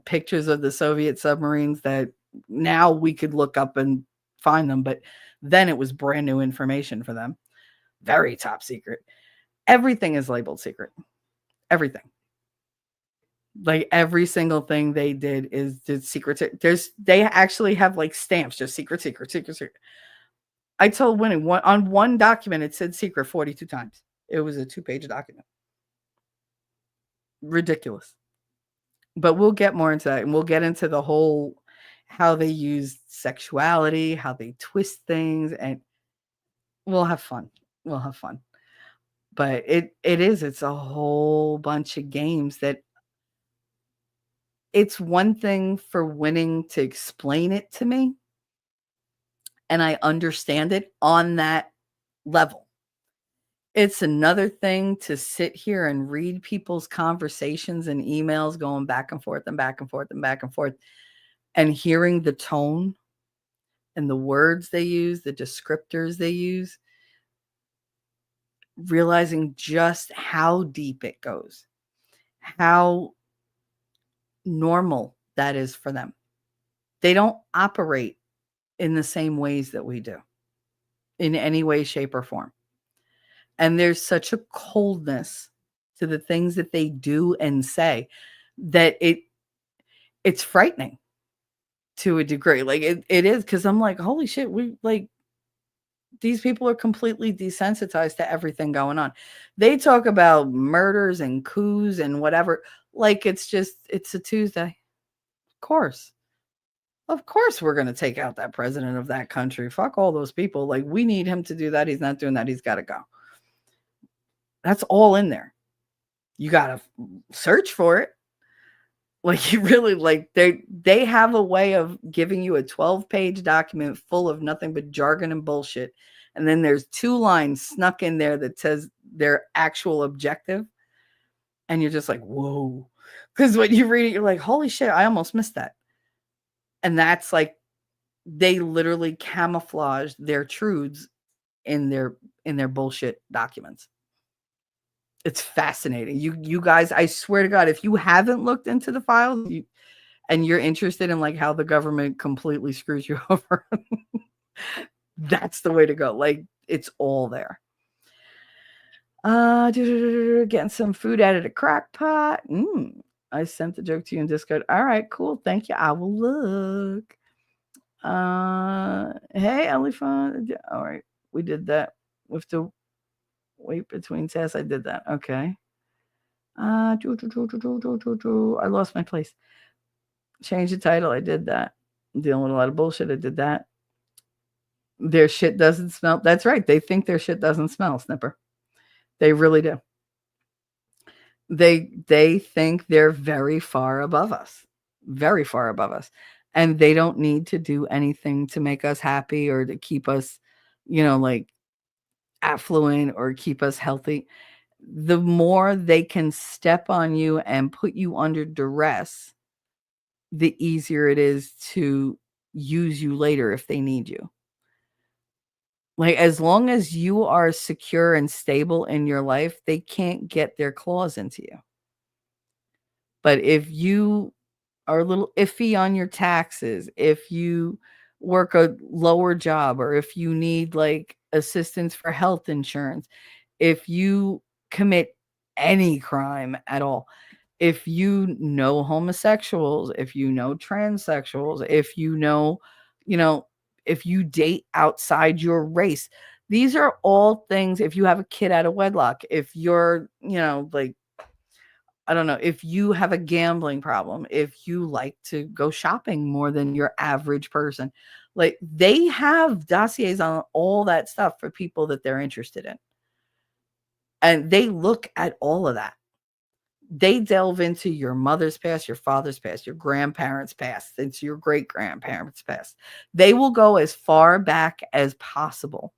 pictures of the Soviet submarines that now we could look up and find them. But then it was brand new information for them. Very top secret. Everything is labeled secret. Everything. Like, every single thing they did is secret. They actually have like stamps, just secret, secret, secret, secret. I told Winnie on one document it said secret 42 times. It was a 2-page document. Ridiculous. But we'll get more into that, and we'll get into the whole how they use sexuality, how they twist things, and we'll have fun. We'll have fun. But it's a whole bunch of games that it's one thing for Winning to explain it to me, and I understand it on that level. It's another thing to sit here and read people's conversations and emails going back and forth and back and forth and back and forth, and hearing the tone and the words they use, the descriptors they use, realizing just how deep it goes, how normal that is for them. They don't operate in the same ways that we do in any way, shape, or form. And there's such a coldness to the things that they do and say that it's frightening to a degree. Like, it is, because I'm like, holy shit, these people are completely desensitized to everything going on. They talk about murders and coups and whatever, like it's a Tuesday. Of course we're going to take out that president of that country. Fuck all those people. Like, we need him to do that. He's not doing that. He's got to go. That's all in there. You got to search for it. Like, you really, like, they have a way of giving you a 12-page document full of nothing but jargon and bullshit. And then there's 2 lines snuck in there that says their actual objective. And you're just like, whoa. Because when you read it, you're like, holy shit, I almost missed that. And that's like, they literally camouflage their truths in their bullshit documents. It's fascinating. You guys, I swear to God, if you haven't looked into the files and you're interested in like how the government completely screws you over, that's the way to go. Like, it's all there. Getting some food out of the crock pot. I sent the joke to you in Discord. All right, cool. Thank you. I will look. Hey, Elephant. All right, we did that with the wait between tests. I did that. Okay. I lost my place. Change the title. I did that. I'm dealing with a lot of bullshit. I did that. Their shit doesn't smell. That's right. They think their shit doesn't smell, Snipper. They really do. They think they're very far above us. Very far above us. And they don't need to do anything to make us happy or to keep us, like, affluent or keep us healthy. the more they can step on you and put you under duress, the easier it is to use you later if they need you. Like, as long as you are secure and stable in your life, they can't get their claws into you. But if you are a little iffy on your taxes, if you work a lower job, or if you need like assistance for health insurance, if you commit any crime at all, if you know homosexuals, if you know transsexuals, if you know, if you date outside your race, these are all things. If you have a kid out of wedlock, if you're, like, I don't know, if you have a gambling problem, if you like to go shopping more than your average person, like, they have dossiers on all that stuff for people that they're interested in. And they look at all of that. They delve into your mother's past, your father's past, your grandparents' past, into your great grandparents' past. They will go as far back as possible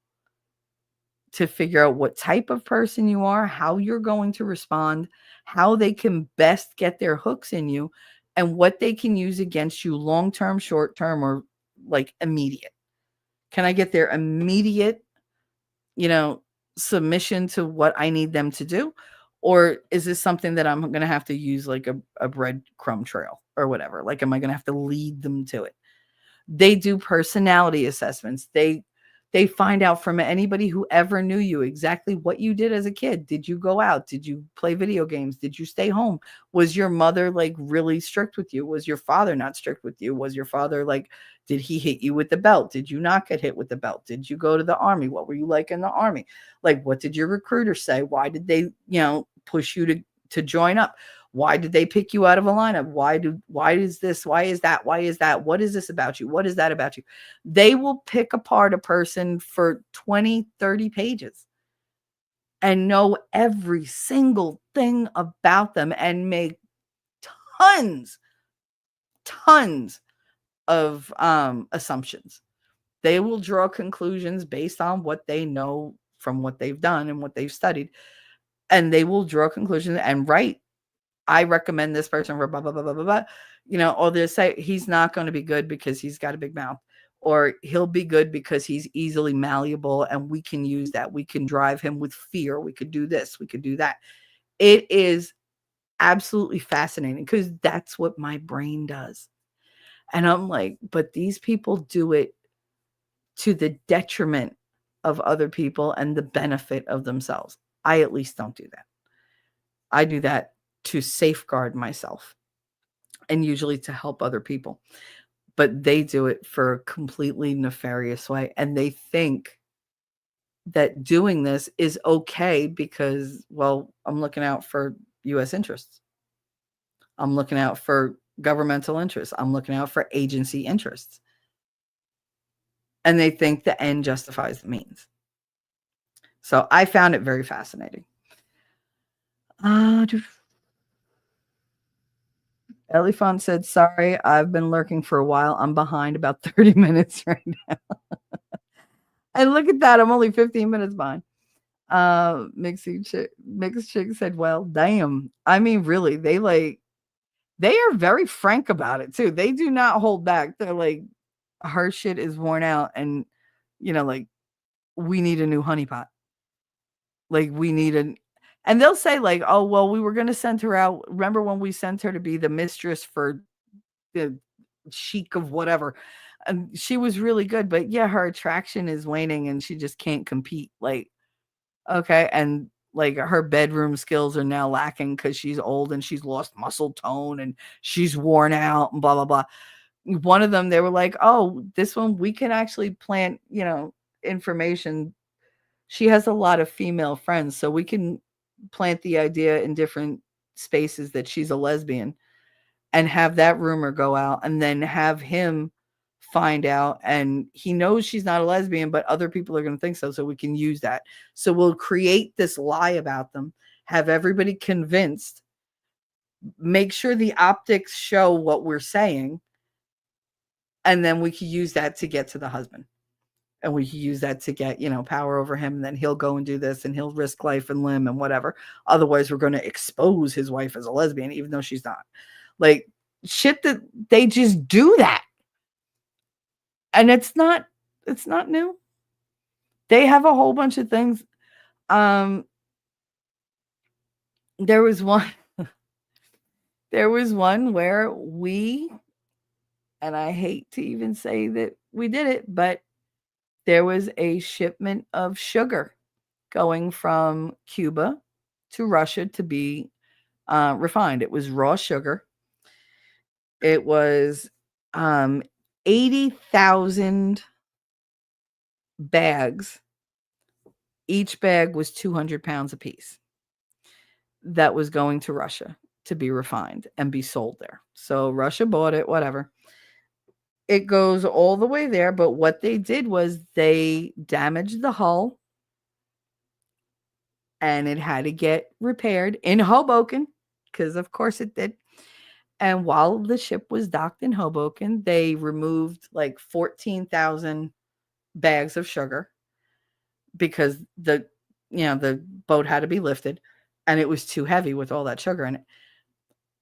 to figure out what type of person you are, how you're going to respond, how they can best get their hooks in you, and what they can use against you long term, short term, or like immediate. Can I get their immediate, you know, submission to what I need them to do? Or is this something that I'm going to have to use like a breadcrumb trail or whatever? Like, am I going to have to lead them to it? They do personality assessments. They find out from anybody who ever knew you exactly what you did as a kid. Did you go out? Did you play video games? Did you stay home? Was your mother like really strict with you? Was your father not strict with you? Was your father like, did he hit you with the belt? Did you not get hit with the belt? Did you go to the army? What were you like in the army? Like, what did your recruiter say? Why did they, push you to join up? Why did they pick you out of a lineup? Why is this? Why is that? Why is that? What is this about you? What is that about you? They will pick apart a person for 20, 30 pages and know every single thing about them and make tons, tons of assumptions. They will draw conclusions based on what they know from what they've done and what they've studied. And they will draw conclusions and write, I recommend this person for blah, blah, blah, blah, blah, blah. Or they'll say he's not going to be good because he's got a big mouth, or he'll be good because he's easily malleable and we can use that. We can drive him with fear. We could do this. We could do that. It is absolutely fascinating because that's what my brain does. And I'm like, but these people do it to the detriment of other people and the benefit of themselves. I at least don't do that. I do that to safeguard myself and usually to help other people. But they do it for a completely nefarious way. And they think that doing this is okay because, well, I'm looking out for U.S. interests. I'm looking out for governmental interests. I'm looking out for agency interests. And they think the end justifies the means. So I found it very fascinating. Elifant said, sorry, I've been lurking for a while. I'm behind about 30 minutes right now. And look at that. I'm only 15 minutes behind. Mixed Chick said, well, damn. I mean, really, they are very frank about it too. They do not hold back. They're like, her shit is worn out and, like, we need a new honeypot. Like, we need and they'll say like, oh, well, we were going to send her out. Remember when we sent her to be the mistress for the chic of whatever? And she was really good, but yeah, her attraction is waning and she just can't compete. Like, okay. And like her bedroom skills are now lacking because she's old and she's lost muscle tone and she's worn out and blah, blah, blah. One of them, they were like, oh, this one, we can actually plant, information. She has a lot of female friends, so we can plant the idea in different spaces that she's a lesbian and have that rumor go out and then have him find out. And he knows she's not a lesbian, but other people are going to think so. So we can use that. So we'll create this lie about them, have everybody convinced, make sure the optics show what we're saying. And then we can use that to get to the husband. and we use that to get, power over him. And then he'll go and do this and he'll risk life and limb and whatever. Otherwise, we're going to expose his wife as a lesbian, even though she's not. Like shit that they just do that. And it's not new. They have a whole bunch of things. There was one where and I hate to even say that we did it, but there was a shipment of sugar going from Cuba to Russia to be refined. It was raw sugar. It was 80,000 bags. Each bag was 200 pounds apiece. That was going to Russia to be refined and be sold there. So Russia bought it, whatever. It goes all the way there, but what they did was they damaged the hull and it had to get repaired in Hoboken, because of course it did. And while the ship was docked in Hoboken, they removed like 14,000 bags of sugar because the boat had to be lifted and it was too heavy with all that sugar in it.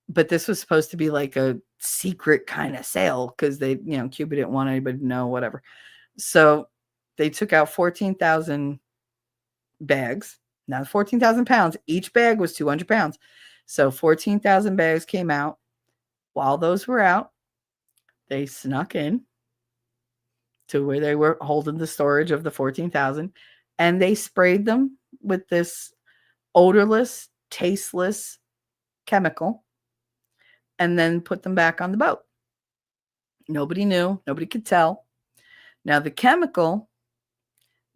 But this was supposed to be like a secret kind of sale because they, Cuba didn't want anybody to know, whatever. So they took out 14,000 bags. Now 14,000 pounds. Each bag was 200 pounds. So 14,000 bags came out. While those were out, they snuck in to where they were holding the storage of the 14,000, and they sprayed them with this odorless, tasteless chemical and then put them back on the boat. Nobody knew. Nobody could tell. Now, the chemical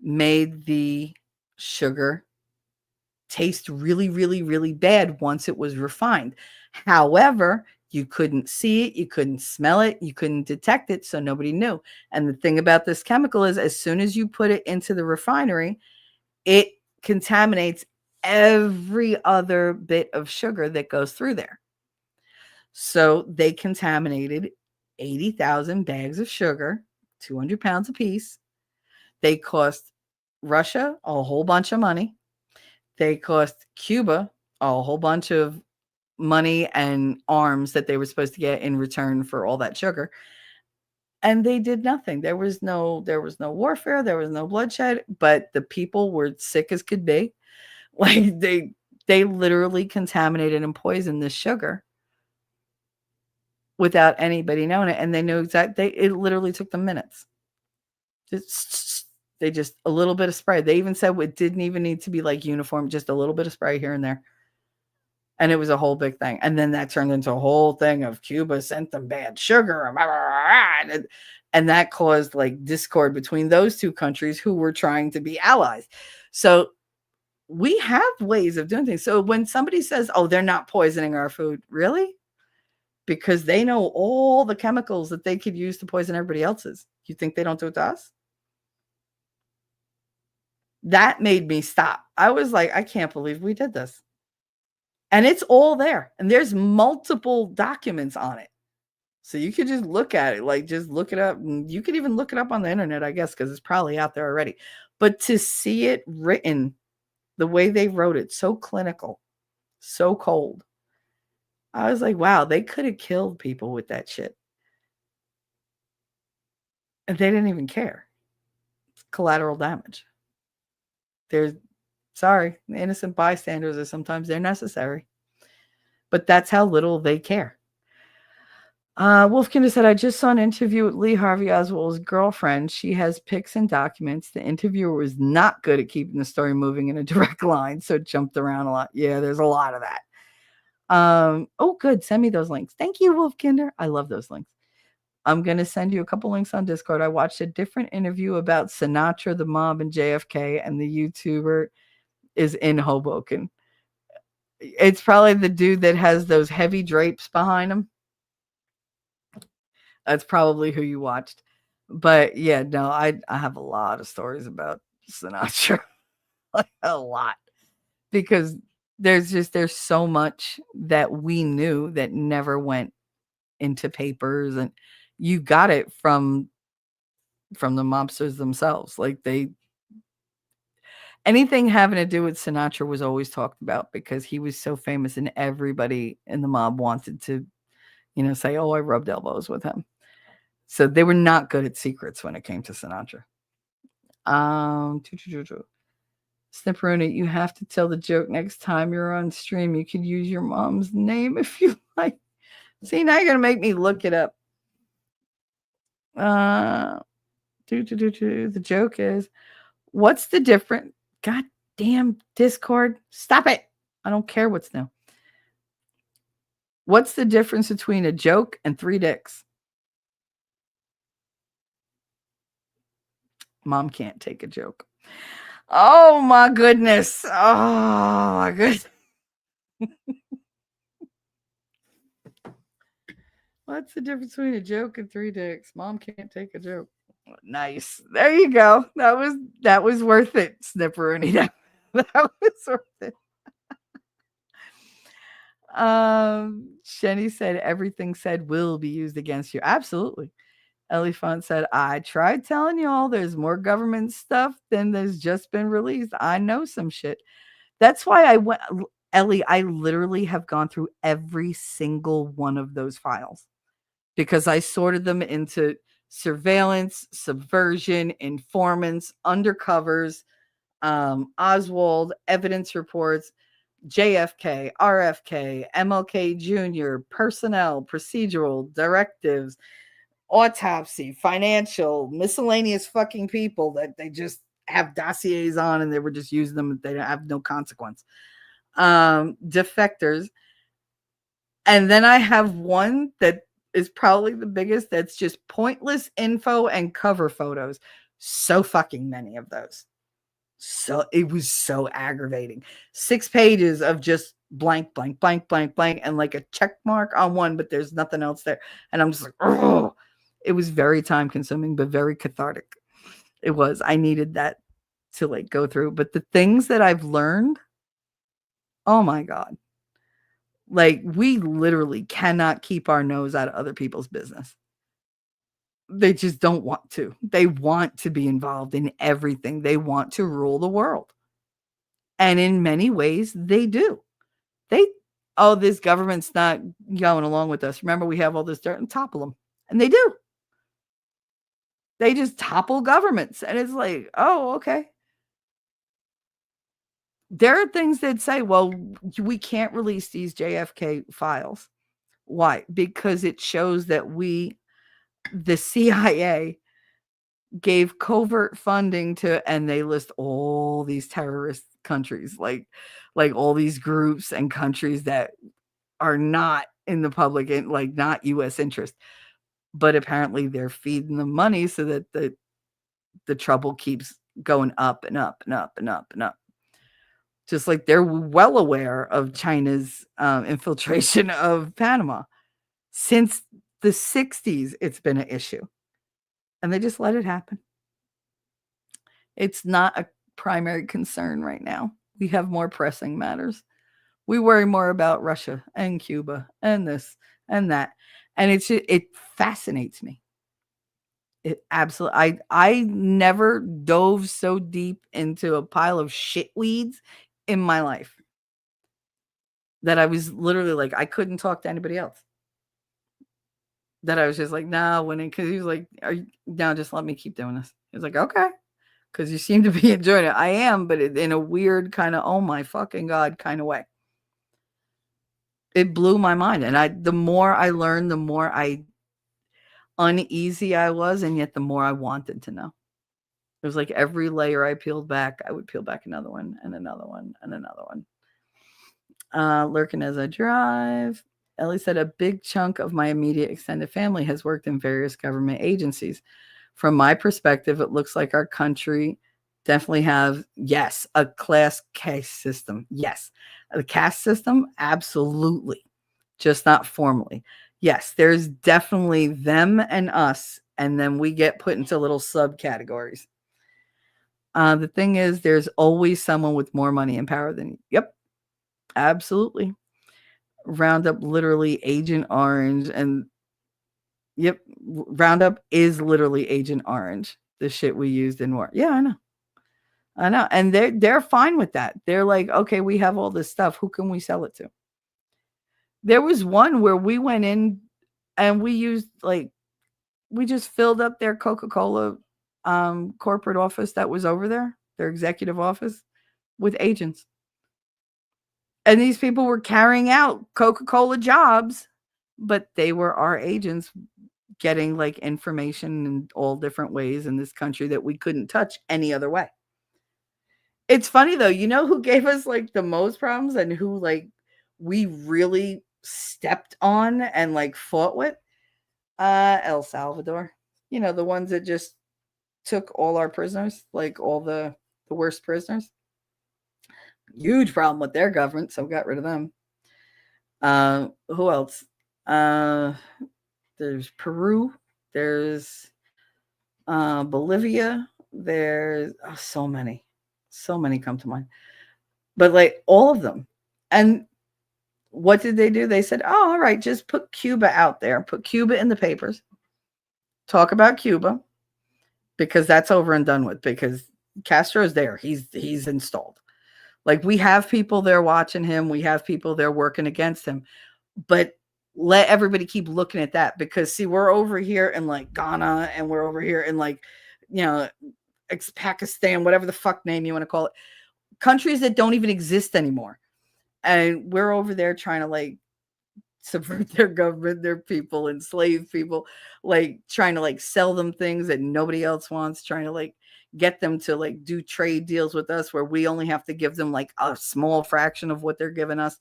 made the sugar taste really, really, really bad once it was refined. However, you couldn't see it, you couldn't smell it, you couldn't detect it, so nobody knew. And the thing about this chemical is as soon as you put it into the refinery, it contaminates every other bit of sugar that goes through there. So they contaminated 80,000 bags of sugar, 200 pounds apiece. They cost Russia a whole bunch of money. They cost Cuba a whole bunch of money and arms that they were supposed to get in return for all that sugar. And they did nothing. There was no warfare, there was no bloodshed, but the people were sick as could be. Like they literally contaminated and poisoned this sugar without anybody knowing it. And they knew it literally took them minutes. They just a little bit of spray. They even said it didn't even need to be like uniform, just a little bit of spray here and there. And it was a whole big thing. And then that turned into a whole thing of Cuba sent them bad sugar. And that caused like discord between those two countries who were trying to be allies. So we have ways of doing things. So when somebody says, oh, they're not poisoning our food, really? Because they know all the chemicals that they could use to poison everybody else's. You think they don't do it to us? That made me stop. I was like, I can't believe we did this. And it's all there. And there's multiple documents on it. So you could just look at it, like just look it up. And you could even look it up on the internet, I guess, because it's probably out there already. But to see it written the way they wrote it, so clinical, so cold, I was like, wow, they could have killed people with that shit. And they didn't even care. It's collateral damage. Sorry, innocent bystanders are sometimes they're necessary. But that's how little they care. Wolfkinder said, I just saw an interview with Lee Harvey Oswald's girlfriend. She has pics and documents. The interviewer was not good at keeping the story moving in a direct line, so it jumped around a lot. Yeah, there's a lot of that. Oh, good. Send me those links. Thank you, Wolfkinder. I love those links. I'm going to send you a couple links on Discord. I watched a different interview about Sinatra, the mob, and JFK, and the YouTuber is in Hoboken. It's probably the dude that has those heavy drapes behind him. That's probably who you watched. But yeah, no, I have a lot of stories about Sinatra. Like a lot. Because there's so much that we knew that never went into papers, and you got it from from the mobsters themselves. Like anything having to do with Sinatra was always talked about because he was so famous and everybody in the mob wanted to, say, oh, I rubbed elbows with him. So they were not good at secrets when it came to Sinatra. Snipperoni, you have to tell the joke next time you're on stream. You could use your mom's name if you like. See, now you're going to make me look it up. The joke is, what's the difference? God damn Discord. Stop it. I don't care what's new. What's the difference between a joke and 3 dicks? Mom can't take a joke. Oh my goodness. Oh my goodness. What's the difference between a joke and 3 dicks? Mom can't take a joke. Nice. There you go. That was worth it, Snipperoni. That was worth it. Shenny said everything said will be used against you. Absolutely. Elefant said, I tried telling y'all there's more government stuff than there's just been released. I know some shit. That's why I went, Ellie, I literally have gone through every single one of those files because I sorted them into surveillance, subversion, informants, undercovers, Oswald, evidence reports, JFK, RFK, MLK Jr., personnel, procedural, directives, autopsy, financial, miscellaneous fucking people that they just have dossiers on and they were just using them. They have no consequence. Defectors. And then I have one that is probably the biggest that's just pointless info and cover photos. So fucking many of those. So it was so aggravating. 6 pages of just blank, blank, blank, blank, blank, and like a check mark on one, but there's nothing else there. And I'm just like, oh, it was very time consuming, but very cathartic. It was. I needed that to like go through. But the things that I've learned, oh my God. Like we literally cannot keep our nose out of other people's business. They just don't want to. They want to be involved in everything. They want to rule the world. And in many ways, they do. This government's not going along with us. Remember, we have all this dirt and topple them. And they do. They just topple governments. And it's like, oh, okay. There are things that say, well, we can't release these JFK files. Why? Because it shows that the CIA gave covert funding to, and they list all these terrorist countries, like all these groups and countries that are not in the public and like not U.S. interest, but apparently they're feeding them money so that the trouble keeps going up and up and up and up and up. Just like they're well aware of China's infiltration of Panama. Since the 60s, it's been an issue. And they just let it happen. It's not a primary concern right now. We have more pressing matters. We worry more about Russia and Cuba and this and that. And it fascinates me. It absolutely, I never dove so deep into a pile of shitweeds in my life that I was literally like, I couldn't talk to anybody else. That I was just like, no, because he was like, no, just let me keep doing this. He was like, okay, because you seem to be enjoying it. I am, but in a weird kind of, oh my fucking God kind of way. It blew my mind. And the more I learned, the more uneasy I was, and yet the more I wanted to know. It was like every layer I peeled back, I would peel back another one and another one and another one. Lurking as I drive. Ellie said, a big chunk of my immediate extended family has worked in various government agencies. From my perspective, it looks like our country definitely have, yes, a class caste system. Yes. The caste system, absolutely. Just not formally. Yes, there's definitely them and us, and then we get put into little subcategories. The thing is, there's always someone with more money and power than you. Yep, absolutely. Roundup literally Agent Orange, and yep, Roundup is literally Agent Orange. the shit we used in war. Yeah, I know. I know. And they're fine with that. They're like, okay, we have all this stuff. Who can we sell it to? There was one where we went in and we used like we just filled up their Coca-Cola corporate office that was over there, their executive office, with agents. And these people were carrying out Coca-Cola jobs, but they were our agents getting like information in all different ways in this country that we couldn't touch any other way. It's funny though, you know who gave us like the most problems and who like we really stepped on and like fought with? El Salvador. You know, the ones that just took all our prisoners, like all the worst prisoners. Huge problem with their government, so got rid of them. Who else? There's Peru. There's Bolivia. There's so many come to mind. But like all of them. And what did they do? They said, oh, all right, just put Cuba out there. Put Cuba in the papers. Talk about Cuba because that's over and done with because Castro's there. He's installed. Like we have people there watching him. We have people there working against him. But let everybody keep looking at that because see, we're over here in like Ghana and we're over here in like, you know, Pakistan, whatever the fuck name you want to call it. Countries that don't even exist anymore. And we're over there trying to like subvert their government, their people, enslave people, like trying to like sell them things that nobody else wants, trying to like get them to like do trade deals with us where we only have to give them like a small fraction of what they're giving us,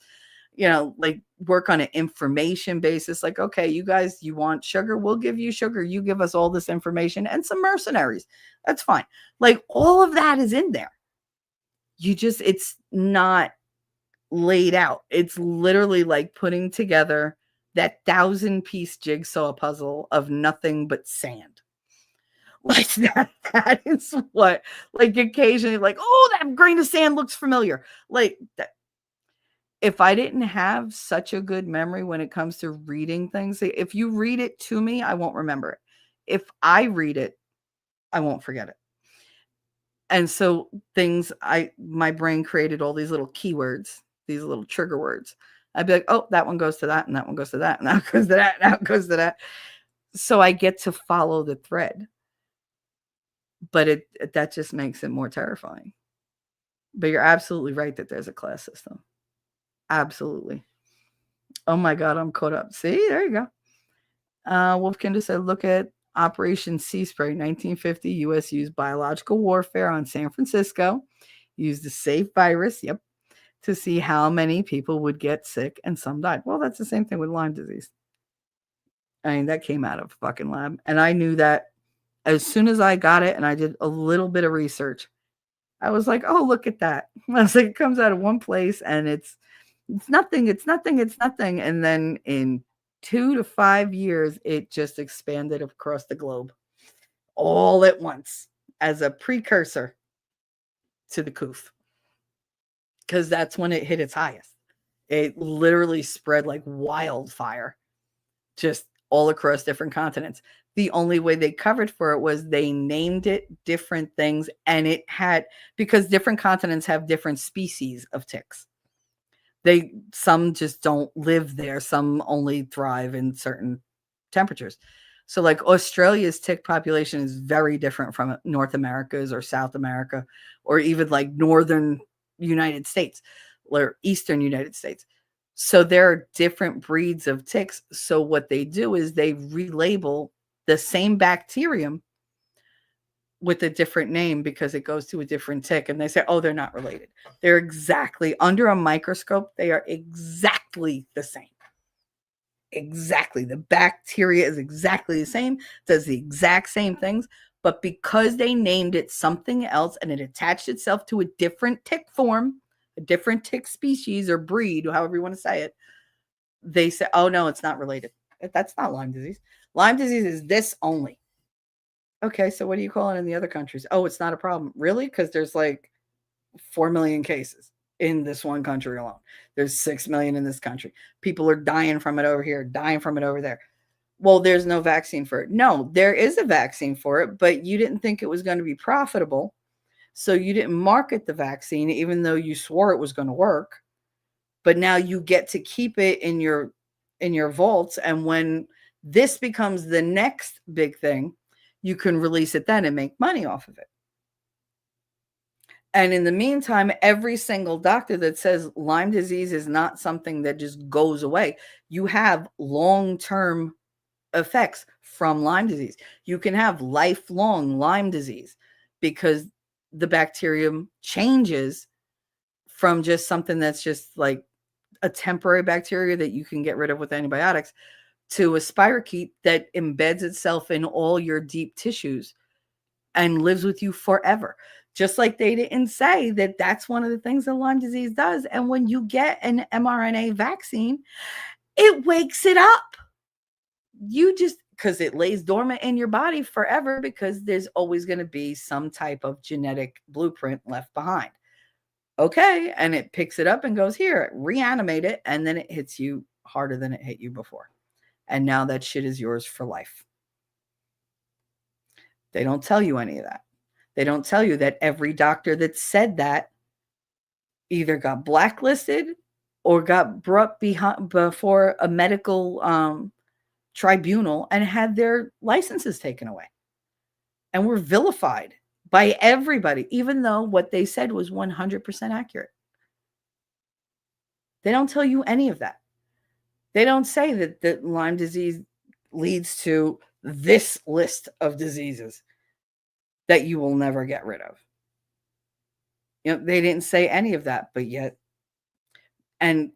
you know, like work on an information basis. Like, okay, you guys, you want sugar? We'll give you sugar. You give us all this information and some mercenaries. That's fine. Like all of that is in there. It's not laid out. It's literally like putting together that 1,000-piece jigsaw puzzle of nothing but sand. Like that is what, like occasionally like, oh, that grain of sand looks familiar. Like that. If I didn't have such a good memory when it comes to reading things, if you read it to me, I won't remember it. If I read it, I won't forget it. And so my brain created all these little keywords, these little trigger words. I'd be like, oh, that one goes to that, and that one goes to that, and that goes to that, and that goes to that. So I get to follow the thread. But that just makes it more terrifying. But you're absolutely right that there's a class system. Absolutely. Oh my God, I'm caught up. See, there you go. Wolfkinder said, look at Operation Sea Spray, 1950. U.S. used biological warfare on San Francisco, used a safe virus, to see how many people would get sick, and some died. Well, that's the same thing with Lyme disease. I mean, that came out of a fucking lab. And I knew that as soon as I got it and I did a little bit of research, I was like, oh, look at that. I was like, it comes out of one place and it's nothing. And then in 2 to 5 years, it just expanded across the globe all at once as a precursor to the coof. Because that's when it hit its highest. It literally spread like wildfire, just all across different continents. The only way they covered for it was they named it different things, and it had, because different continents have different species of ticks. Some just don't live there. Some only thrive in certain temperatures. So like Australia's tick population is very different from North America's or South America, or even like Northern United States or Eastern United States. So there are different breeds of ticks. So what they do is they relabel the same bacterium with a different name because it goes to a different tick. And they say, oh, they're not related. They're exactly under a microscope. They are exactly the same. Exactly. The bacteria is exactly the same, does the exact same things. But because they named it something else and it attached itself to a different tick form, a different tick species or breed, however you want to say it, they say, oh, no, it's not related. That's not Lyme disease. Lyme disease is this only. Okay, so what do you call it in the other countries? Oh, it's not a problem. Really? Because there's like 4 million cases in this one country alone. There's 6 million in this country. People are dying from it over here, dying from it over there. well, there's no vaccine for it. No, there is a vaccine for it, but you didn't think it was going to be profitable. So you didn't market the vaccine, even though you swore it was going to work. But now you get to keep it in your vaults. And when this becomes the next big thing, you can release it then and make money off of it. And in the meantime, every single doctor that says Lyme disease is not something that just goes away, you have long-term effects from Lyme disease. You can have lifelong Lyme disease because the bacterium changes from just something that's just like a temporary bacteria that you can get rid of with antibiotics to a spirochete that embeds itself in all your deep tissues and lives with you forever. Just like they didn't say that that's one of the things that Lyme disease does. And when you get an mRNA vaccine, it wakes it up. You just, because it lays dormant in your body forever, because there's always going to be some type of genetic blueprint left behind. Okay. And it picks it up and goes, here, reanimate it. And then it hits you harder than it hit you before. And now that shit is yours for life. They don't tell you any of that. They don't tell you that every doctor that said that either got blacklisted or got brought before a medical tribunal and had their licenses taken away and were vilified by everybody, even though what they said was 100% accurate. They don't tell you any of that. They don't say that Lyme disease leads to this list of diseases that you will never get rid of. They didn't say any of that, but yet, and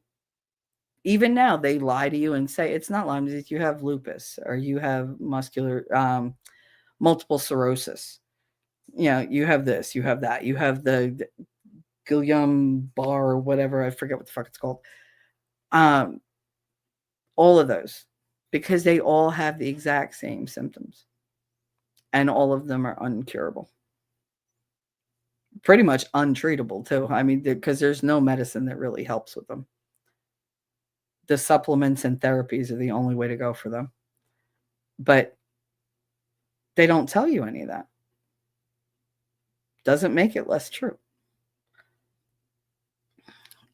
even now they lie to you and say it's not Lyme disease, you have lupus or you have multiple sclerosis. You have this, you have that, you have the Guillain-Barré or whatever, I forget what the fuck it's called. All of those, because they all have the exact same symptoms. And all of them are uncurable. Pretty much untreatable too. I mean, because there's no medicine that really helps with them. The supplements and therapies are the only way to go for them. But they don't tell you any of that. Doesn't make it less true.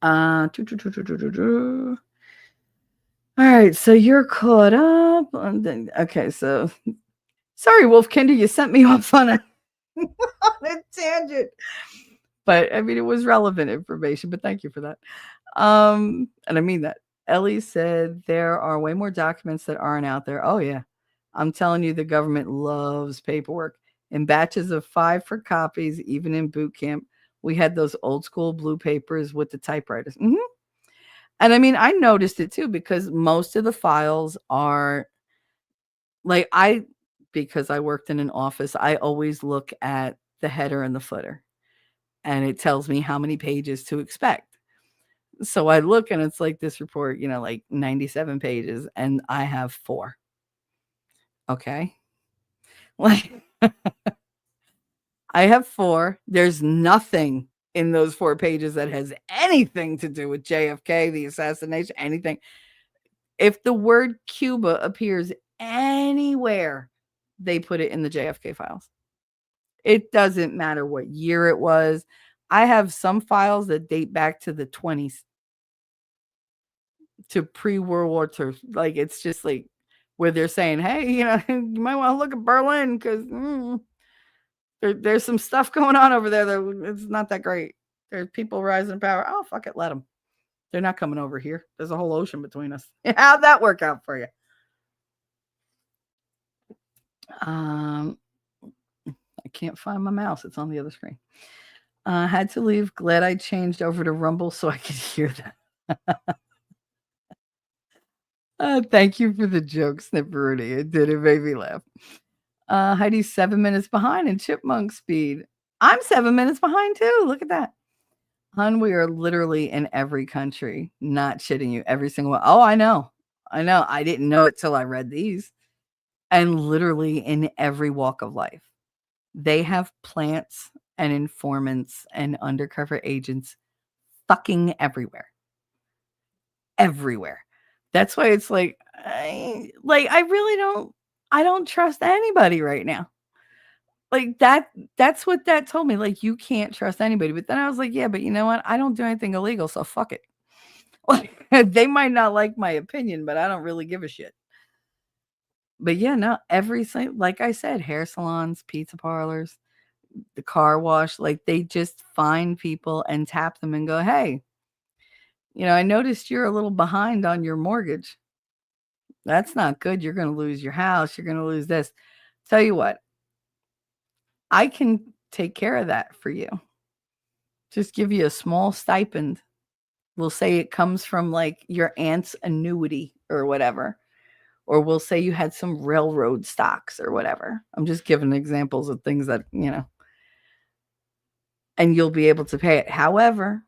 All right, so you're caught up. Okay, so sorry, Wolfkinder, you sent me off on a tangent. But I mean, it was relevant information, but thank you for that. And I mean that. Ellie said there are way more documents that aren't out there. Oh, yeah. I'm telling you, the government loves paperwork. In batches of 5 for copies, even in boot camp, we had those old school blue papers with the typewriters. Mm-hmm. And I mean, I noticed it too, because most of the files are like, because I worked in an office, I always look at the header and the footer, and it tells me how many pages to expect. So I look and it's like this report, like 97 pages, and I have 4. Okay. Like, I have 4. There's nothing in those 4 pages that has anything to do with JFK, the assassination, anything. If the word Cuba appears anywhere, they put it in the JFK files. It doesn't matter what year it was. I have some files that date back to the 20s, to pre-World War II. Like, it's just like where they're saying, hey, you might want to look at Berlin because there's some stuff going on over there that it's not that great. There's people rising in power. Oh, fuck it, let them. They're not coming over here. There's a whole ocean between us. How'd that work out for you? I can't find my mouse. It's on the other screen. Had to leave. Glad I changed over to Rumble so I could hear that. Thank you for the joke, Snipperoonie. It made me laugh. Heidi's 7 minutes behind in chipmunk speed. I'm 7 minutes behind too. Look at that. Hun, we are literally in every country. Not shitting you. Every single one. Oh, I know. I didn't know it till I read these. And literally in every walk of life. They have plants and informants and undercover agents fucking everywhere. Everywhere. That's why it's like, I really I don't trust anybody right now. Like that's what that told me. Like, you can't trust anybody. But then I was like, yeah, but you know what? I don't do anything illegal, so fuck it. Like, they might not like my opinion, but I don't really give a shit. But yeah, no, like I said, hair salons, pizza parlors, the car wash, like they just find people and tap them and go, hey, I noticed you're a little behind on your mortgage. That's not good. You're going to lose your house. You're going to lose this. Tell you what, I can take care of that for you. Just give you a small stipend. We'll say it comes from like your aunt's annuity or whatever. Or we'll say you had some railroad stocks or whatever. I'm just giving examples of things that, and you'll be able to pay it. However,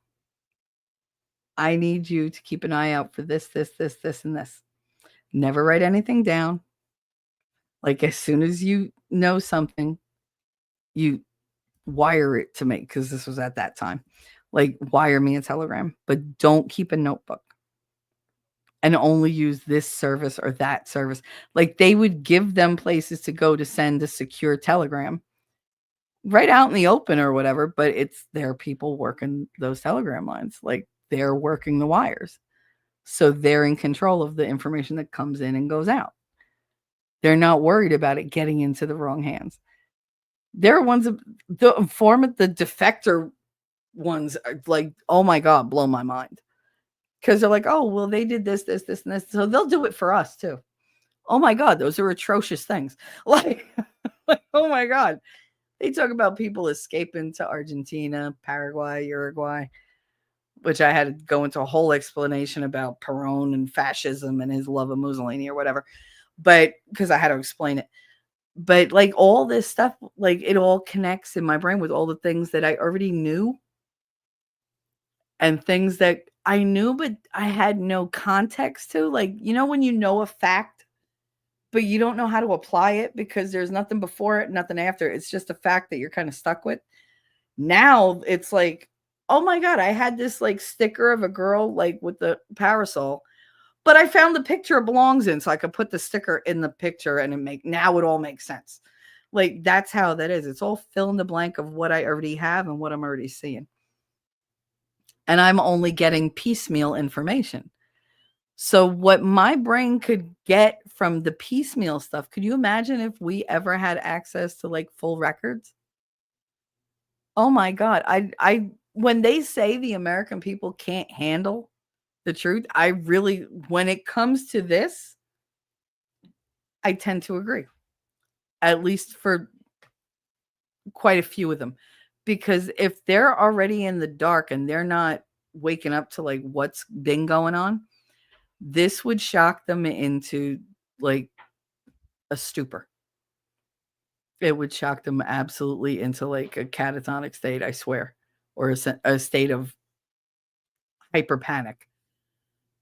I need you to keep an eye out for this, this, this, this, and this. Never write anything down. Like, as soon as you know something, you wire it to me, because this was at that time. Like, wire me a telegram, but don't keep a notebook. And only use this service or that service. Like, they would give them places to go to send a secure telegram right out in the open or whatever, but it's their people working those telegram lines. Like, they're working the wires. So they're in control of the information that comes in and goes out. They're not worried about it getting into the wrong hands. There are ones of the defector ones are like, oh my God, blow my mind. Because they're like, oh, well, they did this, this, this, and this. So they'll do it for us too. Oh my God, those are atrocious things. Like oh my God. They talk about people escaping to Argentina, Paraguay, Uruguay, which I had to go into a whole explanation about Perón and fascism and his love of Mussolini or whatever. But because I had to explain it. But like all this stuff, like it all connects in my brain with all the things that I already knew and things that I knew, but I had no context to. Like, when you know a fact, but you don't know how to apply it because there's nothing before it, nothing after. It's just a fact that you're kind of stuck with. Now it's like, oh my God, I had this like sticker of a girl like with the parasol, but I found the picture it belongs in, so I could put the sticker in the picture and now it all makes sense. Like, that's how that is. It's all fill in the blank of what I already have and what I'm already seeing. And I'm only getting piecemeal information. So what my brain could get from the piecemeal stuff, could you imagine if we ever had access to like full records? Oh my God. I when they say the American people can't handle the truth, I really, when it comes to this, I tend to agree. At least for quite a few of them. Because if they're already in the dark and they're not waking up to like what's been going on, this would shock them into like a stupor. It would shock them absolutely into like a catatonic state, I swear, or a state of hyper panic,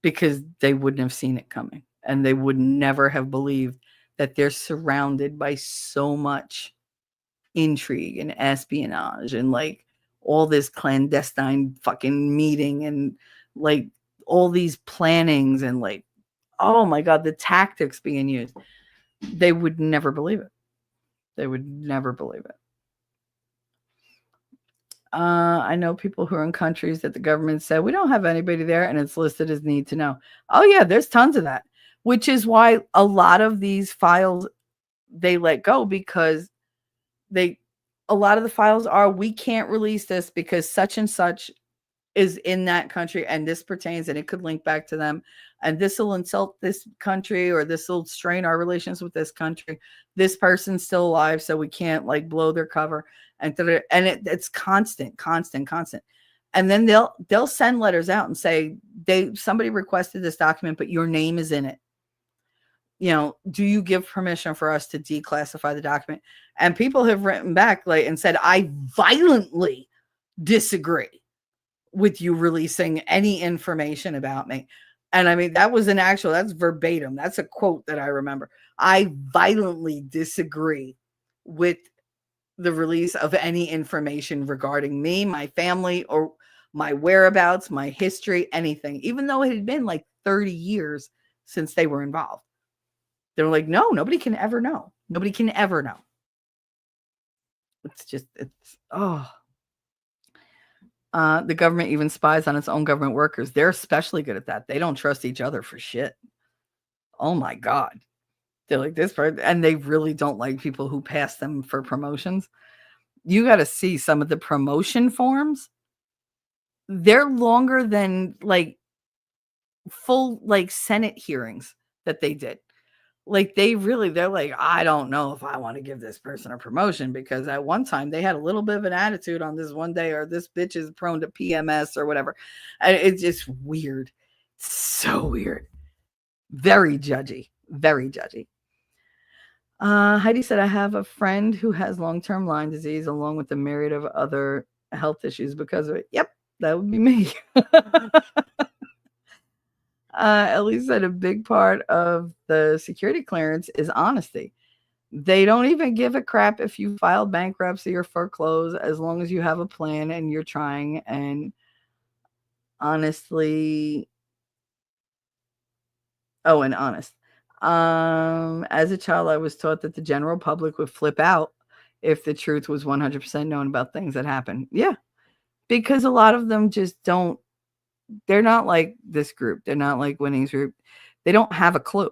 because they wouldn't have seen it coming and they would never have believed that they're surrounded by so much intrigue and espionage and like all this clandestine fucking meeting and like all these plannings and like, oh my God, the tactics being used. They would never believe it. They would never believe it. I know people who are in countries that the government said, we don't have anybody there, and it's listed as need to know. Oh yeah, there's tons of that, which is why a lot of these files, they let go, because a lot of the files are, we can't release this because such and such is in that country and this pertains and it could link back to them and this will insult this country or this will strain our relations with this country. This person's still alive, so we can't like blow their cover. And it's constant. And then they'll send letters out and say somebody requested this document, but your name is in it. Do you give permission for us to declassify the document? And people have written back and said, I violently disagree with you releasing any information about me. And I mean, that's verbatim. That's a quote that I remember. I violently disagree with the release of any information regarding me, my family, or my whereabouts, my history, anything, even though it had been like 30 years since they were involved. They're like, no, nobody can ever know. Nobody can ever know. The government even spies on its own government workers. They're especially good at that. They don't trust each other for shit. Oh my God. They're like this part, and they really don't like people who pass them for promotions. You got to see some of the promotion forms. They're longer than like full like Senate hearings that they did. Like they're like, I don't know if I want to give this person a promotion because at one time they had a little bit of an attitude on this one day, or this bitch is prone to PMS or whatever. And it's just weird. So weird. Very judgy. Very judgy. Heidi said, I have a friend who has long-term Lyme disease along with a myriad of other health issues because of it. Yep, that would be me. Ellie said a big part of the security clearance is honesty. They don't even give a crap if you file bankruptcy or foreclose as long as you have a plan and you're trying. And honestly, and honest. As a child, I was taught that the general public would flip out if the truth was 100% known about things that happen. Yeah, because a lot of them just don't. They're not like this group. They're not like Winning's group. They don't have a clue.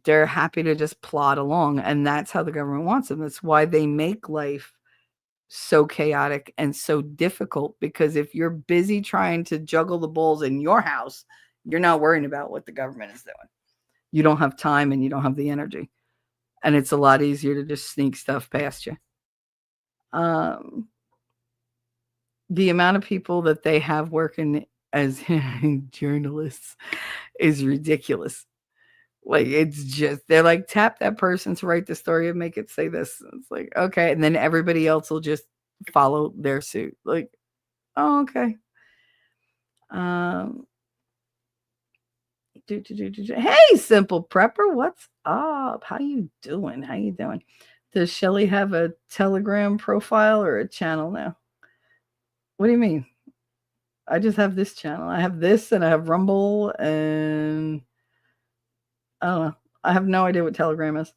They're happy to just plod along, and that's how the government wants them. That's why they make life so chaotic and so difficult, because if you're busy trying to juggle the balls in your house, you're not worrying about what the government is doing. You don't have time and you don't have the energy. And it's a lot easier to just sneak stuff past you. The amount of people that they have working as journalists is ridiculous. Like, it's just, they're like, tap that person to write the story and make it say this. It's like, okay. And then everybody else will just follow their suit. Like, oh, okay. Hey, Simple Prepper, what's up? How you doing? Does Shelly have a Telegram profile or a channel now? What do you mean? I just have this channel. I have this, and I have Rumble, and I don't know. I have no idea what Telegram is.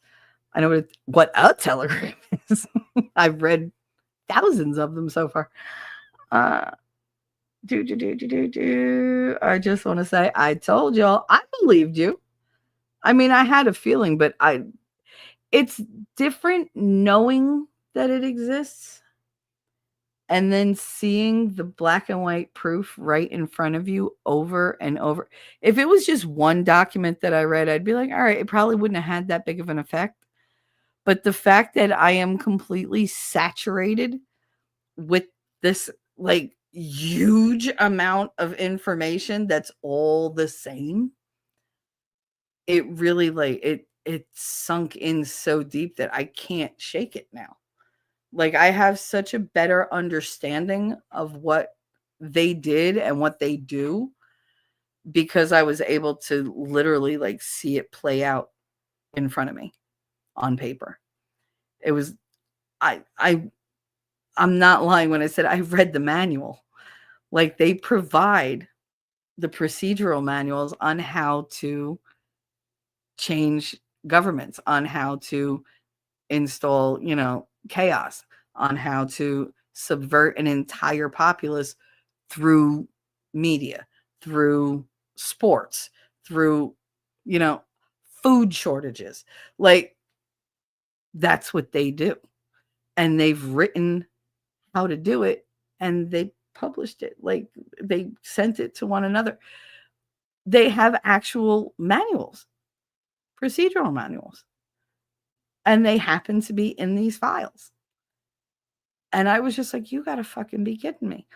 I know what a Telegram is. I've read thousands of them so far. I just want to say, I told y'all, I believed you. I mean, I had a feeling, but it's different knowing that it exists and then seeing the black and white proof right in front of you over and over. If it was just one document that I read, I'd be like, all right, it probably wouldn't have had that big of an effect. But the fact that I am completely saturated with this like huge amount of information that's all the same, it really it sunk in so deep that I can't shake it now. Like, I have such a better understanding of what they did and what they do because I was able to literally like see it play out in front of me on paper. It was, I'm not lying when I said I read the manual. Like, they provide the procedural manuals on how to change governments, on how to install, chaos, on how to subvert an entire populace through media, through sports, through, food shortages. Like, that's what they do. And they've written how to do it, and they published it. Like, they sent it to one another. They have actual manuals, procedural manuals. And they happen to be in these files. And I was just like, you got to fucking be kidding me.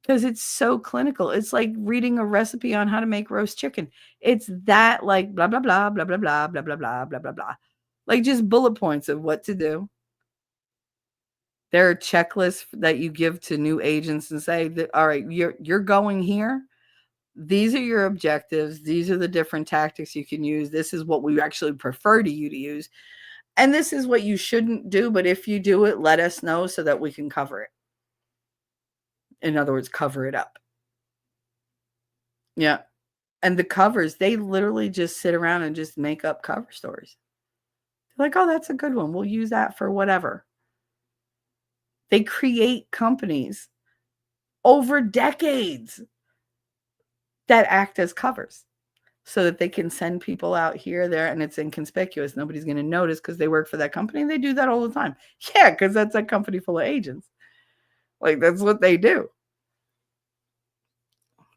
Because it's so clinical. It's like reading a recipe on how to make roast chicken. It's that like blah, blah, blah, blah, blah, blah, blah, blah, blah, blah, blah, blah. Like just bullet points of what to do. There are checklists that you give to new agents and say that, all right, you're going here. These are your objectives. These are the different tactics you can use. This is what we actually prefer to you to use. And this is what you shouldn't do, but if you do it, let us know so that we can cover it. In other words, cover it up. Yeah. And the covers, they literally just sit around and just make up cover stories. They're like, oh, that's a good one. We'll use that for whatever. They create companies over decades that act as covers so that they can send people out here, there, and it's inconspicuous. Nobody's going to notice because they work for that company. They do that all the time. Yeah, because that's a company full of agents. Like, that's what they do.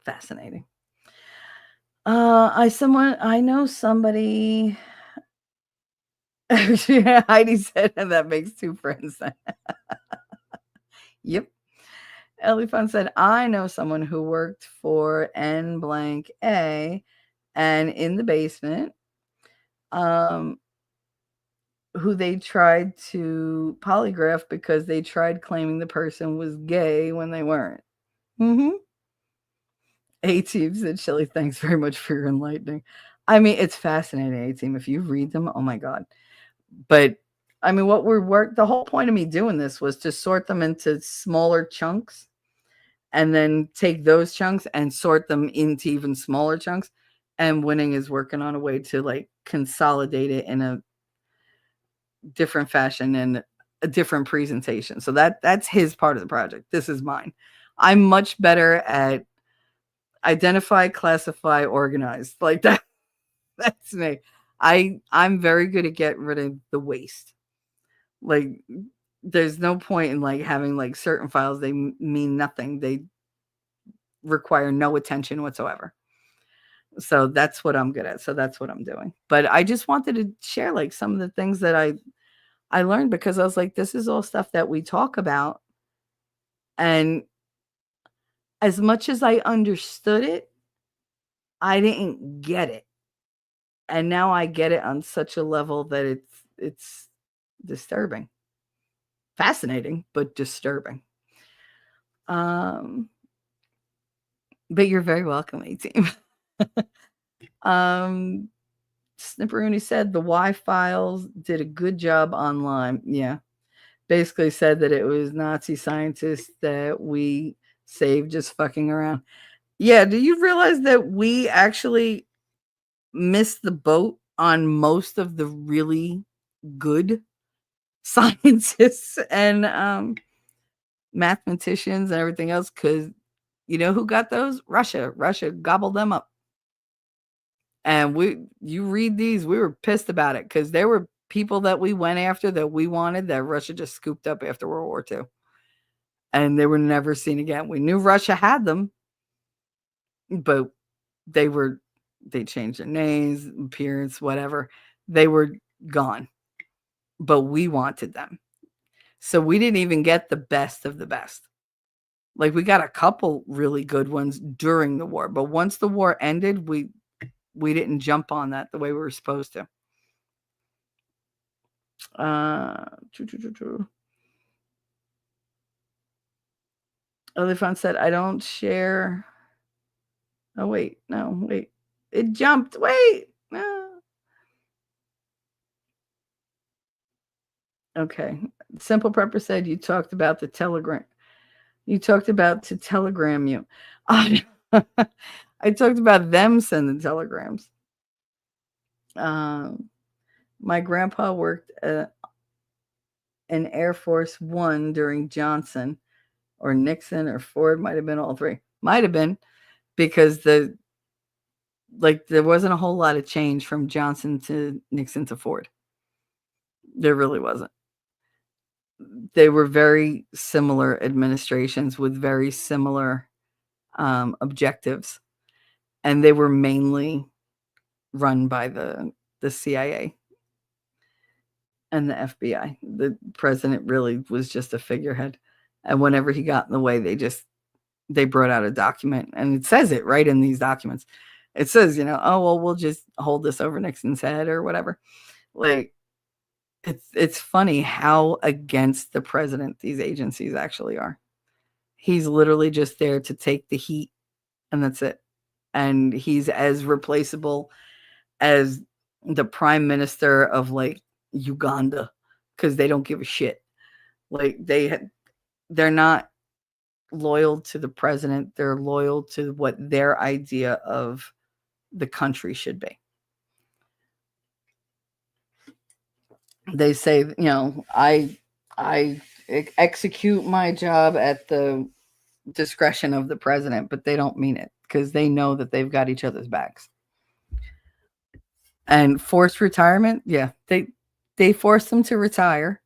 Fascinating. I know somebody. Heidi said, and that makes two friends. Yep. Ellie Fun said, I know someone who worked for N blank A, and in the basement, who they tried to polygraph because they tried claiming the person was gay when they weren't. Mm-hmm. A-Team said, Shelly, thanks very much for your enlightening. I mean, it's fascinating, A-Team. If you read them, oh my God. But I mean, the whole point of me doing this was to sort them into smaller chunks and then take those chunks and sort them into even smaller chunks. And Winning is working on a way to like consolidate it in a different fashion and a different presentation. So that's his part of the project. This is mine. I'm much better at identify, classify, organize. Like that. That's me. I'm very good at getting rid of the waste. Like there's no point in like having like certain files. They mean nothing. They require no attention whatsoever. So that's what I'm good at. So that's what I'm doing. But I just wanted to share like some of the things that I learned because I was like, this is all stuff that we talk about. And as much as I understood it, I didn't get it. And now I get it on such a level that it's disturbing. Fascinating, but disturbing. But you're very welcome, A-Team. Snipperoonie said the Y files did a good job online. Yeah. Basically said that it was Nazi scientists that we saved just fucking around. Yeah, do you realize that we actually missed the boat on most of the really good scientists and mathematicians and everything else? Because you know who got those? Russia. Russia gobbled them up. And you read these, we were pissed about it because there were people that we went after that we wanted that Russia just scooped up after World War II. And they were never seen again. We knew Russia had them, but they changed their names, appearance, whatever. They were gone, but we wanted them. So we didn't even get the best of the best. Like we got a couple really good ones during the war, but once the war ended, we didn't jump on that the way we were supposed to. Olifant said, I don't share. Oh, wait. No, wait. It jumped. Wait. No. Okay. Simple Prepper said you talked about the telegram. You talked about to telegram you. I talked about them sending telegrams. My grandpa worked in Air Force One during Johnson or Nixon or Ford. Might have been all three. Might have been because there wasn't a whole lot of change from Johnson to Nixon to Ford. There really wasn't. They were very similar administrations with very similar objectives, and they were mainly run by the CIA and the FBI. The president really was just a figurehead, and whenever he got in the way, they brought out a document, and it says it right in these documents. It says, oh well, we'll just hold this over Nixon's head or whatever. Like it's funny how against the president these agencies actually are. He's literally just there to take the heat, and that's it. And he's as replaceable as the prime minister of like Uganda because they don't give a shit. Like they're not loyal to the president. They're loyal to what their idea of the country should be. They say, I execute my job at the discretion of the president, but they don't mean it because they know that they've got each other's backs. And forced retirement, yeah, they force them to retire,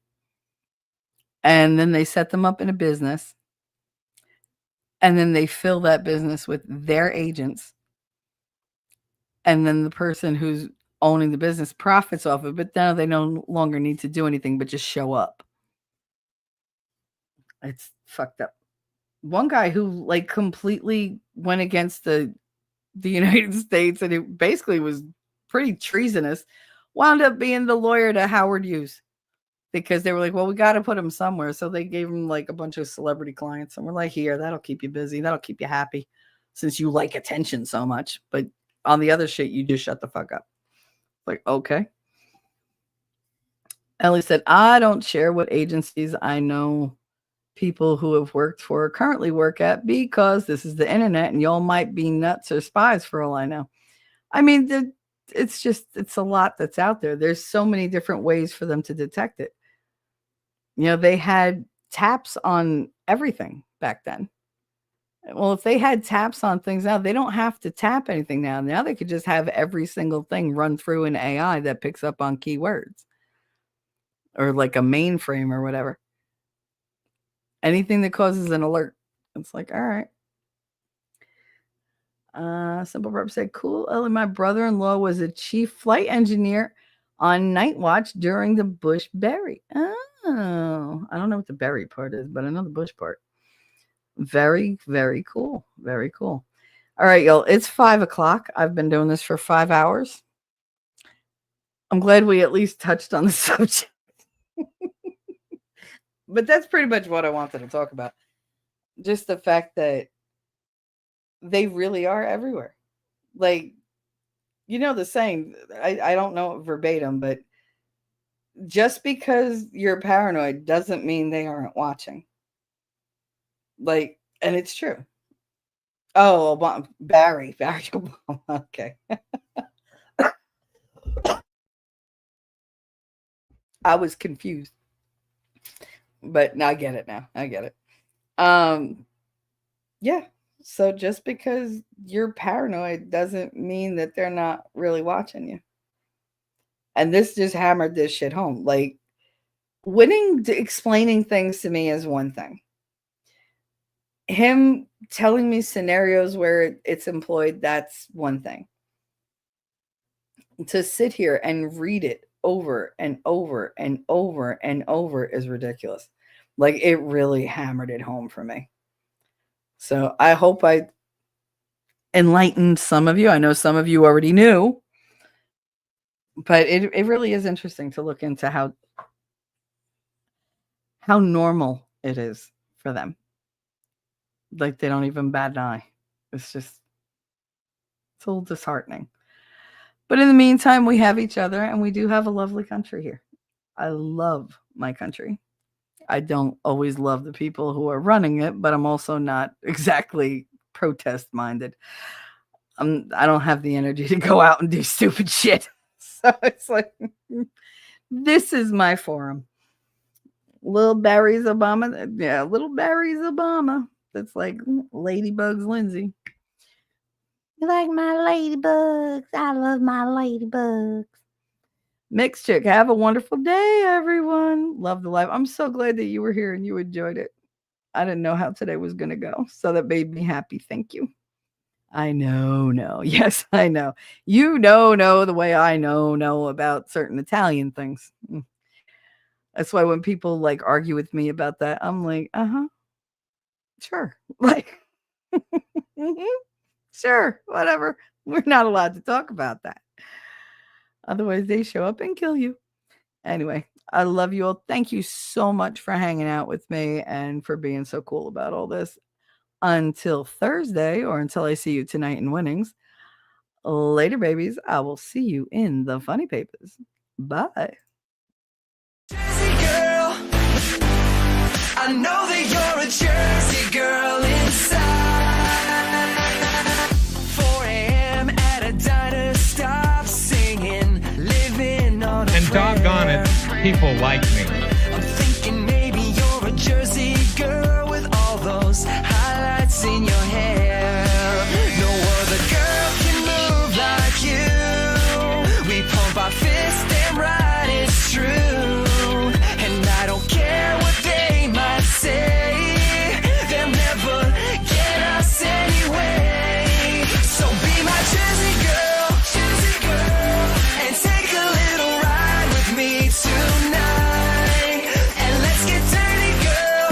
and then they set them up in a business, and then they fill that business with their agents, and then the person who's owning the business profits off of it, but now they no longer need to do anything but just show up. It's fucked up. One guy who like completely went against the United States, and it basically was pretty treasonous, wound up being the lawyer to Howard Hughes, because they were like, well, we got to put him somewhere. So they gave him like a bunch of celebrity clients, and we're like, here, that'll keep you busy. That'll keep you happy since you like attention so much. But on the other shit, you just shut the fuck up. Like, okay. Ellie said, I don't share what agencies I know people who have worked for or currently work at, because this is the internet and y'all might be nuts or spies for all I know. I mean, it's a lot that's out there. There's so many different ways for them to detect it. They had taps on everything back then. Well, if they had taps on things now, they don't have to tap anything now. Now they could just have every single thing run through an AI that picks up on keywords or like a mainframe or whatever. Anything that causes an alert. It's like, all right. Simple Rep said, cool. Ellie, my brother-in-law was a chief flight engineer on night watch during the Bush Berry. Oh, I don't know what the berry part is, but I know the Bush part. Very, very cool. Very cool. All right, y'all. It's 5:00. I've been doing this for 5 hours. I'm glad we at least touched on the subject. But that's pretty much what I wanted to talk about. Just the fact that they really are everywhere. Like, the saying, I don't know it verbatim, but just because you're paranoid doesn't mean they aren't watching. Like, and it's true. Oh, Obama, Barry Obama. Okay. I was confused. But now I get it now. I get it. Yeah. So just because you're paranoid doesn't mean that they're not really watching you. And this just hammered this shit home. Like, explaining things to me is one thing. Him telling me scenarios where it's employed, that's one thing. To sit here and read it over and over and over and over is ridiculous. Like, it really hammered it home for me. So I hope I enlightened some of you. I know some of you already knew, but it really is interesting to look into how normal it is for them. Like, they don't even bat an eye. It's a little disheartening. But in the meantime, we have each other, and we do have a lovely country here. I love my country. I don't always love the people who are running it, but I'm also not exactly protest-minded. I don't have the energy to go out and do stupid shit. So it's like, this is my forum. Little Barry's Obama. Yeah, little Barry's Obama. That's like Ladybugs Lindsay. You like my ladybugs? I love my ladybugs. Mixed Chick, have a wonderful day, everyone. Love the live. I'm so glad that you were here and you enjoyed it. I didn't know how today was going to go, so that made me happy. Thank you. I know. Yes, I know. You know the way I know about certain Italian things. That's why when people like argue with me about that, I'm like, sure. Like, sure, whatever. We're not allowed to talk about that. Otherwise, they show up and kill you. Anyway, I love you all. Thank you so much for hanging out with me and for being so cool about all this. Until Thursday, or until I see you tonight in Winnings. Later, babies. I will see you in the funny papers. Bye. Jersey girl, I know that you're a Jersey girl inside. 4 a.m. at a dime. people like me. I'm thinking maybe you're a Jersey girl with all those highlights in your hair. No other girl can move like you. We pump our fists damn right, it's true. And I don't care what they might say, they'll never get us anyway. So be my Jersey girl, and take a little ride with me tonight. And let's get dirty, girl.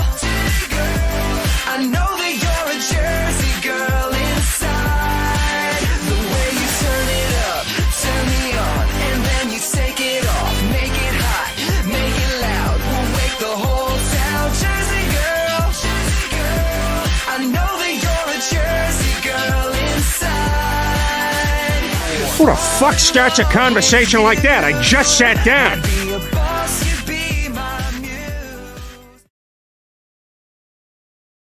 I know that you're a Jersey girl inside. The way you turn it up, turn me on, and then you take it off. Make it hot, make it loud. We'll wake the whole town. Jersey girl, I know that you're a Jersey girl inside. Who the fuck starts a conversation like that? I just sat down. Be